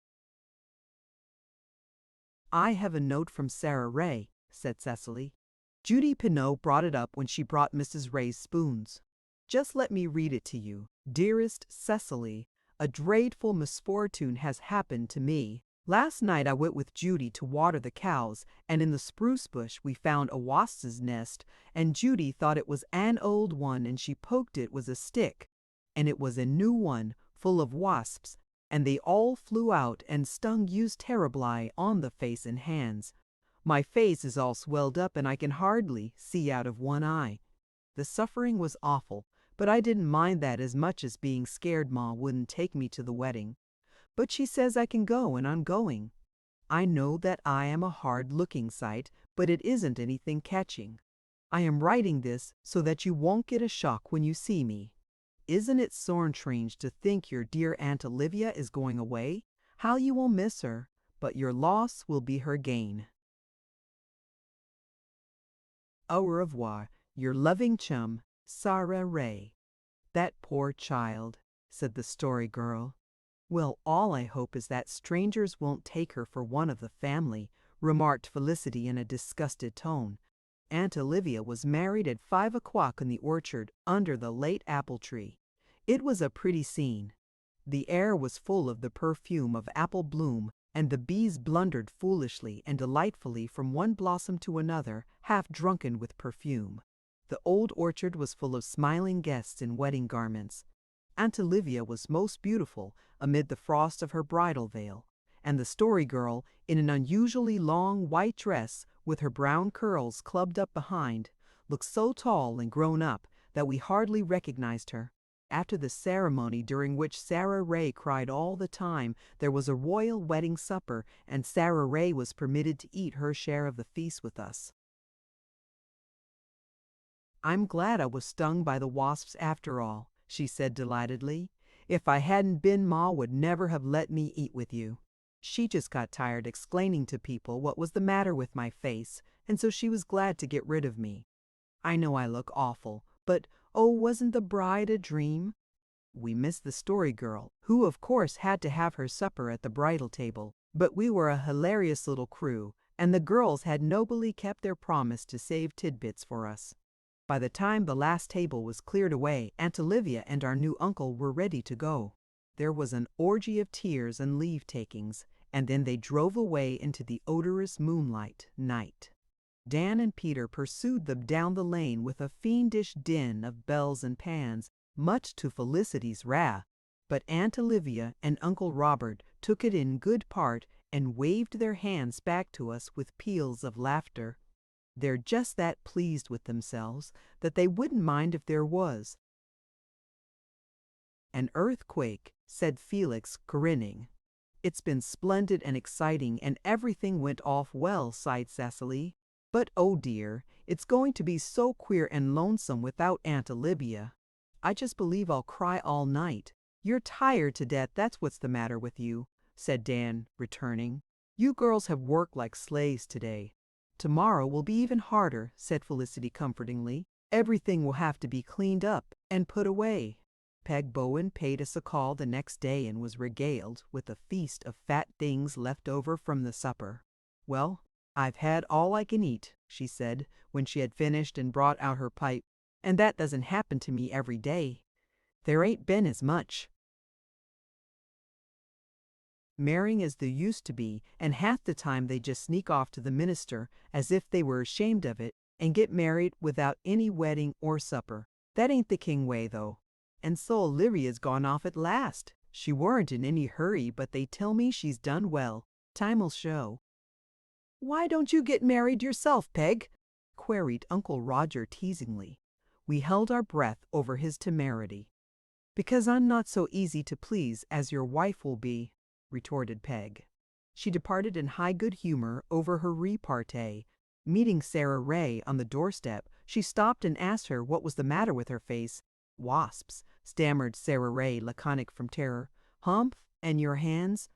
"I have a note from Sarah Ray," said Cecily. "Judy Pineau brought it up when she brought Mrs. Ray's spoons. Just let me read it to you. Dearest Cecily, a dreadful misfortune has happened to me. Last night I went with Judy to water the cows, and in the spruce bush we found a wasp's nest, and Judy thought it was an old one, and she poked it with a stick, and it was a new one, full of wasps, and they all flew out and stung you terribly on the face and hands. My face is all swelled up, and I can hardly see out of one eye. The suffering was awful, but I didn't mind that as much as being scared Ma wouldn't take me to the wedding. But she says I can go, and I'm going. I know that I am a hard-looking sight, but it isn't anything catching. I am writing this so that you won't get a shock when you see me. Isn't it strange to think your dear Aunt Olivia is going away? How you will miss her, but your loss will be her gain. Au revoir, your loving chum, Sarah Ray." "That poor child," said the Story Girl. "Well, all I hope is that strangers won't take her for one of the family," remarked Felicity in a disgusted tone. "Aunt Olivia was married at 5 o'clock in the orchard under the late apple tree. It was a pretty scene. The air was full of the perfume of apple bloom, and the bees blundered foolishly and delightfully from one blossom to another, half drunken with perfume. The old orchard was full of smiling guests in wedding garments. Aunt Olivia was most beautiful amid the frost of her bridal veil, and the Story Girl, in an unusually long white dress with her brown curls clubbed up behind, looked so tall and grown up that we hardly recognized her. After the ceremony, during which Sarah Ray cried all the time, there was a royal wedding supper, and Sarah Ray was permitted to eat her share of the feast with us. "I'm glad I was stung by the wasps after all," she said delightedly. "If I hadn't been, Ma would never have let me eat with you. She just got tired explaining to people what was the matter with my face, and so she was glad to get rid of me. I know I look awful, but Oh, wasn't the bride a dream? We missed the story girl, who of course had to have her supper at the bridal table, but we were a hilarious little crew, and the girls had nobly kept their promise to save tidbits for us. By the time the last table was cleared away, Aunt Olivia and our new uncle were ready to go. There was an orgy of tears and leave-takings, and then they drove away into the odorous moonlight night. Dan and Peter pursued them down the lane with a fiendish din of bells and pans, much to Felicity's wrath, but Aunt Olivia and Uncle Robert took it in good part and waved their hands back to us with peals of laughter. They're just that pleased with themselves that they wouldn't mind if there was an earthquake, said Felix, grinning. It's been splendid and exciting, and everything went off well, sighed Cecily. But oh dear, it's going to be so queer and lonesome without Aunt Olivia. I just believe I'll cry all night. You're tired to death, that's what's the matter with you, said Dan, returning. You girls have worked like slaves today. Tomorrow will be even harder, said Felicity comfortingly. Everything will have to be cleaned up and put away. Peg Bowen paid us a call the next day and was regaled with a feast of fat things left over from the supper. Well, I've had all I can eat, she said, when she had finished and brought out her pipe, and that doesn't happen to me every day. There ain't been as much marrying as there used to be, and half the time they just sneak off to the minister as if they were ashamed of it and get married without any wedding or supper. That ain't the king way, though. And so Olivia's gone off at last. She weren't in any hurry, but they tell me she's done well. Time'll show. Why don't you get married yourself, Peg? Queried Uncle Roger teasingly. We held our breath over his temerity. Because I'm not so easy to please as your wife will be, retorted Peg. She departed in high good humor over her repartee. Meeting Sarah Ray on the doorstep, she stopped and asked her what was the matter with her face. Wasps, stammered Sarah Ray, laconic from terror. Humph, and your hands?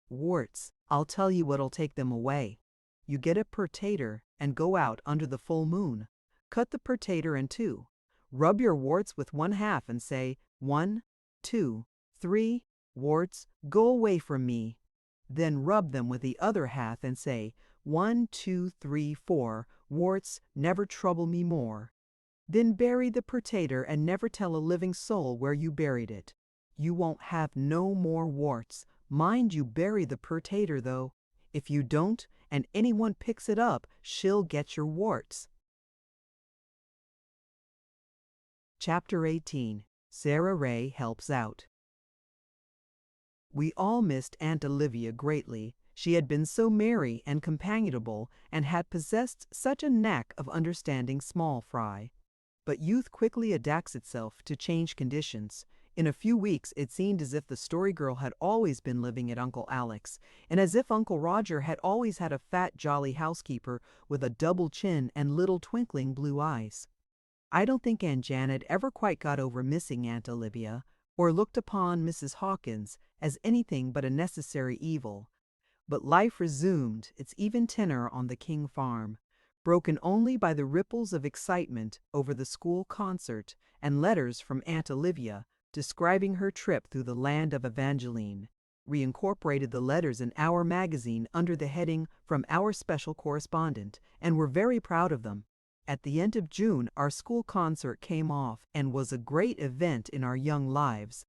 Warts. I'll tell you what'll take them away. You get a pertator and go out under the full moon. Cut the pertator in two. Rub your warts with one half and say, 1, 2, 3, warts, go away from me. Then rub them with the other half and say, 1, 2, 3, 4, warts, never trouble me more. Then bury the pertator and never tell a living soul where you buried it. You won't have no more warts. Mind you bury the pertator, though. If you don't, and anyone picks it up, she'll get your warts. Chapter 18. Sarah Ray Helps Out. We all missed Aunt Olivia greatly. She had been so merry and companionable, and had possessed such a knack of understanding small fry. But youth quickly adapts itself to changed conditions. In a few weeks, it seemed as if the story girl had always been living at Uncle Alec's, and as if Uncle Roger had always had a fat, jolly housekeeper with a double chin and little twinkling blue eyes. I don't think Aunt Janet ever quite got over missing Aunt Olivia, or looked upon Mrs. Hawkins as anything but a necessary evil. But life resumed its even tenor on the King farm, broken only by the ripples of excitement over the school concert and letters from Aunt Olivia describing her trip through the land of Evangeline. We incorporated the letters in our magazine under the heading From Our Special Correspondent, and were very proud of them. At the end of June, our school concert came off and was a great event in our young lives.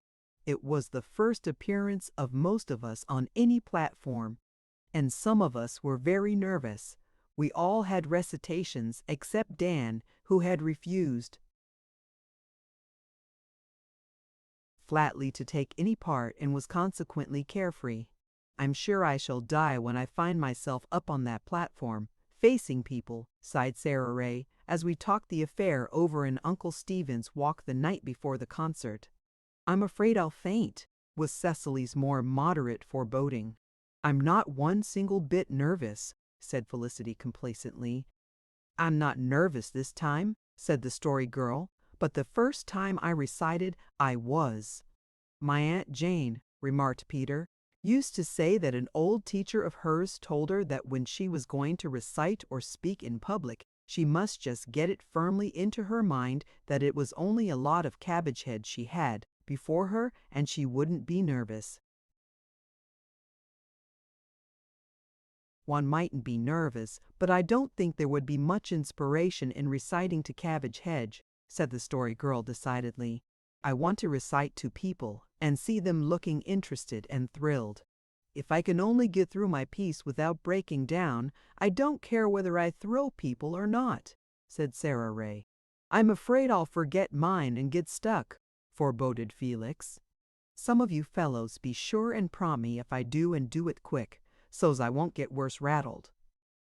It was the first appearance of most of us on any platform, and some of us were very nervous. We all had recitations except Dan, who had refused flatly to take any part and was consequently carefree. I'm sure I shall die when I find myself up on that platform, facing people, sighed Sarah Ray, as we talked the affair over in Uncle Stephen's walk the night before the concert. I'm afraid I'll faint, was Cecily's more moderate foreboding. I'm not one single bit nervous, said Felicity complacently. I'm not nervous this time, said the story girl, but the first time I recited, I was. My Aunt Jane, remarked Peter, used to say that an old teacher of hers told her that when she was going to recite or speak in public, She must just get it firmly into her mind that it was only a lot of cabbage heads she had before her, and she wouldn't be nervous. One mightn't be nervous, but I don't think there would be much inspiration in reciting to Cabbage Hedge, said the Story Girl decidedly. I want to recite to people and see them looking interested and thrilled. If I can only get through my piece without breaking down, I don't care whether I thrill people or not, said Sarah Ray. I'm afraid I'll forget mine and get stuck, foreboded Felix. Some of you fellows be sure and prompt me if I do and do it quick, so's I won't get worse rattled.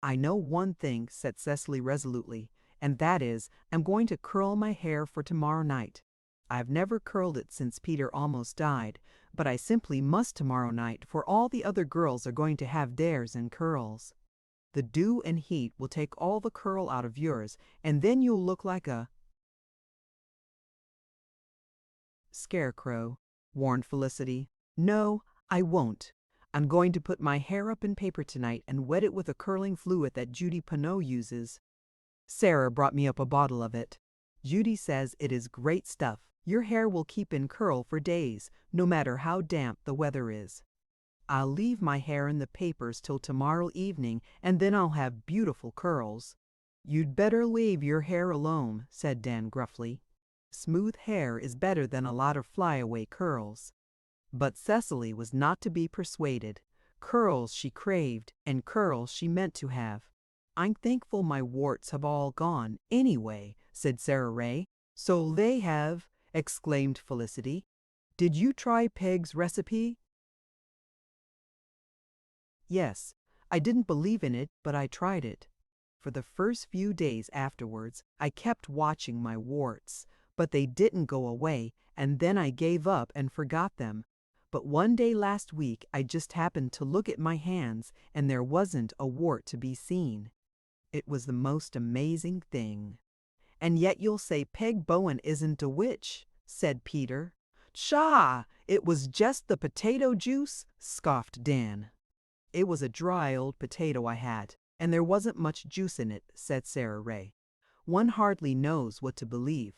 I know one thing, said Cecily resolutely, and that is, I'm going to curl my hair for tomorrow night. I've never curled it since Peter almost died, but I simply must tomorrow night, for all the other girls are going to have theirs in curls. The dew and heat will take all the curl out of yours, and then you'll look like a scarecrow, warned Felicity. No, I won't. I'm going to put my hair up in paper tonight and wet it with a curling fluid that Judy Pineau uses. Sarah brought me up a bottle of it. Judy says it is great stuff. Your hair will keep in curl for days, no matter how damp the weather is. I'll leave my hair in the papers till tomorrow evening, and then I'll have beautiful curls. You'd better leave your hair alone, said Dan gruffly. Smooth hair is better than a lot of flyaway curls. But Cecily was not to be persuaded. Curls she craved, and curls she meant to have. I'm thankful my warts have all gone, anyway, said Sarah Ray. So they have, exclaimed Felicity. Did you try Peg's recipe? Yes, I didn't believe in it, but I tried it. For the first few days afterwards, I kept watching my warts, but they didn't go away, and then I gave up and forgot them. But one day last week I just happened to look at my hands, and there wasn't a wart to be seen. It was the most amazing thing. And yet you'll say Peg Bowen isn't a witch, said Peter. Pshaw! It was just the potato juice, scoffed Dan. It was a dry old potato I had, and there wasn't much juice in it, said Sarah Ray. One hardly knows what to believe.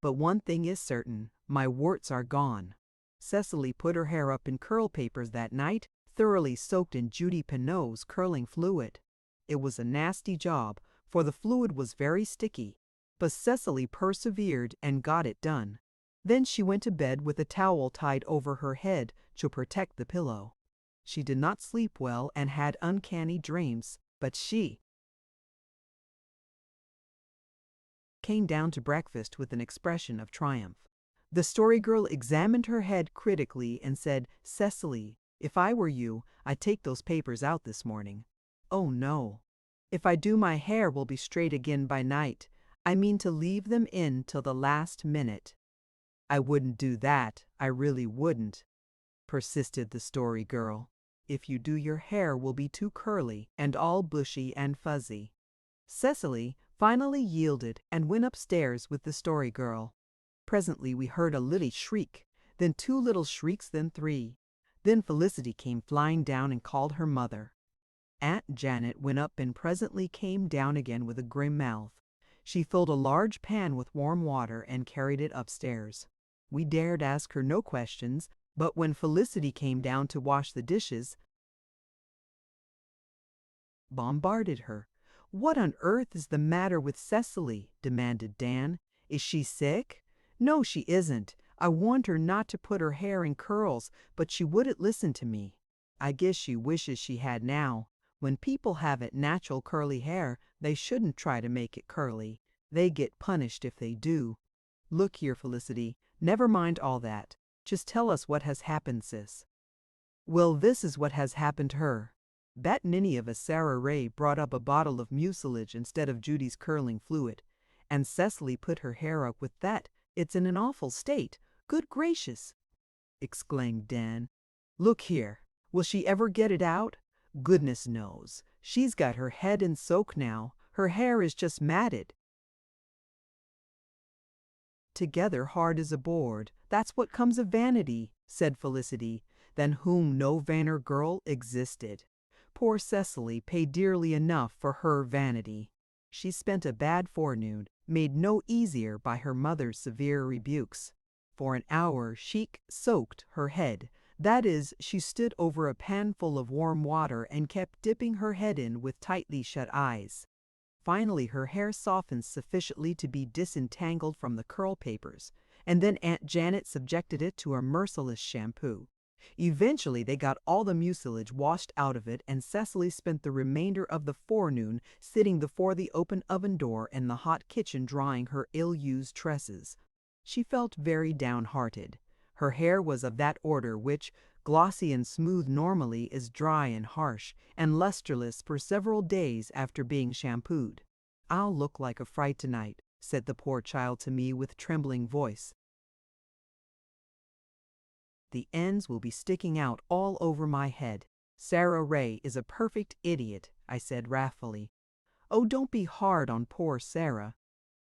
But one thing is certain, my warts are gone. Cecily put her hair up in curl papers that night, thoroughly soaked in Judy Pineau's curling fluid. It was a nasty job, for the fluid was very sticky, but Cecily persevered and got it done. Then she went to bed with a towel tied over her head to protect the pillow. She did not sleep well and had uncanny dreams, but she came down to breakfast with an expression of triumph. The Story Girl examined her head critically and said, Cecily, if I were you, I'd take those papers out this morning. Oh no. If I do, my hair will be straight again by night. I mean to leave them in till the last minute. I wouldn't do that, I really wouldn't, persisted the Story Girl. If you do, your hair will be too curly and all bushy and fuzzy. Cecily finally yielded and went upstairs with the Story Girl. Presently we heard a little shriek, then two little shrieks, then three. Then Felicity came flying down and called her mother. Aunt Janet went up and presently came down again with a grim mouth. She filled a large pan with warm water and carried it upstairs. We dared ask her no questions, but when Felicity came down to wash the dishes, bombarded her. What on earth is the matter with Cecily? Demanded Dan. Is she sick? No, she isn't. I warned her not to put her hair in curls, but she wouldn't listen to me. I guess she wishes she had now. When people haven't natural curly hair, they shouldn't try to make it curly. They get punished if they do. Look here, Felicity, never mind all that. Just tell us what has happened, sis. Well, this is what has happened to her. Bet Ninny of a Sarah Ray brought up a bottle of mucilage instead of Judy's curling fluid, and Cecily put her hair up with that. It's in an awful state. Good gracious, exclaimed Dan. Look here, will she ever get it out? Goodness knows. She's got her head in soak now. Her hair is just matted together hard as a board. That's what comes of vanity, said Felicity, than whom no vainer girl existed. Poor Cecily paid dearly enough for her vanity. She spent a bad forenoon, made no easier by her mother's severe rebukes. For an hour she soaked her head. That is, she stood over a pan full of warm water and kept dipping her head in with tightly shut eyes. Finally her hair softened sufficiently to be disentangled from the curl papers, and then Aunt Janet subjected it to a merciless shampoo. Eventually they got all the mucilage washed out of it, and Cecily spent the remainder of the forenoon sitting before the open oven door in the hot kitchen drying her ill-used tresses. She felt very downhearted. Her hair was of that order which, glossy and smooth normally, is dry and harsh and lusterless for several days after being shampooed. "I'll look like a fright tonight," said the poor child to me with trembling voice. "The ends will be sticking out all over my head. Sarah Ray is a perfect idiot," I said wrathfully. "Oh, don't be hard on poor Sarah.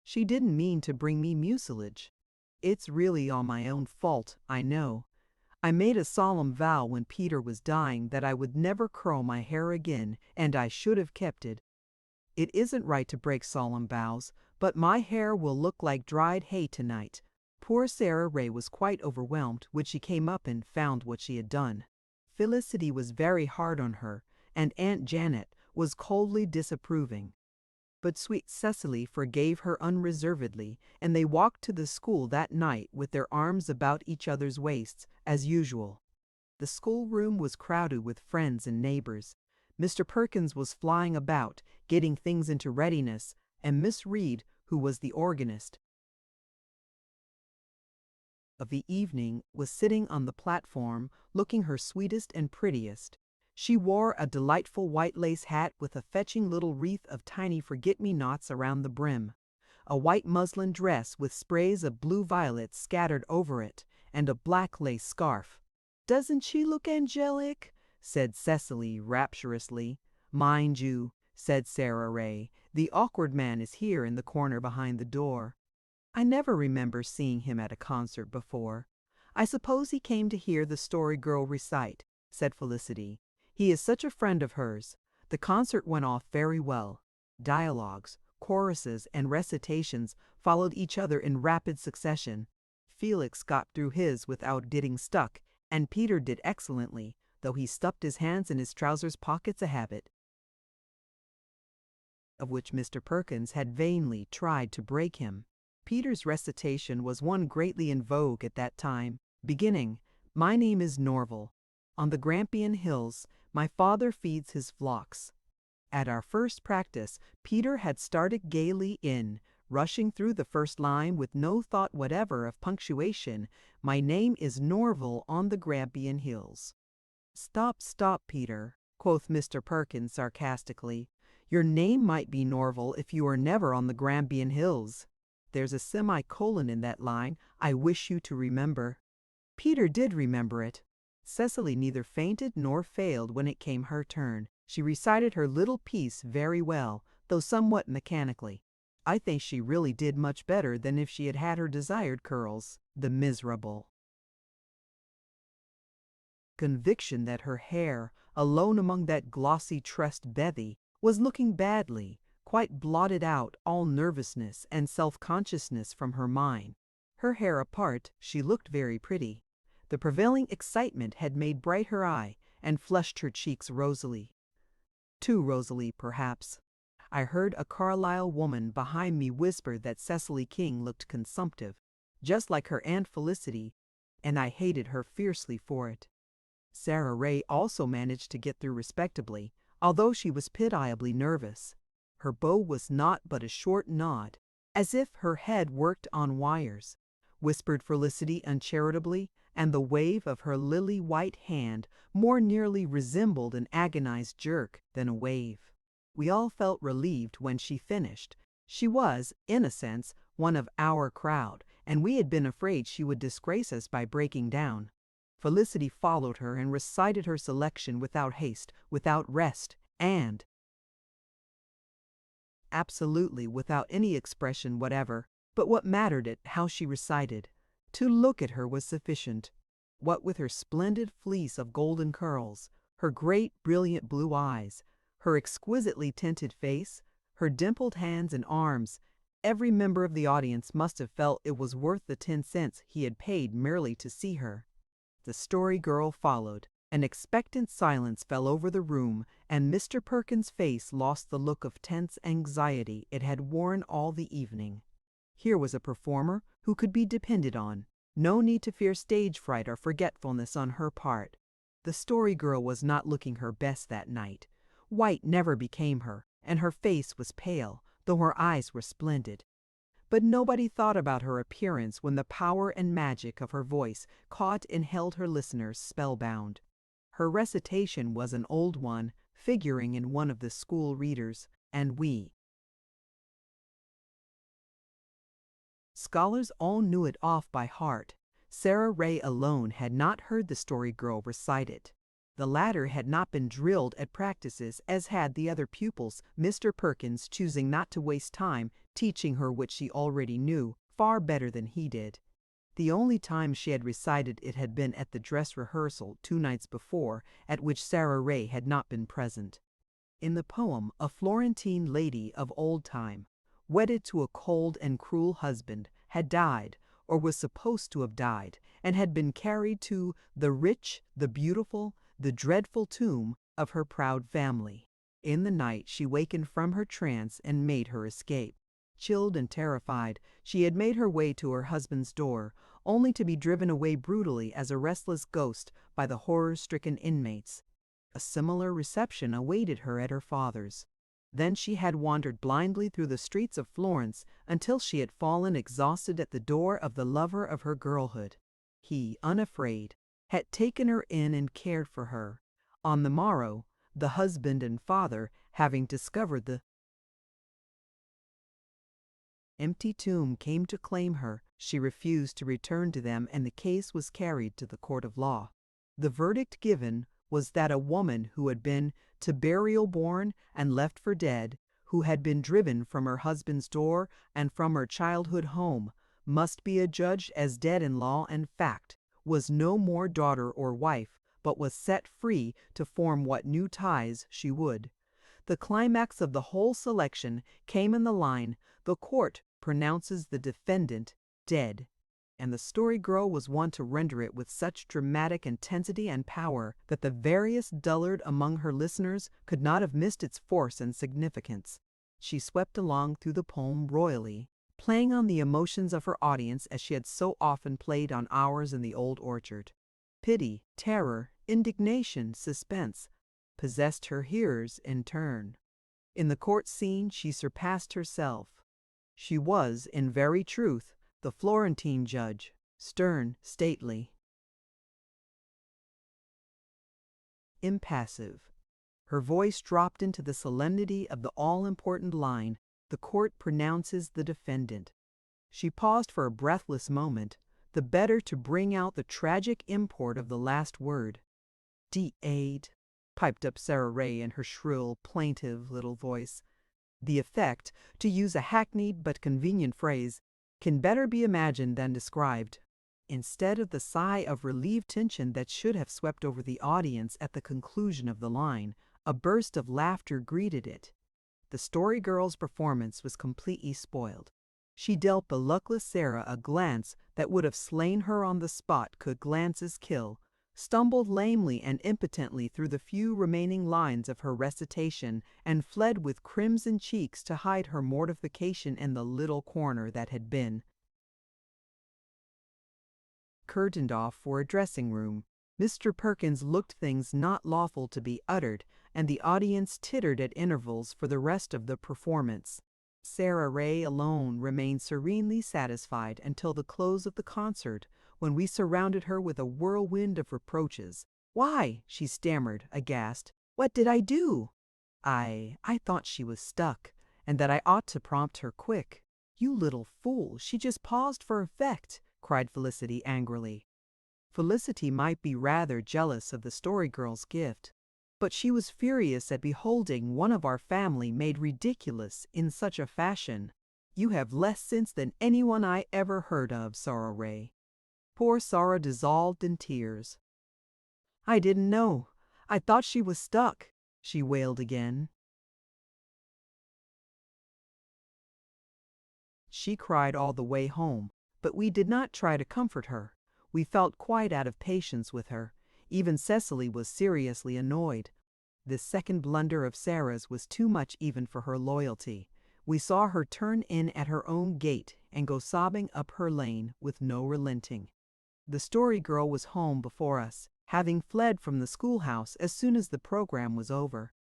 She didn't mean to bring me mucilage. It's really all my own fault, I know. I made a solemn vow when Peter was dying that I would never curl my hair again, and I should have kept it. It isn't right to break solemn vows, but my hair will look like dried hay tonight." Poor Sarah Ray was quite overwhelmed when she came up and found what she had done. Felicity was very hard on her, and Aunt Janet was coldly disapproving. But sweet Cecily forgave her unreservedly, and they walked to the school that night with their arms about each other's waists, as usual. The schoolroom was crowded with friends and neighbors. Mr. Perkins was flying about, getting things into readiness, and Miss Reed, who was the organist of the evening, was sitting on the platform, looking her sweetest and prettiest. She wore a delightful white lace hat with a fetching little wreath of tiny forget-me-nots around the brim, a white muslin dress with sprays of blue violets scattered over it, and a black lace scarf. "Doesn't she look angelic?" said Cecily rapturously. "Mind you," said Sarah Ray, "the awkward man is here in the corner behind the door. I never remember seeing him at a concert before. I suppose he came to hear the Story Girl recite," said Felicity. "He is such a friend of hers. The concert went off very well. Dialogues, choruses, and recitations followed each other in rapid succession. Felix got through his without getting stuck, and Peter did excellently, though he stuffed his hands in his trousers pockets, a habit of which Mr. Perkins had vainly tried to break him. Peter's recitation was one greatly in vogue at that time, beginning, "My name is Norval. On the Grampian Hills, my father feeds his flocks." At our first practice, Peter had started gaily in, rushing through the first line with no thought whatever of punctuation. "My name is Norval on the Grampian Hills." "Stop, stop, Peter," quoth Mr. Perkins sarcastically. "Your name might be Norval if you were never on the Grampian Hills. There's a semicolon in that line I wish you to remember." Peter did remember it. Cecily neither fainted nor failed when it came her turn. She recited her little piece very well, though somewhat mechanically. I think she really did much better than if she had had her desired curls. The miserable conviction that her hair, alone among that glossy tressed bevy, was looking badly, quite blotted out all nervousness and self-consciousness from her mind. Her hair apart, she looked very pretty. The prevailing excitement had made bright her eye and flushed her cheeks rosily. Too rosily, perhaps. I heard a Carlisle woman behind me whisper that Cecily King looked consumptive, just like her Aunt Felicity, and I hated her fiercely for it. Sarah Ray also managed to get through respectably, although she was pitiably nervous. Her bow was naught but a short nod, as if her head worked on wires, whispered Felicity uncharitably, and the wave of her lily-white hand more nearly resembled an agonized jerk than a wave. We all felt relieved when she finished. She was, in a sense, one of our crowd, and we had been afraid she would disgrace us by breaking down. Felicity followed her and recited her selection without haste, without rest, and absolutely without any expression whatever. But what mattered it how she recited? To look at her was sufficient. What with her splendid fleece of golden curls, her great brilliant blue eyes, her exquisitely tinted face, her dimpled hands and arms. Every member of the audience must have felt it was worth the 10 cents he had paid merely to see her. The Story Girl followed. An expectant silence fell over the room, and Mr. Perkins' face lost the look of tense anxiety it had worn all the evening. Here was a performer who could be depended on. No need to fear stage fright or forgetfulness on her part. The Story Girl was not looking her best that night. White never became her, and her face was pale, though her eyes were splendid. But nobody thought about her appearance when the power and magic of her voice caught and held her listeners spellbound. Her recitation was an old one, figuring in one of the school readers, and we scholars all knew it off by heart. Sarah Ray alone had not heard the Story Girl recite it. The latter had not been drilled at practices, as had the other pupils, Mr. Perkins choosing not to waste time teaching her what she already knew far better than he did. The only time she had recited it had been at the dress rehearsal 2 nights before, at which Sarah Ray had not been present. In the poem, a Florentine lady of old time, wedded to a cold and cruel husband, had died, or was supposed to have died, and had been carried to the rich, the beautiful, the dreadful tomb of her proud family. In the night she wakened from her trance and made her escape. Chilled and terrified, she had made her way to her husband's door, only to be driven away brutally as a restless ghost by the horror-stricken inmates. A similar reception awaited her at her father's. Then she had wandered blindly through the streets of Florence until she had fallen exhausted at the door of the lover of her girlhood. He, unafraid, had taken her in and cared for her. On the morrow, the husband and father, having discovered the empty tomb, came to claim her. She refused to return to them, and the case was carried to the court of law. The verdict given was that a woman who had been to burial borne and left for dead, who had been driven from her husband's door and from her childhood home, must be adjudged as dead in law and fact, was no more daughter or wife, but was set free to form what new ties she would. The climax of the whole selection came in the line, "The court pronounces the defendant dead," and the Story Girl was one to render it with such dramatic intensity and power that the veriest dullard among her listeners could not have missed its force and significance. She swept along through the poem royally, playing on the emotions of her audience as she had so often played on ours in the old orchard. Pity, terror, indignation, suspense possessed her hearers in turn. In the court scene she surpassed herself. She was, in very truth, the Florentine judge, stern, stately, impassive. Her voice dropped into the solemnity of the all-important line, "The court pronounces the defendant." She paused for a breathless moment, the better to bring out the tragic import of the last word. "D-aid," piped up Sarah Ray in her shrill, plaintive little voice. The effect, to use a hackneyed but convenient phrase, can better be imagined than described. Instead of the sigh of relieved tension that should have swept over the audience at the conclusion of the line, a burst of laughter greeted it. The Story Girl's performance was completely spoiled. She dealt the luckless Sarah a glance that would have slain her on the spot could glances kill, stumbled lamely and impotently through the few remaining lines of her recitation, and fled with crimson cheeks to hide her mortification in the little corner that had been curtained off for a dressing-room. Mr. Perkins looked things not lawful to be uttered, and the audience tittered at intervals for the rest of the performance. Sarah Ray alone remained serenely satisfied until the close of the concert, when we surrounded her with a whirlwind of reproaches. "Why," she stammered, aghast, "what did I do?" I thought she was stuck, and that I ought to prompt her quick." "You little fool, she just paused for effect," cried Felicity angrily. Felicity might be rather jealous of the Story Girl's gift, but she was furious at beholding one of our family made ridiculous in such a fashion. "You have less sense than anyone I ever heard of, Sarah Ray." Poor Sarah dissolved in tears. "I didn't know. I thought she was stuck," she wailed again. She cried all the way home, but we did not try to comfort her. We felt quite out of patience with her. Even Cecily was seriously annoyed. This second blunder of Sarah's was too much even for her loyalty. We saw her turn in at her own gate and go sobbing up her lane with no relenting. The Story Girl was home before us, having fled from the schoolhouse as soon as the program was over.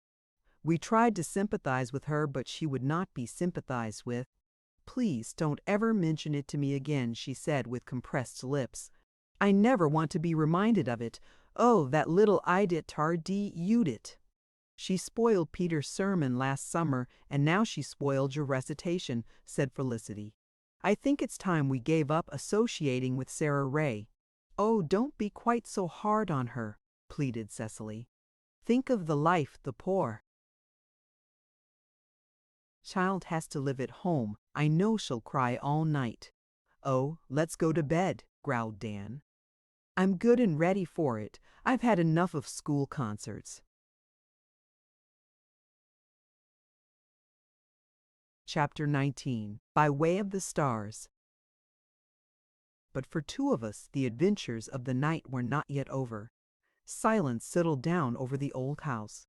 We tried to sympathize with her, but she would not be sympathized with. "Please don't ever mention it to me again," she said with compressed lips. "I never want to be reminded of it. Oh, that little idiot Judith. She spoiled Peter's sermon last summer, and now she spoiled your recitation," said Felicity. "I think it's time we gave up associating with Sarah Ray." "Oh, don't be quite so hard on her," pleaded Cecily. "Think of the life the poor child has to live at home. I know she'll cry all night." "Oh, let's go to bed," growled Dan. "I'm good and ready for it. I've had enough of school concerts." Chapter 19. By Way of the Stars. But for two of us, the adventures of the night were not yet over. Silence settled down over the old house.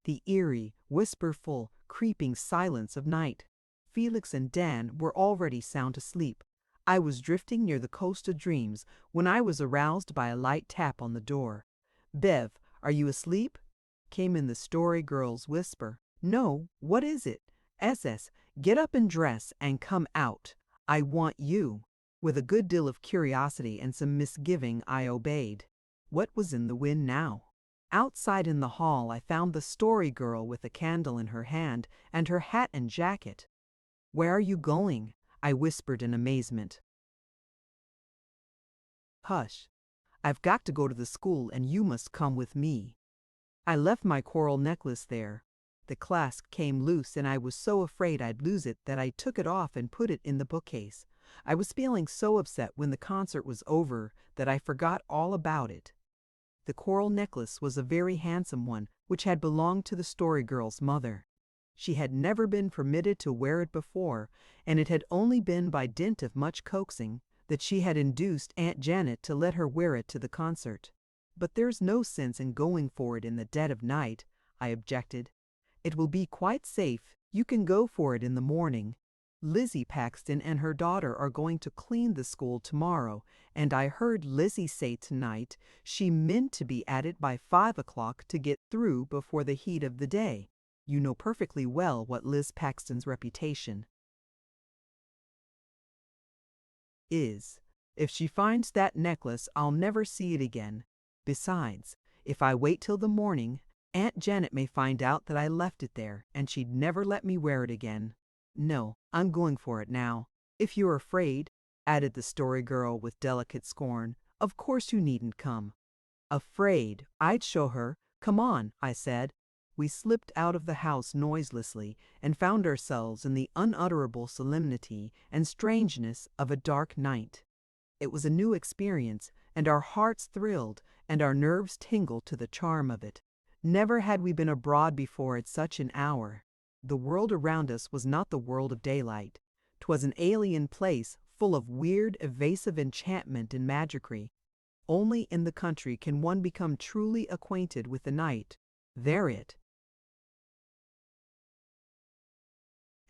The eerie, whisperful, creeping silence of night. Felix and Dan were already sound asleep. I was drifting near the coast of dreams when I was aroused by a light tap on the door. "Bev, are you asleep?" came in the Story Girl's whisper. "No, what is it?" "SS, get up and dress and come out. I want you." With a good deal of curiosity and some misgiving, I obeyed. What was in the wind now? Outside in the hall I found the Story Girl with a candle in her hand and her hat and jacket. "Where are you going?" I whispered in amazement. "Hush. I've got to go to the school and you must come with me." I left my coral necklace there. The clasp came loose and I was so afraid I'd lose it that I took it off and put it in the bookcase. I was feeling so upset when the concert was over that I forgot all about it. The coral necklace was a very handsome one, which had belonged to the Story Girl's mother. She had never been permitted to wear it before, and it had only been by dint of much coaxing that she had induced Aunt Janet to let her wear it to the concert. "But there's no sense in going for it in the dead of night," I objected. "It will be quite safe. You can go for it in the morning. Lizzie Paxton and her daughter are going to clean the school tomorrow, and I heard Lizzie say tonight she meant to be at it by 5 o'clock to get through before the heat of the day. You know perfectly well what Liz Paxton's reputation is. If she finds that necklace, I'll never see it again. Besides, if I wait till the morning, Aunt Janet may find out that I left it there, and she'd never let me wear it again. No, I'm going for it now. If you're afraid," added the Story Girl with delicate scorn, "of course you needn't come." "Afraid? I'd show her. Come on," I said. We slipped out of the house noiselessly and found ourselves in the unutterable solemnity and strangeness of a dark night. It was a new experience, and our hearts thrilled and our nerves tingled to the charm of it. Never had we been abroad before at such an hour. The world around us was not the world of daylight. 'Twas an alien place full of weird, evasive enchantment and magicry. Only in the country can one become truly acquainted with the night. There it,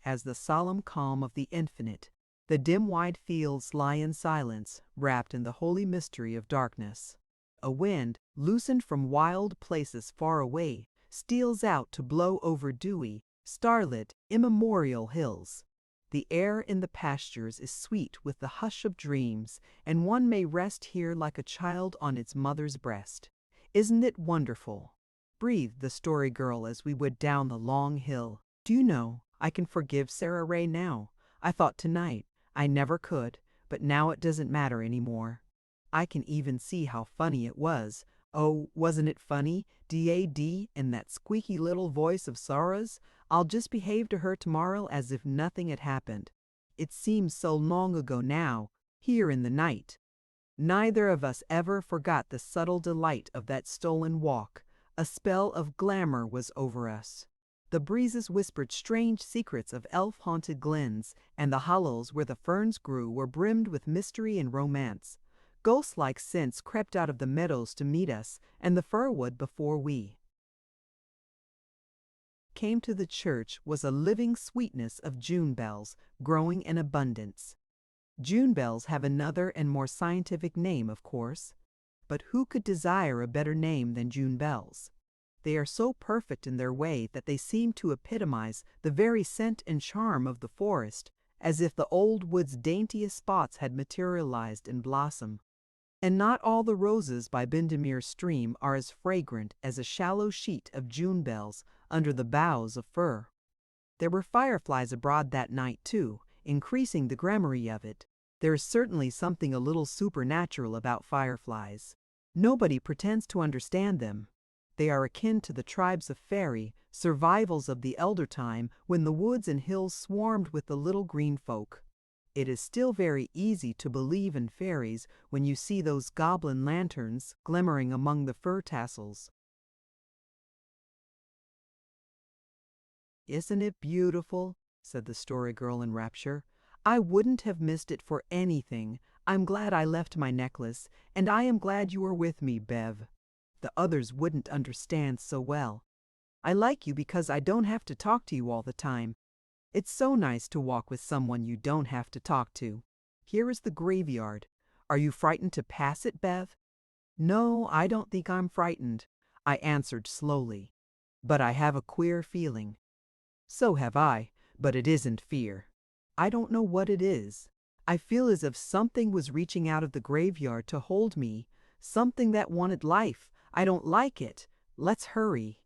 as the solemn calm of the infinite, the dim wide fields lie in silence, wrapped in the holy mystery of darkness. A wind, loosened from wild places far away, steals out to blow over dewy, starlit, immemorial hills. The air in the pastures is sweet with the hush of dreams, and one may rest here like a child on its mother's breast. "Isn't it wonderful?" breathed the Story Girl as we went down the long hill. "Do you know, I can forgive Sarah Ray now. I thought tonight I never could, but now it doesn't matter any more. I can even see how funny it was. Oh, wasn't it funny? Dad, in that squeaky little voice of Sarah's. I'll just behave to her tomorrow as if nothing had happened. It seems so long ago now, here in the night." Neither of us ever forgot the subtle delight of that stolen walk. A spell of glamour was over us. The breezes whispered strange secrets of elf-haunted glens, and the hollows where the ferns grew were brimmed with mystery and romance. Ghost-like scents crept out of the meadows to meet us, and the firwood before we came to the church was a living sweetness of June bells, growing in abundance. June bells have another and more scientific name, of course, but who could desire a better name than June bells? They are so perfect in their way that they seem to epitomize the very scent and charm of the forest, as if the old wood's daintiest spots had materialized in blossom. And not all the roses by Bendemeer stream are as fragrant as a shallow sheet of June bells under the boughs of fir. There were fireflies abroad that night, too, increasing the gramarye of it. There is certainly something a little supernatural about fireflies. Nobody pretends to understand them. They are akin to the tribes of fairy, survivals of the elder time when the woods and hills swarmed with the little green folk. It is still very easy to believe in fairies when you see those goblin lanterns glimmering among the fir tassels. "Isn't it beautiful?" said the Story Girl in rapture. "I wouldn't have missed it for anything. I'm glad I left my necklace, and I am glad you were with me, Bev. The others wouldn't understand so well. I like you because I don't have to talk to you all the time. It's so nice to walk with someone you don't have to talk to. Here is the graveyard. Are you frightened to pass it, Bev?" "No, I don't think I'm frightened," I answered slowly. "But I have a queer feeling." "So have I, but it isn't fear. I don't know what it is. I feel as if something was reaching out of the graveyard to hold me, something that wanted life. I don't like it. Let's hurry."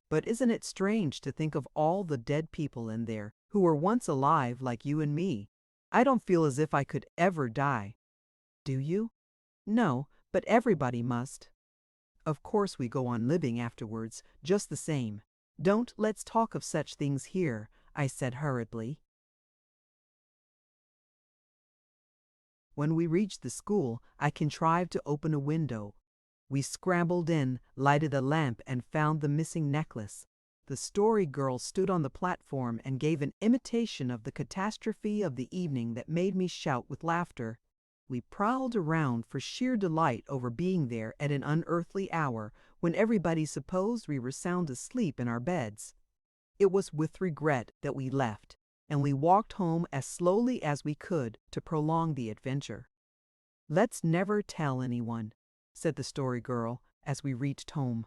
"But isn't it strange to think of all the dead people in there who were once alive like you and me? I don't feel as if I could ever die." "Do you?" "No, but everybody must. Of course we go on living afterwards, just the same. Let's talk of such things here," I said hurriedly. When we reached the school, I contrived to open a window. We scrambled in, lighted a lamp, and found the missing necklace. The Story Girl stood on the platform and gave an imitation of the catastrophe of the evening that made me shout with laughter. We prowled around for sheer delight over being there at an unearthly hour when everybody supposed we were sound asleep in our beds. It was with regret that we left, and we walked home as slowly as we could to prolong the adventure. "Let's never tell anyone," said the Story Girl as we reached home.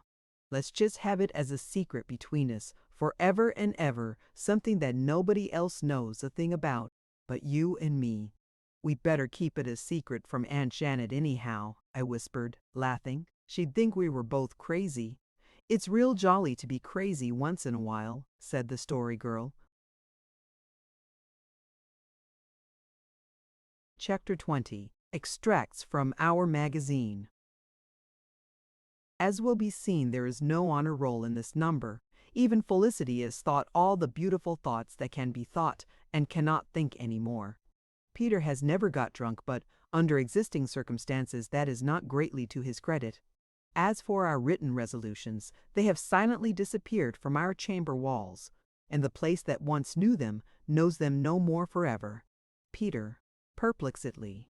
"Let's just have it as a secret between us, forever and ever, something that nobody else knows a thing about but you and me." "We'd better keep it a secret from Aunt Janet anyhow," I whispered, laughing. "She'd think we were both crazy." "It's real jolly to be crazy once in a while," said the Story Girl. Chapter 20. Extracts from Our Magazine. As will be seen, there is no honor roll in this number. Even Felicity has thought all the beautiful thoughts that can be thought and cannot think any more. Peter has never got drunk, but under existing circumstances that is not greatly to his credit. As for our written resolutions, they have silently disappeared from our chamber walls, and the place that once knew them knows them no more forever. Peter, perplexedly.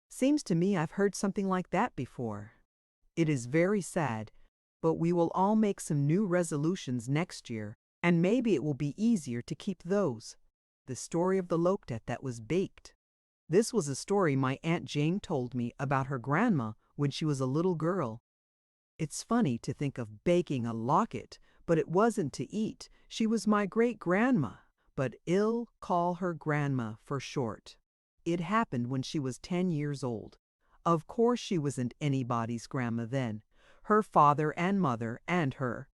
"Seems to me I've heard something like that before. It is very sad, but we will all make some new resolutions next year, and maybe it will be easier to keep those." The story of the loquet that was baked. This was a story my Aunt Jane told me about her grandma when she was a little girl. It's funny to think of baking a locket, but it wasn't to eat. She was my great-grandma, but I'll call her grandma for short. It happened when she was 10 years old. Of course she wasn't anybody's grandma then. Her father and mother and her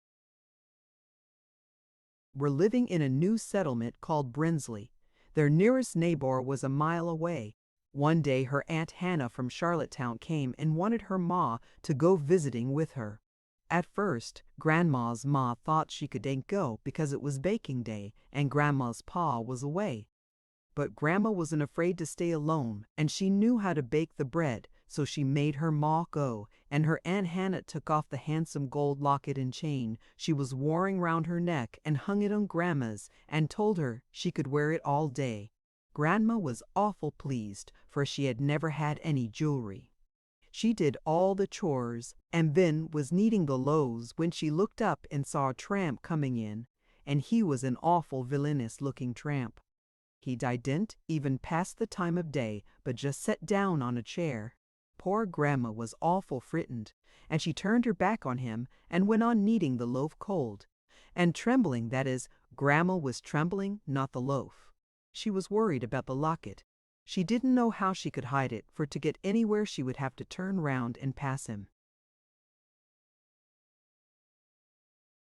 were living in a new settlement called Brinsley. Their nearest neighbor was a mile away. One day her Aunt Hannah from Charlottetown came and wanted her ma to go visiting with her. At first, Grandma's ma thought she couldn't go because it was baking day and Grandma's pa was away. But Grandma wasn't afraid to stay alone, and she knew how to bake the bread, so she made her ma go, and her Aunt Hannah took off the handsome gold locket and chain she was wearing round her neck and hung it on Grandma's and told her she could wear it all day. Grandma was awful pleased, for she had never had any jewelry. She did all the chores and then was kneading the loaves when she looked up and saw a tramp coming in, and he was an awful villainous-looking tramp. He didn't even pass the time of day, but just sat down on a chair. Poor Grandma was awful frightened, and she turned her back on him and went on kneading the loaf cold. And trembling, that is, Grandma was trembling, not the loaf. She was worried about the locket. She didn't know how she could hide it, for to get anywhere she would have to turn round and pass him.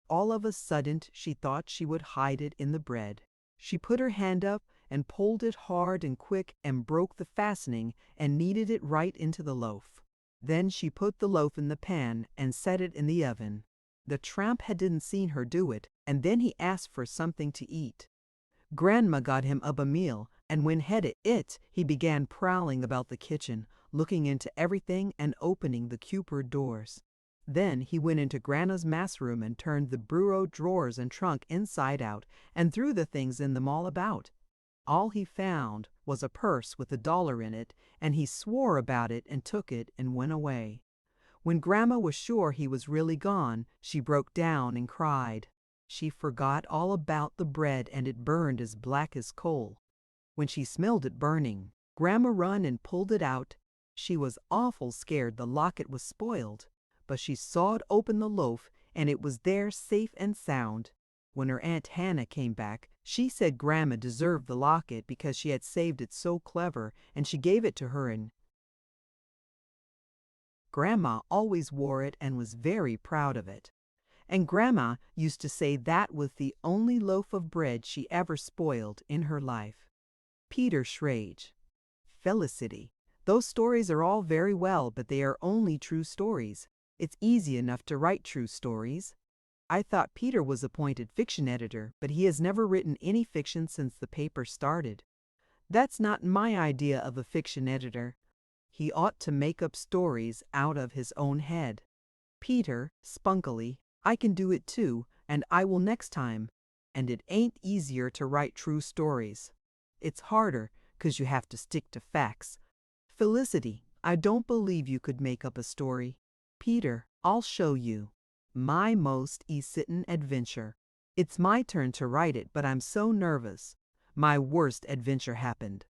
All of a sudden she thought she would hide it in the bread. She put her hand up and pulled it hard and quick and broke the fastening and kneaded it right into the loaf. Then she put the loaf in the pan and set it in the oven. The tramp hadn't seen her do it, and then he asked for something to eat. Grandma got him up a meal, and when had it, he began prowling about the kitchen, looking into everything and opening the cupboard doors. Then he went into Grandma's mess room and turned the bureau drawers and trunk inside out and threw the things in them all about. All he found was a purse with $1 in it, and he swore about it and took it and went away. When Grandma was sure he was really gone, she broke down and cried. She forgot all about the bread, and it burned as black as coal. When she smelled it burning, Grandma run and pulled it out. She was awful scared the locket was spoiled, but she sawed open the loaf, and it was there safe and sound. When her Aunt Hannah came back, she said Grandma deserved the locket because she had saved it so clever, and she gave it to her, and Grandma always wore it and was very proud of it. And Grandma used to say that was the only loaf of bread she ever spoiled in her life. Peter Schrage. Felicity. Those stories are all very well, but they are only true stories. It's easy enough to write true stories. I thought Peter was appointed fiction editor, but he has never written any fiction since the paper started. That's not my idea of a fiction editor. He ought to make up stories out of his own head. Peter, spunkily, I can do it too, and I will next time. And it ain't easier to write true stories. It's harder, 'cause you have to stick to facts. Felicity, I don't believe you could make up a story. Peter, I'll show you. My most exciting adventure. It's my turn to write it, but I'm so nervous. My worst adventure happened.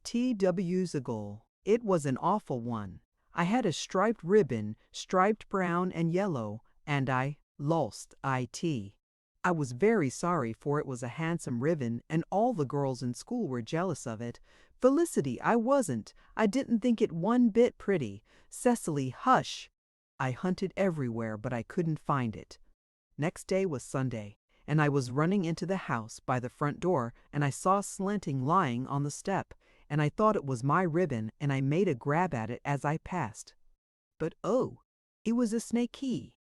T.W.'s a goal. It was an awful one. I had a striped ribbon, striped brown and yellow, and I lost it. I was very sorry, for it was a handsome ribbon, and all the girls in school were jealous of it. Felicity, I wasn't. I didn't think it one bit pretty. Cecily, hush. I hunted everywhere, but I couldn't find it. Next day was Sunday, and I was running into the house by the front door, and I saw Slanting lying on the step, and I thought it was my ribbon, and I made a grab at it as I passed. But oh, it was a snaky.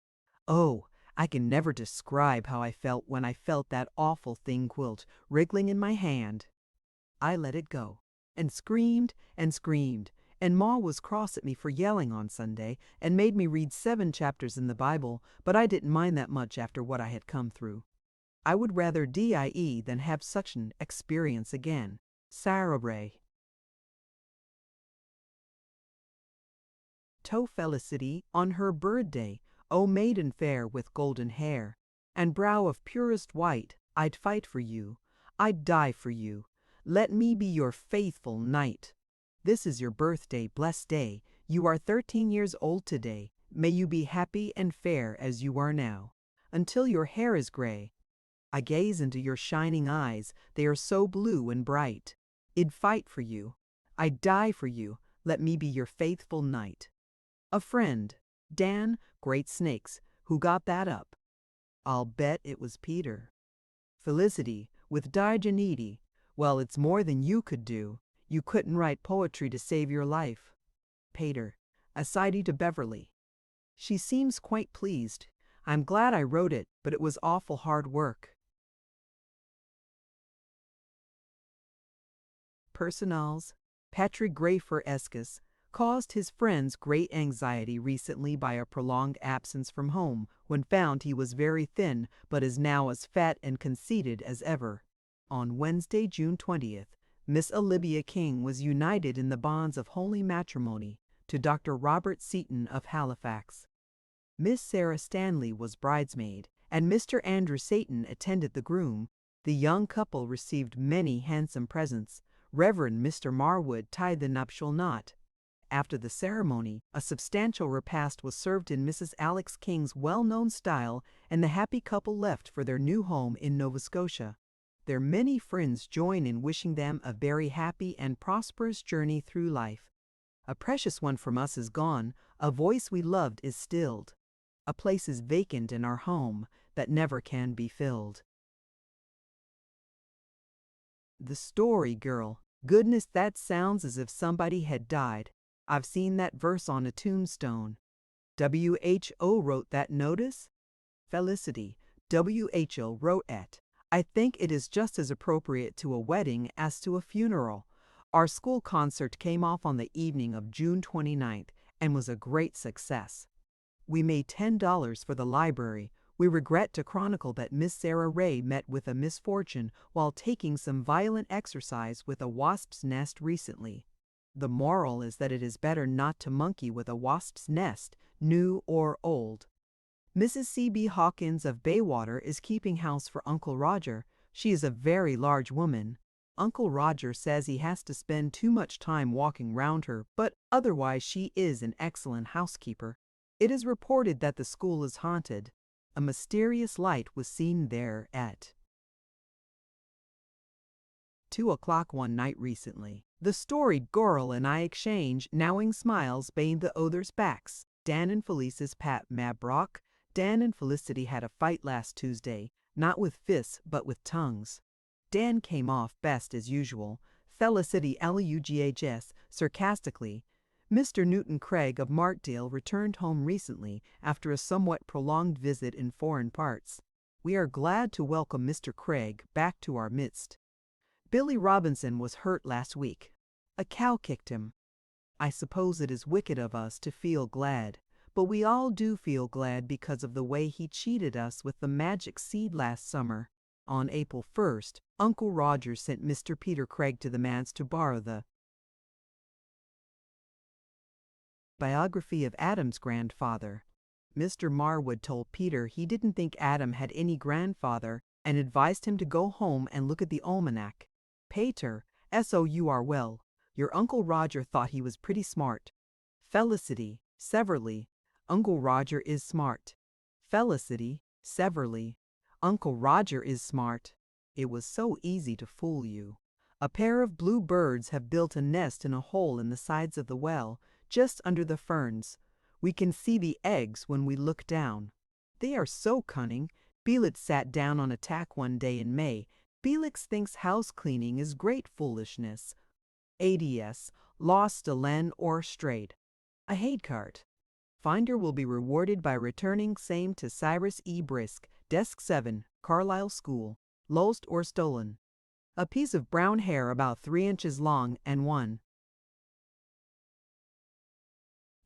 Oh, I can never describe how I felt when I felt that awful thing quilt wriggling in my hand. I let it go, and screamed, and Ma was cross at me for yelling on Sunday, and made me read 7 chapters in the Bible, but I didn't mind that much after what I had come through. I would rather die than have such an experience again. Sarah Ray. To Felicity on her birthday, O maiden fair with golden hair, and brow of purest white, I'd fight for you, I'd die for you. Let me be your faithful knight. This is your birthday, blessed day. You are 13 years old today. May you be happy and fair as you are now, until your hair is gray. I gaze into your shining eyes, they are so blue and bright. I'd fight for you, I'd die for you. Let me be your faithful knight. A friend, Dan, Great Snakes, who got that up? I'll bet it was Peter. Felicity, with Digeneity, well, it's more than you could do. You couldn't write poetry to save your life. Pater, aside to Beverly. She seems quite pleased. I'm glad I wrote it, but it was awful hard work. Personals. Patrick Grayfer-Escus, caused his friends great anxiety recently by a prolonged absence from home, when found he was very thin but is now as fat and conceited as ever. On Wednesday, June 20th, Miss Olivia King was united in the bonds of holy matrimony to Dr. Robert Seaton of Halifax. Miss Sarah Stanley was bridesmaid, and Mr. Andrew Seaton attended the groom. The young couple received many handsome presents. Reverend Mr. Marwood tied the nuptial knot. After the ceremony, a substantial repast was served in Mrs. Alex King's well-known style, and the happy couple left for their new home in Nova Scotia. Their many friends join in wishing them a very happy and prosperous journey through life. A precious one from us is gone, a voice we loved is stilled. A place is vacant in our home that never can be filled. The Story Girl. Goodness, that sounds as if somebody had died. I've seen that verse on a tombstone. WHO wrote that notice? Felicity. WHO wrote it. I think it is just as appropriate to a wedding as to a funeral. Our school concert came off on the evening of June 29th and was a great success. We made $10 for the library. We regret to chronicle that Miss Sarah Ray met with a misfortune while taking some violent exercise with a wasp's nest recently. The moral is that it is better not to monkey with a wasp's nest, new or old. Mrs. C.B. Hawkins of Baywater is keeping house for Uncle Roger. She is a very large woman. Uncle Roger says he has to spend too much time walking round her, but otherwise she is an excellent housekeeper. It is reported that the school is haunted. A mysterious light was seen there at 2 o'clock one night recently. The Story Girl and I exchange knowing smiles behind the others' backs. Dan and Felicia's Pat Mabrock. Dan and Felicity had a fight last Tuesday, not with fists but with tongues. Dan came off best as usual. Felicity lughs sarcastically. Mr. Newton Craig of Markdale returned home recently after a somewhat prolonged visit in foreign parts. We are glad to welcome Mr. Craig back to our midst. Billy Robinson was hurt last week. A cow kicked him. I suppose it is wicked of us to feel glad, but we all do feel glad because of the way he cheated us with the magic seed last summer. On April 1st, Uncle Roger sent Mr. Peter Craig to the manse to borrow the biography of Adam's grandfather. Mr. Marwood told Peter he didn't think Adam had any grandfather and advised him to go home and look at the almanac. Pater, S.O.U.R. well, your Uncle Roger thought he was pretty smart. Felicity, severally, Uncle Roger is smart. Felicity, severally, Uncle Roger is smart. It was so easy to fool you. A pair of blue birds have built a nest in a hole in the sides of the well, just under the ferns. We can see the eggs when we look down. They are so cunning. Belix sat down on a tack one day in May. Belix thinks house cleaning is great foolishness. ADS, lost, stolen, or strayed. A hate cart. Finder will be rewarded by returning same to Cyrus E. Brisk, Desk 7, Carlisle School. Lost or stolen. A piece of brown hair about 3 inches long and 1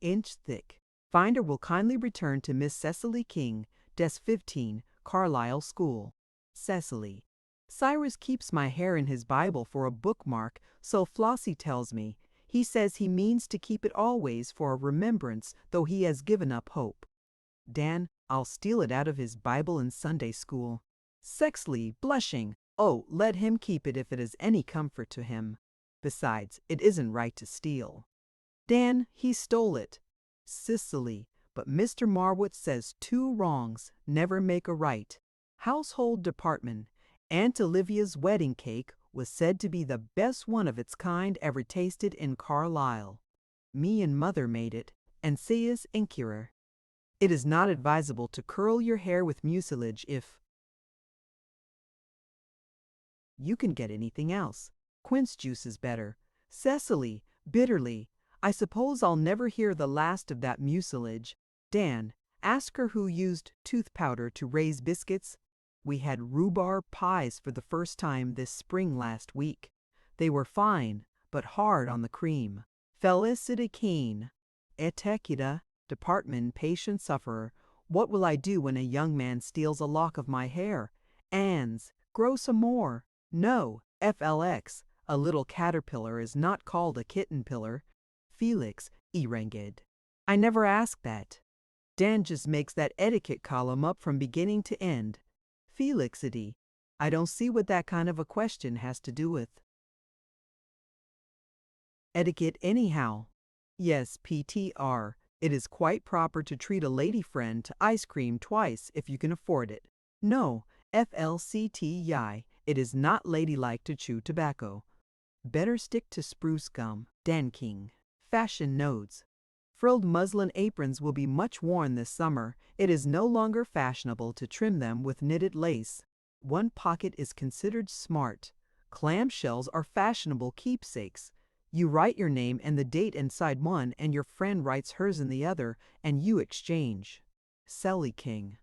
inch thick. Finder will kindly return to Miss Cecily King, Desk 15, Carlisle School. Cecily. Cyrus keeps my hair in his Bible for a bookmark, so Flossie tells me. He says he means to keep it always for a remembrance, though he has given up hope. Dan, I'll steal it out of his Bible in Sunday school. Sexley, blushing. Oh, let him keep it if it is any comfort to him. Besides, it isn't right to steal. Dan, he stole it. Cicely, but Mr. Marwood says 2 wrongs never make a right. Household Department. Aunt Olivia's wedding cake was said to be the best one of its kind ever tasted in Carlisle. Me and Mother made it, and says incurer. It is not advisable to curl your hair with mucilage if you can get anything else. Quince juice is better. Cecily, bitterly, I suppose I'll never hear the last of that mucilage. Dan, ask her who used tooth powder to raise biscuits. We had rhubarb pies for the first time this spring last week. They were fine, but hard on the cream. Felicity keen. Etekida, department patient sufferer. What will I do when a young man steals a lock of my hair? Ans, grow some more. No, FLX, a little caterpillar is not called a kitten pillar. Felix, eranged. I never asked that. Dan just makes that etiquette column up from beginning to end. Felixity, I don't see what that kind of a question has to do with etiquette anyhow. Yes, PTR, it is quite proper to treat a lady friend to ice cream twice if you can afford it. No, FLCTY, it is not ladylike to chew tobacco. Better stick to spruce gum. Dan King. Fashion nodes. Frilled muslin aprons will be much worn this summer. It is no longer fashionable to trim them with knitted lace. One pocket is considered smart. Clamshells are fashionable keepsakes. You write your name and the date inside one, and your friend writes hers in the other, and you exchange. Sally King.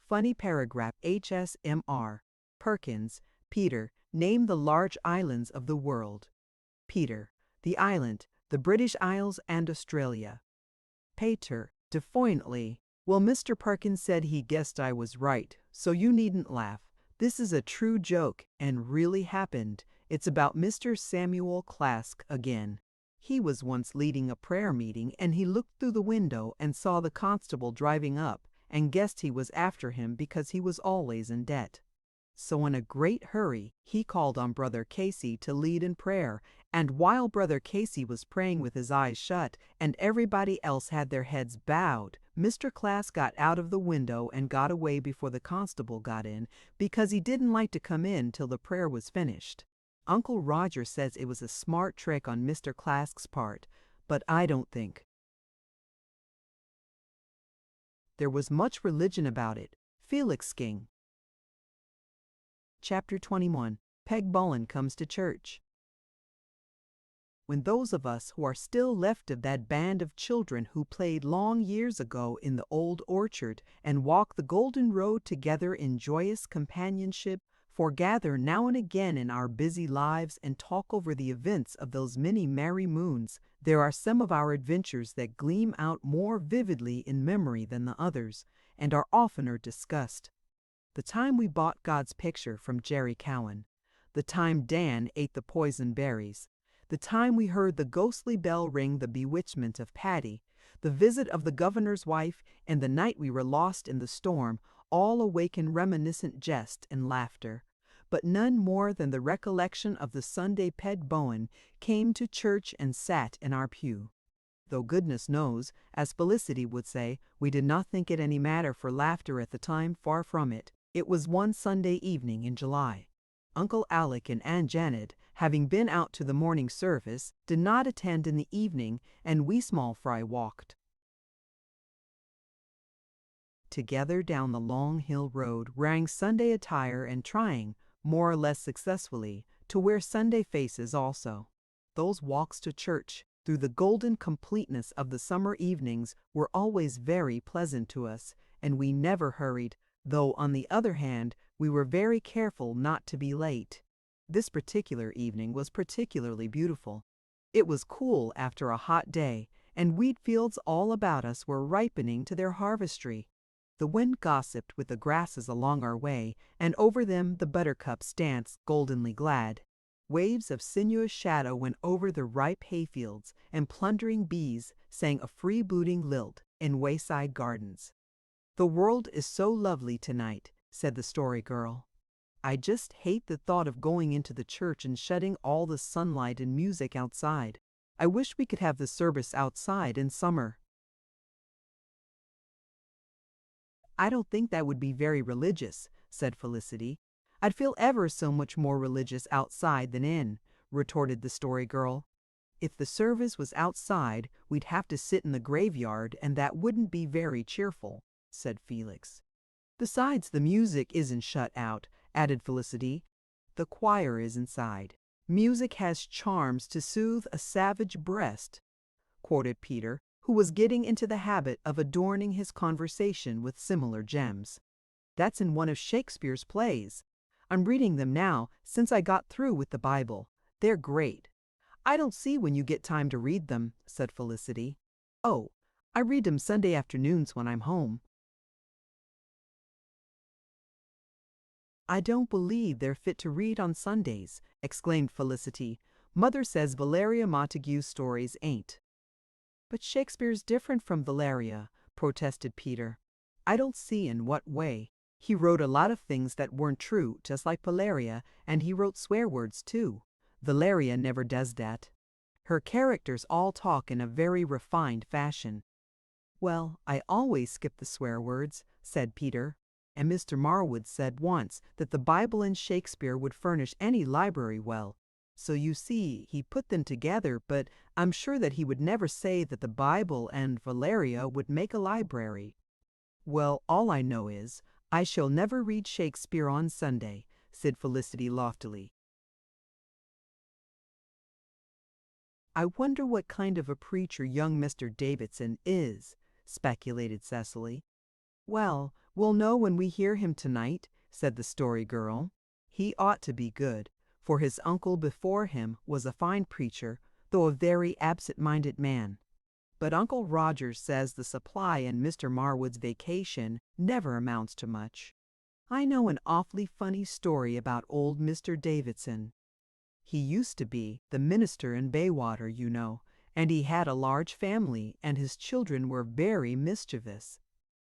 Funny paragraph HSMR. Perkins, Peter, name the large islands of the world. Peter, the island, the British Isles and Australia. Pater, defiantly, well, Mr. Perkins said he guessed I was right, so you needn't laugh. This is a true joke and really happened. It's about Mr. Samuel Clask again. He was once leading a prayer meeting and he looked through the window and saw the constable driving up and guessed he was after him because he was always in debt. So in a great hurry, he called on Brother Casey to lead in prayer, and while Brother Casey was praying with his eyes shut and everybody else had their heads bowed, Mr. Class got out of the window and got away before the constable got in because he didn't like to come in till the prayer was finished. Uncle Roger says it was a smart trick on Mr. Clask's part, but I don't think. There was much religion about it. Felix King. Chapter 21. Peg Bowen comes to church. When those of us who are still left of that band of children who played long years ago in the old orchard and walked the golden road together in joyous companionship, foregather now and again in our busy lives and talk over the events of those many merry moons, there are some of our adventures that gleam out more vividly in memory than the others, and are oftener discussed. The time we bought God's picture from Jerry Cowan, the time Dan ate the poison berries, the time we heard the ghostly bell ring the bewitchment of Patty, the visit of the governor's wife, and the night we were lost in the storm, all awaken reminiscent jest and laughter. But none more than the recollection of the Sunday Peg Bowen came to church and sat in our pew. Though goodness knows, as Felicity would say, we did not think it any matter for laughter at the time, far from it. It was one Sunday evening in July. Uncle Alec and Aunt Janet, having been out to the morning service, did not attend in the evening, and we small fry walked together down the long hill road, wearing Sunday attire and trying, more or less successfully, to wear Sunday faces also. Those walks to church, through the golden completeness of the summer evenings, were always very pleasant to us, and we never hurried, though on the other hand, we were very careful not to be late. This particular evening was particularly beautiful. It was cool after a hot day, and wheat fields all about us were ripening to their harvestry. The wind gossiped with the grasses along our way, and over them the buttercups danced goldenly glad. Waves of sinuous shadow went over the ripe hayfields, and plundering bees sang a freebooting lilt in wayside gardens. "The world is so lovely tonight," said the Story Girl. "I just hate the thought of going into the church and shutting all the sunlight and music outside. I wish we could have the service outside in summer." "I don't think that would be very religious," said Felicity. "I'd feel ever so much more religious outside than in," retorted the Story Girl. "If the service was outside, we'd have to sit in the graveyard, and that wouldn't be very cheerful," said Felix. "Besides, the music isn't shut out," added Felicity. "The choir is inside. Music has charms to soothe a savage breast," quoted Peter, who was getting into the habit of adorning his conversation with similar gems. "That's in one of Shakespeare's plays. I'm reading them now since I got through with the Bible. They're great." "I don't see when you get time to read them," said Felicity. "Oh, I read them Sunday afternoons when I'm home." "I don't believe they're fit to read on Sundays," exclaimed Felicity. "Mother says Valeria Montague's stories ain't." "But Shakespeare's different from Valeria," protested Peter. "I don't see in what way. He wrote a lot of things that weren't true, just like Valeria, and he wrote swear words too. Valeria never does that. Her characters all talk in a very refined fashion." "Well, I always skip the swear words," said Peter. "And Mr. Marwood said once that the Bible and Shakespeare would furnish any library well. So you see, he put them together, but I'm sure that he would never say that the Bible and Valeria would make a library." "Well, all I know is, I shall never read Shakespeare on Sunday," said Felicity loftily. "I wonder what kind of a preacher young Mr. Davidson is," speculated Cecily. "Well, we'll know when we hear him tonight," said the Story Girl. "He ought to be good, for his uncle before him was a fine preacher, though a very absent-minded man. But Uncle Rogers says the supply in Mr. Marwood's vacation never amounts to much. I know an awfully funny story about old Mr. Davidson. He used to be the minister in Baywater, you know, and he had a large family, and his children were very mischievous.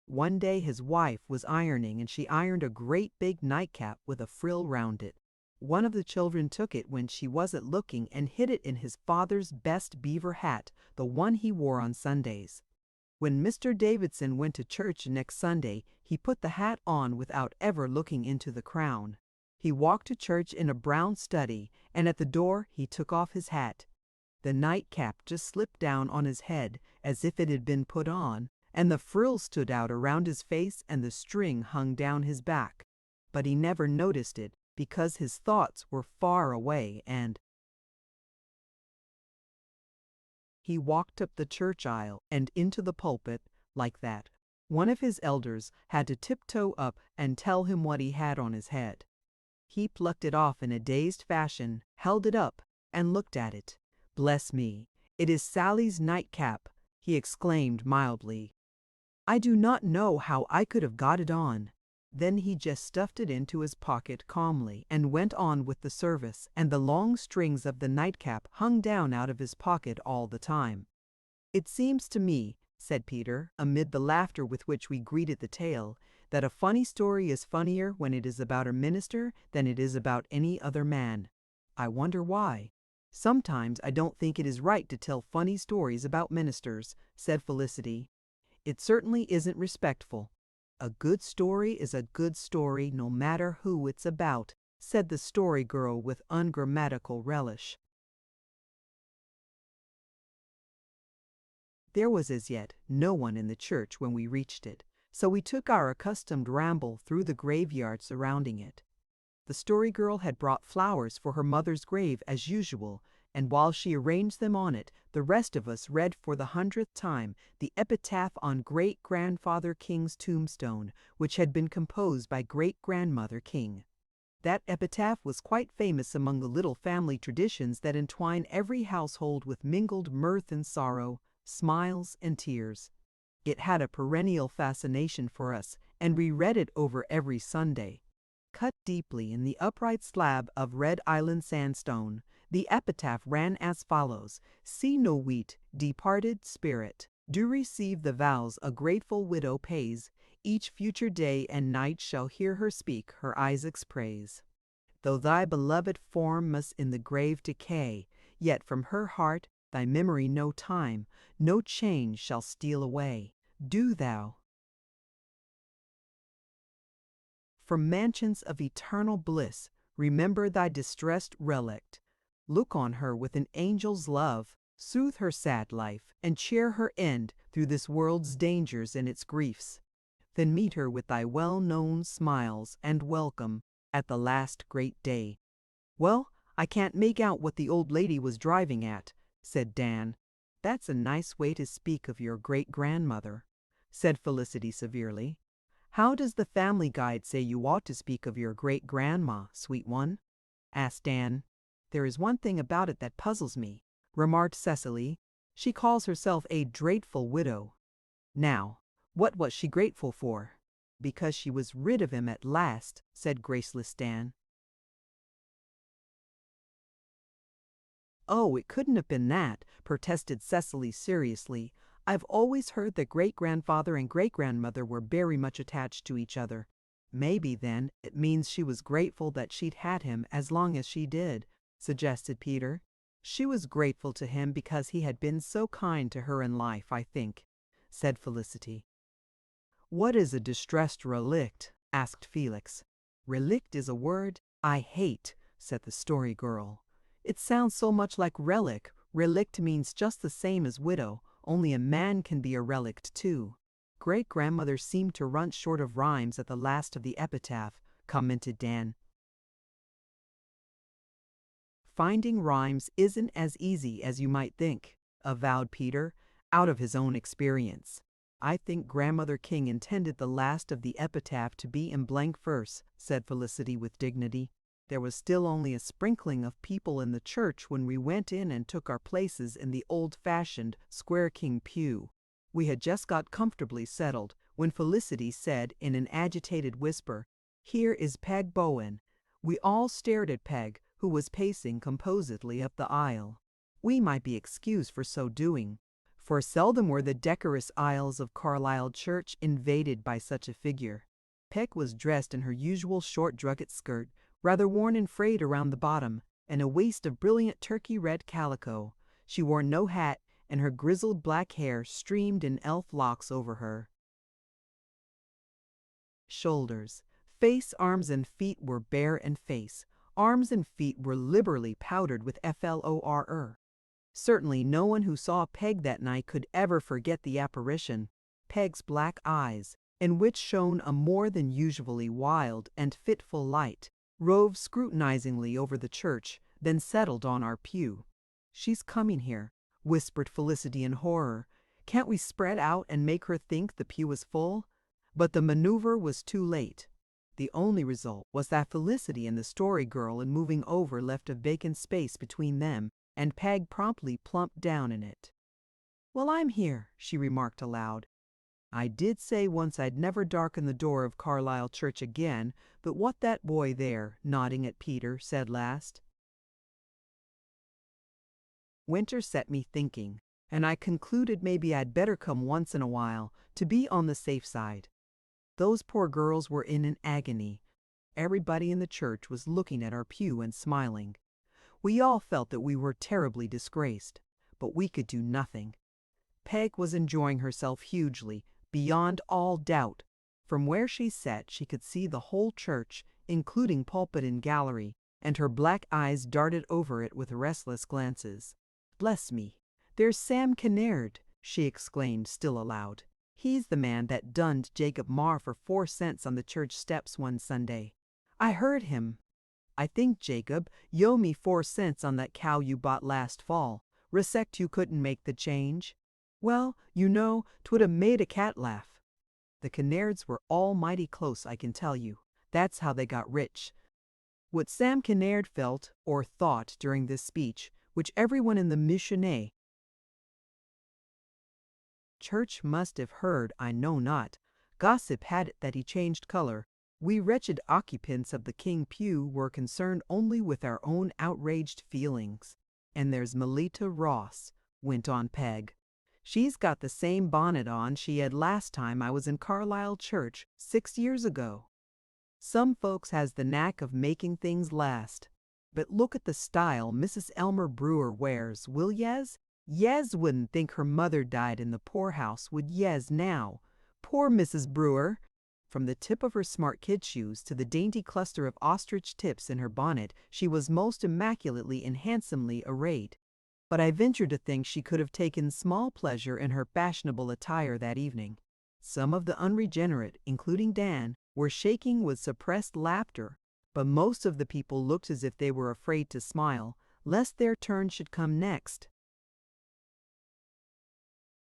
One day his wife was ironing, and she ironed a great big nightcap with a frill round it. One of the children took it when she wasn't looking and hid it in his father's best beaver hat, the one he wore on Sundays. When Mr. Davidson went to church next Sunday, he put the hat on without ever looking into the crown. He walked to church in a brown study, and at the door he took off his hat. The nightcap just slipped down on his head as if it had been put on, and the frills stood out around his face and the string hung down his back. But he never noticed it because his thoughts were far away, and he walked up the church aisle and into the pulpit like that. One of his elders had to tiptoe up and tell him what he had on his head. He plucked it off in a dazed fashion, held it up, and looked at it. "Bless me, it is Sally's nightcap," he exclaimed mildly. "I do not know how I could have got it on." Then he just stuffed it into his pocket calmly and went on with the service, and the long strings of the nightcap hung down out of his pocket all the time. "It seems to me," said Peter, amid the laughter with which we greeted the tale, "that a funny story is funnier when it is about a minister than it is about any other man. I wonder why." "Sometimes I don't think it is right to tell funny stories about ministers," said Felicity. "It certainly isn't respectful." "A good story is a good story no matter who it's about," said the Story Girl with ungrammatical relish. There was as yet no one in the church when we reached it, so we took our accustomed ramble through the graveyard surrounding it. The Story Girl had brought flowers for her mother's grave as usual, and while she arranged them on it, the rest of us read for the 100th time the epitaph on Great-Grandfather King's tombstone, which had been composed by Great-Grandmother King. That epitaph was quite famous among the little family traditions that entwine every household with mingled mirth and sorrow, smiles and tears. It had a perennial fascination for us, and we read it over every Sunday. Cut deeply in the upright slab of Red Island sandstone, the epitaph ran as follows: "See no wheat, departed spirit, do receive the vows a grateful widow pays. Each future day and night shall hear her speak her Isaac's praise. Though thy beloved form must in the grave decay, yet from her heart thy memory no time, no change shall steal away. Do thou from mansions of eternal bliss remember thy distressed relict. Look on her with an angel's love, soothe her sad life, and cheer her end through this world's dangers and its griefs. Then meet her with thy well-known smiles and welcome at the last great day." "Well, I can't make out what the old lady was driving at," said Dan. "That's a nice way to speak of your great-grandmother," said Felicity severely. How does the family guide say you ought to speak of your great-grandma, sweet one? Asked Dan. There is one thing about it that puzzles me, remarked Cecily. She calls herself a grateful widow. Now, what was she grateful for? Because she was rid of him at last, said graceless Dan. Oh, it couldn't have been that, protested Cecily seriously. I've always heard that great-grandfather and great-grandmother were very much attached to each other. Maybe, then, it means she was grateful that she'd had him as long as she did, suggested Peter. She was grateful to him because he had been so kind to her in life, I think, said Felicity. What is a distressed relict? Asked Felix. Relict is a word I hate, said the Story Girl. It sounds so much like relic. Relict means just the same as widow, only a man can be a relict too. Great-grandmother seemed to run short of rhymes at the last of the epitaph, commented Dan. Finding rhymes isn't as easy as you might think, avowed Peter, out of his own experience. I think Grandmother King intended the last of the epitaph to be in blank verse, said Felicity with dignity. There was still only a sprinkling of people in the church when we went in and took our places in the old-fashioned Square King pew. We had just got comfortably settled when Felicity said in an agitated whisper, "Here is Peg Bowen." We all stared at Peg, who was pacing composedly up the aisle. We might be excused for so doing, for seldom were the decorous aisles of Carlisle Church invaded by such a figure. Peg was dressed in her usual short drugget skirt, rather worn and frayed around the bottom, and a waist of brilliant turkey-red calico. She wore no hat, and her grizzled black hair streamed in elf locks over her shoulders. Face, arms, and feet were bare and face. Arms and feet were liberally powdered with flor. Certainly no one who saw Peg that night could ever forget the apparition. Peg's black eyes, in which shone a more than usually wild and fitful light, roved scrutinizingly over the church, then settled on our pew. She's coming here, whispered Felicity in horror. Can't we spread out and make her think the pew is full? But the maneuver was too late. The only result was that Felicity and the Story Girl in moving over left a vacant space between them, and Peg promptly plumped down in it. Well, I'm here, she remarked aloud. I did say once I'd never darken the door of Carlisle Church again, but what that boy there, nodding at Peter, said last. Winter set me thinking, and I concluded maybe I'd better come once in a while, to be on the safe side. Those poor girls were in an agony. Everybody in the church was looking at our pew and smiling. We all felt that we were terribly disgraced, but we could do nothing. Peg was enjoying herself hugely, beyond all doubt. From where she sat she could see the whole church, including pulpit and gallery, and her black eyes darted over it with restless glances. Bless me, there's Sam Kinnaird, she exclaimed still aloud. He's the man that dunned Jacob Marr for 4 cents on the church steps one Sunday. I heard him. I think, Jacob, you owe me 4 cents on that cow you bought last fall. Resect you couldn't make the change. Well, you know, 'twould have made a cat laugh. The Kinnairds were almighty close, I can tell you. That's how they got rich. What Sam Kinnaird felt or thought during this speech, which everyone in the Missionnaire church must have heard, I know not. Gossip had it that he changed color. We wretched occupants of the King pew were concerned only with our own outraged feelings. And there's Melita Ross, went on Peg. She's got the same bonnet on she had last time I was in Carlisle Church 6 years ago. Some folks has the knack of making things last. But look at the style Mrs. Elmer Brewer wears, will yez? Yez wouldn't think her mother died in the poorhouse, would yez now? Poor Mrs. Brewer! From the tip of her smart kid shoes to the dainty cluster of ostrich tips in her bonnet, she was most immaculately and handsomely arrayed. But I venture to think she could have taken small pleasure in her fashionable attire that evening. Some of the unregenerate, including Dan, were shaking with suppressed laughter, but most of the people looked as if they were afraid to smile, lest their turn should come next.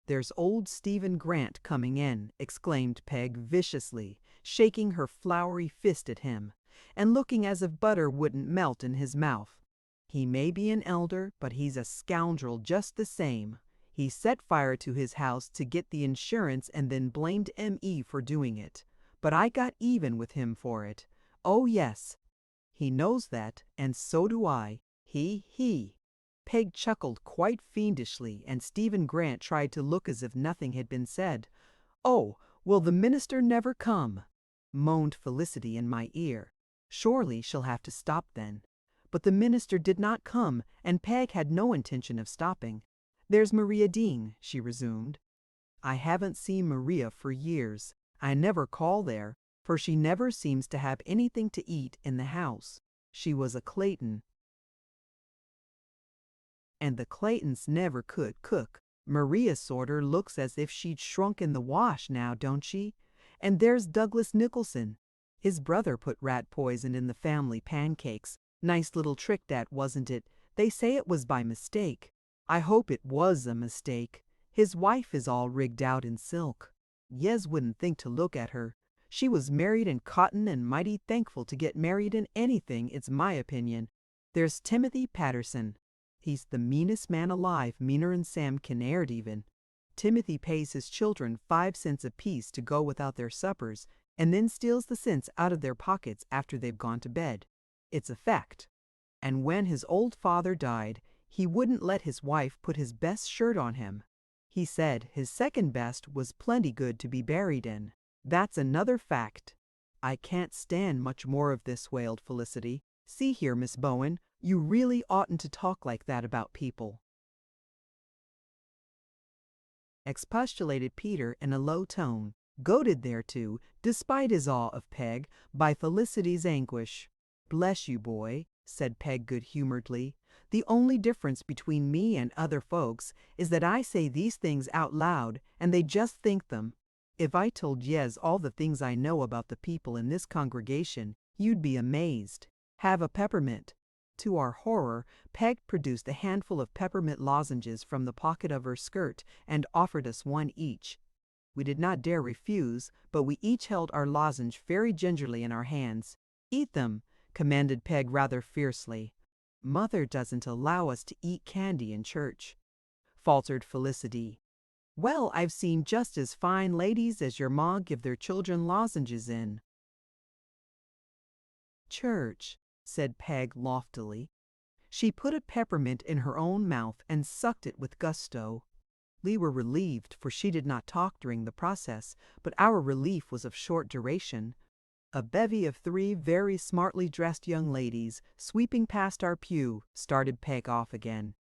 There's old Stephen Grant coming in, exclaimed Peg viciously. shaking her floury fist at him, and looking as if butter wouldn't melt in his mouth. He may be an elder, but he's a scoundrel just the same. He set fire to his house to get the insurance and then blamed M.E. for doing it. But I got even with him for it. Oh yes. He knows that, and so do I. He. Peg chuckled quite fiendishly, and Stephen Grant tried to look as if nothing had been said. "Oh, will the minister never come?" moaned Felicity in my ear. Surely she'll have to stop then. But the minister did not come, and Peg had no intention of stopping. "There's Maria Dean," she resumed. "I haven't seen Maria for years. I never call there, for she never seems to have anything to eat in the house. She was a Clayton, and the Claytons never could cook. Maria sorter looks as if she'd shrunk in the wash now, don't she? And there's Douglas Nicholson. His brother put rat poison in the family pancakes. Nice little trick that, wasn't it? They say it was by mistake. I hope it was a mistake. His wife is all rigged out in silk. Yes wouldn't think to look at her. She was married in cotton and mighty thankful to get married in anything, it's my opinion. There's Timothy Patterson. He's the meanest man alive, meaner'n Sam Kinnaird even. Timothy pays his children 5 cents apiece to go without their suppers, and then steals the cents out of their pockets after they've gone to bed. It's a fact. And when his old father died, he wouldn't let his wife put his best shirt on him. He said his second best was plenty good to be buried in. That's another fact. I can't stand much more of this, wailed Felicity. See here, Miss Bowen, you really oughtn't to talk like that about people, expostulated Peter in a low tone, goaded thereto, despite his awe of Peg, by Felicity's anguish. "Bless you, boy," said Peg good-humoredly. "The only difference between me and other folks is that I say these things out loud and they just think them. If I told Yez all the things I know about the people in this congregation, you'd be amazed. Have a peppermint." To our horror, Peg produced a handful of peppermint lozenges from the pocket of her skirt and offered us one each. We did not dare refuse, but we each held our lozenge very gingerly in our hands. "Eat them," commanded Peg rather fiercely. "Mother doesn't allow us to eat candy in church," faltered Felicity. "Well, I've seen just as fine ladies as your ma give their children lozenges in church," said Peg loftily. She put a peppermint in her own mouth and sucked it with gusto. We were relieved, for she did not talk during the process, but our relief was of short duration. A bevy of 3 very smartly dressed young ladies, sweeping past our pew, started Peg off again.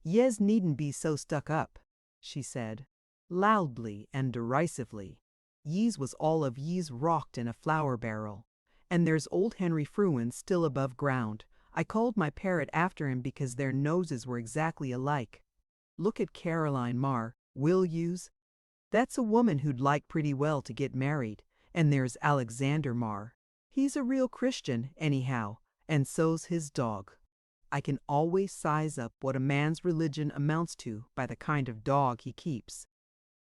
"Yez needn't be so stuck up," she said, loudly and derisively. "Yez was all of yez rocked in a flour barrel. And there's old Henry Fruin still above ground. I called my parrot after him because their noses were exactly alike. Look at Caroline Marr, will yous? That's a woman who'd like pretty well to get married. And there's Alexander Marr. He's a real Christian, anyhow, and so's his dog. I can always size up what a man's religion amounts to by the kind of dog he keeps.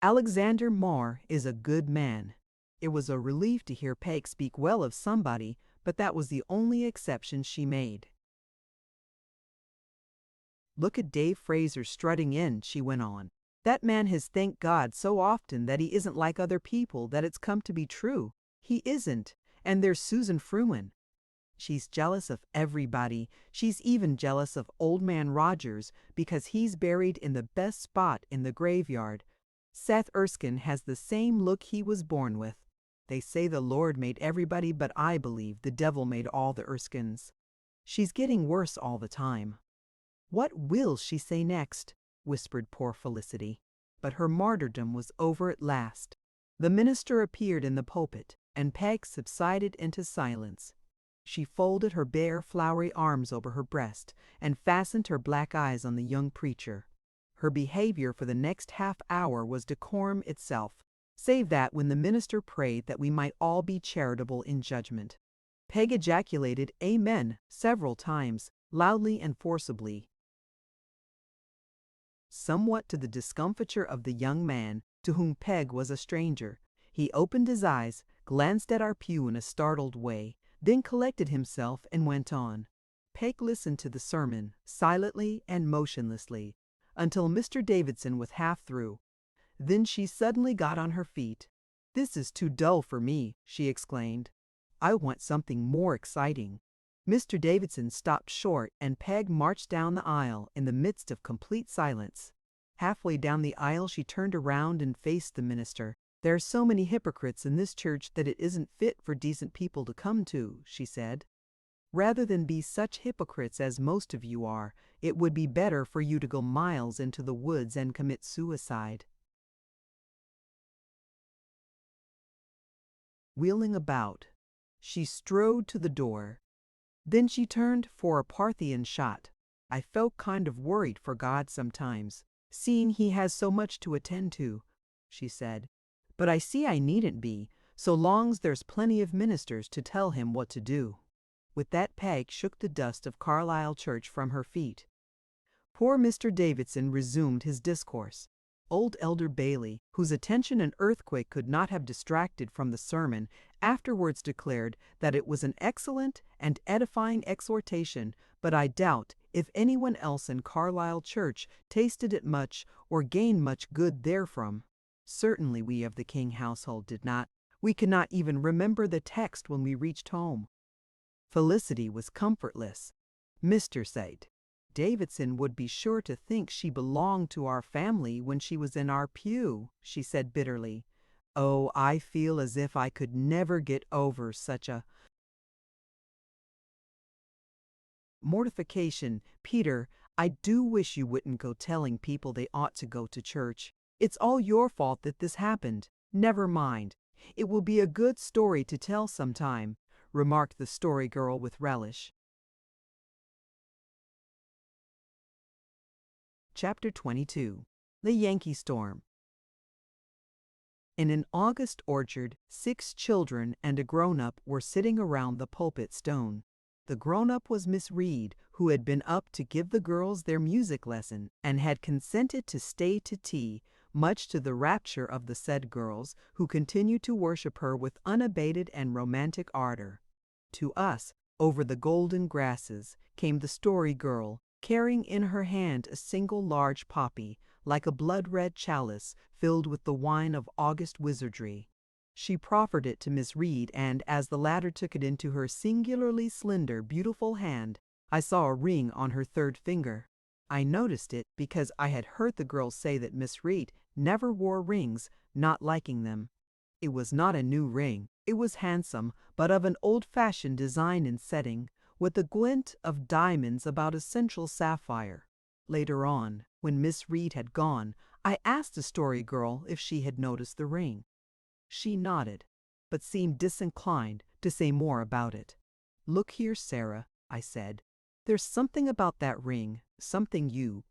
Alexander Marr is a good man." It was a relief to hear Peg speak well of somebody, but that was the only exception she made. "Look at Dave Fraser strutting in," she went on. "That man has thanked God so often that he isn't like other people that it's come to be true. He isn't. And there's Susan Fruin. She's jealous of everybody. She's even jealous of Old Man Rogers because he's buried in the best spot in the graveyard. Seth Erskine has the same look he was born with. They say the Lord made everybody, but I believe the devil made all the Erskines. She's getting worse all the time." "What will she say next?" whispered poor Felicity. But her martyrdom was over at last. The minister appeared in the pulpit, and Peg subsided into silence. She folded her bare, flowery arms over her breast and fastened her black eyes on the young preacher. Her behavior for the next half-hour was decorum itself, save that when the minister prayed that we might all be charitable in judgment. Peg ejaculated "Amen" several times, loudly and forcibly. Somewhat to the discomfiture of the young man, to whom Peg was a stranger, he opened his eyes, glanced at our pew in a startled way, then collected himself and went on. Peg listened to the sermon, silently and motionlessly, until Mr. Davidson was half through. Then she suddenly got on her feet. "This is too dull for me," she exclaimed. "I want something more exciting." Mr. Davidson stopped short and Peg marched down the aisle in the midst of complete silence. Halfway down the aisle she turned around and faced the minister. "There are so many hypocrites in this church that it isn't fit for decent people to come to," she said. "Rather than be such hypocrites as most of you are, it would be better for you to go miles into the woods and commit suicide." Wheeling about, she strode to the door. Then she turned for a Parthian shot. "I felt kind of worried for God sometimes, seeing he has so much to attend to," she said. "But I see I needn't be, so long's there's plenty of ministers to tell him what to do." With that Peg shook the dust of Carlisle Church from her feet. Poor Mr. Davidson resumed his discourse. Old Elder Bailey, whose attention an earthquake could not have distracted from the sermon, afterwards declared that it was an excellent and edifying exhortation, but I doubt if anyone else in Carlisle Church tasted it much or gained much good therefrom. Certainly we of the King household did not. We could not even remember the text when we reached home. Felicity was comfortless. Mr. said, "Davidson would be sure to think she belonged to our family when she was in our pew," she said bitterly. "Oh, I feel as if I could never get over such a mortification. Peter, I do wish you wouldn't go telling people they ought to go to church. It's all your fault that this happened. Never mind. It will be a good story to tell sometime," remarked the story girl with relish. Chapter 22. The Yankee Storm. In an August orchard, 6 children and a grown-up were sitting around the pulpit stone. The grown-up was Miss Reed, who had been up to give the girls their music lesson and had consented to stay to tea, much to the rapture of the said girls, who continued to worship her with unabated and romantic ardor. To us, over the golden grasses, came the story girl, carrying in her hand a single large poppy, like a blood-red chalice filled with the wine of August wizardry. She proffered it to Miss Reed, and as the latter took it into her singularly slender, beautiful hand, I saw a ring on her 3rd finger. I noticed it because I had heard the girls say that Miss Reed never wore rings, not liking them. It was not a new ring. It was handsome, but of an old-fashioned design and setting, with a glint of diamonds about a central sapphire. Later on, when Miss Reed had gone, I asked the story girl if she had noticed the ring. She nodded, but seemed disinclined to say more about it. "Look here, Sarah," I said. "There's something about that ring, something you—"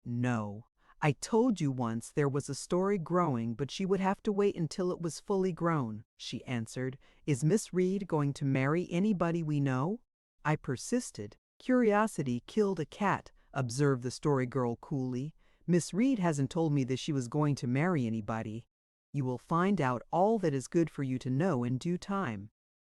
"No. I told you once there was a story growing, but she would have to wait until it was fully grown," she answered. "Is Miss Reed going to marry anybody we know?" I persisted. "Curiosity killed a cat," observed the story girl coolly. "Miss Reed hasn't told me that she was going to marry anybody. You will find out all that is good for you to know in due time."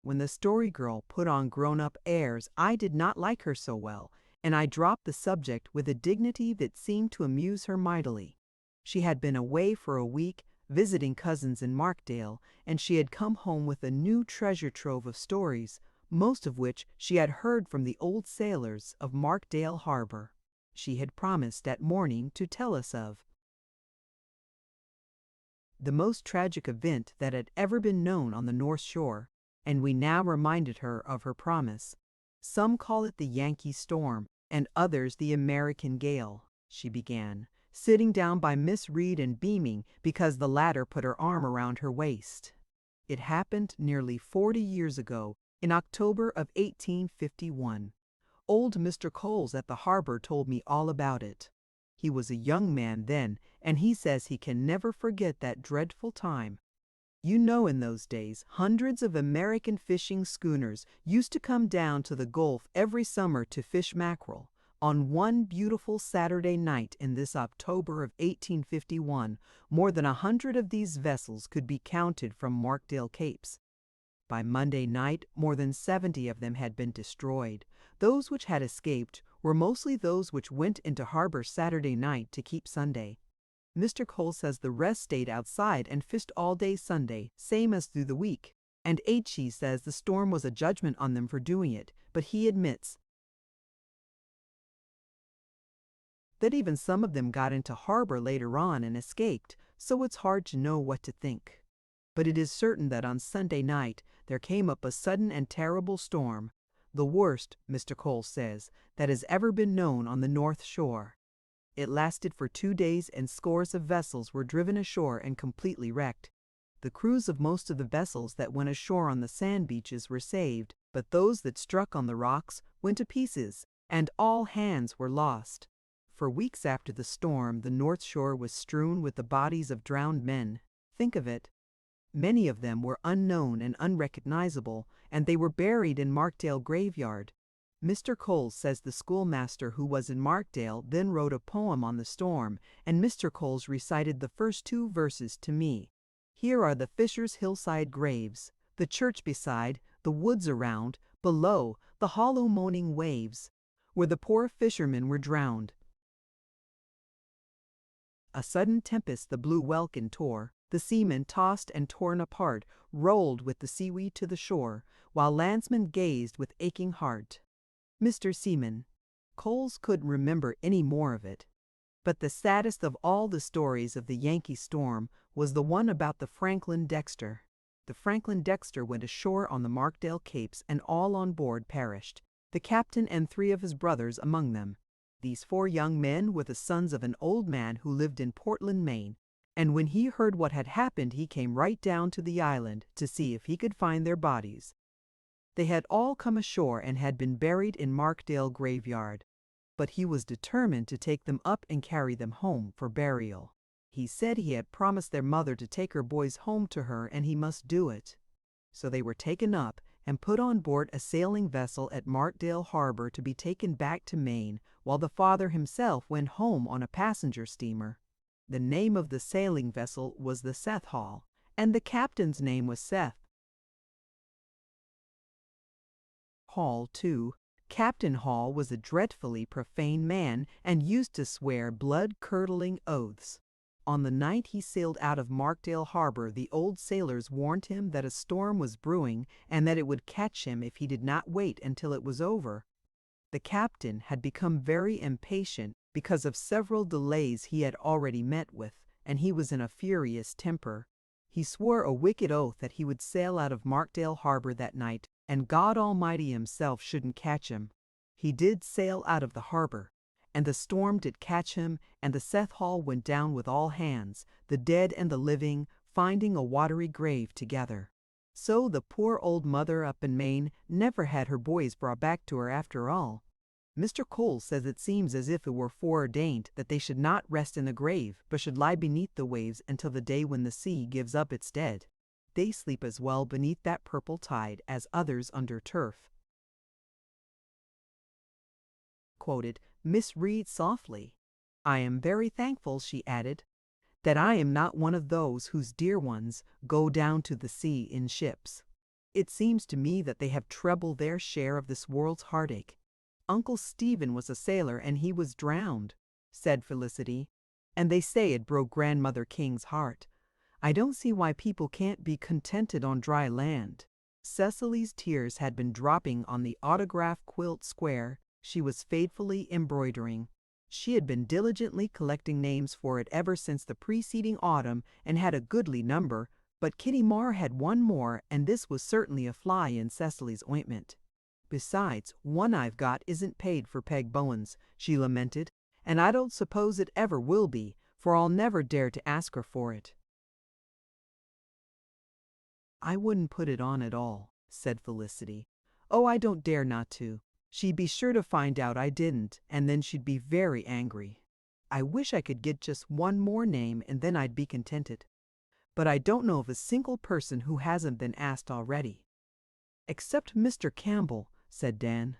When the story girl put on grown-up airs, I did not like her so well, and I dropped the subject with a dignity that seemed to amuse her mightily. She had been away for a week, visiting cousins in Markdale, and she had come home with a new treasure trove of stories, most of which she had heard from the old sailors of Markdale Harbor. She had promised that morning to tell us of the most tragic event that had ever been known on the North Shore, and we now reminded her of her promise. "Some call it the Yankee Storm, and others the American Gale," she began, sitting down by Miss Reed and beaming because the latter put her arm around her waist. "It happened nearly 40 years ago, in October of 1851. Old Mr. Coles at the harbor told me all about it. He was a young man then, and he says he can never forget that dreadful time. You know, in those days, hundreds of American fishing schooners used to come down to the Gulf every summer to fish mackerel. On one beautiful Saturday night in this October of 1851, more than 100 of these vessels could be counted from Markdale Capes. By Monday night, more than 70 of them had been destroyed. Those which had escaped were mostly those which went into harbor Saturday night to keep Sunday. Mr. Cole says the rest stayed outside and fished all day Sunday, same as through the week. And H.E. says the storm was a judgment on them for doing it, but he admits that even some of them got into harbor later on and escaped, so it's hard to know what to think. But it is certain that on Sunday night there came up a sudden and terrible storm, the worst, Mr. Cole says, that has ever been known on the North Shore. It lasted for 2 days and scores of vessels were driven ashore and completely wrecked. The crews of most of the vessels that went ashore on the sand beaches were saved, but those that struck on the rocks went to pieces, and all hands were lost. For weeks after the storm, the North Shore was strewn with the bodies of drowned men. Think of it. Many of them were unknown and unrecognizable, and they were buried in Markdale graveyard. Mr. Cole says the schoolmaster who was in Markdale then wrote a poem on the storm, and Mr. Coles recited the first 2 verses to me. Here are the fishers' hillside graves, the church beside, the woods around, below, the hollow moaning waves, where the poor fishermen were drowned. A sudden tempest the blue welkin tore, the seamen tossed and torn apart, rolled with the seaweed to the shore, while landsmen gazed with aching heart. Mr. Seaman. Coles couldn't remember any more of it. But the saddest of all the stories of the Yankee storm was the one about the Franklin Dexter. The Franklin Dexter went ashore on the Markdale Capes and all on board perished, the captain and 3 of his brothers among them. These 4 young men were the sons of an old man who lived in Portland, Maine, and when he heard what had happened he came right down to the island to see if he could find their bodies. They had all come ashore and had been buried in Markdale graveyard, but he was determined to take them up and carry them home for burial. He said he had promised their mother to take her boys home to her and he must do it. So they were taken up and put on board a sailing vessel at Markdale Harbor to be taken back to Maine, while the father himself went home on a passenger steamer. The name of the sailing vessel was the Seth Hall, and the captain's name was Seth. Hall, too. Captain Hall was a dreadfully profane man and used to swear blood-curdling oaths. On the night he sailed out of Markdale Harbor, the old sailors warned him that a storm was brewing and that it would catch him if he did not wait until it was over. The captain had become very impatient because of several delays he had already met with, and he was in a furious temper. He swore a wicked oath that he would sail out of Markdale Harbor that night, and God Almighty himself shouldn't catch him. He did sail out of the harbor, and the storm did catch him, and the Seth Hall went down with all hands, the dead and the living, finding a watery grave together. So the poor old mother up in Maine never had her boys brought back to her after all. Mr. Cole says it seems as if it were foreordained that they should not rest in the grave, but should lie beneath the waves until the day when the sea gives up its dead. They sleep as well beneath that purple tide as others under turf. Quoted, Miss Reed softly. I am very thankful, she added, that I am not one of those whose dear ones go down to the sea in ships. It seems to me that they have treble their share of this world's heartache. Uncle Stephen was a sailor and he was drowned, said Felicity, and they say it broke Grandmother King's heart. I don't see why people can't be contented on dry land. Cecily's tears had been dropping on the autograph quilt square she was faithfully embroidering. She had been diligently collecting names for it ever since the preceding autumn and had a goodly number, but Kitty Marr had one more, and this was certainly a fly in Cecily's ointment. Besides, one I've got isn't paid for Peg Bowen's, she lamented, and I don't suppose it ever will be, for I'll never dare to ask her for it. I wouldn't put it on at all, said Felicity. Oh, I don't dare not to. She'd be sure to find out I didn't, and then she'd be very angry. I wish I could get just one more name and then I'd be contented. But I don't know of a single person who hasn't been asked already. Except Mr. Campbell, said Dan.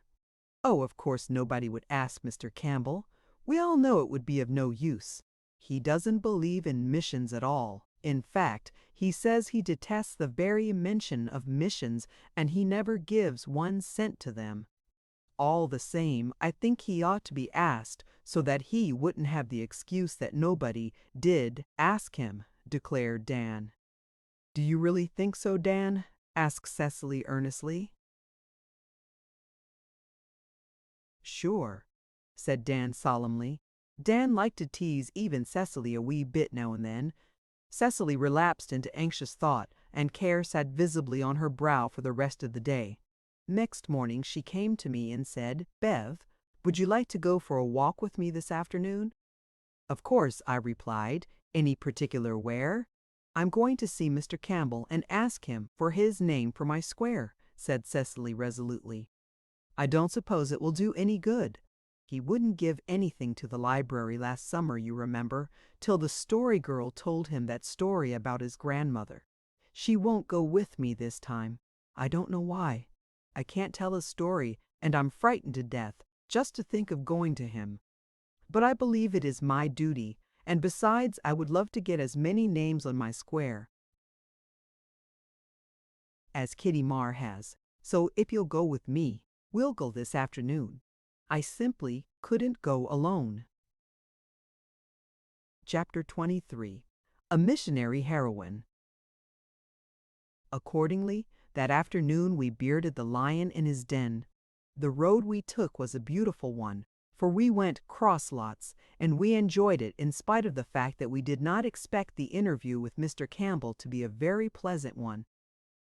Oh, of course nobody would ask Mr. Campbell. We all know it would be of no use. He doesn't believe in missions at all. In fact, he says he detests the very mention of missions and he never gives 1 cent to them. All the same, I think he ought to be asked so that he wouldn't have the excuse that nobody did ask him, declared Dan. Do you really think so, Dan? Asked Cecily earnestly. Sure, said Dan solemnly. Dan liked to tease even Cecily a wee bit now and then. Cecily relapsed into anxious thought, and care sat visibly on her brow for the rest of the day. Next morning she came to me and said, "Bev, would you like to go for a walk with me this afternoon?" "Of course," I replied. "Any particular where?" "I'm going to see Mr. Campbell and ask him for his name for my square," said Cecily resolutely. "I don't suppose it will do any good. He wouldn't give anything to the library last summer, you remember, till the story girl told him that story about his grandmother. She won't go with me this time. I don't know why. I can't tell a story, and I'm frightened to death just to think of going to him. But I believe it is my duty, and besides, I would love to get as many names on my square as Kitty Marr has. So if you'll go with me, we'll go this afternoon. I simply couldn't go alone." Chapter 23. A Missionary Heroine. Accordingly, that afternoon we bearded the lion in his den. The road we took was a beautiful one, for we went cross lots, and we enjoyed it in spite of the fact that we did not expect the interview with Mr. Campbell to be a very pleasant one.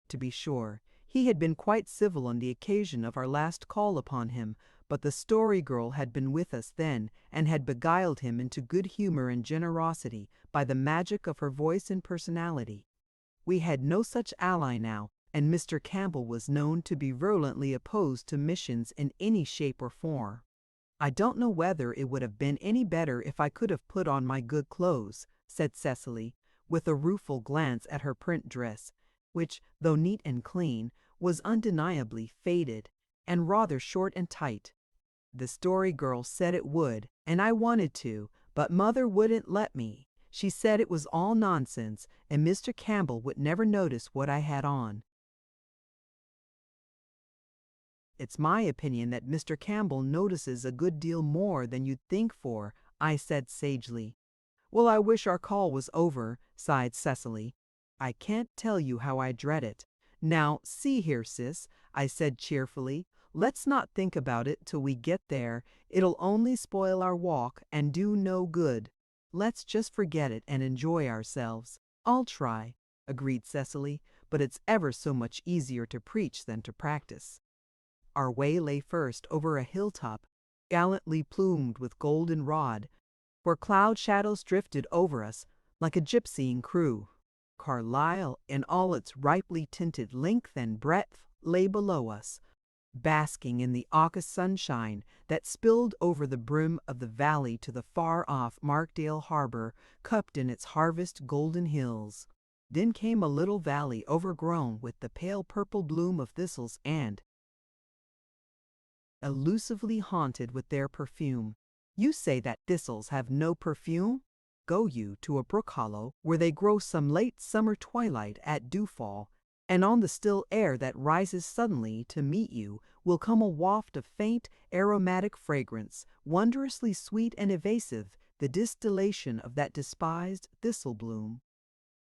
To be sure, he had been quite civil on the occasion of our last call upon him, but the story girl had been with us then and had beguiled him into good humor and generosity by the magic of her voice and personality. We had no such ally now, and Mr. Campbell was known to be virulently opposed to missions in any shape or form. "I don't know whether it would have been any better if I could have put on my good clothes," said Cecily, with a rueful glance at her print dress, which, though neat and clean, was undeniably faded and rather short and tight. "The story girl said it would, and I wanted to, but Mother wouldn't let me. She said it was all nonsense, and Mr. Campbell would never notice what I had on." "It's my opinion that Mr. Campbell notices a good deal more than you'd think for," I said sagely. "Well, I wish our call was over," sighed Cecily. "I can't tell you how I dread it. Now, see here, sis," I said cheerfully, "let's not think about it till we get there. It'll only spoil our walk and do no good. Let's just forget it and enjoy ourselves." "I'll try," agreed Cecily, "but it's ever so much easier to preach than to practice." Our way lay first over a hilltop, gallantly plumed with golden rod, where cloud shadows drifted over us like a gypsying crew. Carlisle, in all its ripely tinted length and breadth, lay below us, basking in the August sunshine that spilled over the brim of the valley to the far-off Markdale harbor, cupped in its harvest golden hills. Then came a little valley overgrown with the pale purple bloom of thistles and elusively haunted with their perfume. You say that thistles have no perfume? Go you to a brook hollow where they grow some late summer twilight at dewfall, and on the still air that rises suddenly to meet you will come a waft of faint, aromatic fragrance, wondrously sweet and evasive, the distillation of that despised thistle bloom.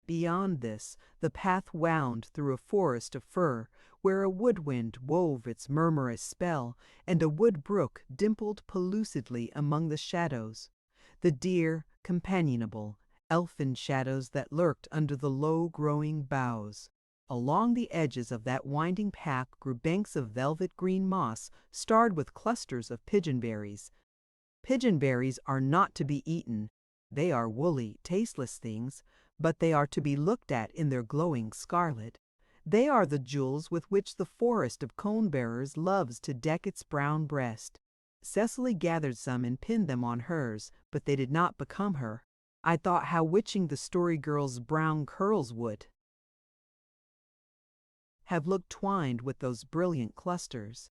Beyond this, the path wound through a forest of fir, where a woodwind wove its murmurous spell, and a wood brook dimpled pellucidly among the shadows, the dear, companionable, elfin shadows that lurked under the low-growing boughs. Along the edges of that winding path grew banks of velvet green moss, starred with clusters of pigeonberries. Pigeonberries are not to be eaten. They are woolly, tasteless things, but they are to be looked at in their glowing scarlet. They are the jewels with which the forest of cone-bearers loves to deck its brown breast. Cecily gathered some and pinned them on hers, but they did not become her. I thought how witching the story girl's brown curls would have looked twined with those brilliant clusters.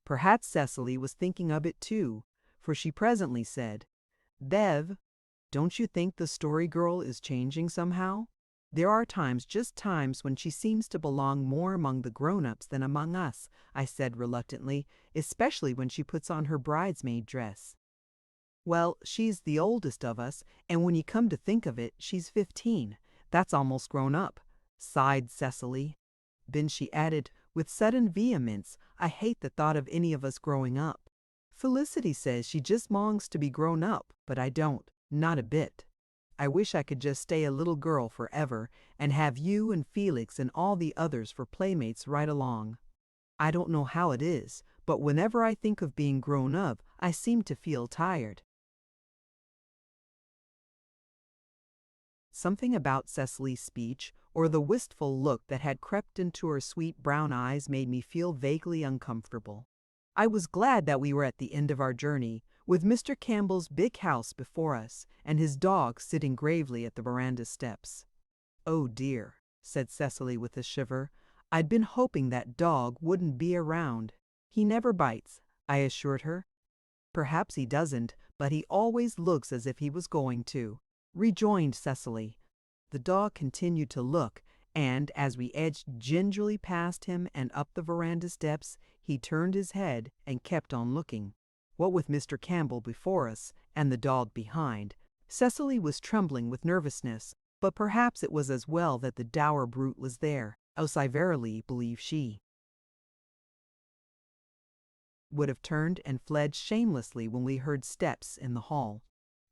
Perhaps Cecily was thinking of it too, for she presently said, "Bev, don't you think the story girl is changing somehow? There are times, just times, when she seems to belong more among the grown-ups than among us," I said reluctantly, "especially when she puts on her bridesmaid dress." "Well, she's the oldest of us, and when you come to think of it, she's 15. That's almost grown up," sighed Cecily. Then she added, with sudden vehemence, "I hate the thought of any of us growing up. Felicity says she just longs to be grown up, but I don't, not a bit. I wish I could just stay a little girl forever and have you and Felix and all the others for playmates right along. I don't know how it is, but whenever I think of being grown up, I seem to feel tired." Something about Cecily's speech, or the wistful look that had crept into her sweet brown eyes, made me feel vaguely uncomfortable. I was glad that we were at the end of our journey, with Mr. Campbell's big house before us and his dog sitting gravely at the veranda steps. "Oh dear," said Cecily with a shiver, "I'd been hoping that dog wouldn't be around." "He never bites," I assured her. "Perhaps he doesn't, but he always looks as if he was going to," rejoined Cecily. The dog continued to look, and as we edged gingerly past him and up the veranda steps, he turned his head and kept on looking. What with Mr. Campbell before us and the dog behind, Cecily was trembling with nervousness, but perhaps it was as well that the dour brute was there, else I verily believe she would have turned and fled shamelessly when we heard steps in the hall.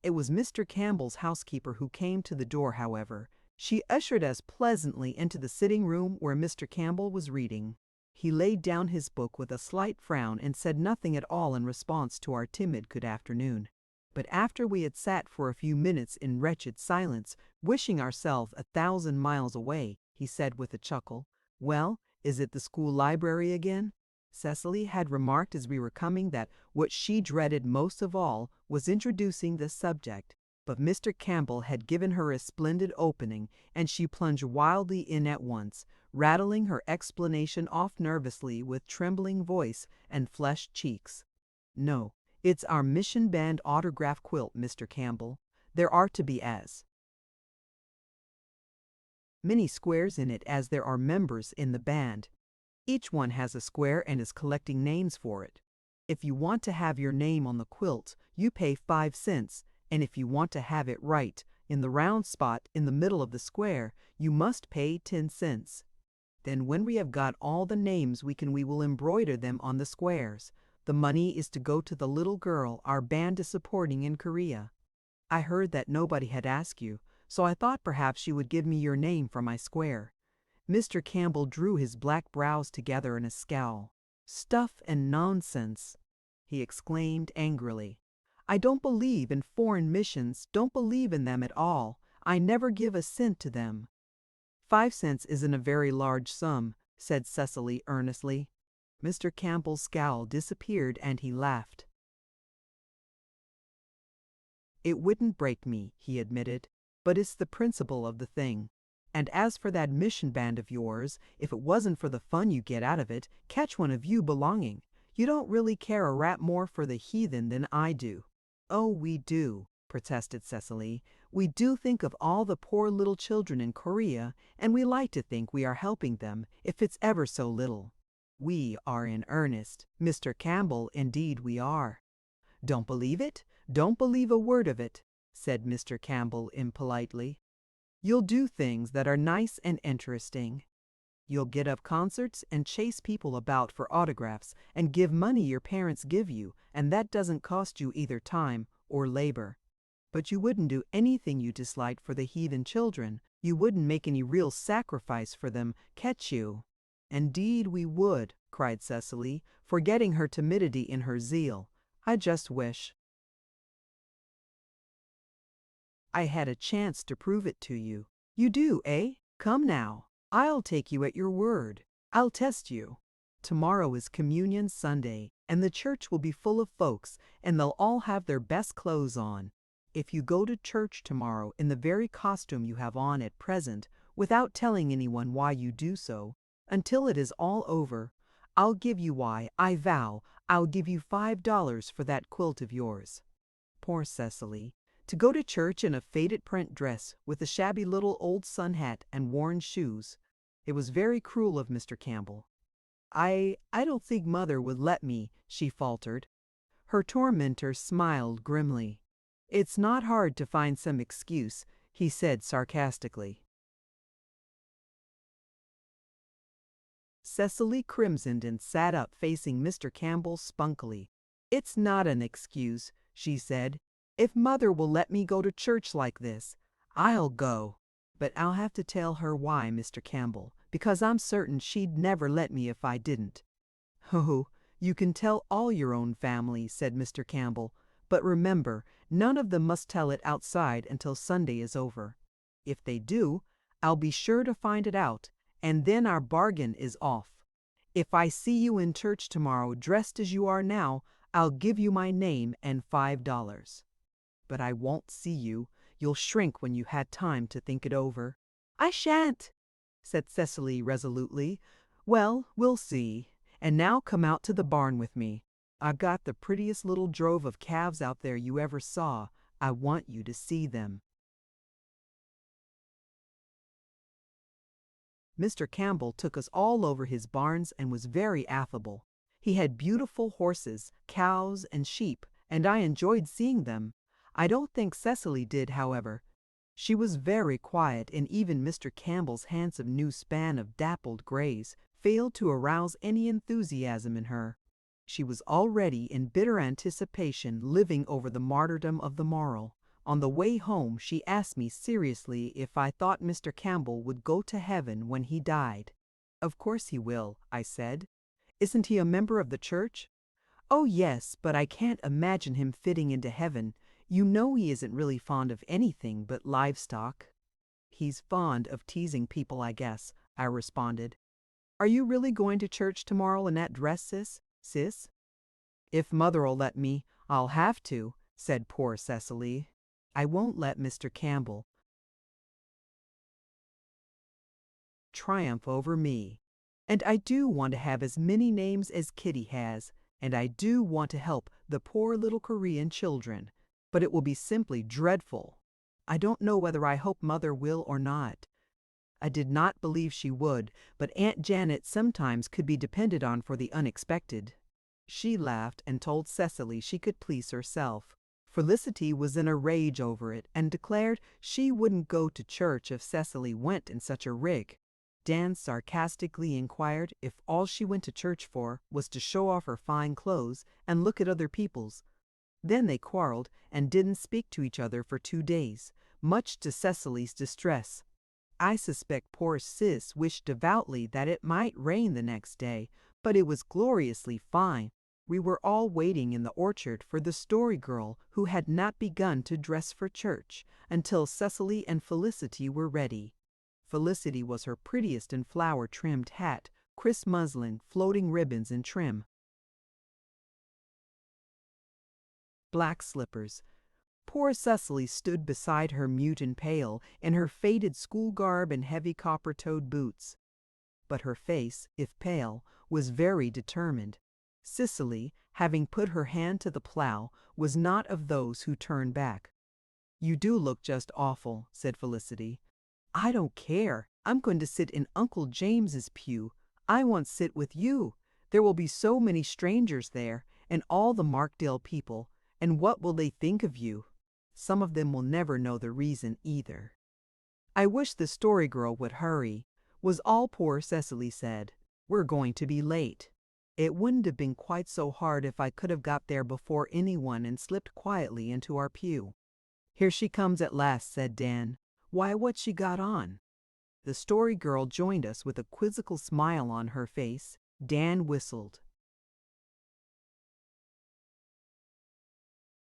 It was Mr. Campbell's housekeeper who came to the door, however. She ushered us pleasantly into the sitting room where Mr. Campbell was reading. He laid down his book with a slight frown and said nothing at all in response to our timid good afternoon. But after we had sat for a few minutes in wretched silence, wishing ourselves 1,000 miles away, he said with a chuckle, "Well, is it the school library again?" Cecily had remarked as we were coming that what she dreaded most of all was introducing this subject, but Mr. Campbell had given her a splendid opening, and she plunged wildly in at once, rattling her explanation off nervously with trembling voice and flushed cheeks. "No, it's our mission band autograph quilt, Mr. Campbell. There are to be as many squares in it as there are members in the band. Each one has a square and is collecting names for it. If you want to have your name on the quilt, you pay 5 cents, and if you want to have it right, in the round spot in the middle of the square, you must pay 10 cents. Then when we have got all the names we will embroider them on the squares. The money is to go to the little girl our band is supporting in Korea. I heard that nobody had asked you, so I thought perhaps you would give me your name for my square." Mr. Campbell drew his black brows together in a scowl. "Stuff and nonsense!" he exclaimed angrily. "I don't believe in foreign missions, don't believe in them at all. I never give a cent to them." 5 cents isn't a very large sum," said Cecily earnestly. Mr. Campbell's scowl disappeared and he laughed. "It wouldn't break me," he admitted, "but it's the principle of the thing. And as for that mission band of yours, if it wasn't for the fun you get out of it, catch one of you belonging. You don't really care a rap more for the heathen than I do." "Oh, we do," protested Cecily. "We do think of all the poor little children in Korea, and we like to think we are helping them, if it's ever so little. We are in earnest, Mr. Campbell, indeed we are." "Don't believe it? Don't believe a word of it," said Mr. Campbell impolitely. "You'll do things that are nice and interesting. You'll get up concerts and chase people about for autographs and give money your parents give you, and that doesn't cost you either time or labor. But you wouldn't do anything you disliked for the heathen children. You wouldn't make any real sacrifice for them, catch you." "Indeed we would," cried Cecily, forgetting her timidity in her zeal. "I just wish I had a chance to prove it to you." "You do, eh? Come now. I'll take you at your word. I'll test you. Tomorrow is Communion Sunday, and the church will be full of folks, and they'll all have their best clothes on. If you go to church tomorrow in the very costume you have on at present, without telling anyone why you do so, until it is all over, I'll give you why, I vow, I'll give you $5 for that quilt of yours." Poor Cecily. To go to church in a faded print dress with a shabby little old sun hat and worn shoes. It was very cruel of Mr. Campbell. I don't think Mother would let me," she faltered. Her tormentor smiled grimly. "It's not hard to find some excuse," he said sarcastically. Cecily crimsoned and sat up facing Mr. Campbell spunkily. "It's not an excuse," she said. "If Mother will let me go to church like this, I'll go. But I'll have to tell her why, Mr. Campbell, because I'm certain she'd never let me if I didn't." "Oh, you can tell all your own family," said Mr. Campbell, "but remember, none of them must tell it outside until Sunday is over. If they do, I'll be sure to find it out, and then our bargain is off. If I see you in church tomorrow dressed as you are now, I'll give you my name and $5. But I won't see you. You'll shrink when you had time to think it over." "I shan't," said Cecily resolutely. "Well, we'll see. And now come out to the barn with me. I've got the prettiest little drove of calves out there you ever saw. I want you to see them." Mr. Campbell took us all over his barns and was very affable. He had beautiful horses, cows, and sheep, and I enjoyed seeing them. I don't think Cecily did, however. She was very quiet, and even Mr. Campbell's handsome new span of dappled grays failed to arouse any enthusiasm in her. She was already in bitter anticipation living over the martyrdom of the morrow. On the way home she asked me seriously if I thought Mr. Campbell would go to heaven when he died. "Of course he will," I said. "Isn't he a member of the church?" "Oh yes, but I can't imagine him fitting into heaven. You know he isn't really fond of anything but livestock." "He's fond of teasing people, I guess," I responded. "Are you really going to church tomorrow in that dress, sis?" "If Mother'll let me, I'll have to," said poor Cecily. "I won't let Mr. Campbell triumph over me. And I do want to have as many names as Kitty has, and I do want to help the poor little Korean children. But it will be simply dreadful. I don't know whether I hope Mother will or not." I did not believe she would, but Aunt Janet sometimes could be depended on for the unexpected. She laughed and told Cecily she could please herself. Felicity was in a rage over it and declared she wouldn't go to church if Cecily went in such a rig. Dan sarcastically inquired if all she went to church for was to show off her fine clothes and look at other people's. Then they quarreled and didn't speak to each other for 2 days, much to Cecily's distress. I suspect poor Sis wished devoutly that it might rain the next day, but it was gloriously fine. We were all waiting in the orchard for the Story Girl, who had not begun to dress for church until Cecily and Felicity were ready. Felicity was her prettiest in flower-trimmed hat, crisp muslin, floating ribbons and trim black slippers. Poor Cecily stood beside her mute and pale, in her faded school garb and heavy copper-toed boots. But her face, if pale, was very determined. Cicely, having put her hand to the plow, was not of those who turn back. "You do look just awful," said Felicity. "I don't care. I'm going to sit in Uncle James's pew. I want to sit with you. There will be so many strangers there, and all the Markdale people. And what will they think of you? Some of them will never know the reason either." "I wish the Story Girl would hurry," was all poor Cecily said. "We're going to be late." "It wouldn't have been quite so hard if I could have got there before anyone and slipped quietly into our pew." "Here she comes at last," said Dan. "Why, what's she got on?" The Story Girl joined us with a quizzical smile on her face. Dan whistled.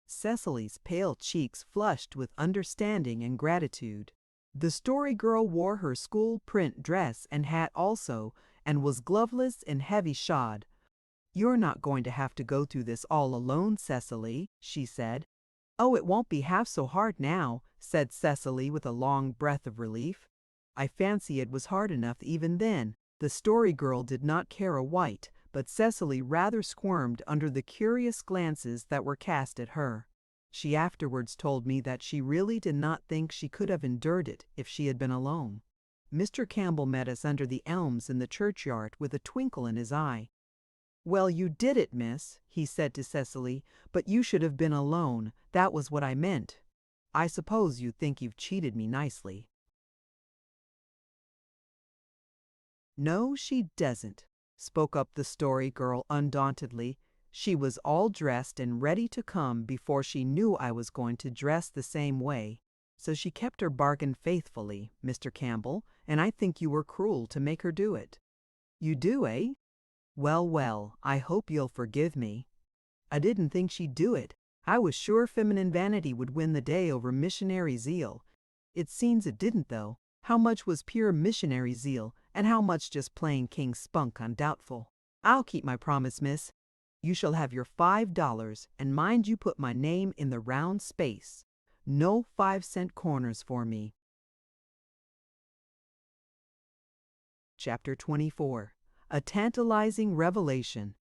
Cecily's pale cheeks flushed with understanding and gratitude. The Story Girl wore her school print dress and hat also, and was gloveless and heavy-shod. "You're not going to have to go through this all alone, Cecily," she said. "Oh, it won't be half so hard now," said Cecily with a long breath of relief. I fancy it was hard enough even then. The Story Girl did not care a white, but Cecily rather squirmed under the curious glances that were cast at her. She afterwards told me that she really did not think she could have endured it if she had been alone. Mr. Campbell met us under the elms in the churchyard with a twinkle in his eye. "Well, you did it, miss," he said to Cecily, "but you should have been alone. That was what I meant. I suppose you think you've cheated me nicely." "No, she doesn't," spoke up the Story Girl undauntedly. "She was all dressed and ready to come before she knew I was going to dress the same way. So she kept her bargain faithfully, Mr. Campbell, and I think you were cruel to make her do it." "You do, eh? Well, well, I hope you'll forgive me. I didn't think she'd do it. I was sure feminine vanity would win the day over missionary zeal. It seems it didn't, though. How much was pure missionary zeal, and how much just plain king spunk, I'm doubtful. I'll keep my promise, miss. You shall have your $5, and mind you put my name in the round space. No 5-cent corners for me." Chapter 24. A Tantalizing Revelation.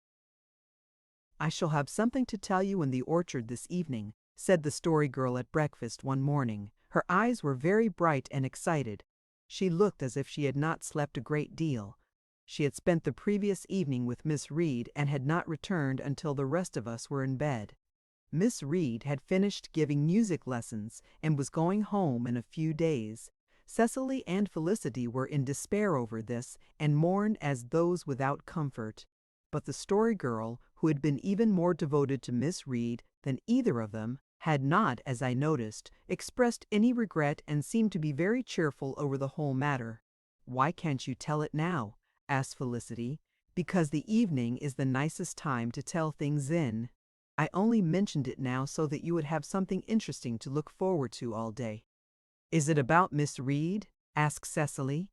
"I shall have something to tell you in the orchard this evening," said the Story Girl at breakfast one morning. Her eyes were very bright and excited. She looked as if she had not slept a great deal. She had spent the previous evening with Miss Reed and had not returned until the rest of us were in bed. Miss Reed had finished giving music lessons and was going home in a few days. Cecily and Felicity were in despair over this and mourned as those without comfort. But the Story Girl, who had been even more devoted to Miss Reed than either of them, had not, as I noticed, expressed any regret and seemed to be very cheerful over the whole matter. "Why can't you tell it now?" asked Felicity. "Because the evening is the nicest time to tell things in. I only mentioned it now so that you would have something interesting to look forward to all day." "Is it about Miss Reed?" asked Cecily.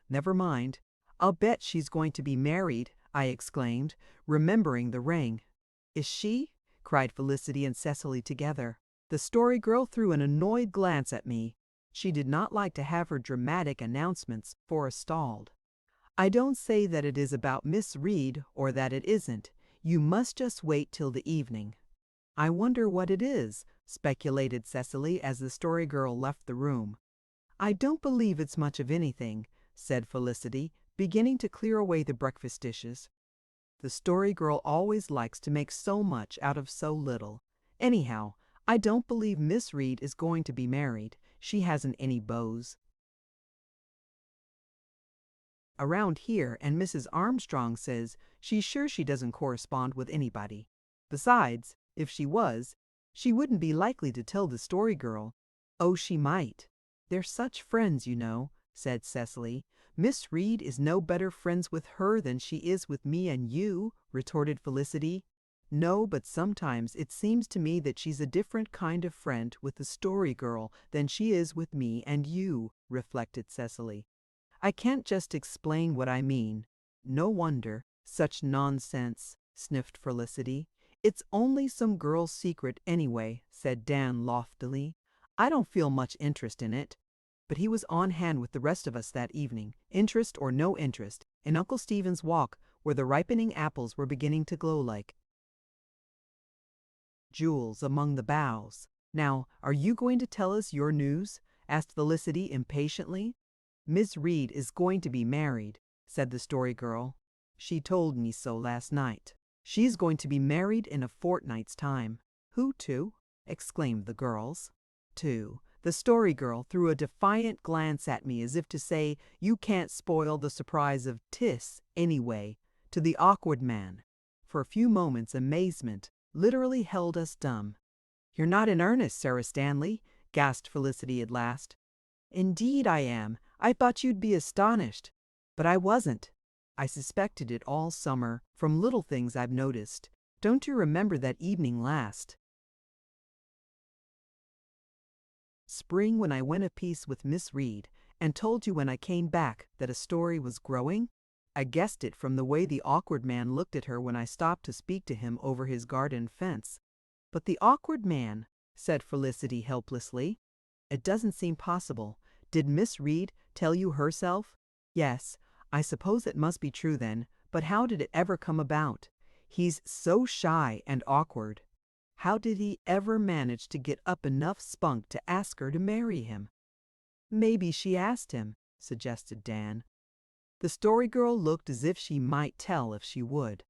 "Never mind. I'll bet she's going to be married," I exclaimed, remembering the ring. "Is she?" cried Felicity and Cecily together. The Story Girl threw an annoyed glance at me. She did not like to have her dramatic announcements forestalled. "I don't say that it is about Miss Reed or that it isn't. You must just wait till the evening." "I wonder what it is," speculated Cecily as the Story Girl left the room. "I don't believe it's much of anything," said Felicity, beginning to clear away the breakfast dishes. "The Story Girl always likes to make so much out of so little. Anyhow, I don't believe Miss Reed is going to be married. She hasn't any beaux around here, and Mrs. Armstrong says she's sure she doesn't correspond with anybody. Besides, if she was, she wouldn't be likely to tell the Story Girl." "Oh, she might. They're such friends, you know," said Cecily. "Miss Reed is no better friends with her than she is with me and you," retorted Felicity. "No, but sometimes it seems to me that she's a different kind of friend with the Story Girl than she is with me and you," reflected Cecily. "I can't just explain what I mean." "No wonder. Such nonsense," sniffed Felicity. "It's only some girl's secret anyway," said Dan loftily. "I don't feel much interest in it." But he was on hand with the rest of us that evening, interest or no interest, in Uncle Stephen's Walk, where the ripening apples were beginning to glow like jewels among the boughs. "Now, are you going to tell us your news?" asked Felicity impatiently. "Miss Reed is going to be married," said the Story Girl. "She told me so last night. She's going to be married in a fortnight's time." "Who to?" exclaimed the girls. "To." The Story Girl threw a defiant glance at me as if to say, "You can't spoil the surprise of 'tis, anyway." "To the Awkward Man." For a few moments amazement literally held us dumb. "You're not in earnest, Sarah Stanley?" gasped Felicity at last. "Indeed I am. I thought you'd be astonished." "But I wasn't. I suspected it all summer, from little things I've noticed. Don't you remember that evening last spring when I went a piece with Miss Reed and told you when I came back that a story was growing? I guessed it from the way the Awkward Man looked at her when I stopped to speak to him over his garden fence." "But the Awkward Man," said Felicity helplessly. "It doesn't seem possible. Did Miss Reed tell you herself?" Yes, I suppose it must be true then, but how did it ever come about? He's so shy and awkward. How did he ever manage to get up enough spunk to ask her to marry him? Maybe she asked him, suggested Dan. The story girl looked as if she might tell if she would.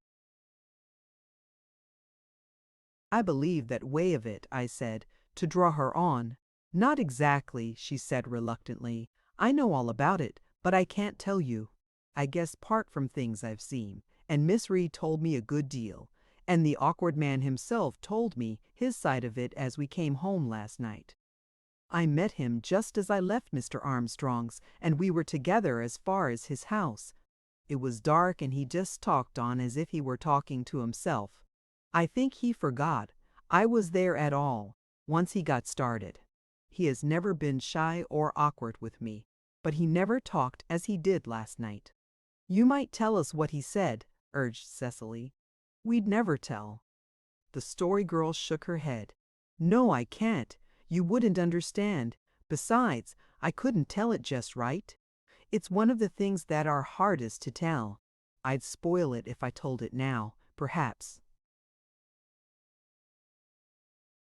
I believe that way of it, I said, to draw her on. Not exactly, she said reluctantly. I know all about it, but I can't tell you. I guess part from things I've seen, and Miss Reed told me a good deal, and the awkward man himself told me his side of it as we came home last night. I met him just as I left Mr. Armstrong's, and we were together as far as his house. It was dark and he just talked on as if he were talking to himself. I think he forgot I was there at all, once he got started. He has never been shy or awkward with me, but he never talked as he did last night. You might tell us what he said, urged Cecily. We'd never tell. The story girl shook her head. No, I can't. You wouldn't understand. Besides, I couldn't tell it just right. It's one of the things that are hardest to tell. I'd spoil it if I told it now, perhaps.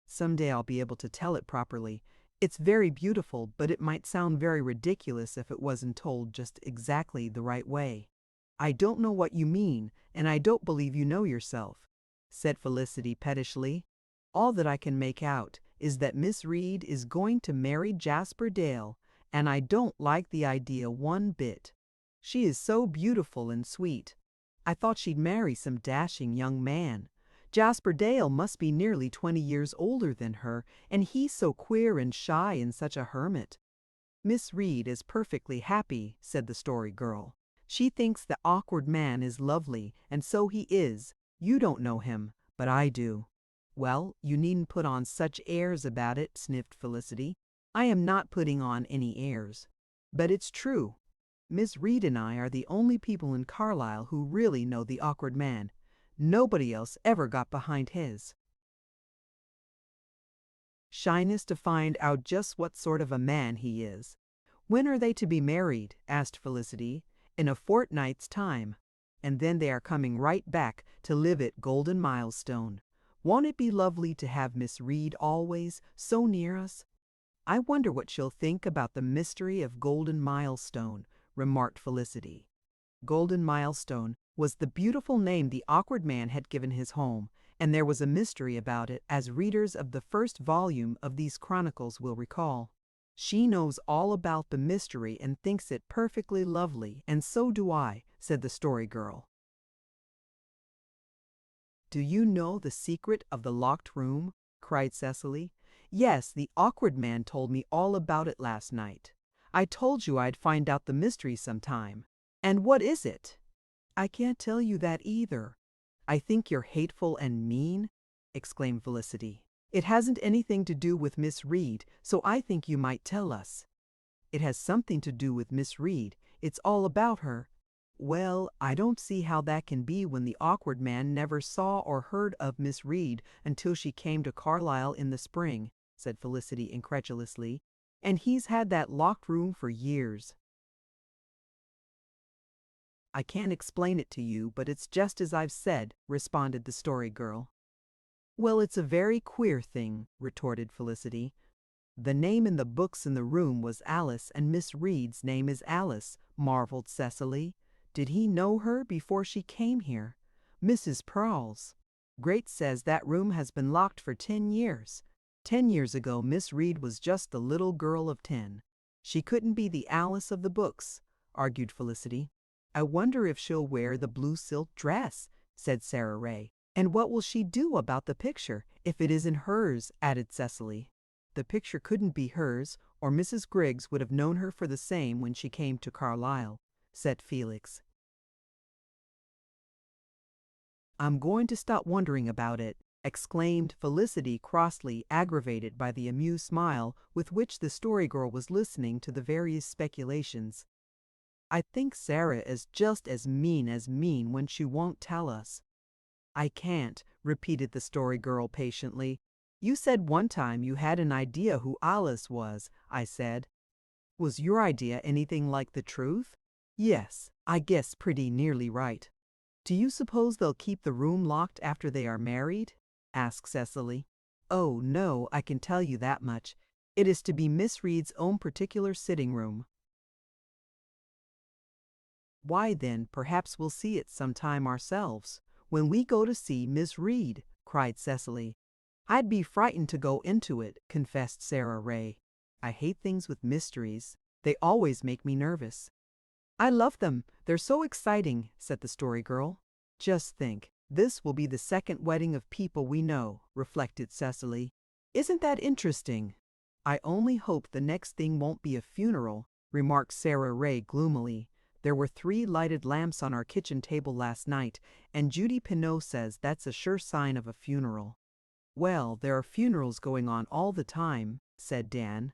Someday I'll be able to tell it properly. It's very beautiful, but it might sound very ridiculous if it wasn't told just exactly the right way. I don't know what you mean, and I don't believe you know yourself, said Felicity pettishly. All that I can make out is that Miss Reed is going to marry Jasper Dale, and I don't like the idea one bit. She is so beautiful and sweet. I thought she'd marry some dashing young man. Jasper Dale must be nearly 20 years older than her, and he's so queer and shy and such a hermit. Miss Reed is perfectly happy, said the story girl. She thinks the awkward man is lovely, and so he is. You don't know him, but I do. Well, you needn't put on such airs about it, sniffed Felicity. I am not putting on any airs. But it's true. Miss Reed and I are the only people in Carlisle who really know the awkward man. Nobody else ever got behind his shyness to find out just what sort of a man he is. When are they to be married? Asked Felicity. In a fortnight's time. And then they are coming right back to live at Golden Milestone. Won't it be lovely to have Miss Reed always so near us? I wonder what she'll think about the mystery of Golden Milestone, remarked Felicity. Golden Milestone was the beautiful name the awkward man had given his home, and there was a mystery about it, as readers of the first volume of these chronicles will recall. She knows all about the mystery and thinks it perfectly lovely, and so do I, said the story girl. Do you know the secret of the locked room? Cried Cecily. Yes, the awkward man told me all about it last night. I told you I'd find out the mystery sometime. And what is it? I can't tell you that either. I think you're hateful and mean, exclaimed Felicity. It hasn't anything to do with Miss Reed, so I think you might tell us. It has something to do with Miss Reed. It's all about her. Well, I don't see how that can be when the awkward man never saw or heard of Miss Reed until she came to Carlisle in the spring, said Felicity incredulously. And he's had that locked room for years. I can't explain it to you, but it's just as I've said, responded the story girl. Well, it's a very queer thing, retorted Felicity. The name in the books in the room was Alice, and Miss Reed's name is Alice, marveled Cecily. Did he know her before she came here? Mrs. Prowls. Great says that room has been locked for 10 years. 10 years ago, Miss Reed was just a little girl of 10. She couldn't be the Alice of the books, argued Felicity. I wonder if she'll wear the blue silk dress, said Sarah Ray. And what will she do about the picture if it isn't hers, added Cecily. The picture couldn't be hers, or Mrs. Griggs would have known her for the same when she came to Carlisle, said Felix. I'm going to stop wondering about it, exclaimed Felicity crossly, aggravated by the amused smile with which the story girl was listening to the various speculations. I think Sarah is just as mean when she won't tell us. I can't, repeated the story girl patiently. You said one time you had an idea who Alice was, I said. Was your idea anything like the truth? Yes, I guess pretty nearly right. Do you suppose they'll keep the room locked after they are married? Asked Cecily. Oh, no, I can tell you that much. It is to be Miss Reed's own particular sitting room. Why then, perhaps we'll see it sometime ourselves, when we go to see Miss Reed, cried Cecily. I'd be frightened to go into it, confessed Sarah Ray. I hate things with mysteries. They always make me nervous. I love them. They're so exciting, said the Story Girl. Just think, this will be the second wedding of people we know, reflected Cecily. Isn't that interesting? I only hope the next thing won't be a funeral, remarked Sarah Ray gloomily. There were 3 lighted lamps on our kitchen table last night, and Judy Pineau says that's a sure sign of a funeral. Well, there are funerals going on all the time, said Dan.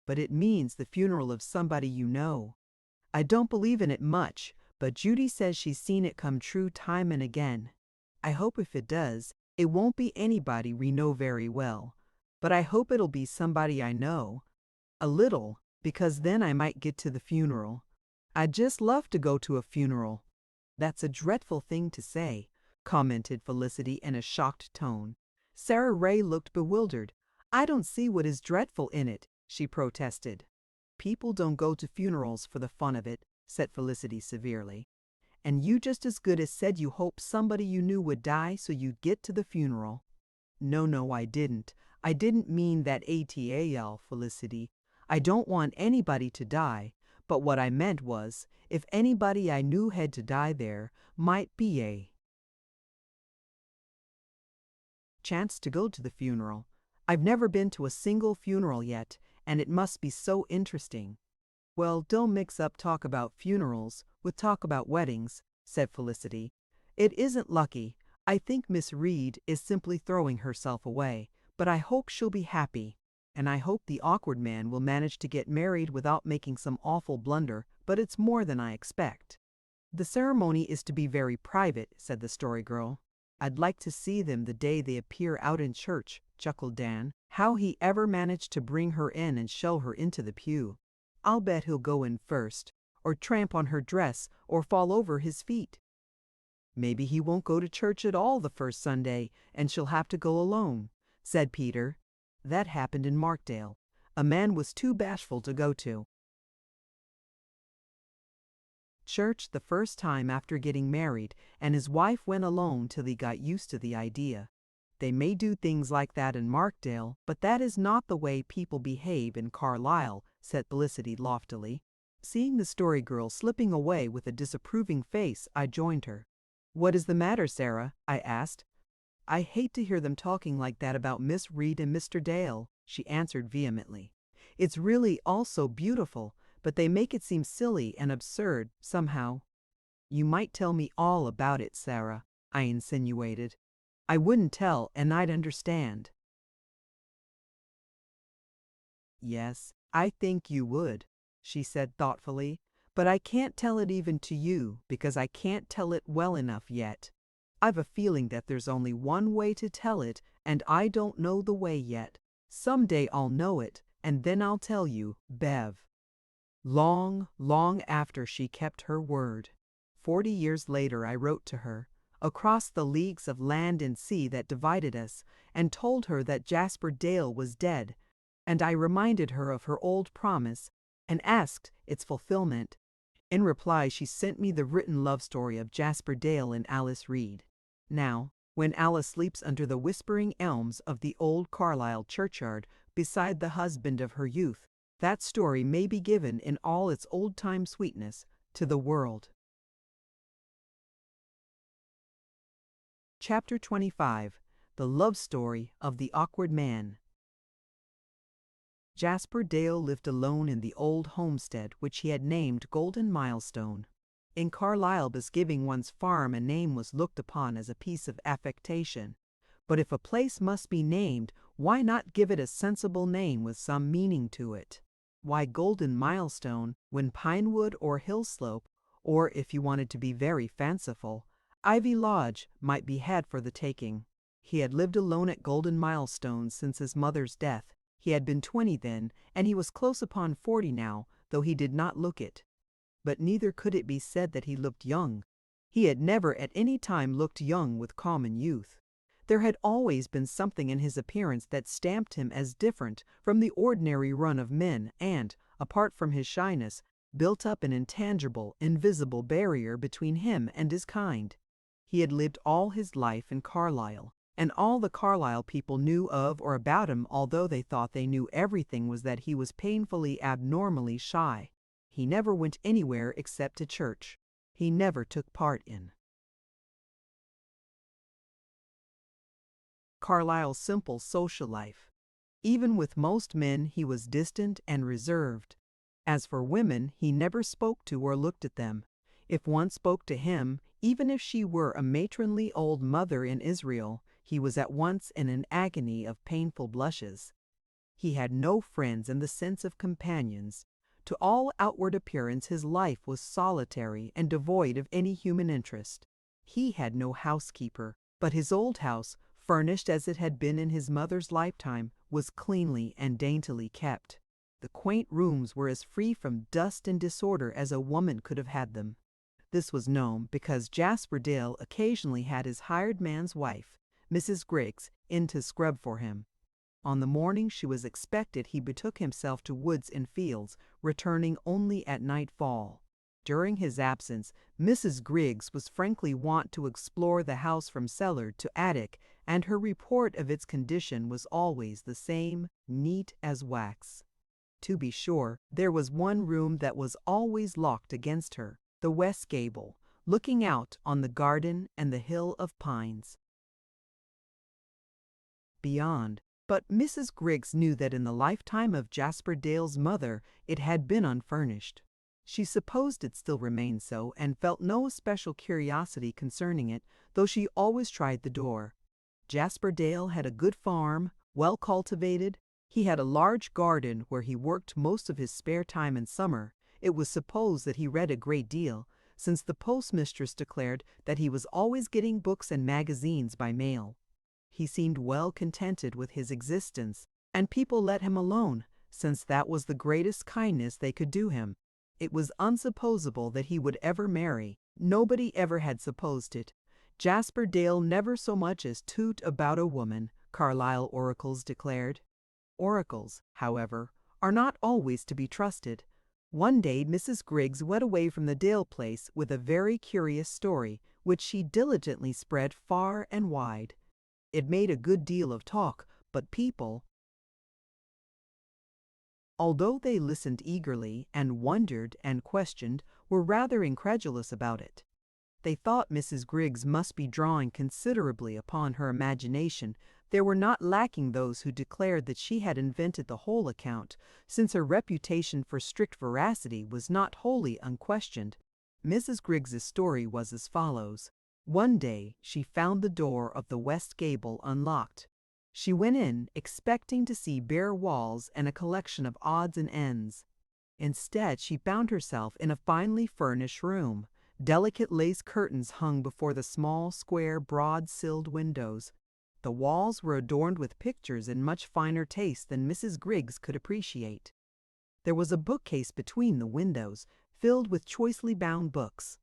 But it means the funeral of somebody you know. I don't believe in it much, but Judy says she's seen it come true time and again. I hope if it does, it won't be anybody we know very well, but I hope it'll be somebody I know. A little, because then I might get to the funeral. I'd just love to go to a funeral. That's a dreadful thing to say, commented Felicity in a shocked tone. Sarah Ray looked bewildered. I don't see what is dreadful in it, she protested. People don't go to funerals for the fun of it, said Felicity severely. And you just as good as said you hoped somebody you knew would die so you'd get to the funeral. No, I didn't. I didn't mean that ATAL, Felicity. I don't want anybody to die, but what I meant was, if anybody I knew had to die there, might be a chance to go to the funeral. I've never been to a single funeral yet, and it must be so interesting. Well, don't mix up talk about funerals with talk about weddings, said Felicity. It isn't lucky. I think Miss Reed is simply throwing herself away, but I hope she'll be happy. And I hope the awkward man will manage to get married without making some awful blunder, but it's more than I expect. The ceremony is to be very private, said the Story Girl. I'd like to see them the day they appear out in church, chuckled Dan. How he ever managed to bring her in and show her into the pew. I'll bet he'll go in first, or tramp on her dress, or fall over his feet. Maybe he won't go to church at all the first Sunday, and she'll have to go alone, said Peter. That happened in Markdale. A man was too bashful to go to church the first time after getting married, and his wife went alone till he got used to the idea. They may do things like that in Markdale, but that is not the way people behave in Carlisle, said Felicity loftily. Seeing the Story Girl slipping away with a disapproving face, I joined her. What is the matter, Sarah? I asked. I hate to hear them talking like that about Miss Reed and Mr. Dale, she answered vehemently. It's really all so beautiful, but they make it seem silly and absurd, somehow. You might tell me all about it, Sarah, I insinuated. I wouldn't tell, and I'd understand. Yes, I think you would, she said thoughtfully, but I can't tell it even to you because I can't tell it well enough yet. I've a feeling that there's only one way to tell it, and I don't know the way yet. Someday I'll know it, and then I'll tell you, Bev. Long after she kept her word. 40 years later I wrote to her, across the leagues of land and sea that divided us, and told her that Jasper Dale was dead, and I reminded her of her old promise and asked its fulfillment. In reply, she sent me the written love story of Jasper Dale and Alice Reed. Now, when Alice sleeps under the whispering elms of the old Carlisle churchyard beside the husband of her youth, that story may be given in all its old-time sweetness to the world. Chapter 25. The Love Story of the Awkward Man. Jasper Dale lived alone in the old homestead which he had named Golden Milestone. In Carlisle, giving one's farm a name was looked upon as a piece of affectation. But if a place must be named, why not give it a sensible name with some meaning to it? Why Golden Milestone when Pinewood or Hillslope, or if you wanted to be very fanciful, Ivy Lodge might be had for the taking? He had lived alone at Golden Milestone since his mother's death. He had been 20 then, and he was close upon 40 now, though he did not look it. But neither could it be said that he looked young. He had never at any time looked young with common youth. There had always been something in his appearance that stamped him as different from the ordinary run of men and, apart from his shyness, built up an intangible, invisible barrier between him and his kind. He had lived all his life in Carlisle, and all the Carlisle people knew of or about him, although they thought they knew everything, was that he was painfully abnormally shy. He never went anywhere except to church. He never took part in Carlisle's simple social life. Even with most men he was distant and reserved. As for women, he never spoke to or looked at them. If one spoke to him, even if she were a matronly old mother in Israel, he was at once in an agony of painful blushes. He had no friends in the sense of companions. To all outward appearance his life was solitary and devoid of any human interest. He had no housekeeper, but his old house, furnished as it had been in his mother's lifetime, was cleanly and daintily kept. The quaint rooms were as free from dust and disorder as a woman could have had them. This was known because Jasper Dale occasionally had his hired man's wife, Mrs. Griggs, in to scrub for him. On the morning she was expected he betook himself to woods and fields, returning only at nightfall. During his absence, Mrs. Griggs was frankly wont to explore the house from cellar to attic, and her report of its condition was always the same, neat as wax. To be sure, there was one room that was always locked against her, the west gable, looking out on the garden and the hill of pines beyond. But Mrs. Griggs knew that in the lifetime of Jasper Dale's mother it had been unfurnished. She supposed it still remained so, and felt no especial curiosity concerning it, though she always tried the door. Jasper Dale had a good farm, well cultivated. He had a large garden where he worked most of his spare time in summer. It was supposed that he read a great deal, since the postmistress declared that he was always getting books and magazines by mail. He seemed well contented with his existence, and people let him alone, since that was the greatest kindness they could do him. It was unsupposable that he would ever marry. Nobody ever had supposed it. Jasper Dale never so much as toot about a woman, Carlisle oracles declared. Oracles, however, are not always to be trusted. One day Mrs. Griggs went away from the Dale place with a very curious story, which she diligently spread far and wide. It made a good deal of talk, but people, although they listened eagerly and wondered and questioned, were rather incredulous about it. They thought Mrs. Griggs must be drawing considerably upon her imagination. There were not lacking those who declared that she had invented the whole account, since her reputation for strict veracity was not wholly unquestioned. Mrs. Griggs's story was as follows. One day she found the door of the west gable unlocked. She went in, expecting to see bare walls and a collection of odds and ends. Instead, she found herself in a finely furnished room. Delicate lace curtains hung before the small, square, broad-silled windows. The walls were adorned with pictures in much finer taste than Mrs. Griggs could appreciate. There was a bookcase between the windows, filled with choicely bound books.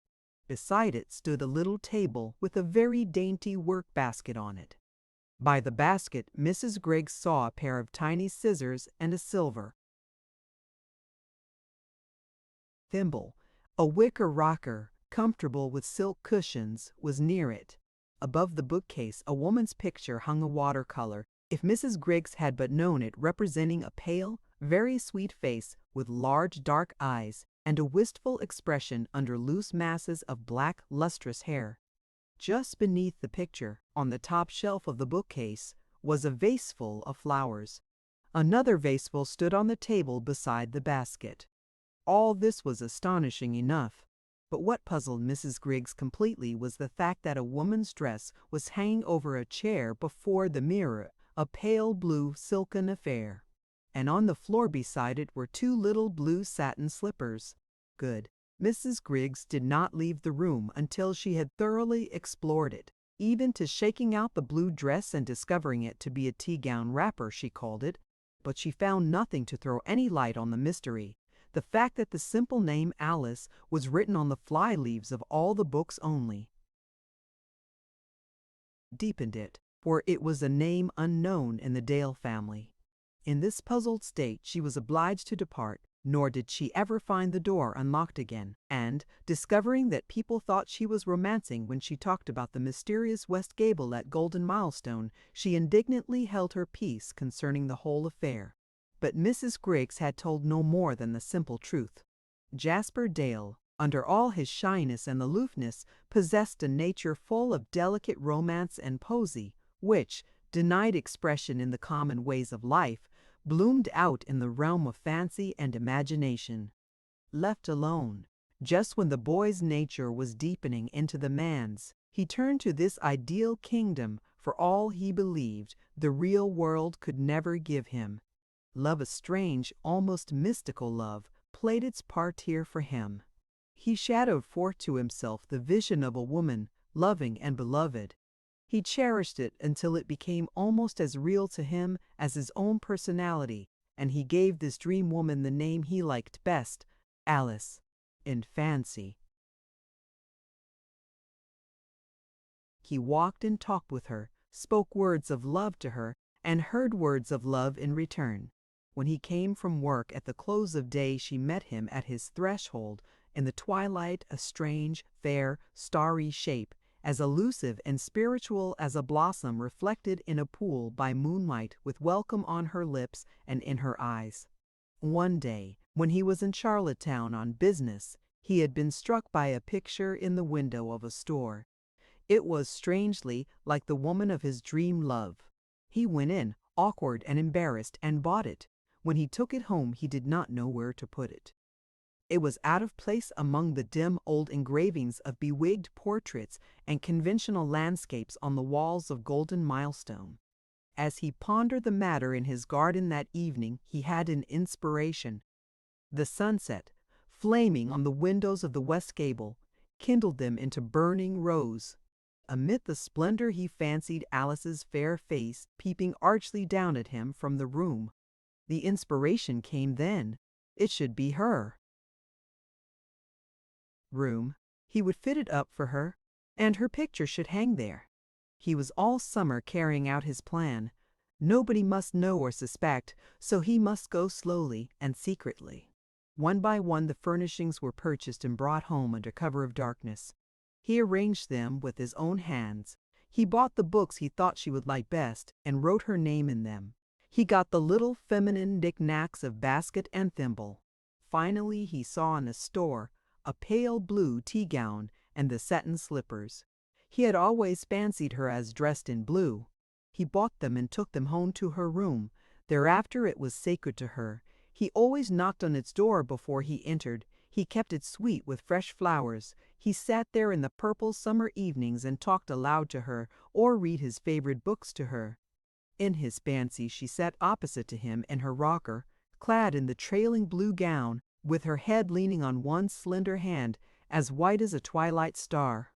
Beside it stood a little table with a very dainty work-basket on it. By the basket, Mrs. Griggs saw a pair of tiny scissors and a silver thimble. A wicker rocker, comfortable with silk cushions, was near it. Above the bookcase a woman's picture hung, a watercolor, if Mrs. Griggs had but known it, representing a pale, very sweet face with large dark eyes and a wistful expression under loose masses of black lustrous hair. Just beneath the picture, on the top shelf of the bookcase, was a vaseful of flowers. Another vaseful stood on the table beside the basket. All this was astonishing enough, but what puzzled Mrs. Griggs completely was the fact that a woman's dress was hanging over a chair before the mirror, a pale blue silken affair, and on the floor beside it were two little blue satin slippers. Good. Mrs. Griggs did not leave the room until she had thoroughly explored it, even to shaking out the blue dress and discovering it to be a tea-gown wrapper, she called it. but she found nothing to throw any light on the mystery. The fact that the simple name Alice was written on the fly leaves of all the books only deepened it, for it was a name unknown in the Dale family. In this puzzled state she was obliged to depart, nor did she ever find the door unlocked again, and, discovering that people thought she was romancing when she talked about the mysterious west gable at Golden Milestone, she indignantly held her peace concerning the whole affair. But Mrs. Griggs had told no more than the simple truth. Jasper Dale, under all his shyness and aloofness, possessed a nature full of delicate romance and poesy, which, denied expression in the common ways of life, bloomed out in the realm of fancy and imagination. Left alone, just when the boy's nature was deepening into the man's, he turned to this ideal kingdom for all he believed the real world could never give him. Love, a strange, almost mystical love, played its part here for him. He shadowed forth to himself the vision of a woman, loving and beloved. He cherished it until it became almost as real to him as his own personality, and he gave this dream woman the name he liked best, Alice, in fancy. He walked and talked with her, spoke words of love to her, and heard words of love in return. When he came from work at the close of day, she met him at his threshold, in the twilight, a strange, fair, starry shape, as elusive and spiritual as a blossom reflected in a pool by moonlight, with welcome on her lips and in her eyes. One day, when he was in Charlottetown on business, he had been struck by a picture in the window of a store. It was strangely like the woman of his dream love. He went in, awkward and embarrassed, and bought it. When he took it home, he did not know where to put it. It was out of place among the dim old engravings of bewigged portraits and conventional landscapes on the walls of Golden Milestone. As he pondered the matter in his garden that evening, he had an inspiration. The sunset, flaming on the windows of the west gable, kindled them into burning rose. Amid the splendor he fancied Alice's fair face peeping archly down at him from the room. The inspiration came then. It should be her room. He would fit it up for her, and her picture should hang there. He was all summer carrying out his plan. Nobody must know or suspect, so he must go slowly and secretly. One by one the furnishings were purchased and brought home under cover of darkness. He arranged them with his own hands. He bought the books he thought she would like best and wrote her name in them. He got the little feminine knickknacks of basket and thimble. Finally he saw in a store a pale blue tea gown and the satin slippers. He had always fancied her as dressed in blue. He bought them and took them home to her room. Thereafter it was sacred to her. He always knocked on its door before he entered. He kept it sweet with fresh flowers. He sat there in the purple summer evenings and talked aloud to her, or read his favorite books to her. In his fancy she sat opposite to him in her rocker, clad in the trailing blue gown, with her head leaning on one slender hand, as white as a twilight star.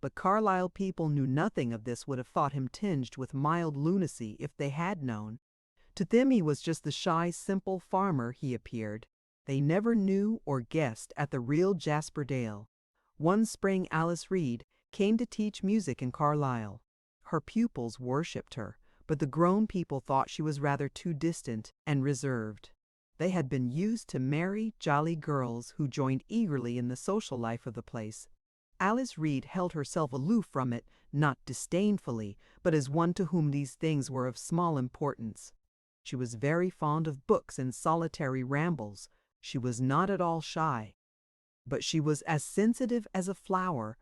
But Carlisle people knew nothing of this, would have thought him tinged with mild lunacy if they had known. To them he was just the shy, simple farmer he appeared. They never knew or guessed at the real Jasper Dale. One spring Alice Reed came to teach music in Carlisle. Her pupils worshipped her, but the grown people thought she was rather too distant and reserved. They had been used to merry, jolly girls who joined eagerly in the social life of the place. Alice Reed held herself aloof from it, not disdainfully, but as one to whom these things were of small importance. She was very fond of books and solitary rambles. She was not at all shy, but she was as sensitive as a flower,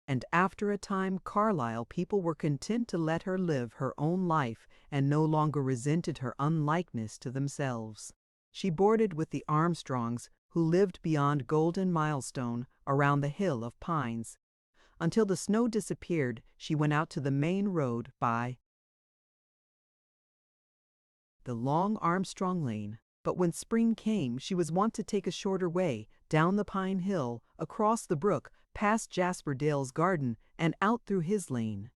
and after a time Carlisle people were content to let her live her own life and no longer resented her unlikeness to themselves. She boarded with the Armstrongs, who lived beyond Golden Milestone, around the hill of pines. Until the snow disappeared, she went out to the main road by the long Armstrong Lane. But when spring came, she was wont to take a shorter way, down the pine hill, across the brook, past Jasper Dale's garden, and out through his lane.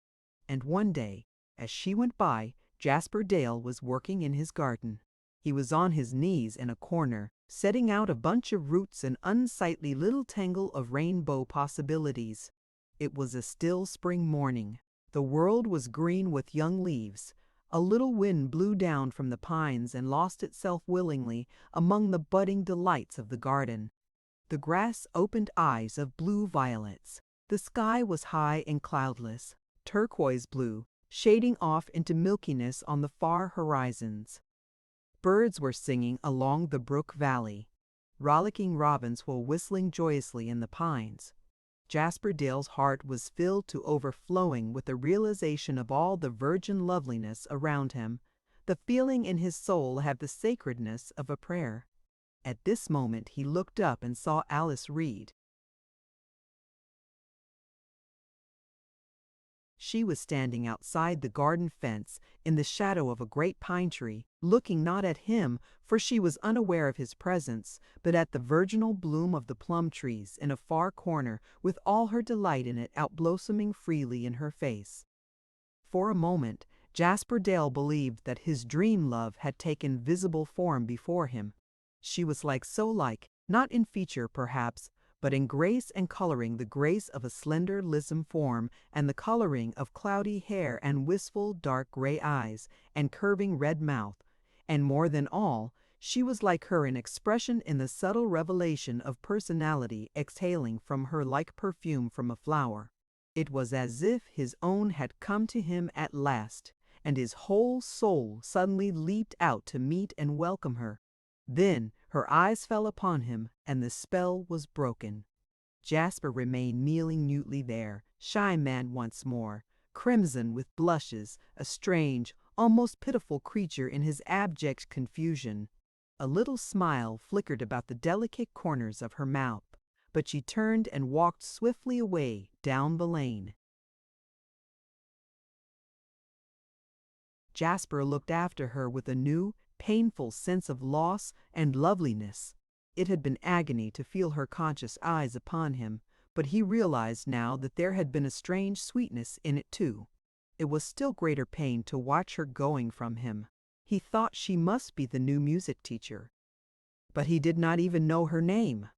And one day, As she went by, Jasper Dale was working in his garden. He was on his knees in a corner, setting out a bunch of roots, an unsightly little tangle of rainbow possibilities. It was a still spring morning. The world was green with young leaves. A little wind blew down from the pines and lost itself willingly among the budding delights of the garden. The grass opened eyes of blue violets. The sky was high and cloudless, turquoise blue, shading off into milkiness on the far horizons. Birds were singing along the brook valley. Rollicking robins were whistling joyously in the pines. Jasper Dale's heart was filled to overflowing with the realization of all the virgin loveliness around him. The feeling in his soul had the sacredness of a prayer. At this moment he looked up and saw Alice Reed. She was standing outside the garden fence in the shadow of a great pine tree, looking not at him, for she was unaware of his presence, but at the virginal bloom of the plum trees in a far corner, with all her delight in it outblossoming freely in her face. For a moment, Jasper Dale believed that his dream love had taken visible form before him. She was so like, not in feature perhaps, but in grace and coloring, the grace of a slender lissom form, and the coloring of cloudy hair and wistful dark gray eyes, and curving red mouth. And more than all, she was like her in expression, in the subtle revelation of personality exhaling from her like perfume from a flower. It was as if his own had come to him at last, and his whole soul suddenly leaped out to meet and welcome her. Then her eyes fell upon him, and the spell was broken. Jasper remained kneeling mutely there, shy man once more, crimson with blushes, a strange, almost pitiful creature in his abject confusion. A little smile flickered about the delicate corners of her mouth, but she turned and walked swiftly away down the lane. Jasper looked after her with a new, painful sense of loss and loveliness. It had been agony to feel her conscious eyes upon him, but he realized now that there had been a strange sweetness in it too. It was still greater pain to watch her going from him. He thought she must be the new music teacher. But he did not even know her name.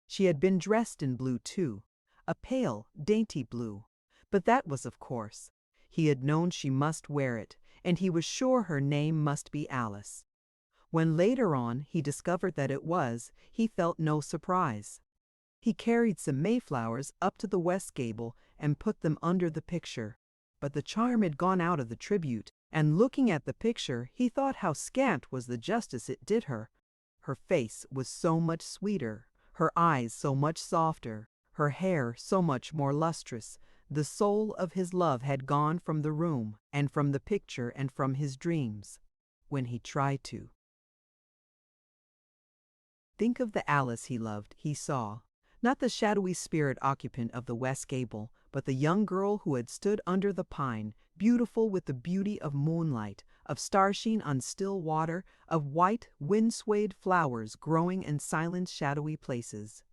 She had been dressed in blue too, a pale, dainty blue. But that was of course. He had known she must wear it, and he was sure her name must be Alice. When later on he discovered that it was, he felt no surprise. He carried some mayflowers up to the west gable and put them under the picture. But the charm had gone out of the tribute, and looking at the picture he thought how scant was the justice it did her. Her face was so much sweeter, her eyes so much softer, her hair so much more lustrous. The soul of his love had gone from the room, and from the picture, and from his dreams, when he tried to think of the Alice he loved. He saw, not the shadowy spirit occupant of the west gable, but the young girl who had stood under the pine, beautiful with the beauty of moonlight, of starshine on still water, of white, wind-swayed flowers growing in silent, shadowy places.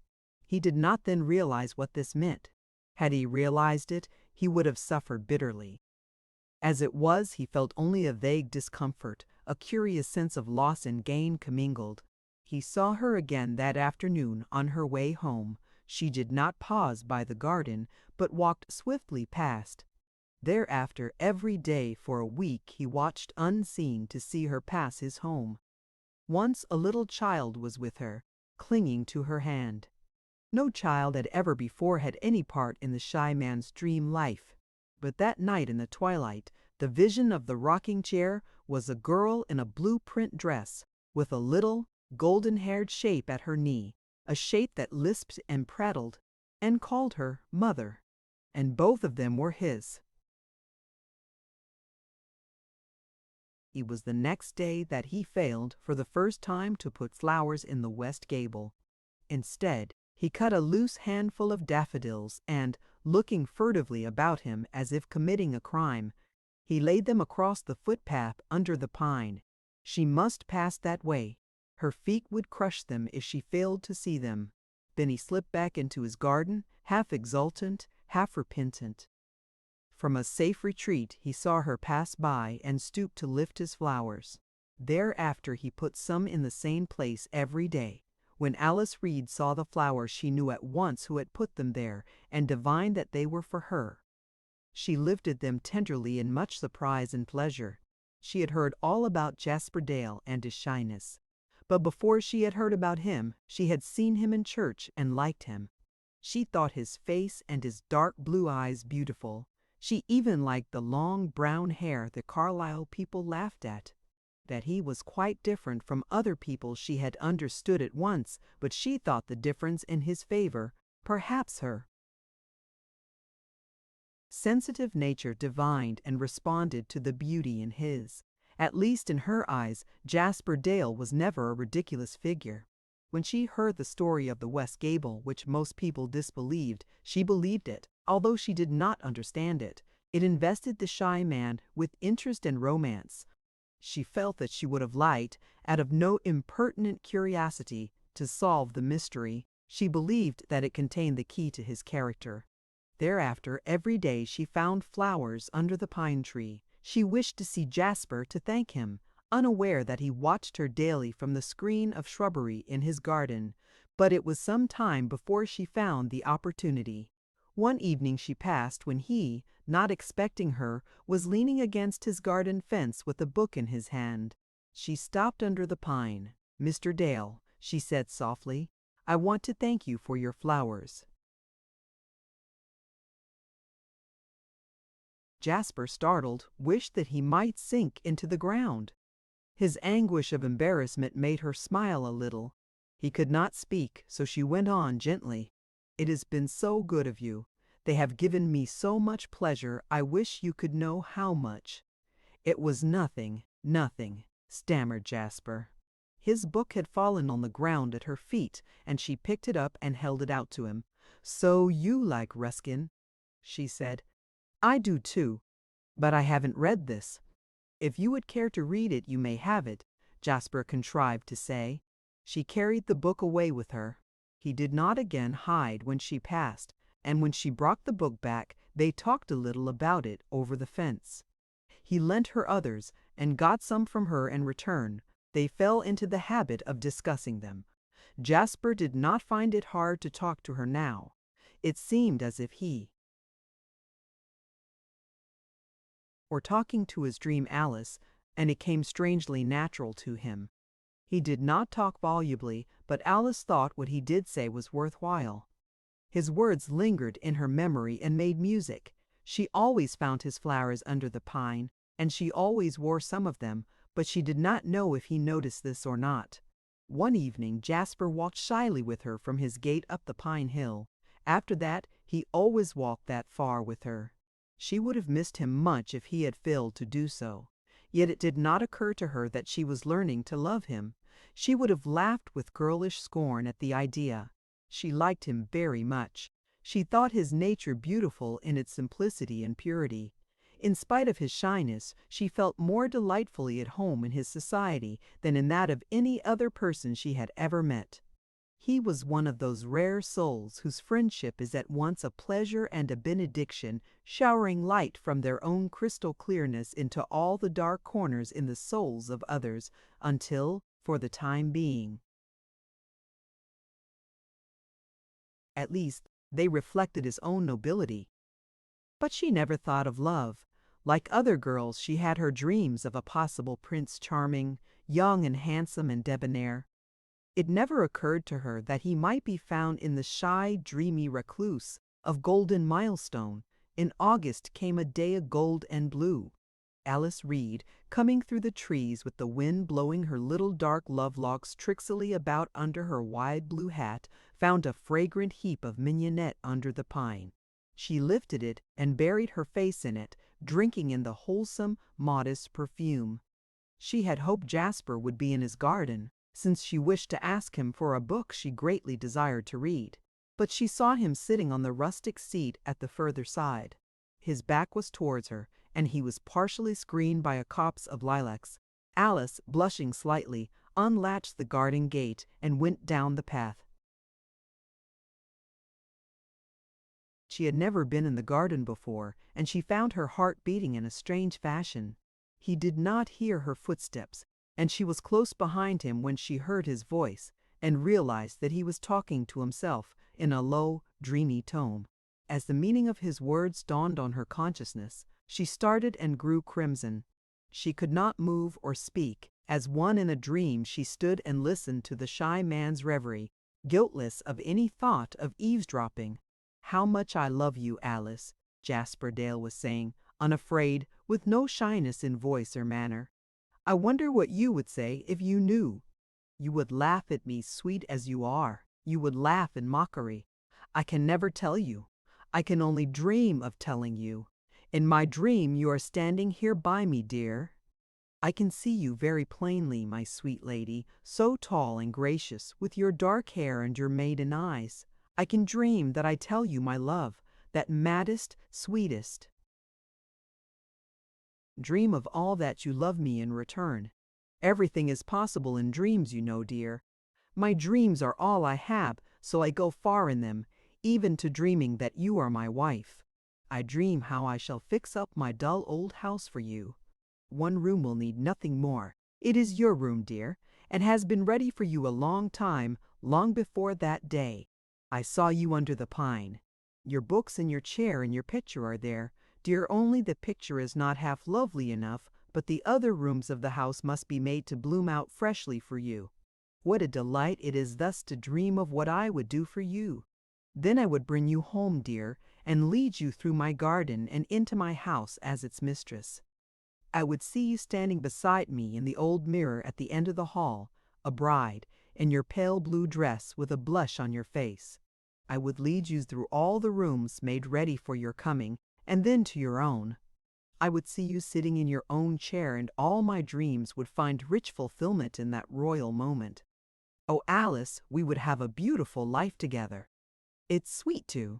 He did not then realize what this meant. Had he realized it, he would have suffered bitterly. As it was, he felt only a vague discomfort, a curious sense of loss and gain commingled. He saw her again that afternoon on her way home. She did not pause by the garden, but walked swiftly past. Thereafter, every day for a week he watched unseen to see her pass his home. Once a little child was with her, clinging to her hand. No child had ever before had any part in the shy man's dream life. But that night in the twilight, the vision of the rocking chair was a girl in a blue print dress, with a little, golden-haired shape at her knee, a shape that lisped and prattled, and called her mother. And both of them were his. It was the next day that he failed for the first time to put flowers in the west gable. Instead, he cut a loose handful of daffodils and, looking furtively about him as if committing a crime, he laid them across the footpath under the pine. She must pass that way. Her feet would crush them if she failed to see them. Then he slipped back into his garden, half exultant, half repentant. From a safe retreat he saw her pass by and stooped to lift his flowers. Thereafter he put some in the same place every day. When Alice Reed saw the flowers she knew at once who had put them there, and divined that they were for her. She lifted them tenderly in much surprise and pleasure. She had heard all about Jasper Dale and his shyness. But before she had heard about him, she had seen him in church and liked him. She thought his face and his dark blue eyes beautiful. She even liked the long brown hair the Carlisle people laughed at. That he was quite different from other people she had understood at once, but she thought the difference in his favor, perhaps her sensitive nature divined and responded to the beauty in his. At least in her eyes, Jasper Dale was never a ridiculous figure. When she heard the story of the West Gable, which most people disbelieved, she believed it, although she did not understand it. It invested the shy man with interest and romance. She felt that she would have liked, out of no impertinent curiosity, to solve the mystery. She believed that it contained the key to his character. Thereafter, every day she found flowers under the pine tree. She wished to see Jasper to thank him, unaware that he watched her daily from the screen of shrubbery in his garden. But it was some time before she found the opportunity. One evening she passed when he, not expecting her, was leaning against his garden fence with a book in his hand. She stopped under the pine. "Mr. Dale," she said softly, "I want to thank you for your flowers." Jasper, startled, wished that he might sink into the ground. His anguish of embarrassment made her smile a little. He could not speak, so she went on gently. "It has been so good of you. They have given me so much pleasure. I wish you could know how much." "It was nothing, nothing," stammered Jasper. His book had fallen on the ground at her feet, and she picked it up and held it out to him. "So you like Ruskin?" she said. "I do too, but I haven't read this." "If you would care to read it, you may have it," Jasper contrived to say. She carried the book away with her. He did not again hide when she passed, and when she brought the book back, they talked a little about it over the fence. He lent her others, and got some from her in return. They fell into the habit of discussing them. Jasper did not find it hard to talk to her now. It seemed as if he or talking to his dream Alice, and it came strangely natural to him. He did not talk volubly, but Alice thought what he did say was worthwhile. His words lingered in her memory and made music. She always found his flowers under the pine, and she always wore some of them, but she did not know if he noticed this or not. One evening Jasper walked shyly with her from his gate up the pine hill. After that, he always walked that far with her. She would have missed him much if he had failed to do so. Yet it did not occur to her that she was learning to love him. She would have laughed with girlish scorn at the idea. She liked him very much. She thought his nature beautiful in its simplicity and purity. In spite of his shyness, she felt more delightfully at home in his society than in that of any other person she had ever met. He was one of those rare souls whose friendship is at once a pleasure and a benediction, showering light from their own crystal clearness into all the dark corners in the souls of others, until, for the time being, at least, they reflected his own nobility. But she never thought of love. Like other girls, she had her dreams of a possible Prince Charming, young and handsome and debonair. It never occurred to her that he might be found in the shy, dreamy recluse of Golden Milestone. In August came a day of gold and blue. Alice Reed, coming through the trees with the wind blowing her little dark lovelocks tricksily about under her wide blue hat, found a fragrant heap of mignonette under the pine. She lifted it and buried her face in it, drinking in the wholesome, modest perfume. She had hoped Jasper would be in his garden, since she wished to ask him for a book she greatly desired to read. But she saw him sitting on the rustic seat at the further side. His back was towards her, and he was partially screened by a copse of lilacs. Alice, blushing slightly, unlatched the garden gate and went down the path. She had never been in the garden before, and she found her heart beating in a strange fashion. He did not hear her footsteps, and she was close behind him when she heard his voice and realized that he was talking to himself in a low, dreamy tone. As the meaning of his words dawned on her consciousness, she started and grew crimson. She could not move or speak. As one in a dream, she stood and listened to the shy man's reverie, guiltless of any thought of eavesdropping. "How much I love you, Alice," Jasper Dale was saying, unafraid, with no shyness in voice or manner. "I wonder what you would say if you knew. You would laugh at me, sweet as you are. You would laugh in mockery. I can never tell you. I can only dream of telling you. In my dream you are standing here by me, dear. I can see you very plainly, my sweet lady, so tall and gracious, with your dark hair and your maiden eyes. I can dream that I tell you my love, that maddest, sweetest. Dream of all that you love me in return. Everything is possible in dreams, you know, dear. My dreams are all I have, so I go far in them, even to dreaming that you are my wife. I dream how I shall fix up my dull old house for you. One room will need nothing more. It is your room, dear, and has been ready for you a long time, long before that day. I saw you under the pine. Your books and your chair and your picture are there, dear, only the picture is not half lovely enough, but the other rooms of the house must be made to bloom out freshly for you. What a delight it is thus to dream of what I would do for you. Then I would bring you home, dear, and lead you through my garden and into my house as its mistress. I would see you standing beside me in the old mirror at the end of the hall, a bride, in your pale blue dress with a blush on your face. I would lead you through all the rooms made ready for your coming, and then to your own. I would see you sitting in your own chair, and all my dreams would find rich fulfillment in that royal moment. Oh, Alice, we would have a beautiful life together. It's sweet to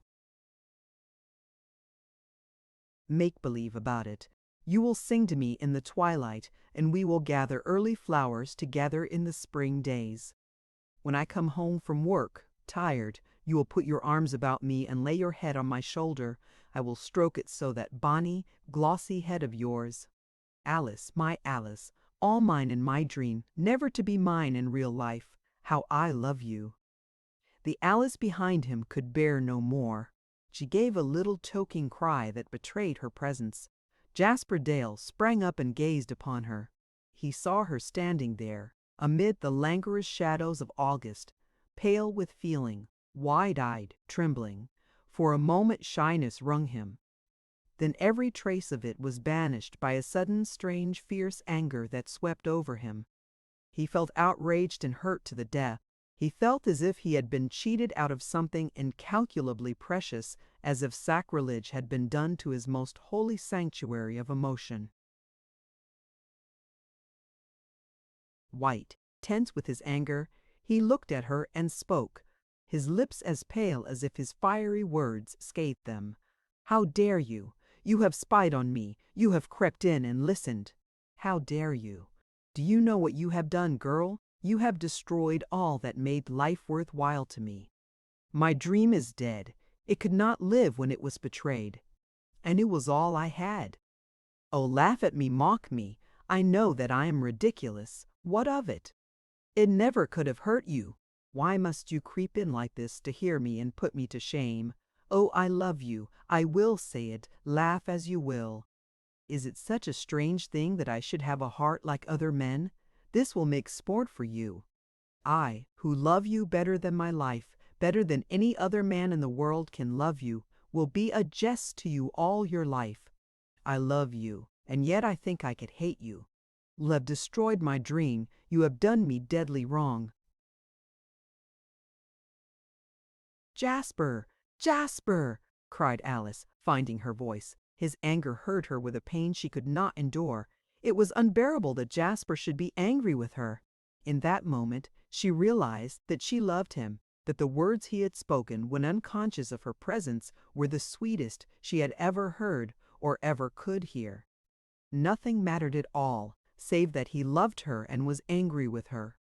make-believe about it. You will sing to me in the twilight, and we will gather early flowers together in the spring days. When I come home from work, tired, you will put your arms about me and lay your head on my shoulder. I will stroke it so, that bonny, glossy head of yours. Alice, my Alice, all mine in my dream, never to be mine in real life. How I love you." The Alice behind him could bear no more. She gave a little choking cry that betrayed her presence. Jasper Dale sprang up and gazed upon her. He saw her standing there, amid the languorous shadows of August, pale with feeling, wide-eyed, trembling. For a moment shyness wrung him. Then every trace of it was banished by a sudden, strange, fierce anger that swept over him. He felt outraged and hurt to the death. He felt as if he had been cheated out of something incalculably precious, as if sacrilege had been done to his most holy sanctuary of emotion. White, tense with his anger, he looked at her and spoke, his lips as pale as if his fiery words scathed them. "How dare you? You have spied on me. You have crept in and listened. How dare you? Do you know what you have done, girl? You have destroyed all that made life worth while to me. My dream is dead. It could not live when it was betrayed. And it was all I had. Oh, laugh at me, mock me. I know that I am ridiculous. What of it? It never could have hurt you. Why must you creep in like this to hear me and put me to shame? Oh, I love you. I will say it. Laugh as you will. Is it such a strange thing that I should have a heart like other men? This will make sport for you. I, who love you better than my life, better than any other man in the world can love you, will be a jest to you all your life. I love you, and yet I think I could hate you. You have destroyed my dream. You have done me deadly wrong." "Jasper! Jasper!" cried Alice, finding her voice. His anger hurt her with a pain she could not endure. It was unbearable that Jasper should be angry with her. In that moment, she realized that she loved him, that the words he had spoken when unconscious of her presence were the sweetest she had ever heard or ever could hear. Nothing mattered at all, save that he loved her and was angry with her.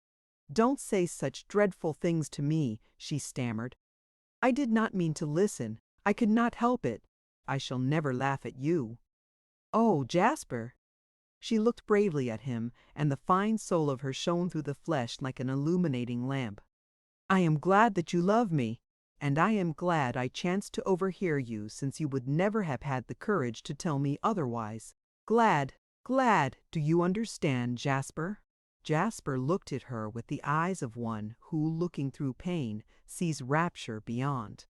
"Don't say such dreadful things to me," she stammered. "I did not mean to listen. I could not help it. I shall never laugh at you." "Oh, Jasper!" She looked bravely at him, and the fine soul of her shone through the flesh like an illuminating lamp. "I am glad that you love me, and I am glad I chanced to overhear you, since you would never have had the courage to tell me otherwise. Glad, glad, do you understand, Jasper?" Jasper looked at her with the eyes of one who, looking through pain, sees rapture beyond.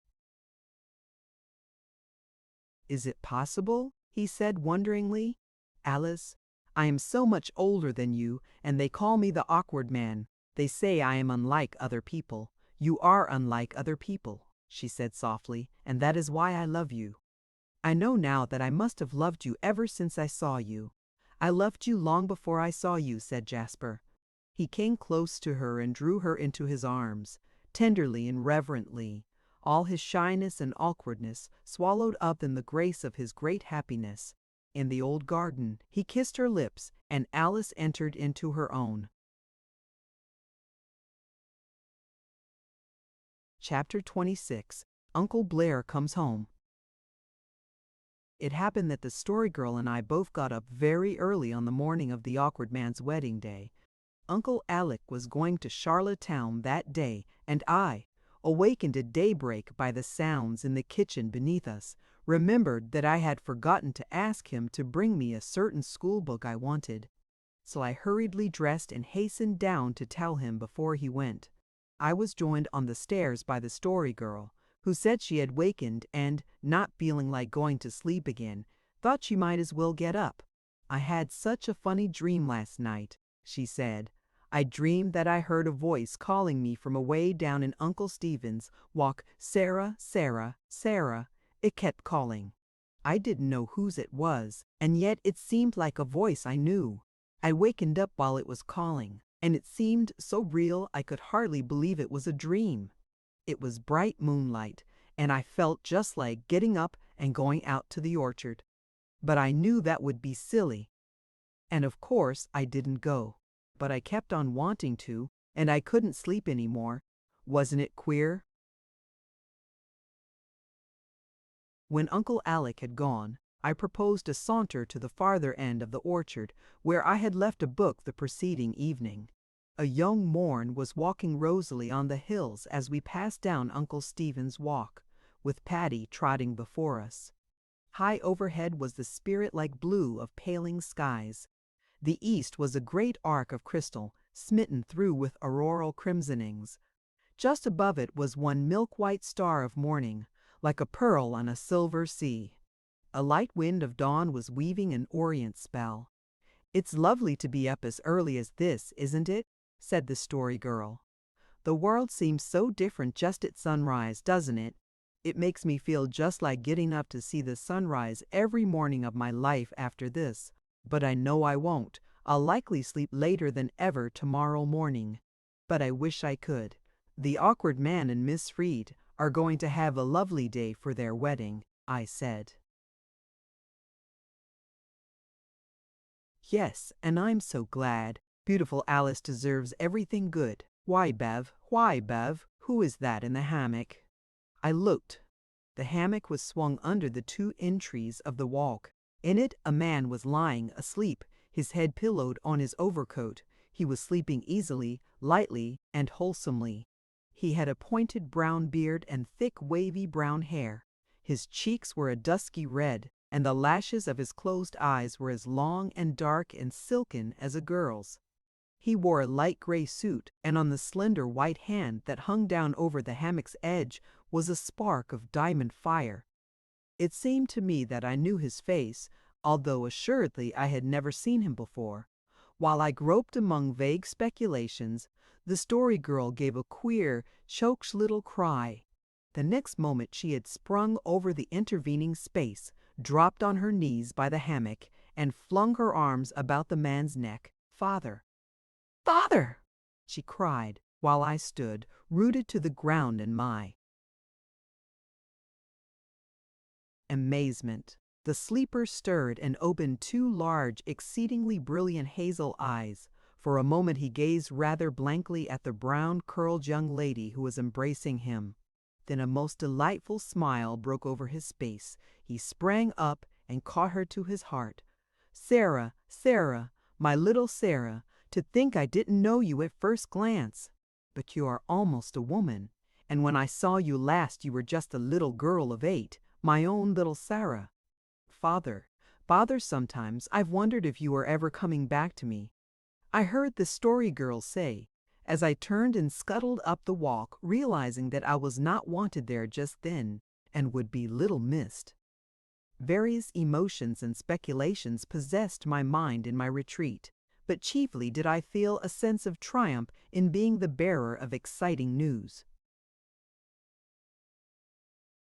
"Is it possible?" he said wonderingly. "Alice, I am so much older than you, and they call me the awkward man. They say I am unlike other people. You are unlike other people," she said softly, "and that is why I love you. I know now that I must have loved you ever since I saw you." "I loved you long before I saw you," said Jasper. He came close to her and drew her into his arms, tenderly and reverently, all his shyness and awkwardness swallowed up in the grace of his great happiness. In the old garden, he kissed her lips, and Alice entered into her own. Chapter 26. Uncle Blair Comes Home. It happened that the Story Girl and I both got up very early on the morning of the awkward man's wedding day. Uncle Alec was going to Charlottetown that day, and I, awakened at daybreak by the sounds in the kitchen beneath us, remembered that I had forgotten to ask him to bring me a certain school book I wanted. So I hurriedly dressed and hastened down to tell him before he went. I was joined on the stairs by the Story Girl, who said she had wakened and, not feeling like going to sleep again, thought she might as well get up. "I had such a funny dream last night," she said. "I dreamed that I heard a voice calling me from away down in Uncle Stephen's walk. 'Sarah, Sarah, Sarah.' It kept calling. I didn't know whose it was, and yet it seemed like a voice I knew. I wakened up while it was calling, and it seemed so real I could hardly believe it was a dream. It was bright moonlight, and I felt just like getting up and going out to the orchard. But I knew that would be silly, and of course I didn't go. But I kept on wanting to, and I couldn't sleep anymore. Wasn't it queer?" When Uncle Alec had gone, I proposed a saunter to the farther end of the orchard, where I had left a book the preceding evening. A young morn was walking rosily on the hills as we passed down Uncle Stephen's Walk, with Patty trotting before us. High overhead was the spirit-like blue of paling skies. The east was a great arc of crystal, smitten through with auroral crimsonings. Just above it was one milk-white star of morning, like a pearl on a silver sea. A light wind of dawn was weaving an orient spell. "It's lovely to be up as early as this, isn't it?" said the Story Girl. "The world seems so different just at sunrise, doesn't it? It makes me feel just like getting up to see the sunrise every morning of my life after this. But I know I won't. I'll likely sleep later than ever tomorrow morning. But I wish I could. The awkward man and Miss Reed are going to have a lovely day for their wedding," I said. "Yes, and I'm so glad. Beautiful Alice deserves everything good. Why, Bev, who is that in the hammock?" I looked. The hammock was swung under the two entries of the walk. In it a man was lying asleep, his head pillowed on his overcoat. He was sleeping easily, lightly, and wholesomely. He had a pointed brown beard and thick wavy brown hair. His cheeks were a dusky red, and the lashes of his closed eyes were as long and dark and silken as a girl's. He wore a light gray suit, and on the slender white hand that hung down over the hammock's edge was a spark of diamond fire. It seemed to me that I knew his face, although assuredly I had never seen him before. While I groped among vague speculations, the Story Girl gave a queer, choked little cry. The next moment she had sprung over the intervening space, dropped on her knees by the hammock, and flung her arms about the man's neck. "Father! Father!" she cried, while I stood, rooted to the ground in my amazement. The sleeper stirred and opened two large, exceedingly brilliant hazel eyes. For a moment he gazed rather blankly at the brown, curled young lady who was embracing him. Then a most delightful smile broke over his face. He sprang up and caught her to his heart. "Sarah, Sarah, my little Sarah, to think I didn't know you at first glance. But you are almost a woman, and when I saw you last you were just a little girl of 8, my own little Sarah. Father, sometimes I've wondered if you were ever coming back to me. I heard the story girl say, as I turned and scuttled up the walk, realizing that I was not wanted there just then, and would be little missed. Various emotions and speculations possessed my mind in my retreat, but chiefly did I feel a sense of triumph in being the bearer of exciting news.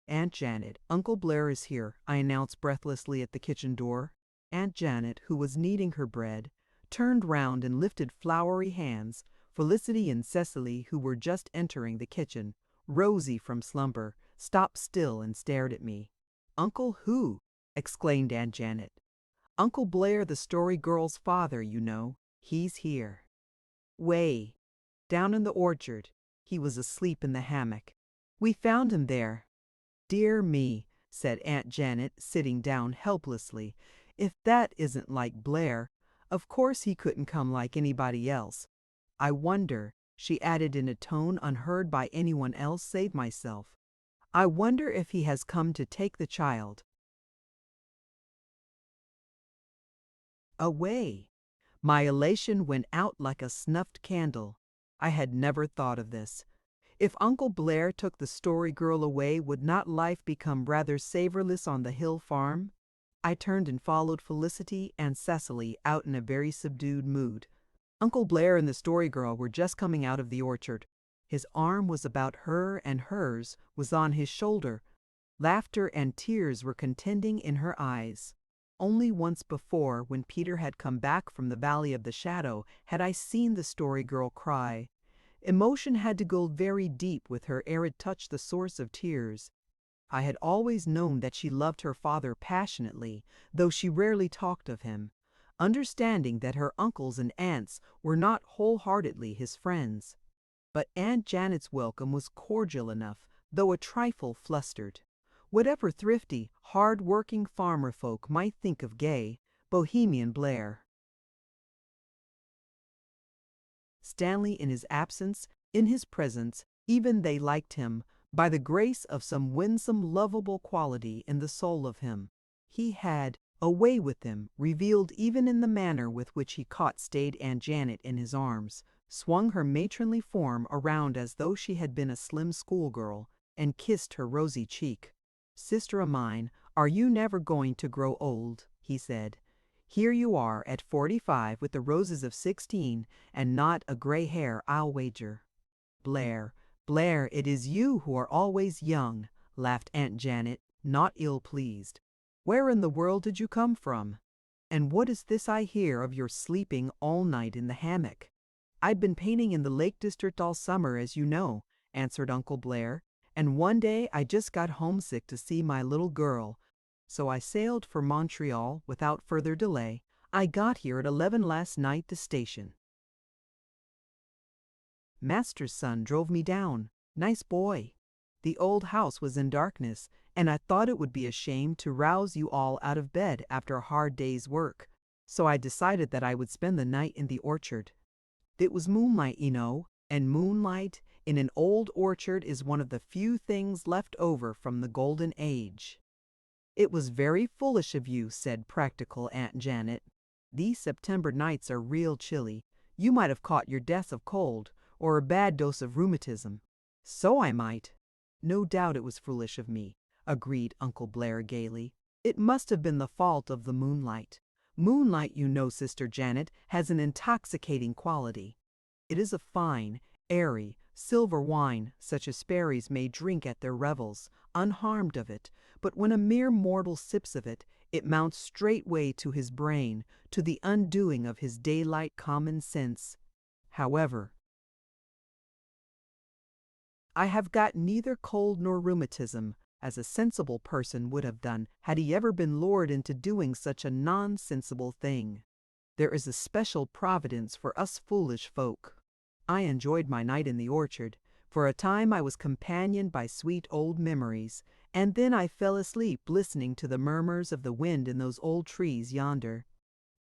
"Aunt Janet, Uncle Blair is here," I announced breathlessly at the kitchen door. Aunt Janet, who was kneading her bread, turned round and lifted floury hands. Felicity and Cecily, who were just entering the kitchen, rosy from slumber, stopped still and stared at me. "Uncle who?" exclaimed Aunt Janet. "Uncle Blair, the story girl's father, you know. He's here." "Way down in the orchard. He was asleep in the hammock. We found him there." "Dear me," said Aunt Janet, sitting down helplessly. "If that isn't like Blair. Of course he couldn't come like anybody else. I wonder," she added in a tone unheard by anyone else save myself, "I wonder if he has come to take the child away." My elation went out like a snuffed candle. I had never thought of this. If Uncle Blair took the story girl away, would not life become rather savorless on the hill farm? I turned and followed Felicity and Cecily out in a very subdued mood. Uncle Blair and the story girl were just coming out of the orchard. His arm was about her and hers was on his shoulder. Laughter and tears were contending in her eyes. Only once before, when Peter had come back from the Valley of the Shadow, had I seen the story girl cry. Emotion had to go very deep with her ere it touched the source of tears. I had always known that she loved her father passionately, though she rarely talked of him, understanding that her uncles and aunts were not wholeheartedly his friends. But Aunt Janet's welcome was cordial enough, though a trifle flustered. Whatever thrifty, hard-working farmer folk might think of gay, bohemian Blair, Stanley in his absence, in his presence, even they liked him, by the grace of some winsome, lovable quality in the soul of him. He had a way with him, revealed even in the manner with which he caught staid Aunt Janet in his arms, swung her matronly form around as though she had been a slim schoolgirl, and kissed her rosy cheek. "Sister o' mine, are you never going to grow old?" he said. "Here you are at 45 with the roses of 16, and not a gray hair, I'll wager." "Blair, Blair, it is you who are always young," laughed Aunt Janet, not ill-pleased. "Where in the world did you come from? And what is this I hear of your sleeping all night in the hammock?" "I've been painting in the Lake District all summer, as you know," answered Uncle Blair, "and one day I just got homesick to see my little girl. So I sailed for Montreal without further delay. I got here at 11 last night, the station. Master's son drove me down. Nice boy. The old house was in darkness, and I thought it would be a shame to rouse you all out of bed after a hard day's work. So I decided that I would spend the night in the orchard. It was moonlight, you know, and moonlight in an old orchard is one of the few things left over from the Golden Age." "It was very foolish of you," said practical Aunt Janet. "These September nights are real chilly. You might have caught your death of cold, or a bad dose of rheumatism." "So I might." "No doubt it was foolish of me," agreed Uncle Blair gaily. "It must have been the fault of the moonlight. Moonlight, you know, Sister Janet, has an intoxicating quality. It is a fine, airy, silver wine, such as fairies may drink at their revels, unharmed of it, but when a mere mortal sips of it, it mounts straightway to his brain, to the undoing of his daylight common sense. However, I have got neither cold nor rheumatism, as a sensible person would have done had he ever been lured into doing such a nonsensible thing. There is a special providence for us foolish folk. I enjoyed my night in the orchard, For a time I was companioned by sweet old memories, and then I fell asleep listening to the murmurs of the wind in those old trees yonder.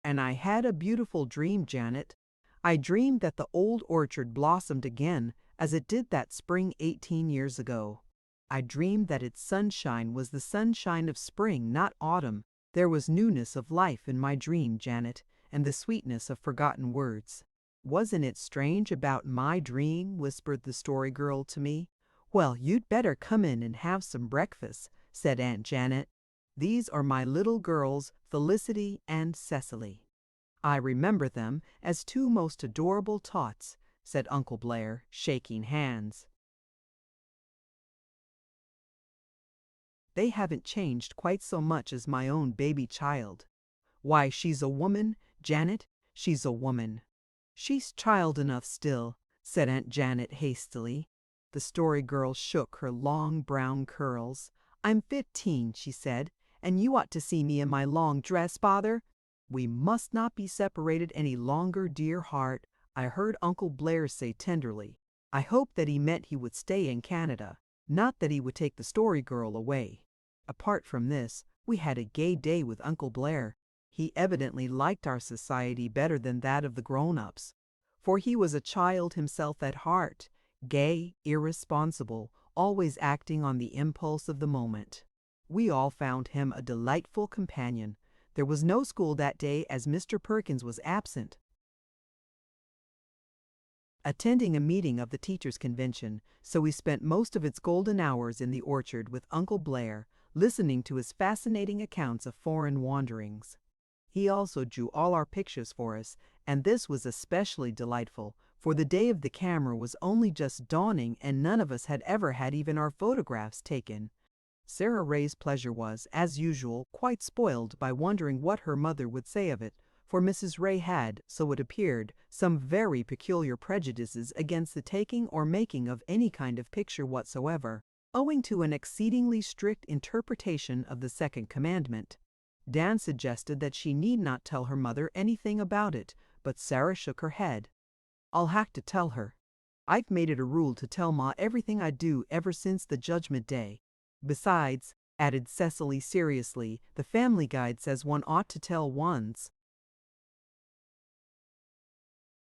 And I had a beautiful dream, Janet. I dreamed that the old orchard blossomed again as it did that spring 18 years ago. I dreamed that its sunshine was the sunshine of spring, not autumn. There was newness of life in my dream, Janet, and the sweetness of forgotten words. Wasn't it strange about my dream? Whispered the Story Girl to me. Well, you'd better come in and have some breakfast, said Aunt Janet. These are my little girls, Felicity and Cecily. I remember them as two most adorable tots, said Uncle Blair, shaking hands. They haven't changed quite so much as my own baby child. Why, she's a woman, Janet, she's a woman. She's child enough still, said Aunt Janet hastily. The Story Girl shook her long brown curls. I'm 15, she said, and you ought to see me in my long dress, Father. We must not be separated any longer, dear heart, I heard Uncle Blair say tenderly. I hoped that he meant he would stay in Canada, not that he would take the Story Girl away. Apart from this, we had a gay day with Uncle Blair. He evidently liked our society better than that of the grown-ups, for he was a child himself at heart, gay, irresponsible, always acting on the impulse of the moment. We all found him a delightful companion. There was no school that day as Mr. Perkins was absent, attending a meeting of the Teachers' Convention, so we spent most of its golden hours in the orchard with Uncle Blair, listening to his fascinating accounts of foreign wanderings. He also drew all our pictures for us, and this was especially delightful, for the day of the camera was only just dawning and none of us had ever had even our photographs taken. Sarah Ray's pleasure was, as usual, quite spoiled by wondering what her mother would say of it, for Mrs. Ray had, so it appeared, some very peculiar prejudices against the taking or making of any kind of picture whatsoever, owing to an exceedingly strict interpretation of the Second Commandment. Dan suggested that she need not tell her mother anything about it, but Sarah shook her head. I'll have to tell her. I've made it a rule to tell Ma everything I do ever since the Judgment Day. Besides, added Cecily seriously, the Family Guide says one ought to tell one's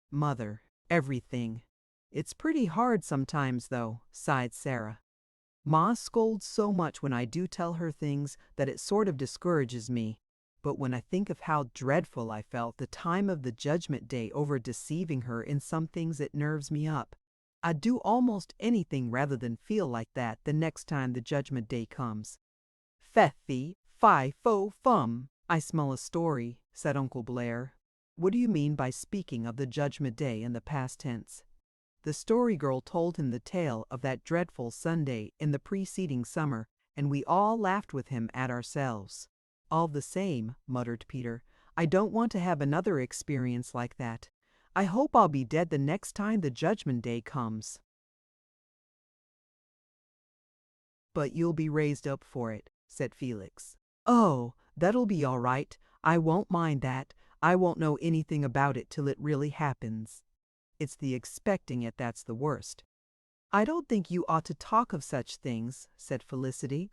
mother everything. It's pretty hard sometimes, though, sighed Sarah. Ma scolds so much when I do tell her things that it sort of discourages me. But when I think of how dreadful I felt the time of the Judgment Day over deceiving her in some things, it nerves me up. I'd do almost anything rather than feel like that the next time the Judgment Day comes. Fethy, fi, fo, fum. I smell a story, said Uncle Blair. What do you mean by speaking of the Judgment Day in the past tense? The Story Girl told him the tale of that dreadful Sunday in the preceding summer, and we all laughed with him at ourselves. All the same, muttered Peter, I don't want to have another experience like that. I hope I'll be dead the next time the Judgment Day comes. But you'll be raised up for it, said Felix. Oh, that'll be all right. I won't mind that. I won't know anything about it till it really happens. It's the expecting it that's the worst. I don't think you ought to talk of such things, said Felicity.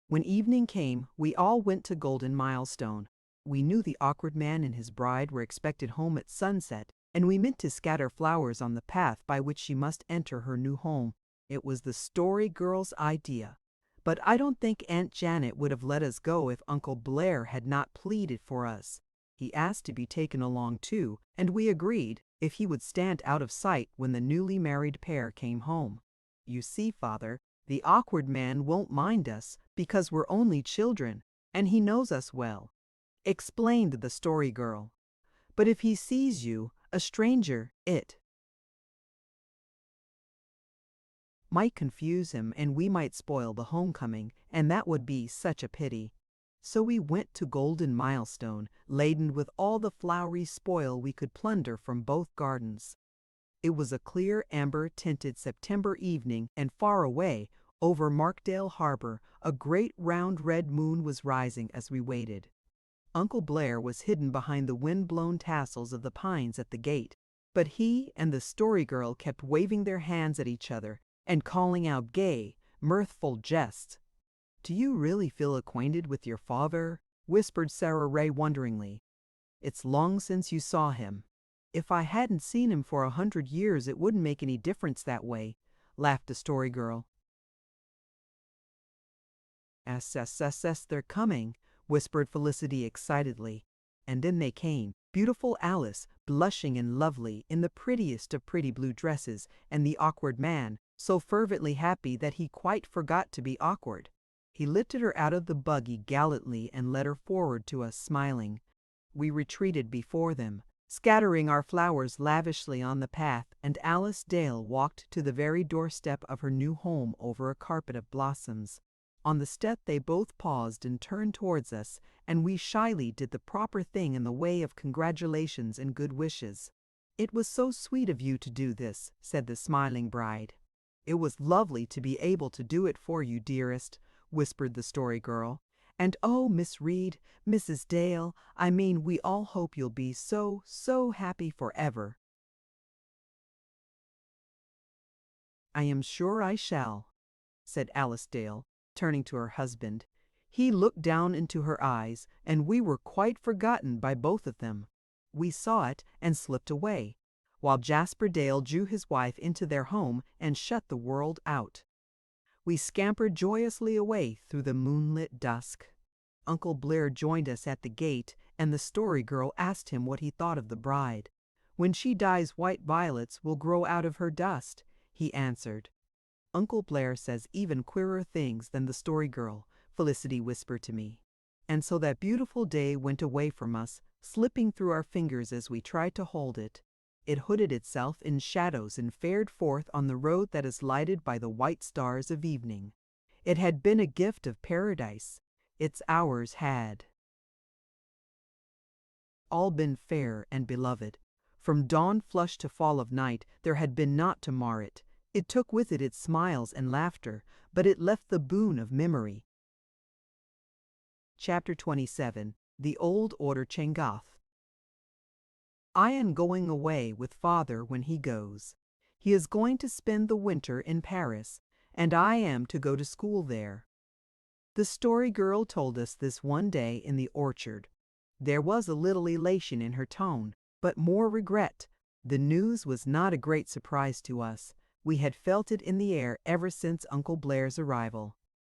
When evening came, we all went to Golden Milestone. We knew the awkward man and his bride were expected home at sunset, and we meant to scatter flowers on the path by which she must enter her new home. It was the Story Girl's idea. But I don't think Aunt Janet would have let us go if Uncle Blair had not pleaded for us. He asked to be taken along too, and we agreed, if he would stand out of sight when the newly married pair came home. You see, Father, the awkward man won't mind us because we're only children, and he knows us well, explained the Story Girl. But if he sees you, a stranger, it might confuse him and we might spoil the homecoming, and that would be such a pity. So we went to Golden Milestone, laden with all the flowery spoil we could plunder from both gardens. It was a clear amber-tinted September evening, and far away, over Markdale Harbor, a great round red moon was rising as we waited. Uncle Blair was hidden behind the wind-blown tassels of the pines at the gate, but he and the Story Girl kept waving their hands at each other, and calling out gay, mirthful jests. "Do you really feel acquainted with your father?" whispered Sarah Ray wonderingly. "It's long since you saw him." "If I hadn't seen him for 100 years, it wouldn't make any difference that way," laughed the Story Girl. "S, they're coming," whispered Felicity excitedly. And then they came. Beautiful Alice, blushing and lovely, in the prettiest of pretty blue dresses, and the awkward man, so fervently happy that he quite forgot to be awkward. He lifted her out of the buggy gallantly and led her forward to us, smiling. We retreated before them, scattering our flowers lavishly on the path, and Alice Dale walked to the very doorstep of her new home over a carpet of blossoms. On the step they both paused and turned towards us, and we shyly did the proper thing in the way of congratulations and good wishes. "It was so sweet of you to do this," said the smiling bride. "It was lovely to be able to do it for you, dearest," whispered the Story Girl. "And oh, Miss Reed, Mrs. Dale, I mean, we all hope you'll be so, so happy forever." "I am sure I shall," said Alice Dale, turning to her husband. He looked down into her eyes, and we were quite forgotten by both of them. We saw it and slipped away, while Jasper Dale drew his wife into their home and shut the world out. We scampered joyously away through the moonlit dusk. Uncle Blair joined us at the gate, and the Story Girl asked him what he thought of the bride. "When she dies, white violets will grow out of her dust," he answered. "Uncle Blair says even queerer things than the Story Girl," Felicity whispered to me. And so that beautiful day went away from us, slipping through our fingers as we tried to hold it. It hooded itself in shadows and fared forth on the road that is lighted by the white stars of evening. It had been a gift of paradise. Its hours had all been fair and beloved. From dawn flush to fall of night, there had been naught to mar it. It took with it its smiles and laughter, but it left the boon of memory. Chapter 27. The Old Order Changath. I am going away with Father when he goes. He is going to spend the winter in Paris, and I am to go to school there. The Story Girl told us this one day in the orchard. There was a little elation in her tone, but more regret. The news was not a great surprise to us. We had felt it in the air ever since Uncle Blair's arrival.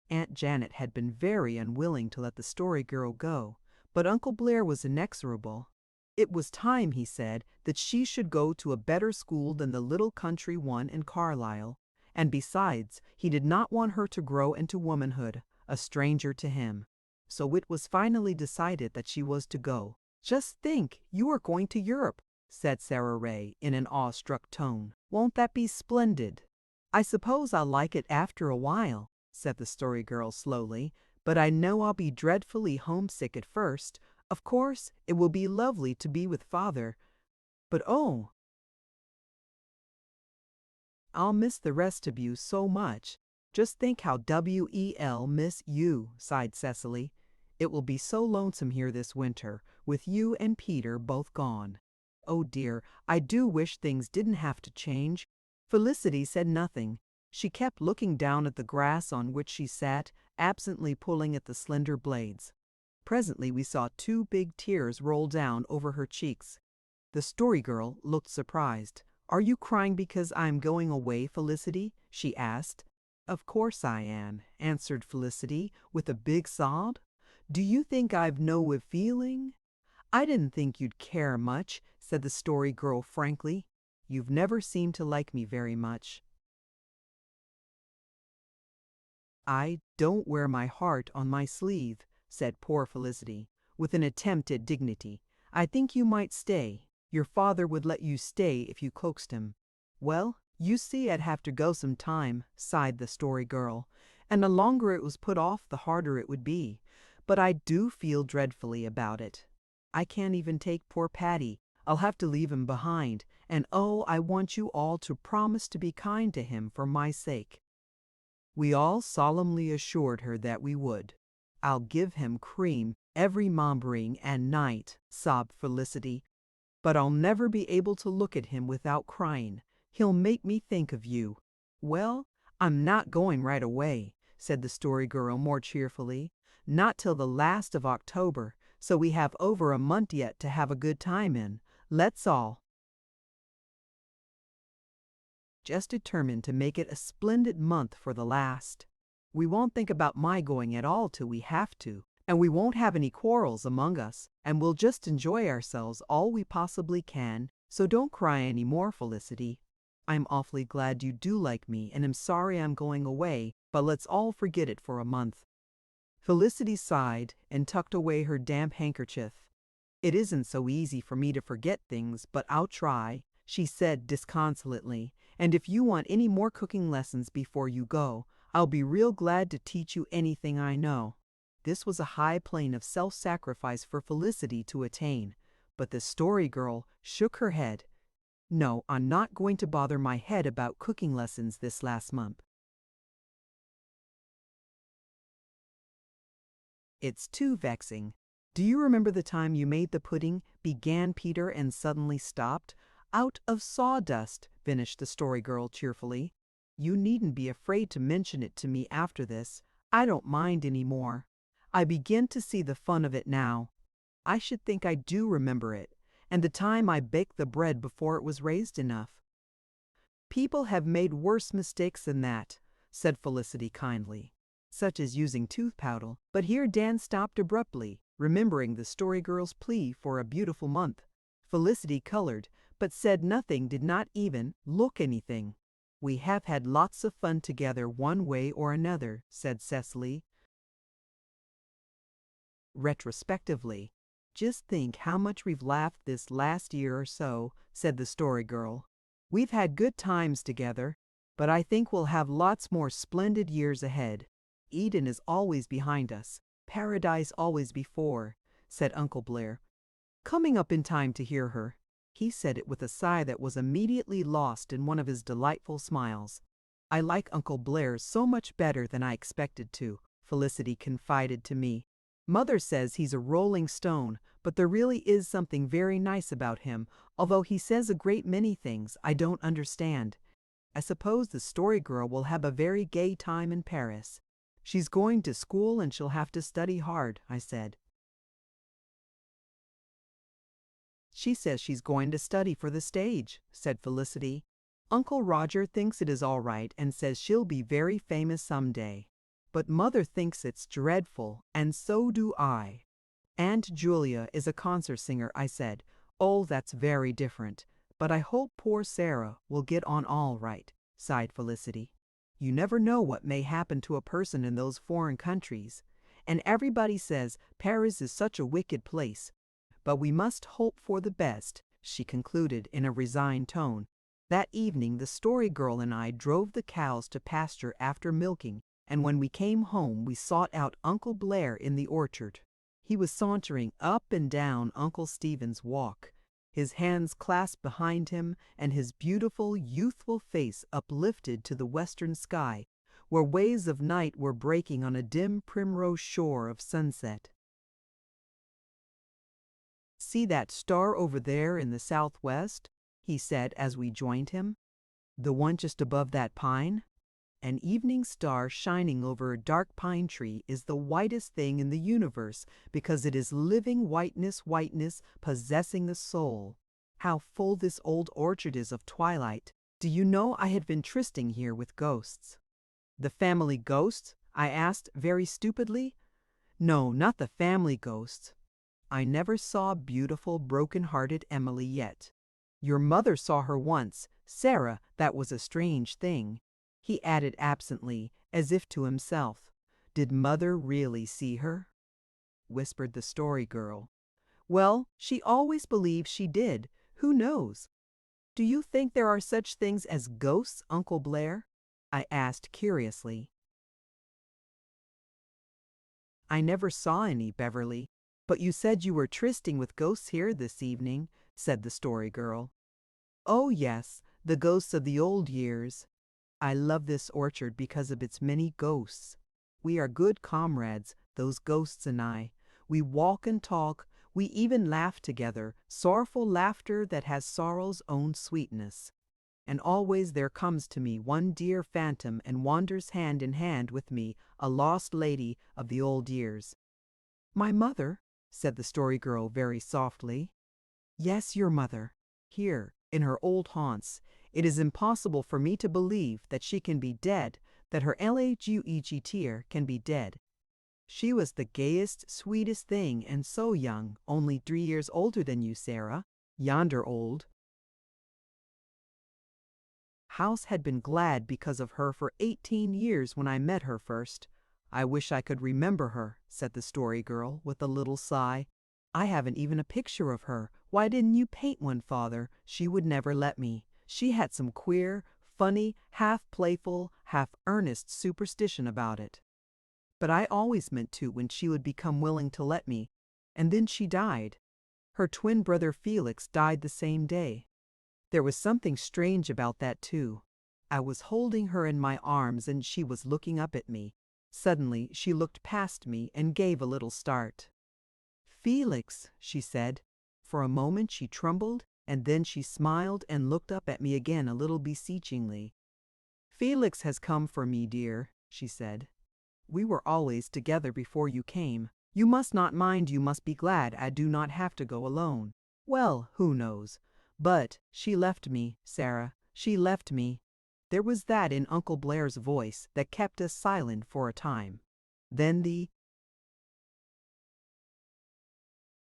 Aunt Janet had been very unwilling to let the Story Girl go, but Uncle Blair was inexorable. It was time, he said, that she should go to a better school than the little country one in Carlisle, and besides, he did not want her to grow into womanhood, a stranger to him. So it was finally decided that she was to go. "Just think, you are going to Europe," said Sarah Ray in an awestruck tone. "Won't that be splendid?" "I suppose I'll like it after a while," said the Story Girl slowly, "but I know I'll be dreadfully homesick at first. Of course, it will be lovely to be with Father, but oh, I'll miss the rest of you so much. Just think how WEL miss you," sighed Cecily. "It will be so lonesome here this winter, with you and Peter both gone. Oh dear, I do wish things didn't have to change." Felicity said nothing. She kept looking down at the grass on which she sat, absently pulling at the slender blades. Presently we saw 2 big tears roll down over her cheeks. The Story Girl looked surprised. "Are you crying because I am going away, Felicity?" she asked. "Of course I am," answered Felicity with a big sob. "Do you think I've no feeling?" "I didn't think you'd care much," said the Story Girl frankly. "You've never seemed to like me very much." "I don't wear my heart on my sleeve," said poor Felicity, with an attempt at dignity. "I think you might stay. Your father would let you stay if you coaxed him." "Well, you see I'd have to go some time," sighed the Story Girl, "and the longer it was put off the harder it would be. But I do feel dreadfully about it. I can't even take poor Patty. I'll have to leave him behind, and oh, I want you all to promise to be kind to him for my sake." We all solemnly assured her that we would. "I'll give him cream every morning and night," sobbed Felicity. "But I'll never be able to look at him without crying. He'll make me think of you." "Well, I'm not going right away, said the Story Girl more cheerfully. Not till the last of October, so we have over a month yet to have a good time in. Let's all just determined to make it a splendid month for the last. We won't think about my going at all till we have to, and we won't have any quarrels among us, and we'll just enjoy ourselves all we possibly can, so don't cry any more, Felicity. I'm awfully glad you do like me, and am sorry I'm going away, but let's all forget it for a month. Felicity sighed and tucked away her damp handkerchief. It isn't so easy for me to forget things, but I'll try, she said disconsolately, and if you want any more cooking lessons before you go, I'll be real glad to teach you anything I know. This was a high plane of self-sacrifice for Felicity to attain, but the Story Girl shook her head. No, I'm not going to bother my head about cooking lessons this last month. It's too vexing. Do you remember the time you made the pudding, began Peter and suddenly stopped? Out of sawdust, finished the Story Girl cheerfully. You needn't be afraid to mention it to me after this. I don't mind any more. I begin to see the fun of it now. I should think I do remember it, and the time I baked the bread before it was raised enough. People have made worse mistakes than that, said Felicity kindly, such as using tooth powder. But here Dan stopped abruptly, remembering the Story Girl's plea for a beautiful month. Felicity colored, but said nothing, did not even look anything. We have had lots of fun together one way or another, said Cecily, retrospectively. Just think how much we've laughed this last year or so, said the Story Girl. We've had good times together, but I think we'll have lots more splendid years ahead. Eden is always behind us, paradise always before, said Uncle Blair, coming up in time to hear her. He said it with a sigh that was immediately lost in one of his delightful smiles. I like Uncle Blair so much better than I expected to, Felicity confided to me. Mother says he's a rolling stone, but there really is something very nice about him, although he says a great many things I don't understand. I suppose the Story Girl will have a very gay time in Paris. She's going to school and she'll have to study hard, I said. She says she's going to study for the stage, said Felicity. Uncle Roger thinks it is all right and says she'll be very famous someday. But Mother thinks it's dreadful, and so do I. Aunt Julia is a concert singer, I said. Oh, that's very different. But I hope poor Sarah will get on all right, sighed Felicity. You never know what may happen to a person in those foreign countries. And everybody says Paris is such a wicked place. But we must hope for the best, she concluded in a resigned tone. That evening the Story Girl and I drove the cows to pasture after milking, and when we came home we sought out Uncle Blair in the orchard. He was sauntering up and down Uncle Stephen's Walk, his hands clasped behind him and his beautiful, youthful face uplifted to the western sky, where waves of night were breaking on a dim primrose shore of sunset. See that star over there in the southwest? He said as we joined him. The one just above that pine? An evening star shining over a dark pine tree is the whitest thing in the universe because it is living whiteness possessing the soul. How full this old orchard is of twilight. Do you know I had been trysting here with ghosts? The family ghosts? I asked very stupidly. No, not the family ghosts. I never saw beautiful, broken-hearted Emily yet. Your mother saw her once. Sarah, that was a strange thing. He added absently, as if to himself. Did Mother really see her? Whispered the Story Girl. Well, she always believed she did. Who knows? Do you think there are such things as ghosts, Uncle Blair? I asked curiously. I never saw any, Beverly. But you said you were trysting with ghosts here this evening, said the Story Girl. Oh yes, the ghosts of the old years. I love this orchard because of its many ghosts. We are good comrades, those ghosts and I. We walk and talk, we even laugh together, sorrowful laughter that has sorrow's own sweetness. and always there comes to me one dear phantom and wanders hand in hand with me, a lost lady of the old years." "My mother?" said the Story Girl very softly. "Yes, your mother. Here, in her old haunts. It is impossible for me to believe that she can be dead, that her Luegtier can be dead. She was the gayest, sweetest thing, and so young, only 3 years older than you, Sarah, yonder old. House had been glad because of her for 18 years when I met her first. I wish I could remember her," said the Story Girl with a little sigh. "I haven't even a picture of her. Why didn't you paint one, Father? She would never let me. She had some queer, funny, half playful, half earnest superstition about it. But I always meant to when she would become willing to let me. And then she died. Her twin brother Felix died the same day. There was something strange about that too. I was holding her in my arms and she was looking up at me. Suddenly she looked past me and gave a little start. 'Felix,' she said. For a moment she trembled, and then she smiled and looked up at me again a little beseechingly. 'Felix has come for me, dear,' she said. 'We were always together before you came. You must not mind, you must be glad I do not have to go alone. Well, who knows? But she left me, Sarah, she left me.' There was that in Uncle Blair's voice that kept us silent for a time. Then the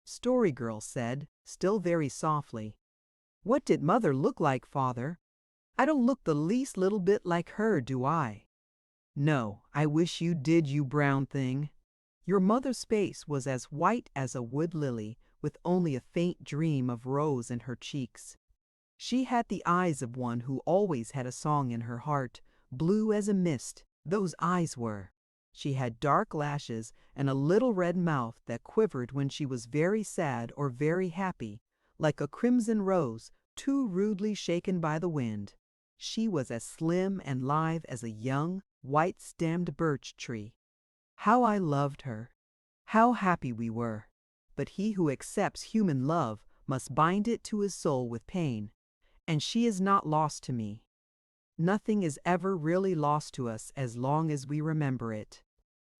Story Girl said, still very softly, 'What did Mother look like, Father? I don't look the least little bit like her, do I?' 'No, I wish you did, you brown thing. Your mother's face was as white as a wood lily, with only a faint dream of rose in her cheeks. She had the eyes of one who always had a song in her heart, blue as a mist, those eyes were. She had dark lashes and a little red mouth that quivered when she was very sad or very happy, like a crimson rose too rudely shaken by the wind. She was as slim and lithe as a young, white-stemmed birch tree. How I loved her! How happy we were! But he who accepts human love must bind it to his soul with pain. And she is not lost to me. Nothing is ever really lost to us as long as we remember it."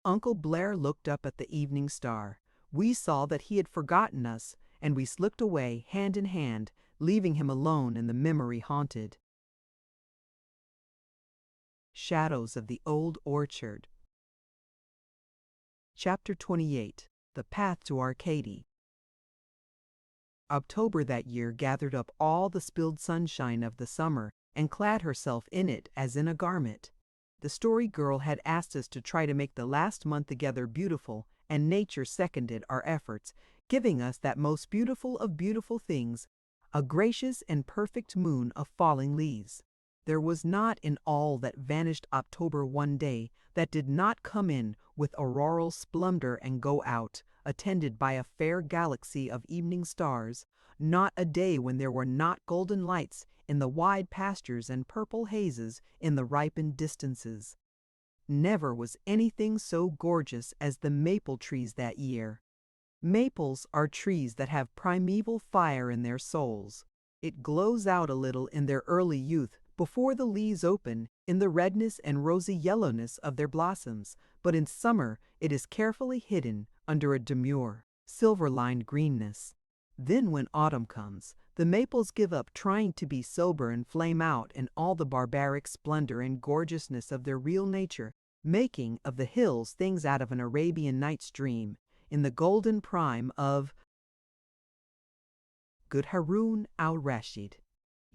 Uncle Blair looked up at the evening star. We saw that he had forgotten us, and we slipped away hand in hand, leaving him alone in the memory-haunted shadows of the old orchard. Chapter 28. The Path to Arcady. October that year gathered up all the spilled sunshine of the summer and clad herself in it as in a garment. The Story Girl had asked us to try to make the last month together beautiful, and nature seconded our efforts, giving us that most beautiful of beautiful things, a gracious and perfect moon of falling leaves. There was not in all that vanished October one day that did not come in with auroral splendor and go out, attended by a fair galaxy of evening stars, not a day when there were not golden lights in the wide pastures and purple hazes in the ripened distances. Never was anything so gorgeous as the maple trees that year. Maples are trees that have primeval fire in their souls. It glows out a little in their early youth before the leaves open in the redness and rosy yellowness of their blossoms, but in summer it is carefully hidden under a demure, silver-lined greenness. Then when autumn comes, the maples give up trying to be sober and flame out in all the barbaric splendor and gorgeousness of their real nature, making of the hills things out of an Arabian Nights dream, in the golden prime of good Harun al-Rashid.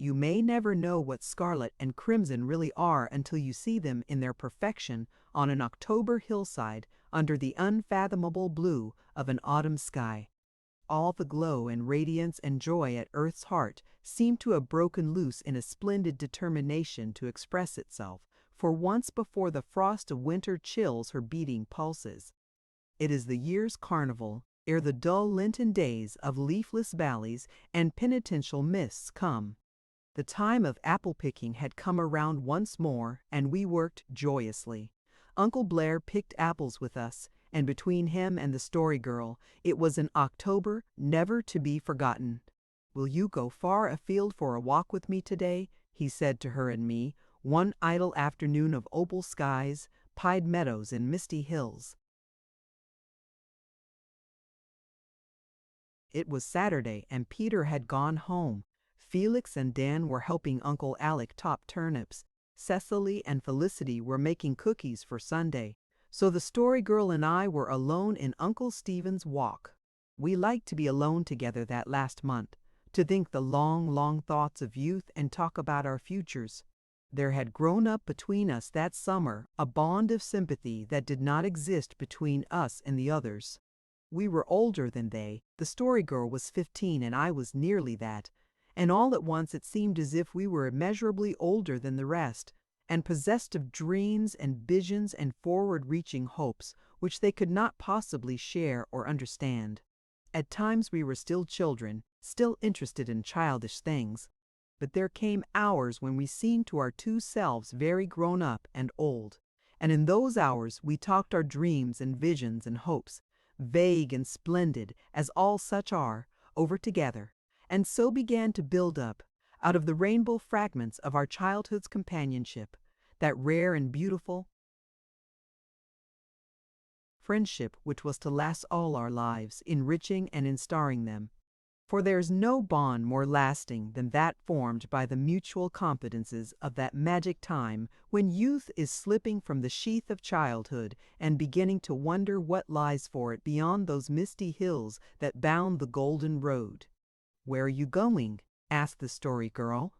You may never know what scarlet and crimson really are until you see them in their perfection on an October hillside under the unfathomable blue of an autumn sky. All the glow and radiance and joy at Earth's heart seem to have broken loose in a splendid determination to express itself, for once before the frost of winter chills her beating pulses. It is the year's carnival, ere the dull Lenten days of leafless valleys and penitential mists come. The time of apple-picking had come around once more, and we worked joyously. Uncle Blair picked apples with us, and between him and the Story Girl, it was an October never to be forgotten. "Will you go far afield for a walk with me today?" he said to her and me, one idle afternoon of opal skies, pied meadows, and misty hills. It was Saturday, and Peter had gone home. Felix and Dan were helping Uncle Alec top turnips. Cecily and Felicity were making cookies for Sunday. So the Story Girl and I were alone in Uncle Stephen's walk. We liked to be alone together that last month, to think the long, long thoughts of youth and talk about our futures. There had grown up between us that summer a bond of sympathy that did not exist between us and the others. We were older than they. The Story Girl was 15 and I was nearly that, and all at once it seemed as if we were immeasurably older than the rest, and possessed of dreams and visions and forward-reaching hopes which they could not possibly share or understand. At times we were still children, still interested in childish things, but there came hours when we seemed to our two selves very grown up and old, and in those hours we talked our dreams and visions and hopes, vague and splendid as all such are, over together, and so began to build up, out of the rainbow fragments of our childhood's companionship, that rare and beautiful friendship which was to last all our lives, enriching and enstarring them. For there is no bond more lasting than that formed by the mutual confidences of that magic time when youth is slipping from the sheath of childhood and beginning to wonder what lies for it beyond those misty hills that bound the golden road. "Where are you going?" asked the Story Girl.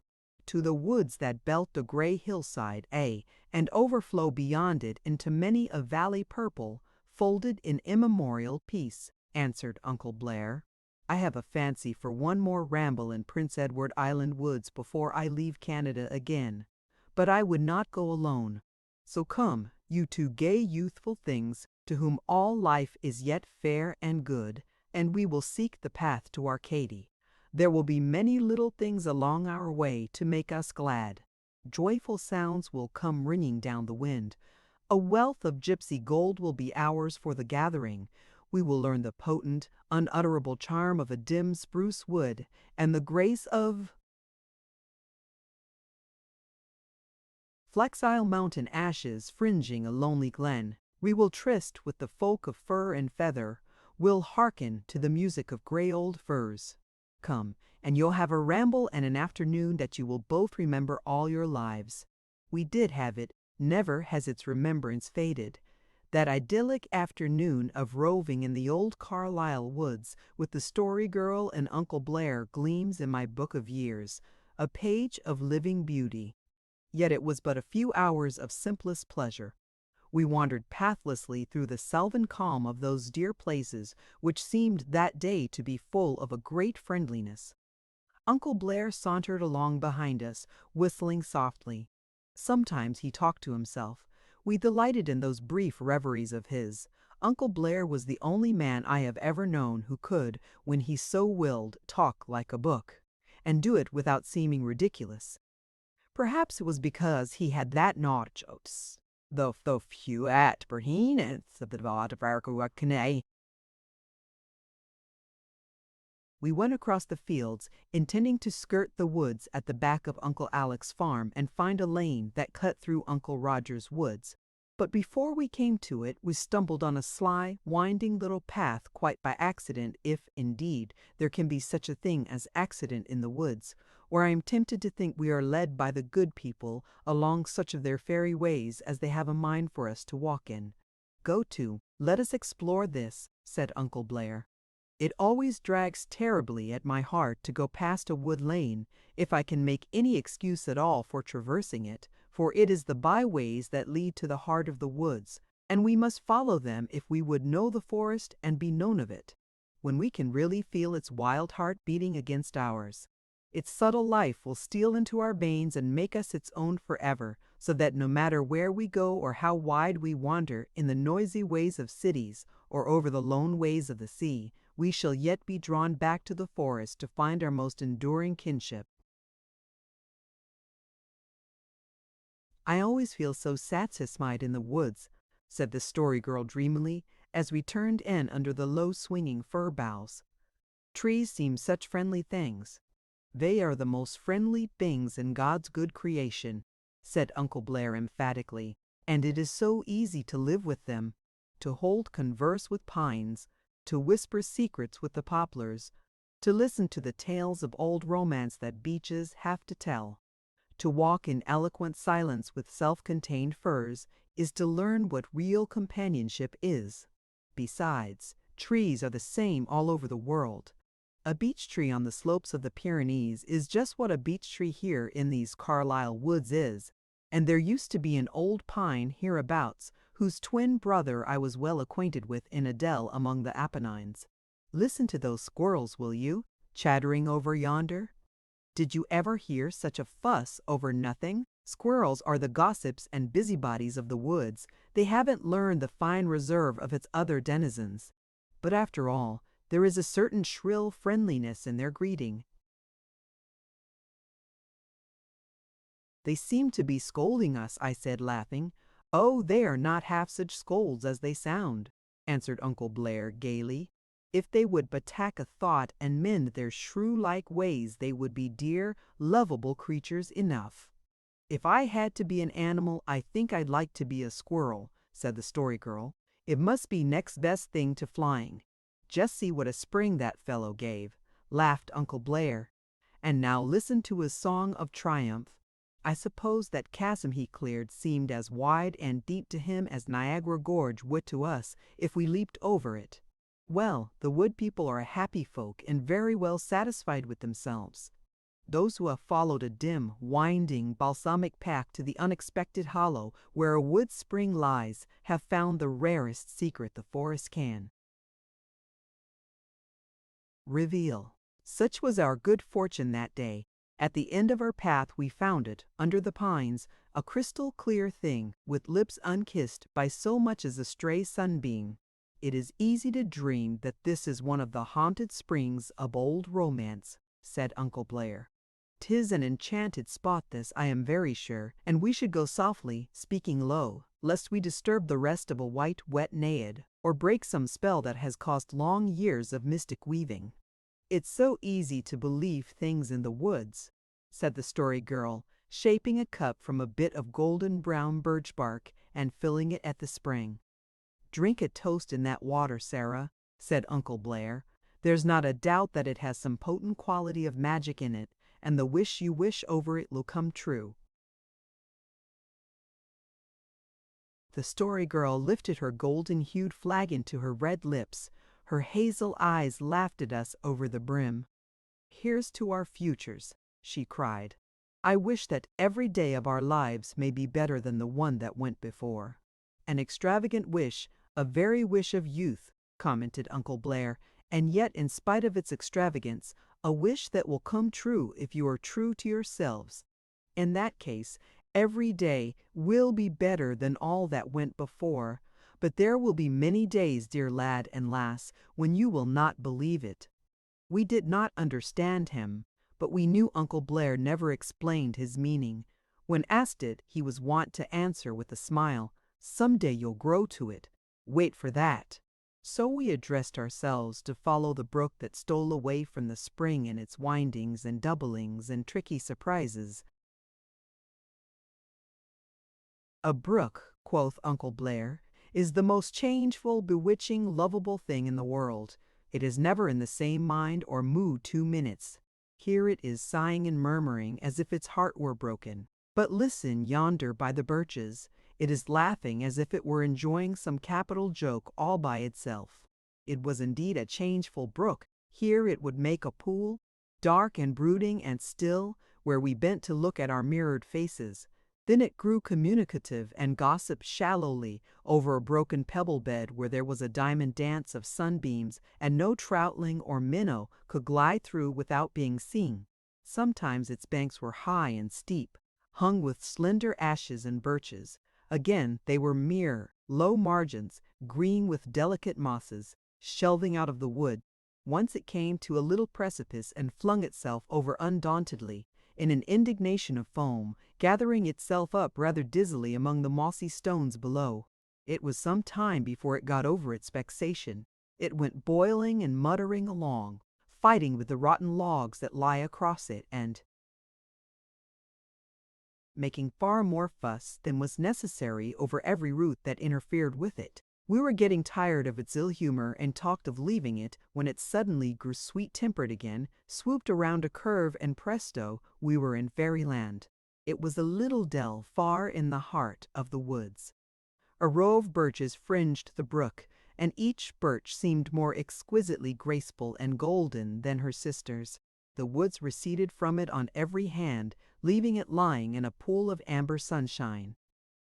"To the woods that belt the gray hillside, and overflow beyond it into many a valley purple, folded in immemorial peace," answered Uncle Blair. "I have a fancy for one more ramble in Prince Edward Island woods before I leave Canada again. But I would not go alone. So come, you two gay youthful things, to whom all life is yet fair and good, and we will seek the path to Arcady. There will be many little things along our way to make us glad. Joyful sounds will come ringing down the wind. A wealth of gypsy gold will be ours for the gathering. We will learn the potent, unutterable charm of a dim spruce wood, and the grace of flexile mountain ashes fringing a lonely glen. We will tryst with the folk of fur and feather. We'll hearken to the music of gray old firs. Come, and you'll have a ramble and an afternoon that you will both remember all your lives." We did have it. Never has its remembrance faded. That idyllic afternoon of roving in the old Carlisle woods with the Story Girl and Uncle Blair gleams in my book of years, a page of living beauty. Yet it was but a few hours of simplest pleasure. We wandered pathlessly through the sylvan calm of those dear places which seemed that day to be full of a great friendliness. Uncle Blair sauntered along behind us, whistling softly. Sometimes he talked to himself. We delighted in those brief reveries of his. Uncle Blair was the only man I have ever known who could, when he so willed, talk like a book, and do it without seeming ridiculous. Perhaps it was because he had that knowledge, though few at Berheen and the Vod of Arkuakane. We went across the fields, intending to skirt the woods at the back of Uncle Alec's farm and find a lane that cut through Uncle Roger's woods. But before we came to it, we stumbled on a sly, winding little path quite by accident, if, indeed, there can be such a thing as accident in the woods, where I am tempted to think we are led by the good people along such of their fairy ways as they have a mind for us to walk in. "Go to, let us explore this," said Uncle Blair. "It always drags terribly at my heart to go past a wood lane, if I can make any excuse at all for traversing it, for it is the byways that lead to the heart of the woods, and we must follow them if we would know the forest and be known of it, when we can really feel its wild heart beating against ours. Its subtle life will steal into our veins and make us its own forever, so that no matter where we go or how wide we wander in the noisy ways of cities or over the lone ways of the sea, we shall yet be drawn back to the forest to find our most enduring kinship." "I always feel so satisfied in the woods," said the Story Girl dreamily, as we turned in under the low swinging fir boughs. "Trees seem such friendly things." "They are the most friendly things in God's good creation," said Uncle Blair emphatically, "and it is so easy to live with them, to hold converse with pines, to whisper secrets with the poplars, to listen to the tales of old romance that beeches have to tell. To walk in eloquent silence with self-contained firs is to learn what real companionship is. Besides, trees are the same all over the world. A beech tree on the slopes of the Pyrenees is just what a beech tree here in these Carlisle woods is, and there used to be an old pine hereabouts whose twin brother I was well acquainted with in a dell among the Apennines. Listen to those squirrels, will you, chattering over yonder? Did you ever hear such a fuss over nothing? Squirrels are the gossips and busybodies of the woods. They haven't learned the fine reserve of its other denizens. But after all, there is a certain shrill friendliness in their greeting. They seem to be scolding us, I said, laughing. Oh, they are not half such scolds as they sound, answered Uncle Blair gaily. If they would but tack a thought and mend their shrew-like ways, they would be dear, lovable creatures enough. If I had to be an animal, I think I'd like to be a squirrel, said the Story Girl. It must be next best thing to flying. Just see what a spring that fellow gave, laughed Uncle Blair. And now listen to his song of triumph. I suppose that chasm he cleared seemed as wide and deep to him as Niagara Gorge would to us if we leaped over it. Well, the wood people are a happy folk and very well satisfied with themselves. Those who have followed a dim, winding, balsamic path to the unexpected hollow where a wood spring lies have found the rarest secret the forest can reveal. Such was our good fortune that day. At the end of our path we found it, under the pines, a crystal clear thing, with lips unkissed by so much as a stray sunbeam. It is easy to dream that this is one of the haunted springs of old romance, said Uncle Blair. 'Tis an enchanted spot this, I am very sure, and we should go softly, speaking low, lest we disturb the rest of a white, wet naiad, or break some spell that has cost long years of mystic weaving. It's so easy to believe things in the woods, said the Story Girl, shaping a cup from a bit of golden brown birch bark and filling it at the spring. Drink a toast in that water, Sarah, said Uncle Blair. There's not a doubt that it has some potent quality of magic in it, and the wish you wish over it will come true. The Story Girl lifted her golden-hued flagon to her red lips. Her hazel eyes laughed at us over the brim. Here's to our futures, she cried. I wish that every day of our lives may be better than the one that went before. An extravagant wish, a very wish of youth, commented Uncle Blair, and yet in spite of its extravagance, a wish that will come true if you are true to yourselves. In that case, every day will be better than all that went before, but there will be many days, dear lad and lass, when you will not believe it. We did not understand him, but we knew Uncle Blair never explained his meaning. When asked it, he was wont to answer with a smile, "Some day you'll grow to it. Wait for that." So we addressed ourselves to follow the brook that stole away from the spring in its windings and doublings and tricky surprises. A brook, quoth Uncle Blair, is the most changeful, bewitching, lovable thing in the world. It is never in the same mind or mood 2 minutes. Here it is sighing and murmuring as if its heart were broken. But listen yonder by the birches. It is laughing as if it were enjoying some capital joke all by itself. It was indeed a changeful brook. Here it would make a pool, dark and brooding and still, where we bent to look at our mirrored faces. Then it grew communicative and gossiped shallowly over a broken pebble bed where there was a diamond dance of sunbeams and no troutling or minnow could glide through without being seen. Sometimes its banks were high and steep, hung with slender ashes and birches. Again, they were mere, low margins, green with delicate mosses, shelving out of the wood. Once it came to a little precipice and flung itself over undauntedly, in an indignation of foam, gathering itself up rather dizzily among the mossy stones below. It was some time before it got over its vexation. It went boiling and muttering along, fighting with the rotten logs that lie across it and making far more fuss than was necessary over every root that interfered with it. We were getting tired of its ill humor and talked of leaving it when it suddenly grew sweet-tempered again, swooped around a curve, and presto, we were in fairyland. It was a little dell far in the heart of the woods. A row of birches fringed the brook, and each birch seemed more exquisitely graceful and golden than her sisters. The woods receded from it on every hand, leaving it lying in a pool of amber sunshine.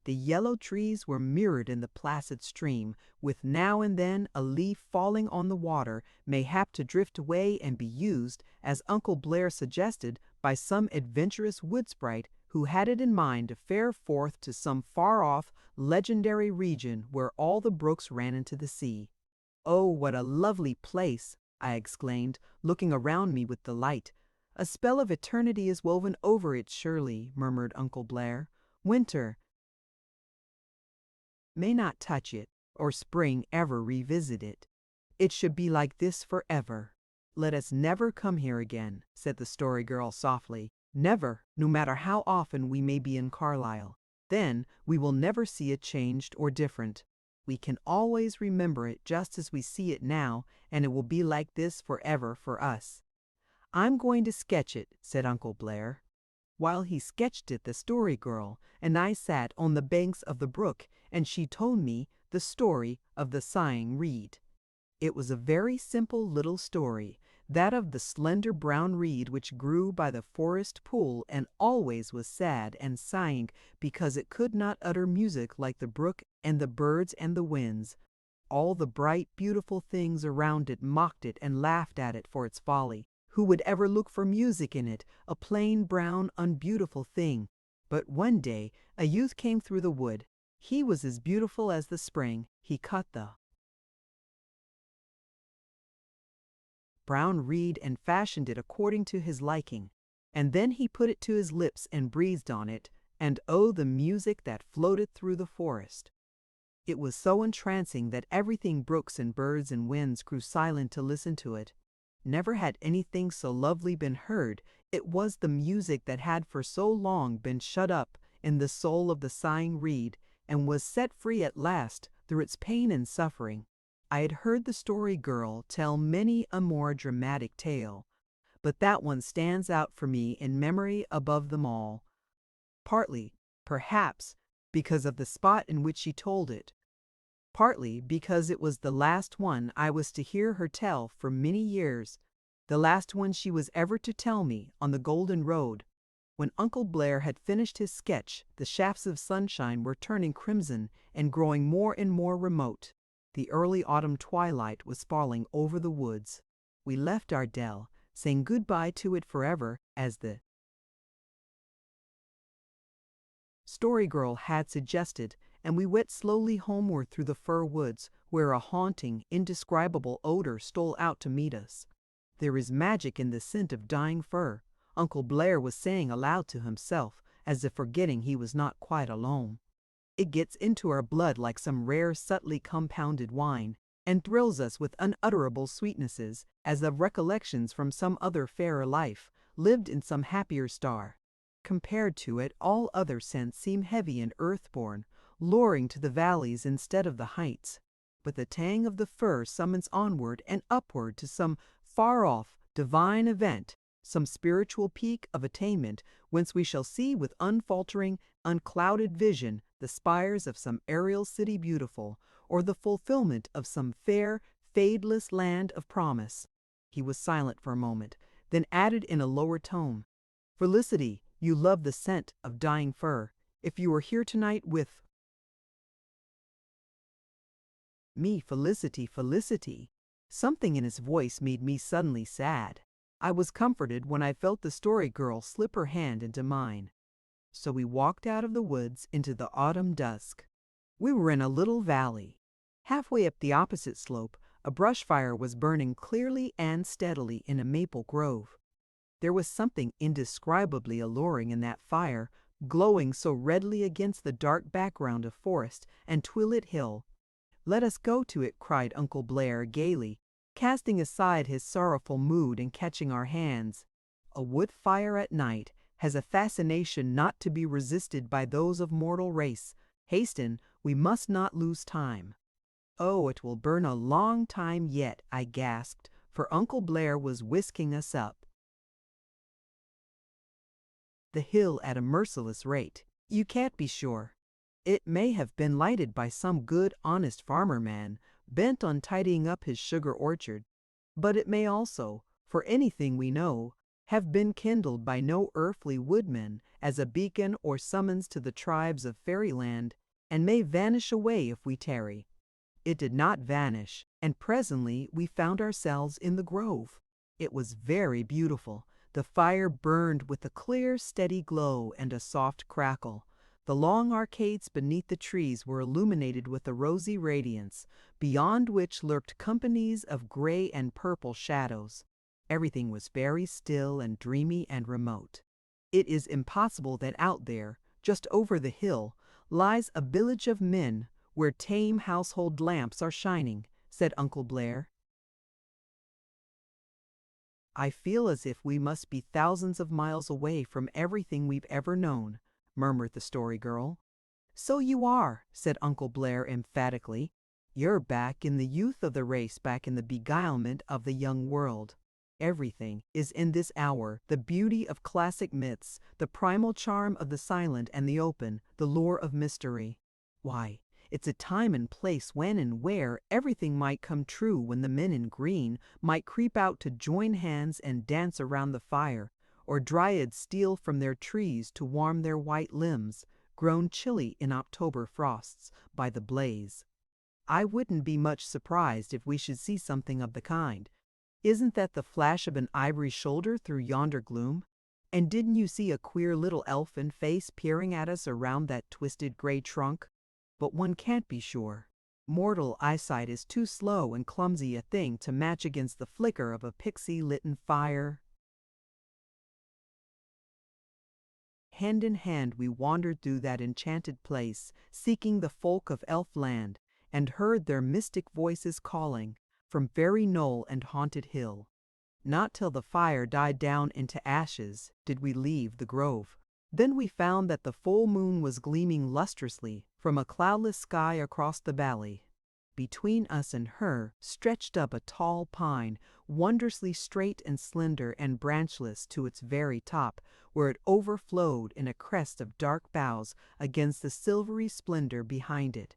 The yellow trees were mirrored in the placid stream, with now and then a leaf falling on the water, mayhap to drift away and be used, as Uncle Blair suggested, by some adventurous wood sprite who had it in mind to fare forth to some far-off, legendary region where all the brooks ran into the sea. "Oh, what a lovely place!" I exclaimed, looking around me with delight. "A spell of eternity is woven over it, surely," murmured Uncle Blair. "Winter may not touch it, or spring ever revisit it. It should be like this forever." "Let us never come here again," said the Story Girl softly. "Never, no matter how often we may be in Carlisle. Then we will never see it changed or different. We can always remember it just as we see it now, and it will be like this forever for us." "I'm going to sketch it," said Uncle Blair. While he sketched it, the Story Girl and I sat on the banks of the brook, and she told me the story of the sighing reed. It was a very simple little story, that of the slender brown reed which grew by the forest pool and always was sad and sighing because it could not utter music like the brook and the birds and the winds. All the bright, beautiful things around it mocked it and laughed at it for its folly. Who would ever look for music in it, a plain, brown, unbeautiful thing? But one day a youth came through the wood. He was as beautiful as the spring. He cut the brown reed and fashioned it according to his liking, and then he put it to his lips and breathed on it, and oh, the music that floated through the forest! It was so entrancing that everything, brooks and birds and winds, grew silent to listen to it. Never had anything so lovely been heard. It was the music that had for so long been shut up in the soul of the sighing reed, and was set free at last through its pain and suffering. I had heard the Story Girl tell many a more dramatic tale, but that one stands out for me in memory above them all, partly, perhaps, because of the spot in which she told it, partly because it was the last one I was to hear her tell for many years, the last one she was ever to tell me on the golden road. When Uncle Blair had finished his sketch, the shafts of sunshine were turning crimson and growing more and more remote. The early autumn twilight was falling over the woods. We left our dell, saying goodbye to it forever, as the Story Girl had suggested, and we went slowly homeward through the fir woods, where a haunting, indescribable odor stole out to meet us. "There is magic in the scent of dying fir," Uncle Blair was saying aloud to himself, as if forgetting he was not quite alone. "It gets into our blood like some rare, subtly compounded wine, and thrills us with unutterable sweetnesses, as of recollections from some other fairer life, lived in some happier star. Compared to it, all other scents seem heavy and earth-born, luring to the valleys instead of the heights. But the tang of the fir summons onward and upward to some far-off, divine event, some spiritual peak of attainment, whence we shall see with unfaltering, unclouded vision the spires of some aerial city beautiful, or the fulfillment of some fair, fadeless land of promise." He was silent for a moment, then added in a lower tone, "Felicity, you love the scent of dying fir. If you were here tonight with me, Felicity." Something in his voice made me suddenly sad. I was comforted when I felt the Story Girl slip her hand into mine. So we walked out of the woods into the autumn dusk. We were in a little valley. Halfway up the opposite slope, a brush fire was burning clearly and steadily in a maple grove. There was something indescribably alluring in that fire, glowing so redly against the dark background of forest and twilit hill. "Let us go to it," cried Uncle Blair gaily. casting aside his sorrowful mood and catching our hands. A wood fire at night has a fascination not to be resisted by those of mortal race. Hasten, we must not lose time. Oh, it will burn a long time yet, I gasped, for Uncle Blair was whisking us up the hill at a merciless rate. You can't be sure. It may have been lighted by some good, honest farmer man, bent on tidying up his sugar orchard, but it may also, for anything we know, have been kindled by no earthly woodman as a beacon or summons to the tribes of fairyland, and may vanish away if we tarry. It did not vanish, and presently we found ourselves in the grove. It was very beautiful. The fire burned with a clear, steady glow and a soft crackle. The long arcades beneath the trees were illuminated with a rosy radiance, beyond which lurked companies of gray and purple shadows. Everything was very still and dreamy and remote. It is impossible that out there, just over the hill, lies a village of men where tame household lamps are shining, said Uncle Blair. I feel as if we must be thousands of miles away from everything we've ever known, murmured the Story Girl. So you are, said Uncle Blair emphatically. You're back in the youth of the race, back in the beguilement of the young world. Everything is in this hour, the beauty of classic myths, the primal charm of the silent and the open, the lure of mystery. Why, it's a time and place when and where everything might come true, when the men in green might creep out to join hands and dance around the fire, or dryads steal from their trees to warm their white limbs, grown chilly in October frosts, by the blaze. I wouldn't be much surprised if we should see something of the kind. Isn't that the flash of an ivory shoulder through yonder gloom? And didn't you see a queer little elfin face peering at us around that twisted gray trunk? But one can't be sure. Mortal eyesight is too slow and clumsy a thing to match against the flicker of a pixie-litten fire. Hand in hand we wandered through that enchanted place, seeking the folk of Elfland, and heard their mystic voices calling from fairy knoll and haunted hill. Not till the fire died down into ashes did we leave the grove. Then we found that the full moon was gleaming lustrously from a cloudless sky across the valley. Between us and her stretched up a tall pine, wondrously straight and slender and branchless to its very top, where it overflowed in a crest of dark boughs against the silvery splendor behind it.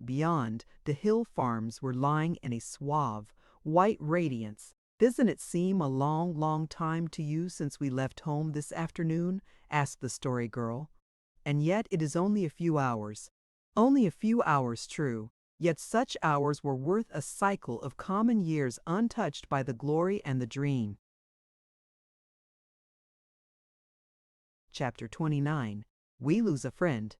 Beyond, the hill farms were lying in a suave, white radiance. Doesn't it seem a long, long time to you since we left home this afternoon? Asked the Story Girl. And yet it is only a few hours. Only a few hours, true. Yet such hours were worth a cycle of common years untouched by the glory and the dream. Chapter 29. We Lose a Friend.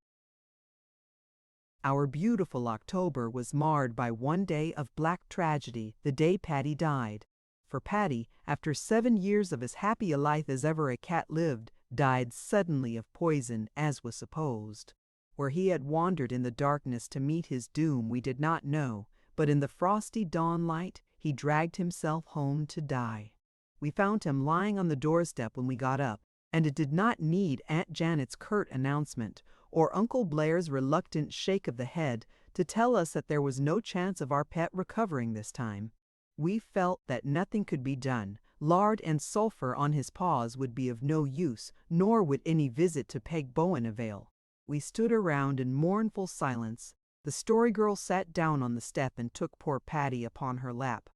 Our beautiful October was marred by one day of black tragedy, the day Patty died. For Patty, after 7 years of as happy a life as ever a cat lived, died suddenly of poison, as was supposed. Where he had wandered in the darkness to meet his doom we did not know, but in the frosty dawn light he dragged himself home to die. We found him lying on the doorstep when we got up, and it did not need Aunt Janet's curt announcement, or Uncle Blair's reluctant shake of the head, to tell us that there was no chance of our pet recovering this time. We felt that nothing could be done. Lard and sulphur on his paws would be of no use, nor would any visit to Peg Bowen avail. We stood around in mournful silence. The Story Girl sat down on the step and took poor Patty upon her lap.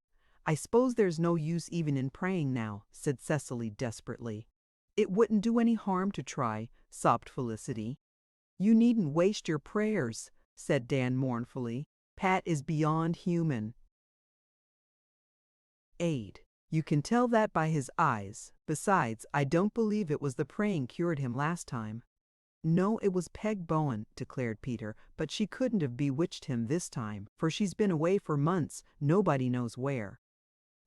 "I suppose there's no use even in praying now," said Cecily desperately. "It wouldn't do any harm to try," sobbed Felicity. "You needn't waste your prayers," said Dan mournfully. "Pat is beyond human." Aid. You can tell that by his eyes. Besides, I don't believe it was the praying cured him last time. "No, it was Peg Bowen," declared Peter, "but she couldn't have bewitched him this time, for she's been away for months, nobody knows where."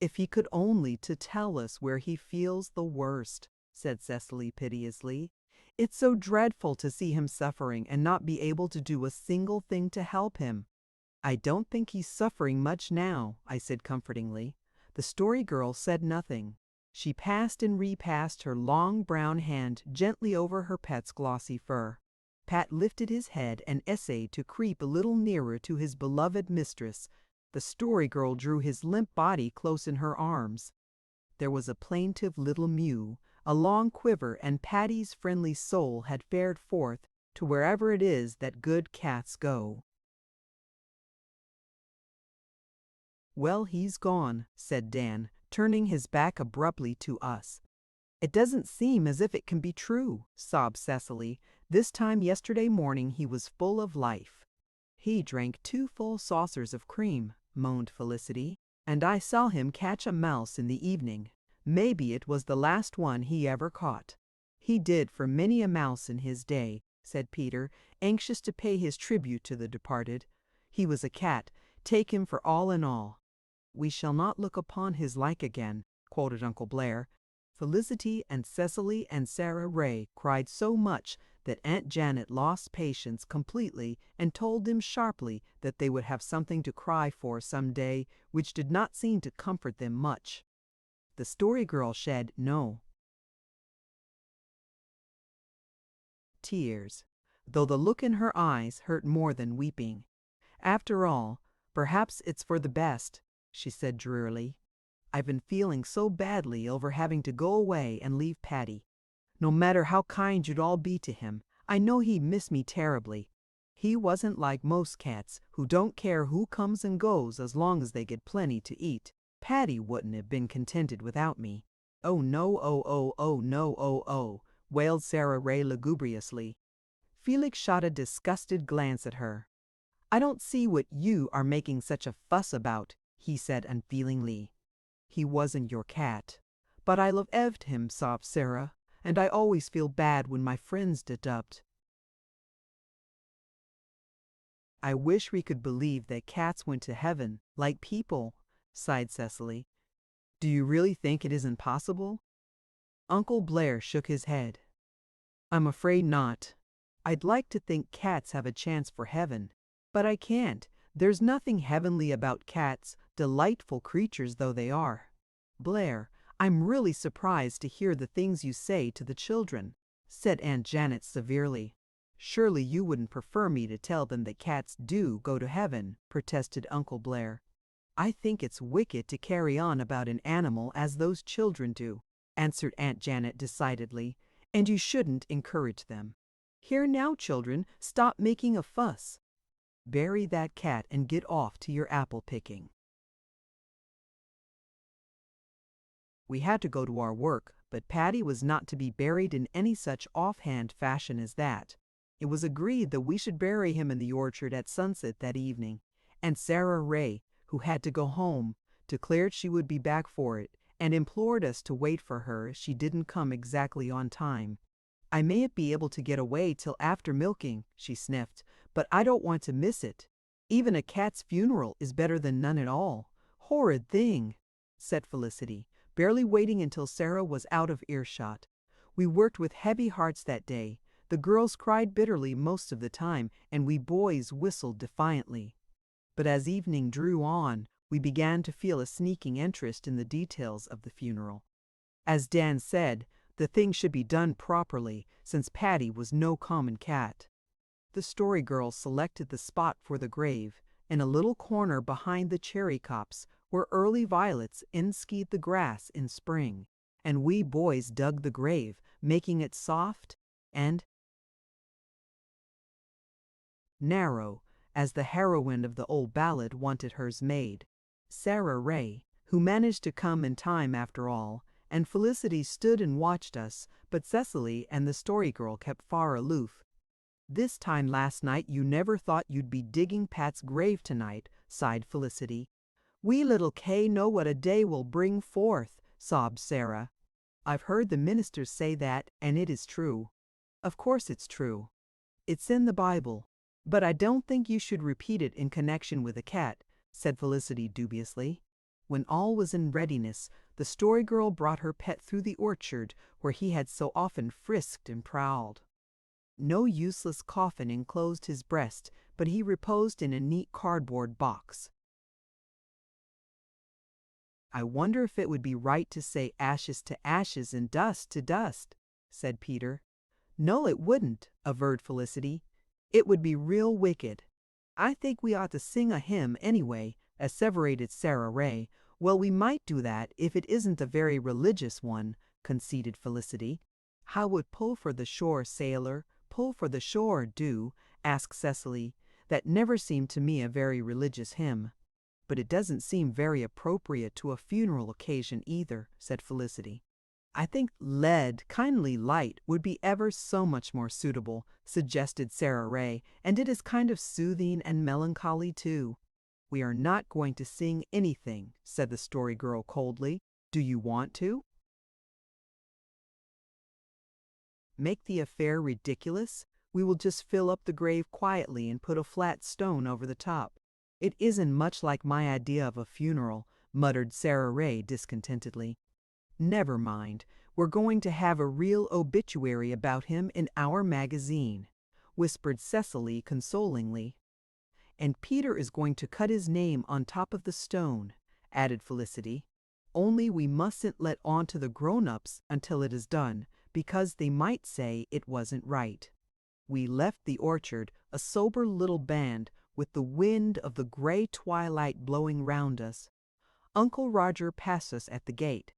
"If he could only to tell us where he feels the worst," said Cecily piteously. "It's so dreadful to see him suffering and not be able to do a single thing to help him." "I don't think he's suffering much now," I said comfortingly. The Story Girl said nothing. She passed and repassed her long brown hand gently over her pet's glossy fur. Pat lifted his head and essayed to creep a little nearer to his beloved mistress. The Story Girl drew his limp body close in her arms. There was a plaintive little mew, a long quiver, and Patty's friendly soul had fared forth to wherever it is that good cats go. "Well, he's gone," said Dan, turning his back abruptly to us. "It doesn't seem as if it can be true," sobbed Cecily. "This time yesterday morning he was full of life." "He drank 2 full saucers of cream," moaned Felicity, "and I saw him catch a mouse in the evening. Maybe it was the last one he ever caught." "He did for many a mouse in his day," said Peter, anxious to pay his tribute to the departed. "He was a cat, take him for all in all." "We shall not look upon his like again," quoted Uncle Blair. Felicity and Cecily and Sarah Ray cried so much that Aunt Janet lost patience completely and told them sharply that they would have something to cry for some day, which did not seem to comfort them much. The Story Girl shed no tears, though the look in her eyes hurt more than weeping. "After all, perhaps it's for the best," she said drearily. "I've been feeling so badly over having to go away and leave Patty. No matter how kind you'd all be to him, I know he'd miss me terribly. He wasn't like most cats who don't care who comes and goes as long as they get plenty to eat. Patty wouldn't have been contented without me." "Oh no, oh no, oh," wailed Sarah Ray lugubriously. Felix shot a disgusted glance at her. "I don't see what you are making such a fuss about," he said unfeelingly. "He wasn't your cat." "But I loved him," sobbed Sarah, "and I always feel bad when my friends deduct." "I wish we could believe that cats went to heaven, like people," sighed Cecily. "Do you really think it isn't possible?" Uncle Blair shook his head. "I'm afraid not. I'd like to think cats have a chance for heaven, but I can't. There's nothing heavenly about cats, delightful creatures though they are." "Blair, I'm really surprised to hear the things you say to the children," said Aunt Janet severely. "Surely you wouldn't prefer me to tell them that cats do go to heaven," protested Uncle Blair. "I think it's wicked to carry on about an animal as those children do," answered Aunt Janet decidedly, "and you shouldn't encourage them. Here now, children, stop making a fuss. Bury that cat and get off to your apple picking." We had to go to our work, but Patty was not to be buried in any such offhand fashion as that. It was agreed that we should bury him in the orchard at sunset that evening, and Sarah Ray, who had to go home, declared she would be back for it, and implored us to wait for her if she didn't come exactly on time. "I mayn't be able to get away till after milking," she sniffed, "but I don't want to miss it. Even a cat's funeral is better than none at all." "Horrid thing," said Felicity, barely waiting until Sarah was out of earshot. "We worked with heavy hearts that day. The girls cried bitterly most of the time, and we boys whistled defiantly." But as evening drew on, we began to feel a sneaking interest in the details of the funeral. As Dan said, the thing should be done properly, since Patty was no common cat. The Story Girl selected the spot for the grave, in a little corner behind the cherry copse, where early violets enskethed the grass in spring, and we boys dug the grave, making it soft and narrow, as the heroine of the old ballad wanted hers made. Sarah Ray, who managed to come in time after all, and Felicity stood and watched us, but Cecily and the Story Girl kept far aloof. "This time last night you never thought you'd be digging Pat's grave tonight," sighed Felicity. "We little Kay know what a day will bring forth," sobbed Sarah. "I've heard the ministers say that, and it is true." "Of course it's true. It's in the Bible. But I don't think you should repeat it in connection with a cat," said Felicity dubiously. When all was in readiness, the Story Girl brought her pet through the orchard where he had so often frisked and prowled. No useless coffin enclosed his breast, but he reposed in a neat cardboard box. I wonder if it would be right to say ashes to ashes and dust to dust, said Peter. No, it wouldn't, averred Felicity. It would be real wicked. I think we ought to sing a hymn anyway, asseverated Sarah Ray. Well, we might do that if it isn't a very religious one, conceded Felicity. How would pull for the shore, sailor, pull for the shore do? Asked Cecily. That never seemed to me a very religious hymn. But it doesn't seem very appropriate to a funeral occasion either, said Felicity. I think Lead, Kindly Light would be ever so much more suitable, suggested Sarah Ray, and it is kind of soothing and melancholy too. We are not going to sing anything, said the Story Girl coldly. Do you want to? Make the affair ridiculous? We will just fill up the grave quietly and put a flat stone over the top. It isn't much like my idea of a funeral, muttered Sarah Ray discontentedly. Never mind, we're going to have a real obituary about him in our magazine, whispered Cecily consolingly. And Peter is going to cut his name on top of the stone, added Felicity. Only we mustn't let on to the grown-ups until it is done, because they might say it wasn't right. We left the orchard, a sober little band, with the wind of the gray twilight blowing round us. Uncle Roger passed us at the gate.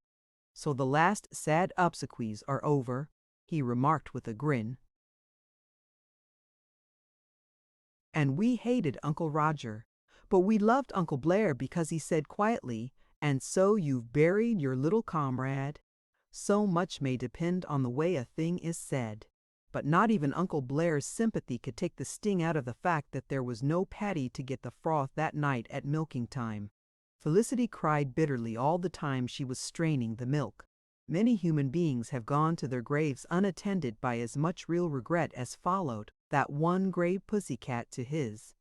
So the last sad obsequies are over, he remarked with a grin. And we hated Uncle Roger, but we loved Uncle Blair because he said quietly, "And so you've buried your little comrade." So much may depend on the way a thing is said. But not even Uncle Blair's sympathy could take the sting out of the fact that there was no Patty to get the froth that night at milking time. Felicity cried bitterly all the time she was straining the milk. Many human beings have gone to their graves unattended by as much real regret as followed that one grave pussycat to his.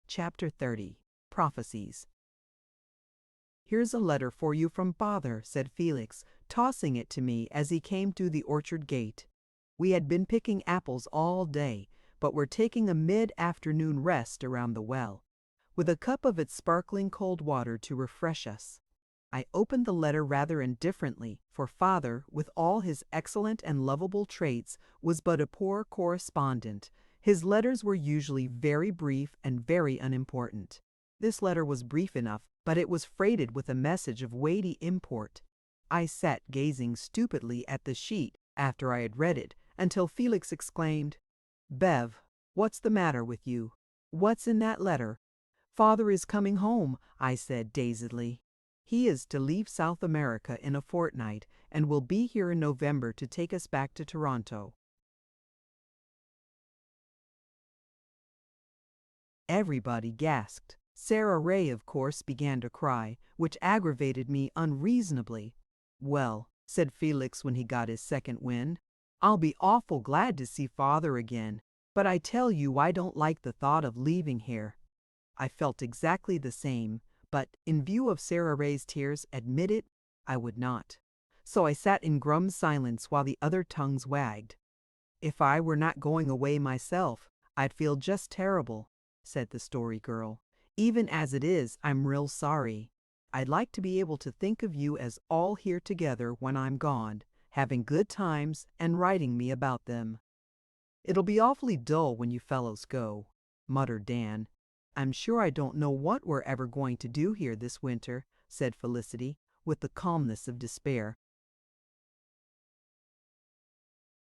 Chapter 30. Prophecies. Here's a letter for you from Father, said Felix, tossing it to me as he came through the orchard gate. We had been picking apples all day, but were taking a mid-afternoon rest around the well, with a cup of its sparkling cold water to refresh us. I opened the letter rather indifferently, for Father, with all his excellent and lovable traits, was but a poor correspondent. His letters were usually very brief and very unimportant. This letter was brief enough, but it was freighted with a message of weighty import. I sat gazing stupidly at the sheet after I had read it, until Felix exclaimed, "Bev, what's the matter with you? What's in that letter?" "Father is coming home," I said dazedly. "He is to leave South America in a fortnight, and will be here in November to take us back to Toronto." Everybody gasped. Sarah Ray, of course, began to cry, which aggravated me unreasonably. "Well," said Felix when he got his second wind, "I'll be awful glad to see Father again, but I tell you I don't like the thought of leaving here." I felt exactly the same, but, in view of Sarah Ray's tears, admit it, I would not. So I sat in grum silence while the other tongues wagged. "If I were not going away myself, I'd feel just terrible," said the Story Girl. "Even as it is, I'm real sorry. I'd like to be able to think of you as all here together when I'm gone, having good times and writing me about them." "It'll be awfully dull when you fellows go," muttered Dan. "I'm sure I don't know what we're ever going to do here this winter," said Felicity, with the calmness of despair.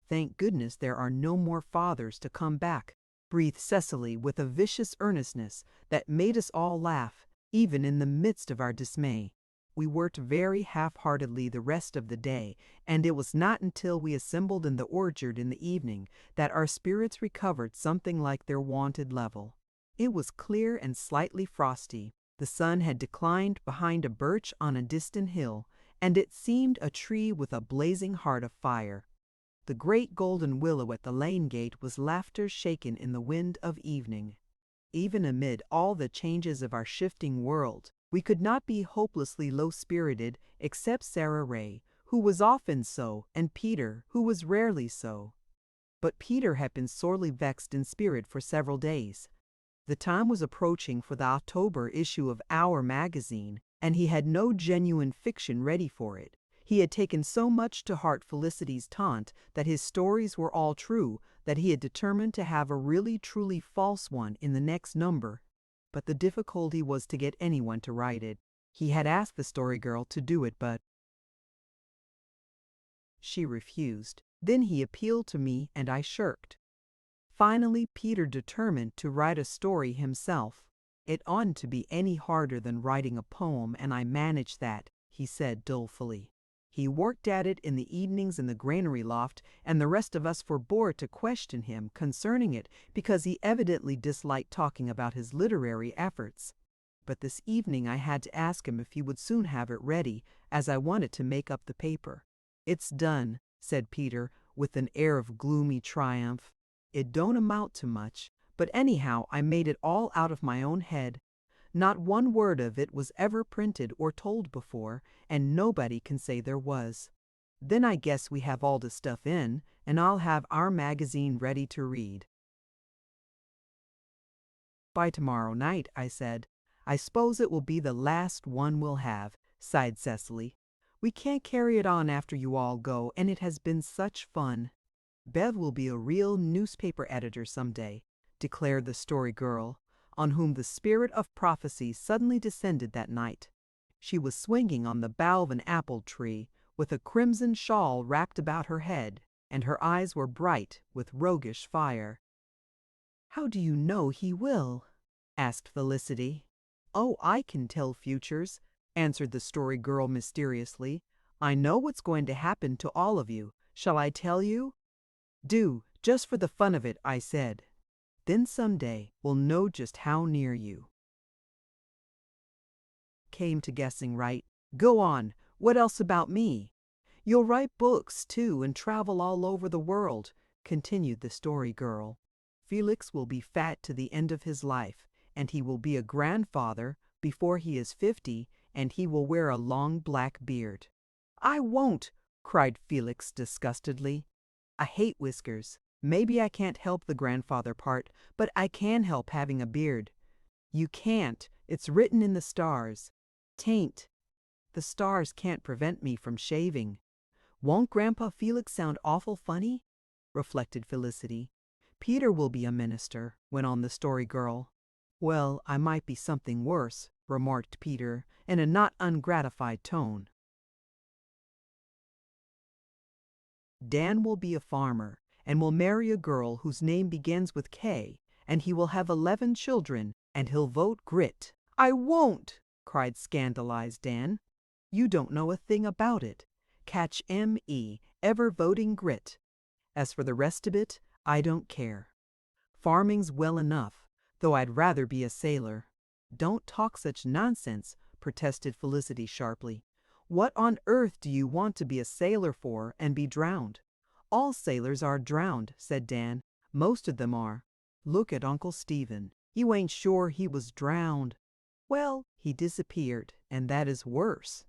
"Thank goodness there are no more fathers to come back," breathed Cecily with a vicious earnestness that made us all laugh, even in the midst of our dismay. We worked very half-heartedly the rest of the day, and it was not until we assembled in the orchard in the evening that our spirits recovered something like their wonted level. It was clear and slightly frosty. The sun had declined behind a birch on a distant hill, and it seemed a tree with a blazing heart of fire. The great golden willow at the lane gate was laughter shaken in the wind of evening. Even amid all the changes of our shifting world, we could not be hopelessly low-spirited except Sarah Ray, who was often so, and Peter, who was rarely so. But Peter had been sorely vexed in spirit for several days. The time was approaching for the October issue of Our magazine, and he had no genuine fiction ready for it. He had taken so much to heart Felicity's taunt that his stories were all true that he had determined to have a really truly false one in the next number. But the difficulty was to get anyone to write it. He had asked the story girl to do it, but she refused. Then he appealed to me and I shirked. Finally, Peter determined to write a story himself. It oughtn't to be any harder than writing a poem, and I managed that, he said dolefully. He worked at it in the evenings in the granary loft, and the rest of us forbore to question him concerning it because he evidently disliked talking about his literary efforts. But this evening I had to ask him if he would soon have it ready, as I wanted to make up the paper. "It's done," said Peter, with an air of gloomy triumph. "It don't amount to much, but anyhow I made it all out of my own head. Not one word of it was ever printed or told before, and nobody can say there was. Then I guess we have all the stuff in, and I'll have Our magazine ready to read by tomorrow night," I said. "I suppose it will be the last one we'll have," sighed Cecily. "We can't carry it on after you all go, and it has been such fun." "Bev will be a real newspaper editor someday," declared the Story Girl, on whom the spirit of prophecy suddenly descended that night. She was swinging on the bough of an apple tree, with a crimson shawl wrapped about her head, and her eyes were bright with roguish fire. "How do you know he will?" asked Felicity. "Oh, I can tell futures," answered the Story Girl mysteriously. "I know what's going to happen to all of you. Shall I tell you?" "Do, just for the fun of it," I said. "Then someday we'll know just how near you came to guessing right. Go on. What else about me?" "You'll write books, too, and travel all over the world," continued the Story Girl. "Felix will be fat to the end of his life, and he will be a grandfather before he is 50, and he will wear a long black beard." "I won't!" cried Felix disgustedly. "I hate whiskers. Maybe I can't help the grandfather part, but I can help having a beard." "You can't. It's written in the stars." "'Tain't. The stars can't prevent me from shaving." "Won't Grandpa Felix sound awful funny?" reflected Felicity. "Peter will be a minister," went on the Story Girl. "Well, I might be something worse," remarked Peter, in a not ungratified tone. "Dan will be a farmer, and will marry a girl whose name begins with K, and he will have 11 children, and he'll vote Grit." "I won't!" cried scandalized Dan. "You don't know a thing about it. Catch M.E. ever voting Grit. As for the rest of it, I don't care. Farming's well enough, though I'd rather be a sailor." "Don't talk such nonsense," protested Felicity sharply. "What on earth do you want to be a sailor for and be drowned?" "All sailors are drowned," said Dan. "Most of them are. Look at Uncle Stephen. You ain't sure he was drowned." "Well, he disappeared, and that is worse."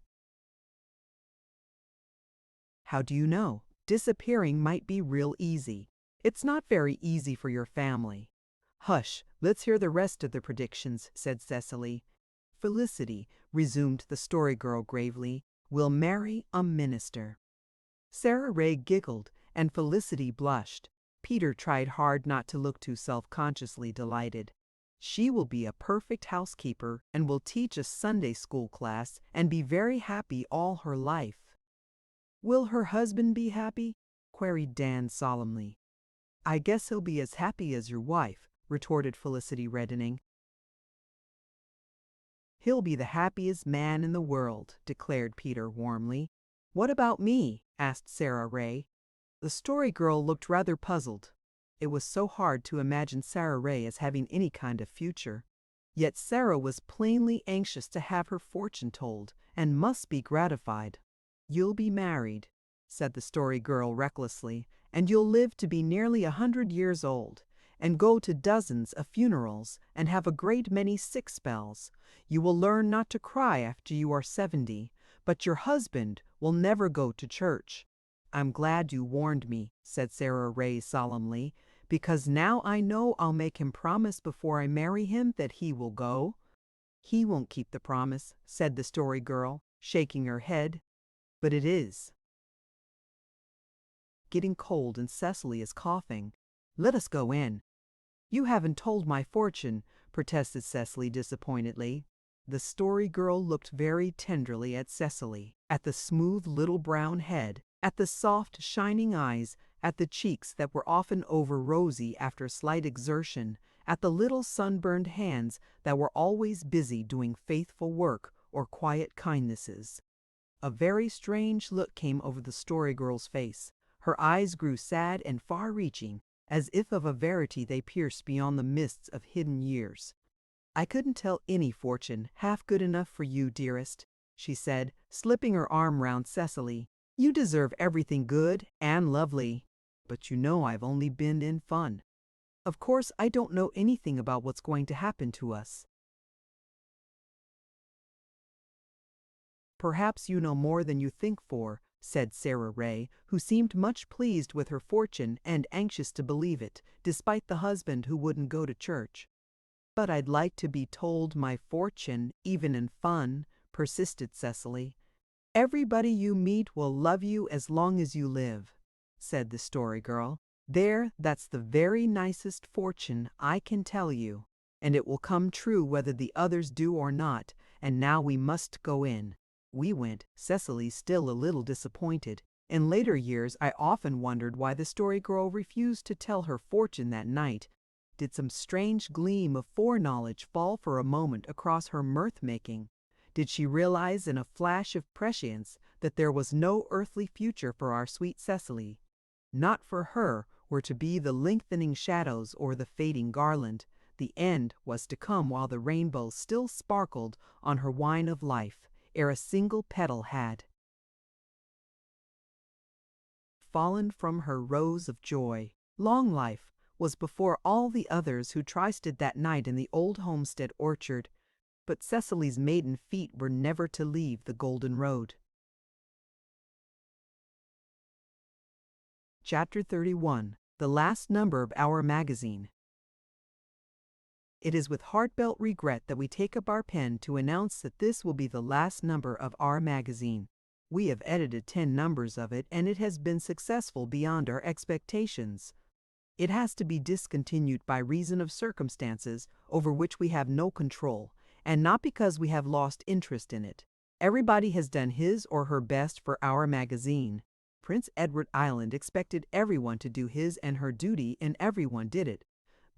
"How do you know? Disappearing might be real easy. It's not very easy for your family." "Hush, let's hear the rest of the predictions," said Cecily. "Felicity," resumed the Story Girl gravely, "will marry a minister." Sarah Ray giggled, and Felicity blushed. Peter tried hard not to look too self-consciously delighted. "She will be a perfect housekeeper and will teach a Sunday school class and be very happy all her life." "Will her husband be happy?" queried Dan solemnly. "I guess he'll be as happy as your wife," retorted Felicity, reddening. "He'll be the happiest man in the world," declared Peter warmly. "What about me?" asked Sarah Ray. The Story Girl looked rather puzzled. It was so hard to imagine Sarah Ray as having any kind of future. Yet Sarah was plainly anxious to have her fortune told, and must be gratified. "You'll be married," said the Story Girl recklessly, "and you'll live to be nearly 100 years old, and go to dozens of funerals, and have a great many sick spells. You will learn not to cry after you are 70, but your husband will never go to church." "I'm glad you warned me," said Sarah Ray solemnly, because now I know I'll make him promise before I marry him that he will go." "He won't keep the promise," said the Story Girl, shaking her head. "But it is getting cold and Cecily is coughing. Let us go in." "You haven't told my fortune," protested Cecily disappointedly. The Story Girl looked very tenderly at Cecily, at the smooth little brown head, at the soft, shining eyes, at the cheeks that were often over-rosy after slight exertion, at the little sunburned hands that were always busy doing faithful work or quiet kindnesses. A very strange look came over the Story Girl's face. Her eyes grew sad and far-reaching, as if of a verity they pierced beyond the mists of hidden years. "I couldn't tell any fortune half good enough for you, dearest," she said, slipping her arm round Cecily. "You deserve everything good and lovely, but you know I've only been in fun. Of course, I don't know anything about what's going to happen to us." "Perhaps you know more than you think for," said Sarah Ray, who seemed much pleased with her fortune and anxious to believe it, despite the husband who wouldn't go to church. "But I'd like to be told my fortune, even in fun," persisted Cecily. "Everybody you meet will love you as long as you live," said the Story Girl. That's the very nicest fortune I can tell you, and it will come true whether the others do or not, and now we must go in." We went, Cecily still a little disappointed. In later years I often wondered why the Story Girl refused to tell her fortune that night. Did some strange gleam of foreknowledge fall for a moment across her mirth-making? Did she realize in a flash of prescience that there was no earthly future for our sweet Cecily? Not for her were to be the lengthening shadows or the fading garland. The end was to come while the rainbow still sparkled on her wine of life, ere a single petal had fallen from her rose of joy. Long life was before all the others who trysted that night in the old homestead orchard, but Cecily's maiden feet were never to leave the golden road. Chapter 31. The last number of our magazine. It is with heartfelt regret that we take up our pen to announce that this will be the last number of our magazine. We have edited 10 numbers of it, and it has been successful beyond our expectations. It has to be discontinued by reason of circumstances over which we have no control, and not because we have lost interest in it. Everybody has done his or her best for our magazine. Prince Edward Island expected everyone to do his and her duty, and everyone did it.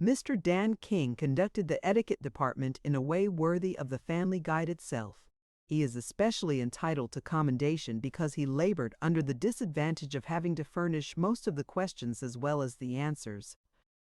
Mr. Dan King conducted the etiquette department in a way worthy of the Family Guide itself. He is especially entitled to commendation because he labored under the disadvantage of having to furnish most of the questions as well as the answers.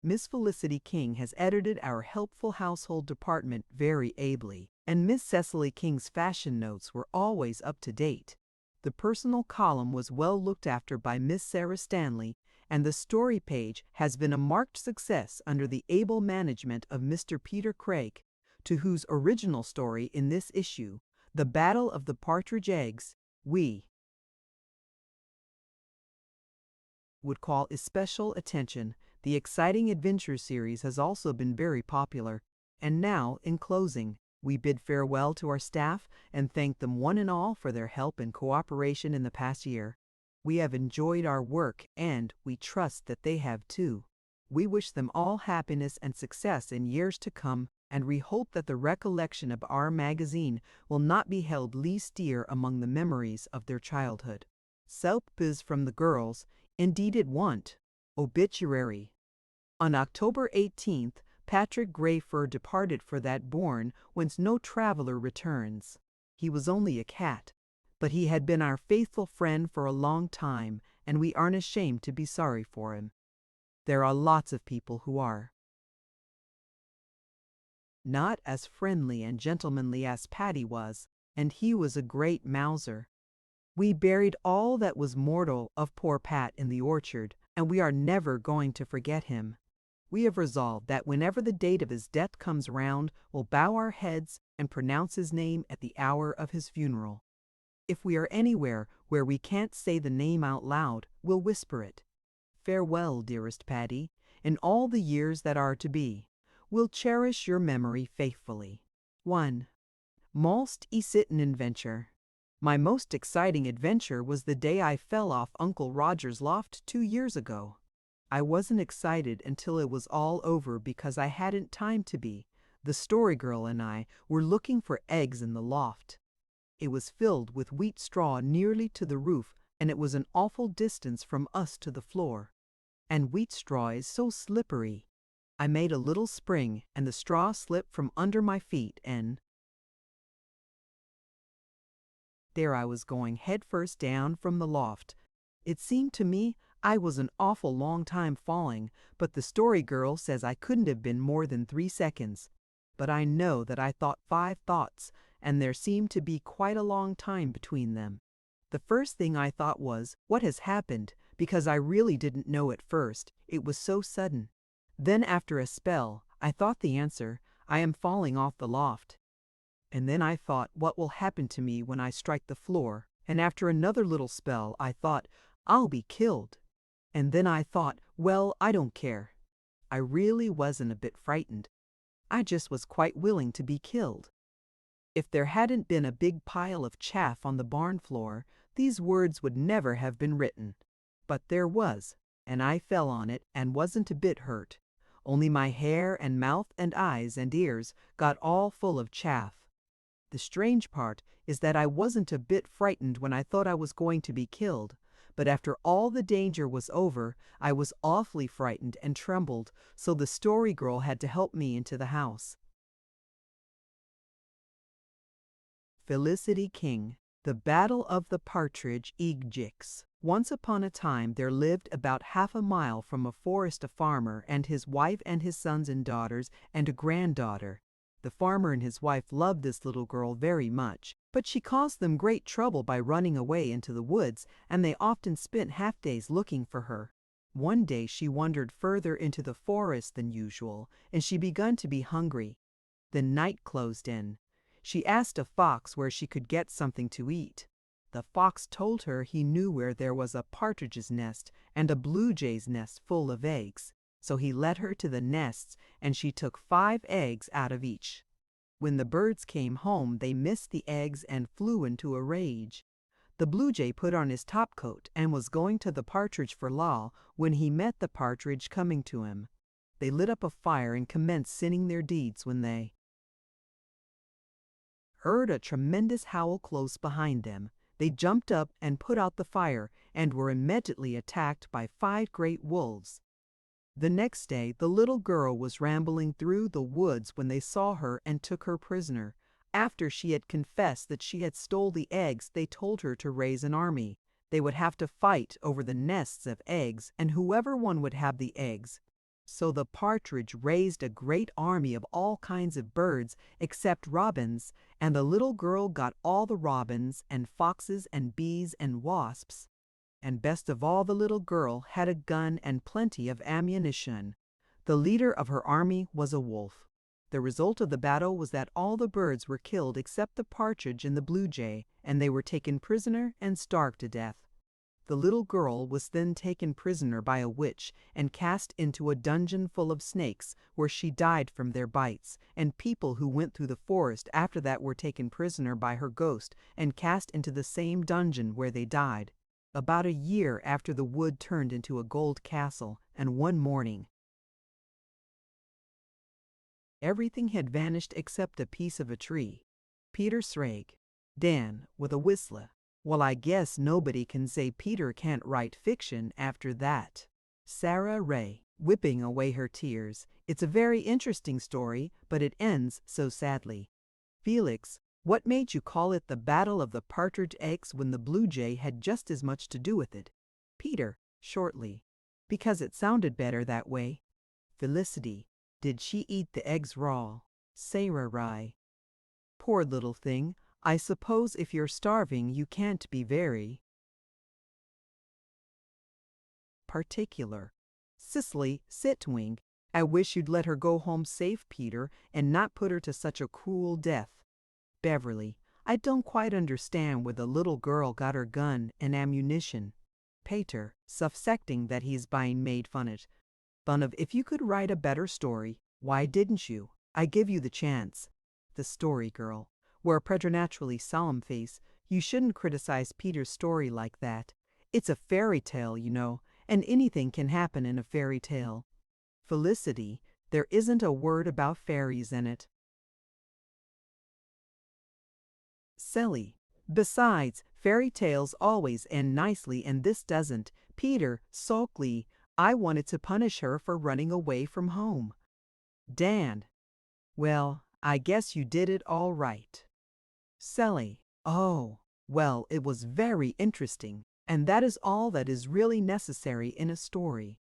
Miss Felicity King has edited our helpful household department very ably, and Miss Cecily King's fashion notes were always up to date. The personal column was well looked after by Miss Sarah Stanley, and the story page has been a marked success under the able management of Mr. Peter Craig, to whose original story in this issue, The Battle of the Partridge Eggs, we would call especial attention. The exciting adventure series has also been very popular. And now, in closing, we bid farewell to our staff and thank them one and all for their help and cooperation in the past year. We have enjoyed our work, and we trust that they have too. We wish them all happiness and success in years to come, and we hope that the recollection of our magazine will not be held least dear among the memories of their childhood. Selp is from the girls, indeed it won't. Obituary. On October 18th, Patrick Grayfur departed for that bourne whence no traveler returns. He was only a cat, but he had been our faithful friend for a long time, and we aren't ashamed to be sorry for him. There are lots of people who are not as friendly and gentlemanly as Patty was, and he was a great mouser. We buried all that was mortal of poor Pat in the orchard, and we are never going to forget him. We have resolved that whenever the date of his death comes round, we'll bow our heads and pronounce his name at the hour of his funeral. If we are anywhere where we can't say the name out loud, we'll whisper it. Farewell, dearest Patty, in all the years that are to be. We'll cherish your memory faithfully. 1. Most exciting adventure. My most exciting adventure was the day I fell off Uncle Roger's loft 2 years ago. I wasn't excited until it was all over because I hadn't time to be. The story girl and I were looking for eggs in the loft. It was filled with wheat straw nearly to the roof, and it was an awful distance from us to the floor. And wheat straw is so slippery. I made a little spring, and the straw slipped from under my feet, and there I was going headfirst down from the loft. It seemed to me I was an awful long time falling, but the story girl says I couldn't have been more than 3 seconds. But I know that I thought 5 thoughts, and there seemed to be quite a long time between them. The first thing I thought was, what has happened? Because I really didn't know at first, it was so sudden. Then after a spell, I thought the answer, I am falling off the loft. And then I thought, what will happen to me when I strike the floor? And after another little spell, I thought, I'll be killed. And then I thought, well, I don't care. I really wasn't a bit frightened. I just was quite willing to be killed. If there hadn't been a big pile of chaff on the barn floor, these words would never have been written. But there was, and I fell on it and wasn't a bit hurt. Only my hair and mouth and eyes and ears got all full of chaff. The strange part is that I wasn't a bit frightened when I thought I was going to be killed, but after all the danger was over, I was awfully frightened and trembled, so the story girl had to help me into the house. Felicity King, The Battle of the Partridge Eggs. Once upon a time there lived about half a mile from a forest a farmer and his wife and his sons and daughters and a granddaughter. The farmer and his wife loved this little girl very much, but she caused them great trouble by running away into the woods, and they often spent half days looking for her. One day she wandered further into the forest than usual, and she begun to be hungry. Then night closed in. She asked a fox where she could get something to eat. The fox told her he knew where there was a partridge's nest and a blue jay's nest full of eggs. So he led her to the nests, and she took 5 eggs out of each. When the birds came home, they missed the eggs and flew into a rage. The blue jay put on his topcoat and was going to the partridge for law when he met the partridge coming to him. They lit up a fire and commenced sinning their deeds when they heard a tremendous howl close behind them. They jumped up and put out the fire and were immediately attacked by 5 great wolves. The next day, the little girl was rambling through the woods when they saw her and took her prisoner. After she had confessed that she had stole the eggs, they told her to raise an army. They would have to fight over the nests of eggs, and whoever won would have the eggs. So the partridge raised a great army of all kinds of birds except robins, and the little girl got all the robins and foxes and bees and wasps. And best of all, the little girl had a gun and plenty of ammunition. The leader of her army was a wolf. The result of the battle was that all the birds were killed except the partridge and the blue jay, and they were taken prisoner and starved to death. The little girl was then taken prisoner by a witch and cast into a dungeon full of snakes, where she died from their bites, and people who went through the forest after that were taken prisoner by her ghost and cast into the same dungeon where they died. About a year after, the wood turned into a gold castle, and one morning everything had vanished except a piece of a tree. Peter Srage. Dan, with a whistler. Well, I guess nobody can say Peter can't write fiction after that. Sarah Ray, whipping away her tears. It's a very interesting story, but it ends so sadly. Felix, what made you call it the Battle of the Partridge Eggs when the blue jay had just as much to do with it? Peter, shortly. Because it sounded better that way. Felicity, did she eat the eggs raw? Sarah Ray. Poor little thing. I suppose if you're starving you can't be very particular. Cicely Sitwing, I wish you'd let her go home safe, Peter, and not put her to such a cruel death. Beverly, I don't quite understand where the little girl got her gun and ammunition. Pater, suspecting that he's being made fun of. fun of if you could write a better story, why didn't you? I give you the chance. The story girl wore a preternaturally solemn face. You shouldn't criticize Peter's story like that. It's a fairy tale, you know, and anything can happen in a fairy tale. Felicity, there isn't a word about fairies in it. Silly. Besides, fairy tales always end nicely and this doesn't. Peter, sulkily, I wanted to punish her for running away from home. Dan. Well, I guess you did it all right. Sally. Oh, well, it was very interesting, and that is all that is really necessary in a story.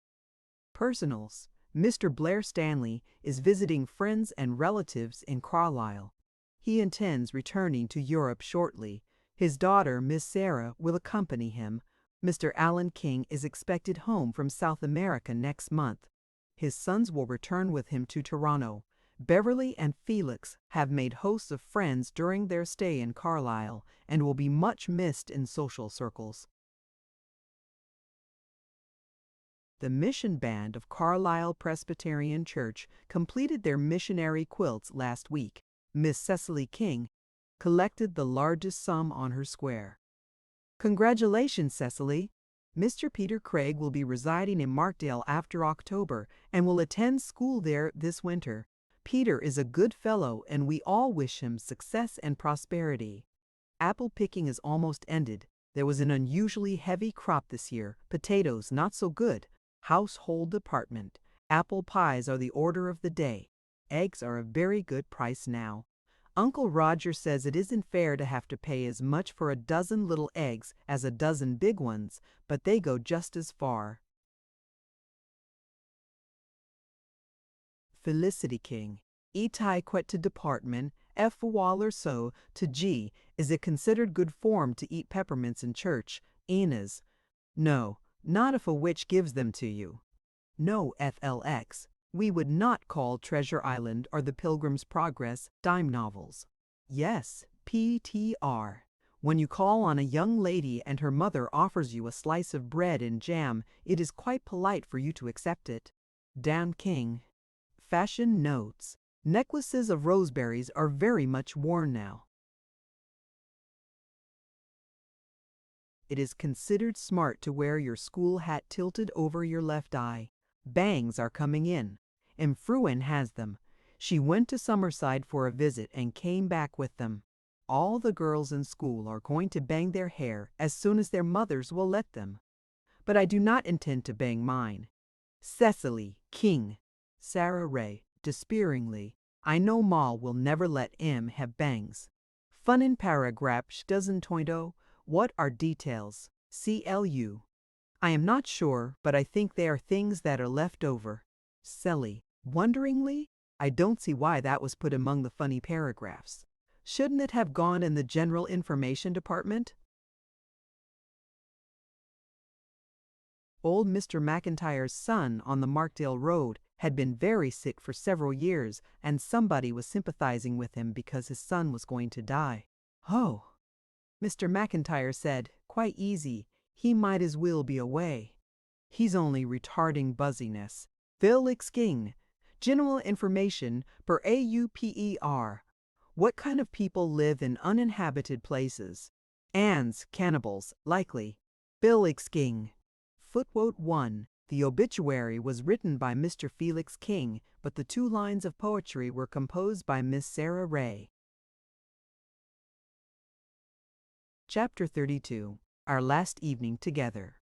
Personals. Mr. Blair Stanley is visiting friends and relatives in Carlisle. He intends returning to Europe shortly. His daughter, Miss Sarah, will accompany him. Mr. Alan King is expected home from South America next month. His sons will return with him to Toronto. Beverly and Felix have made hosts of friends during their stay in Carlisle and will be much missed in social circles. The mission band of Carlisle Presbyterian Church completed their missionary quilts last week. Miss Cecily King collected the largest sum on her square. Congratulations, Cecily. Mr. Peter Craig will be residing in Markdale after October and will attend school there this winter. Peter is a good fellow and we all wish him success and prosperity. Apple picking is almost ended. There was an unusually heavy crop this year. Potatoes not so good. Household department. Apple pies are the order of the day. Eggs are a very good price now. Uncle Roger says it isn't fair to have to pay as much for a dozen little eggs as a dozen big ones, but they go just as far. Felicity King. Etai quet to department, F waller so, to G, is it considered good form to eat peppermints in church? Enas. No, not if a witch gives them to you. No, FLX. We would not call Treasure Island or The Pilgrim's Progress dime novels. Yes, PTR. When you call on a young lady and her mother offers you a slice of bread and jam, it is quite polite for you to accept it. Dan King. Fashion notes. Necklaces of roseberries are very much worn now. It is considered smart to wear your school hat tilted over your left eye. Bangs are coming in. Fruin has them. She went to Summerside for a visit and came back with them. All the girls in school are going to bang their hair as soon as their mothers will let them. But I do not intend to bang mine. Cecily King. Sarah Ray, despairingly. I know Ma will never let M have bangs. Fun in paragraph doesn't tointo. What are details? CLU. I am not sure, but I think they are things that are left over. Selly. Wonderingly, I don't see why that was put among the funny paragraphs. Shouldn't it have gone in the general information department? Old Mr. McIntyre's son on the Markdale Road had been very sick for several years, and somebody was sympathizing with him because his son was going to die. Oh, Mr. McIntyre said, quite easy, he might as well be away. He's only retarding buzziness. Felix King. General information per AUPER. What kind of people live in uninhabited places? Ants, cannibals, likely. Felix King. Footnote 1. The obituary was written by Mr. Felix King, but the 2 lines of poetry were composed by Miss Sarah Ray. Chapter 32. Our Last Evening Together.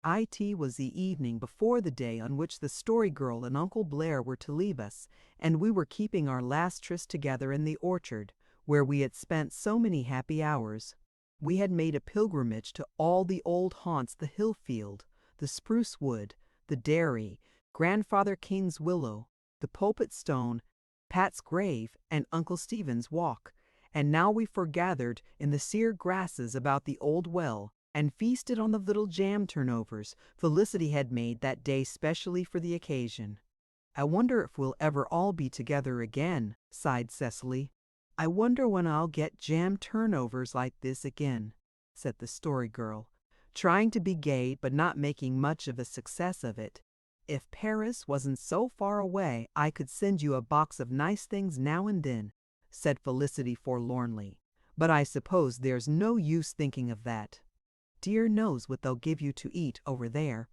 It was the evening before the day on which the Story Girl and Uncle Blair were to leave us, and we were keeping our last tryst together in the orchard, where we had spent so many happy hours. We had made a pilgrimage to all the old haunts, the hill field, the spruce wood, the dairy, Grandfather King's willow, the pulpit stone, Pat's grave, and Uncle Stephen's walk, and now we foregathered in the sere grasses about the old well, and feasted on the little jam turnovers Felicity had made that day specially for the occasion. I wonder if we'll ever all be together again, sighed Cecily. I wonder when I'll get jam turnovers like this again, said the Story Girl, trying to be gay but not making much of a success of it. If Paris wasn't so far away, I could send you a box of nice things now and then, said Felicity forlornly. But I suppose there's no use thinking of that. Dear knows what they'll give you to eat over there.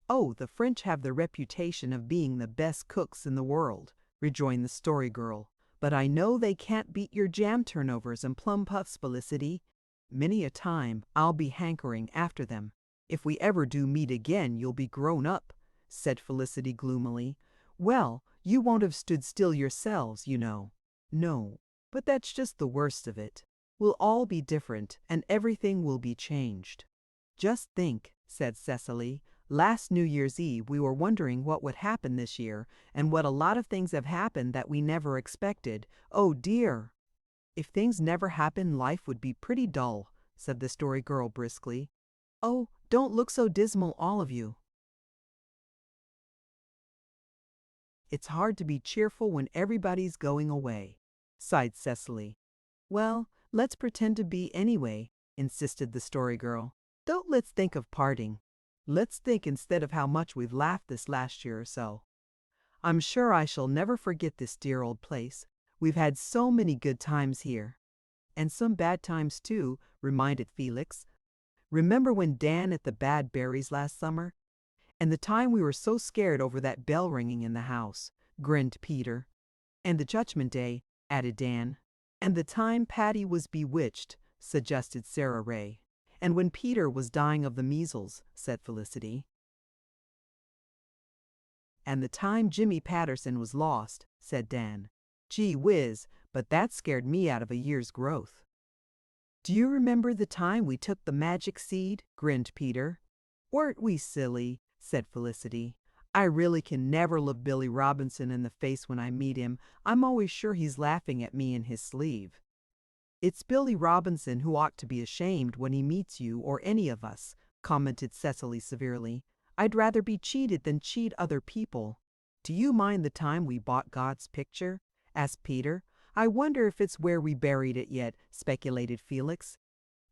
Oh, the French have the reputation of being the best cooks in the world, rejoined the Story Girl. But I know they can't beat your jam turnovers and plum puffs, Felicity. Many a time I'll be hankering after them. If we ever do meet again, you'll be grown up, said Felicity gloomily. Well, you won't have stood still yourselves, you know. No, but that's just the worst of it. We'll all be different, and everything will be changed. Just think, said Cecily. Last New Year's Eve we were wondering what would happen this year, and what a lot of things have happened that we never expected. Oh dear! If things never happened, life would be pretty dull, said the Story Girl briskly. Oh, don't look so dismal, all of you. It's hard to be cheerful when everybody's going away, sighed Cecily. Well, let's pretend to be anyway, insisted the Story Girl. Don't let's think of parting. Let's think instead of how much we've laughed this last year or so. I'm sure I shall never forget this dear old place. We've had so many good times here. And some bad times too, reminded Felix. Remember when Dan ate the bad berries last summer? And the time we were so scared over that bell ringing in the house, grinned Peter. And the Judgment Day, added Dan. And the time Patty was bewitched, suggested Sarah Ray. And when Peter was dying of the measles, said Felicity. And the time Jimmy Patterson was lost, said Dan. Gee whiz, but that scared me out of a year's growth. Do you remember the time we took the magic seed? Grinned Peter. Weren't we silly? Said Felicity. I really can never look Billy Robinson in the face when I meet him. I'm always sure he's laughing at me in his sleeve. It's Billy Robinson who ought to be ashamed when he meets you or any of us, commented Cecily severely. I'd rather be cheated than cheat other people. Do you mind the time we bought God's picture? Asked Peter. I wonder if it's where we buried it yet, speculated Felix.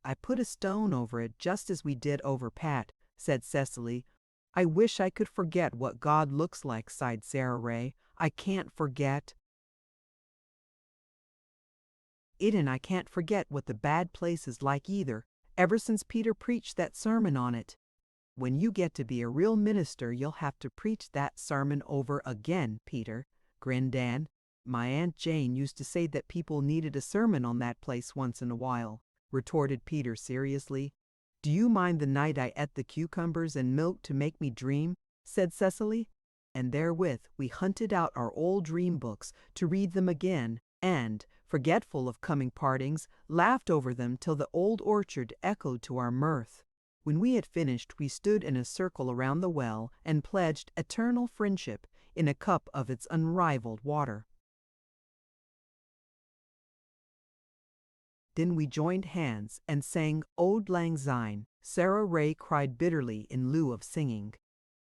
I put a stone over it just as we did over Pat, said Cecily. I wish I could forget what God looks like, sighed Sarah Ray. I can't forget it, and I can't forget what the bad place is like either, ever since Peter preached that sermon on it. When you get to be a real minister, you'll have to preach that sermon over again, Peter, grinned Dan. My Aunt Jane used to say that people needed a sermon on that place once in a while, retorted Peter seriously. Do you mind the night I ate the cucumbers and milk to make me dream? Said Cecily. And therewith we hunted out our old dream books to read them again, and, forgetful of coming partings, laughed over them till the old orchard echoed to our mirth. When we had finished, we stood in a circle around the well and pledged eternal friendship in a cup of its unrivaled water. Then we joined hands and sang Auld Lang Syne. Sarah Ray cried bitterly in lieu of singing.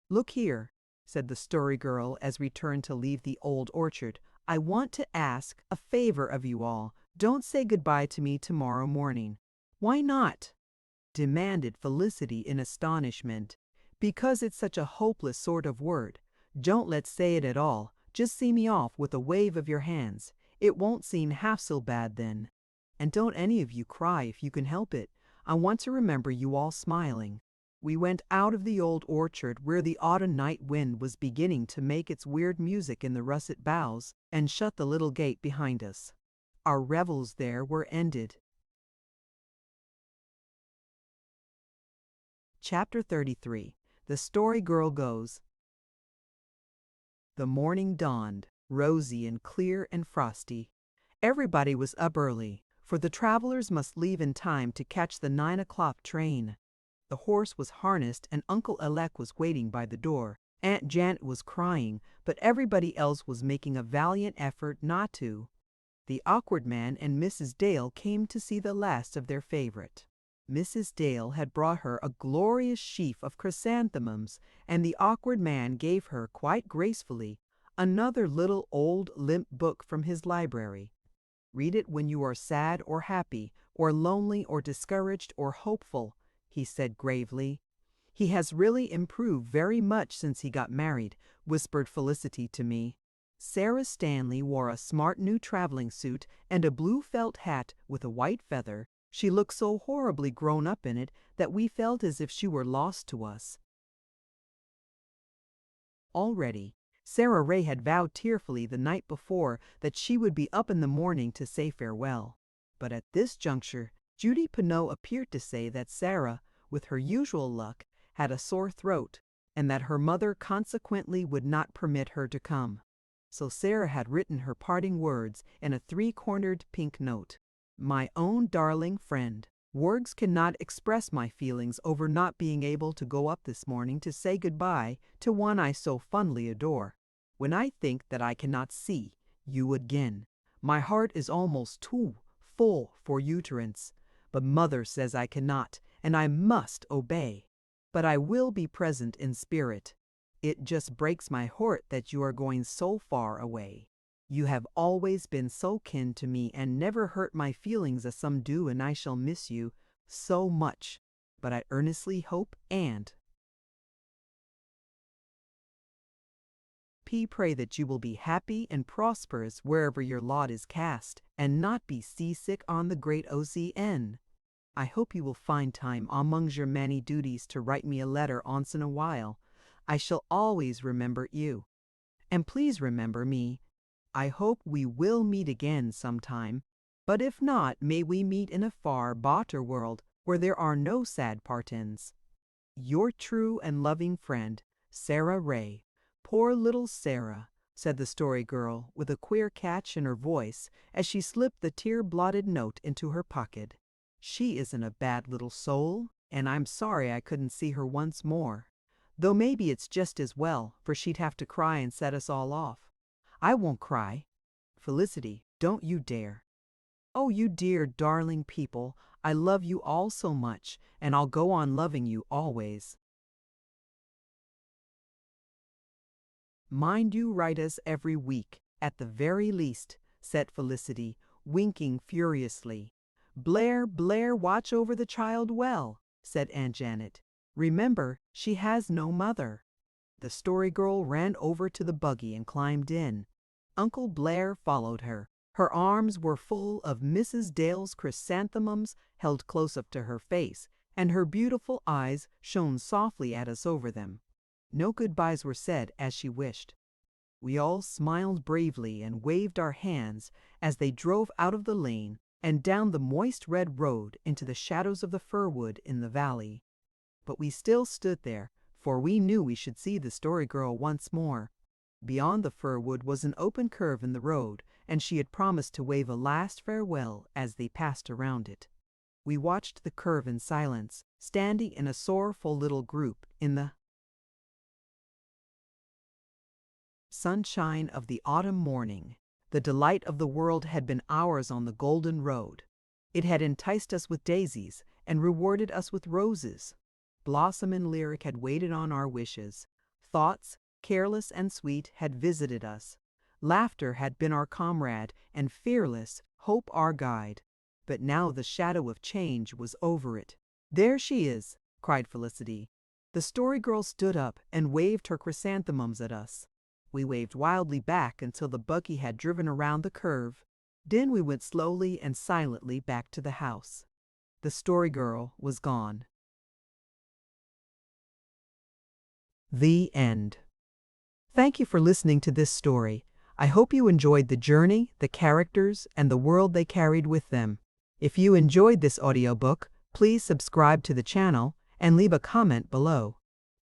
Look here, said the Story Girl as we turned to leave the old orchard. I want to ask a favor of you all. Don't say goodbye to me tomorrow morning. Why not? Demanded Felicity in astonishment. Because it's such a hopeless sort of word. Don't let's say it at all. Just see me off with a wave of your hands. It won't seem half so bad then. And don't any of you cry if you can help it. I want to remember you all smiling. We went out of the old orchard where the autumn night wind was beginning to make its weird music in the russet boughs and shut the little gate behind us. Our revels there were ended. Chapter 33. The Story Girl Goes. The morning dawned, rosy and clear and frosty. Everybody was up early, for the travelers must leave in time to catch the 9 o'clock train. The horse was harnessed and Uncle Alec was waiting by the door. Aunt Janet was crying, but everybody else was making a valiant effort not to. The Awkward Man and Mrs. Dale came to see the last of their favorite. Mrs. Dale had brought her a glorious sheaf of chrysanthemums, and the Awkward Man gave her, quite gracefully, another little old limp book from his library. Read it when you are sad or happy, or lonely or discouraged or hopeful, he said gravely. He has really improved very much since he got married, whispered Felicity to me. Sarah Stanley wore a smart new traveling suit and a blue felt hat with a white feather. She looked so horribly grown up in it that we felt as if she were lost to us. Already, Sarah Ray had vowed tearfully the night before that she would be up in the morning to say farewell. But at this juncture, Judy Pineau appeared to say that Sarah, with her usual luck, had a sore throat, and that her mother consequently would not permit her to come. So Sarah had written her parting words in a three-cornered pink note. My own darling friend, words cannot express my feelings over not being able to go up this morning to say goodbye to one I so fondly adore. When I think that I cannot see you again, my heart is almost too full for utterance. But Mother says I cannot, and I must obey. But I will be present in spirit. It just breaks my heart that you are going so far away. You have always been so kin to me and never hurt my feelings as some do, and I shall miss you so much. But I earnestly hope and pray that you will be happy and prosperous wherever your lot is cast, and not be seasick on the great ocean. I hope you will find time among your many duties to write me a letter once in a while. I shall always remember you. And please remember me. I hope we will meet again sometime. But if not, may we meet in a far, better world where there are no sad partings. Your true and loving friend, Sarah Ray. Poor little Sarah, said the Story Girl with a queer catch in her voice as she slipped the tear-blotted note into her pocket. She isn't a bad little soul, and I'm sorry I couldn't see her once more. Though maybe it's just as well, for she'd have to cry and set us all off. I won't cry. Felicity, don't you dare. Oh, you dear, darling people, I love you all so much, and I'll go on loving you always. Mind you write us every week, at the very least, said Felicity, winking furiously. Blair, watch over the child well, said Aunt Janet. Remember, she has no mother. The Story Girl ran over to the buggy and climbed in. Uncle Blair followed her. Her arms were full of Mrs. Dale's chrysanthemums held close up to her face, and her beautiful eyes shone softly at us over them. No goodbyes were said as she wished. We all smiled bravely and waved our hands as they drove out of the lane and down the moist red road into the shadows of the firwood in the valley. But we still stood there, for we knew we should see the Story Girl once more. Beyond the firwood was an open curve in the road, and she had promised to wave a last farewell as they passed around it. We watched the curve in silence, standing in a sorrowful little group in the sunshine of the autumn morning. The delight of the world had been ours on the golden road. It had enticed us with daisies and rewarded us with roses. Blossom and lyric had waited on our wishes. Thoughts, careless and sweet, had visited us. Laughter had been our comrade, and fearless hope our guide. But now the shadow of change was over it. There she is, cried Felicity. The Story Girl stood up and waved her chrysanthemums at us. We waved wildly back until the buggy had driven around the curve. Then we went slowly and silently back to the house. The Story Girl was gone. The end. Thank you for listening to this story. I hope you enjoyed the journey, the characters, and the world they carried with them. If you enjoyed this audiobook, please subscribe to the channel and leave a comment below.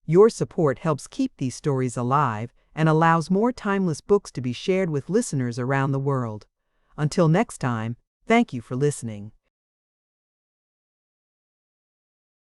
Your support helps keep these stories alive and allows more timeless books to be shared with listeners around the world. Until next time, thank you for listening.